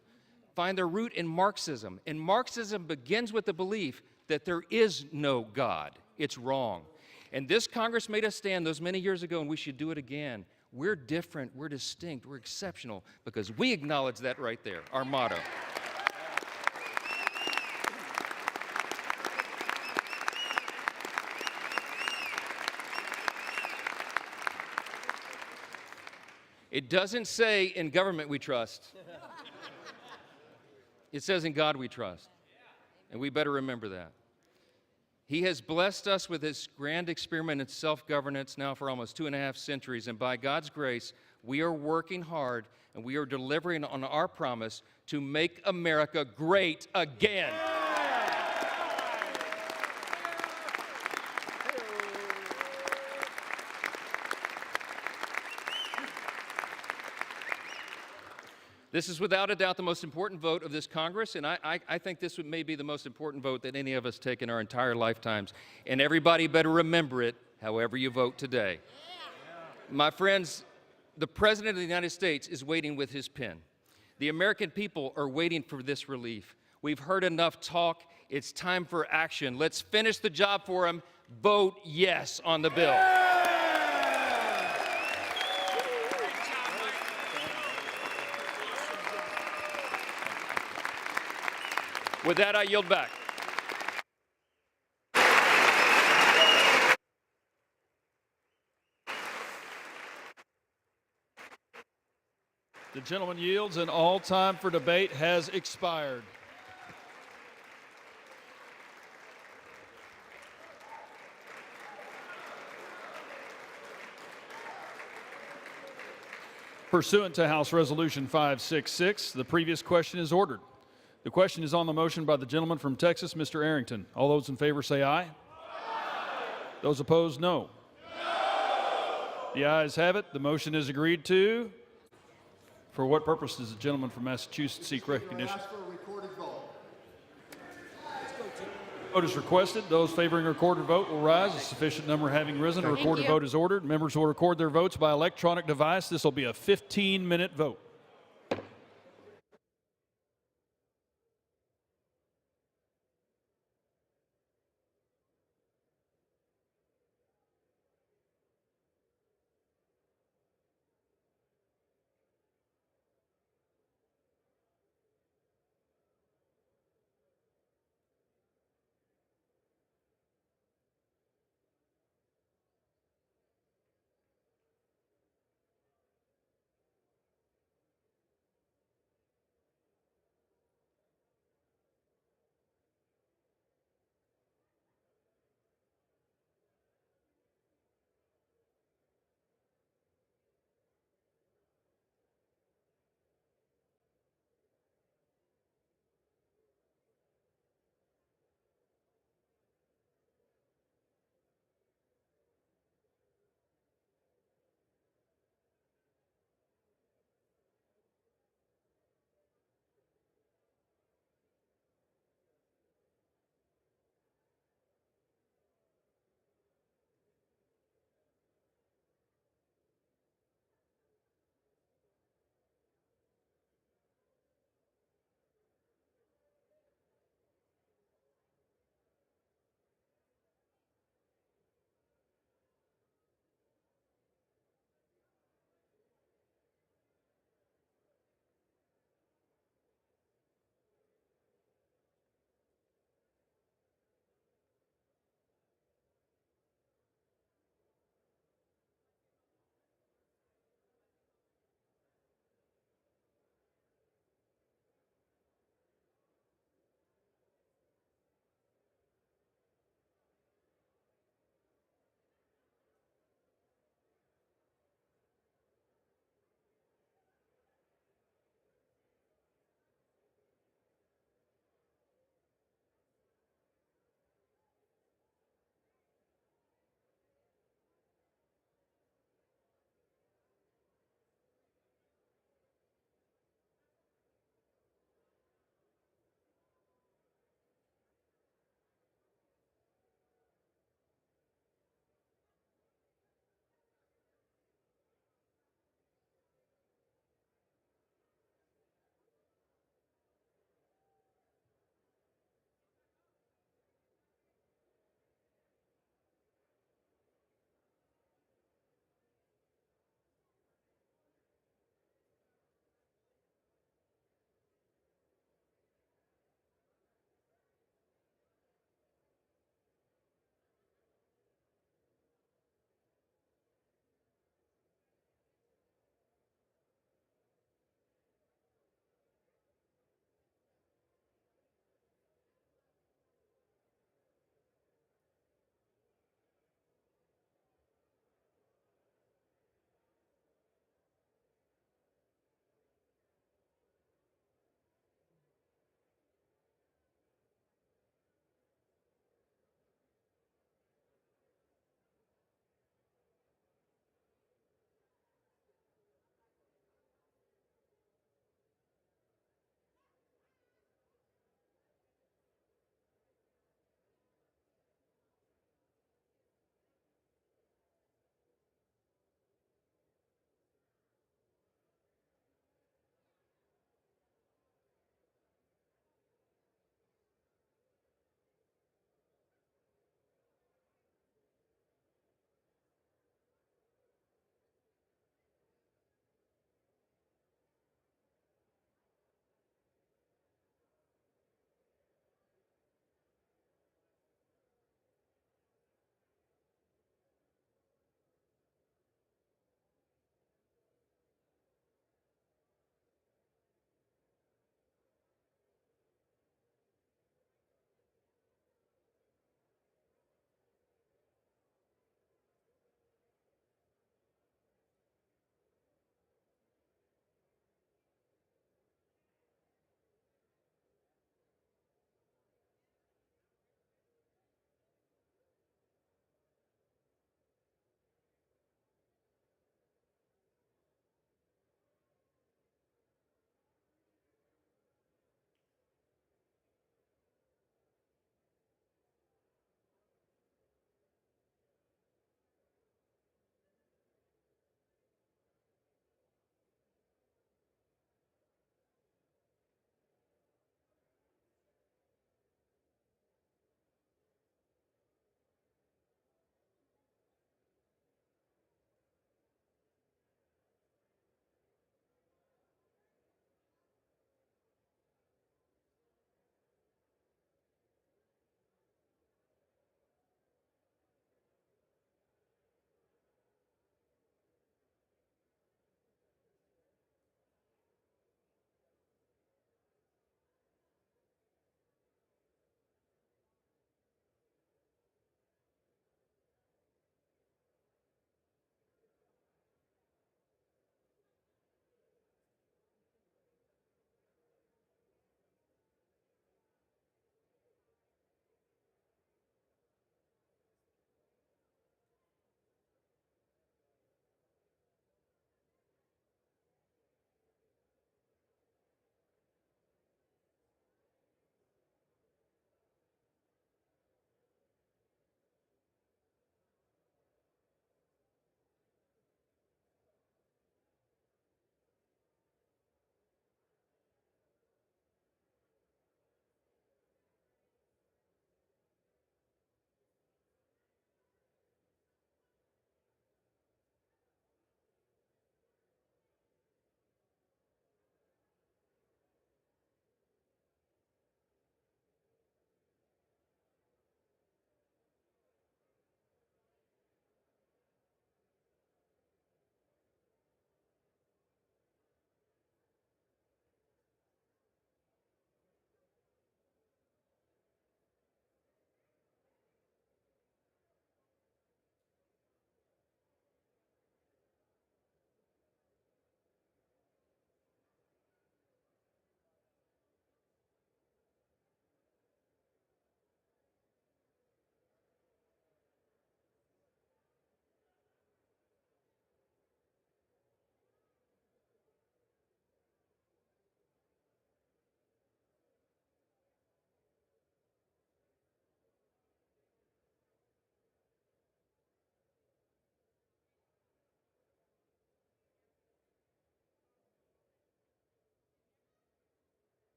find their root in Marxism. And Marxism begins with the belief that there is no God. It's wrong. And this Congress made us stand those many years ago, and we should do it again. We're different, we're distinct, we're exceptional, because we acknowledge that right there, our motto. It doesn't say in government we trust. It says in God we trust. And we better remember that. He has blessed us with His grand experiment in self-governance now for almost 2.5 centuries. And by God's grace, we are working hard and we are delivering on our promise to make America great again. This is without a doubt the most important vote of this Congress, and I think this may be the most important vote that any of us take in our entire lifetimes. And everybody better remember it, however you vote today. My friends, the President of the United States is waiting with his pen. The American people are waiting for this relief. We've heard enough talk. It's time for action. Let's finish the job for him. Vote yes on the bill. With that, I yield back. The gentleman yields, and all time for debate has expired. Pursuant to House Resolution 566, the previous question is ordered. The question is on the motion by the gentleman from Texas, Mr. Arrington. All those in favor say aye. Aye. Those opposed, no. No. The ayes have it. The motion is agreed to. For what purpose does the gentleman from Massachusetts seek recognition? Ask for a recorded vote. Vote is requested. Those favoring a recorded vote will rise. A sufficient number having risen, a recorded vote is ordered. Members will record their votes by electronic device. This will be a 15-minute vote.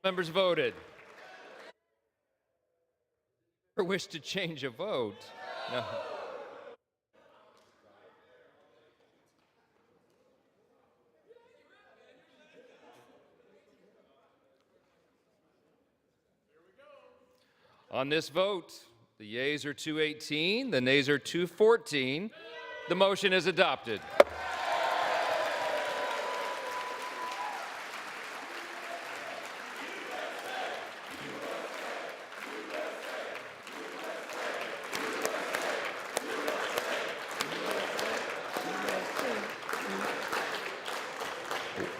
Members voted. Or wish to change a vote? No. On this vote, the yeas are 218, the nays are 214. The motion is adopted.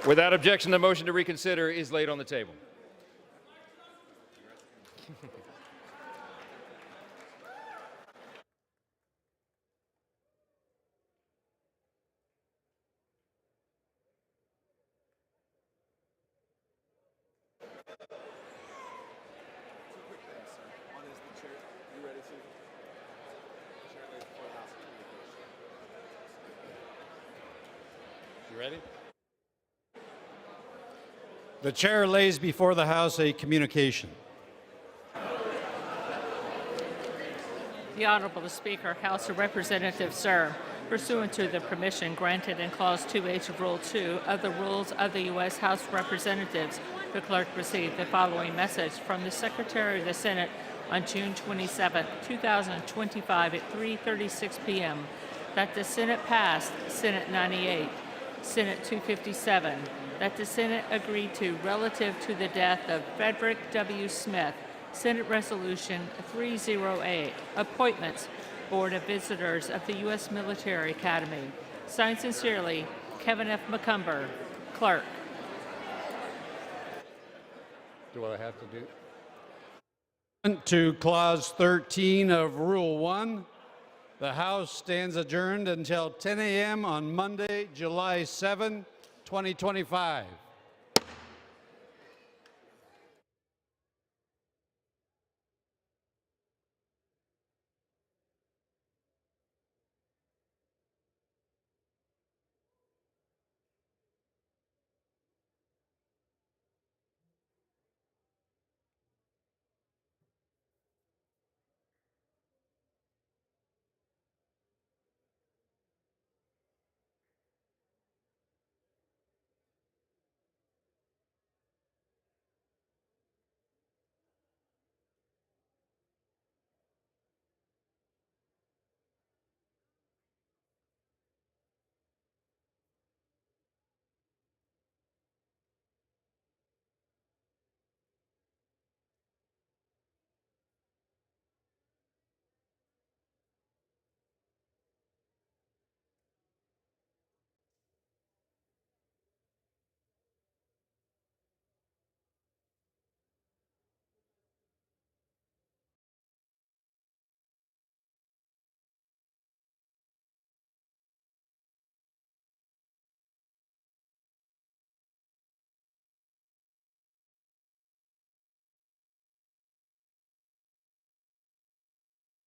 Without objection, the motion to reconsider is laid on the table. You ready? The chair lays before the House a communication. The Honorable Speaker, House of Representatives, sir, pursuant to the permission granted in Clause 2H of Rule 2 of the Rules of the U.S. House of Representatives, the clerk received the following message from the Secretary of the Senate on June 27, 2025 at 3:36 p.m. that the Senate passed Senate 98, Senate 257, that the Senate agreed to relative to the death of Frederick W. Smith, Senate Resolution 308, Appointments, Board of Visitors of the U.S. Military Academy. Signed sincerely, Kevin F. McCumber, Clerk. Do what I have to do. To Clause 13 of Rule 1, the House stands adjourned until 10 a.m. on Monday, July 7, 2025.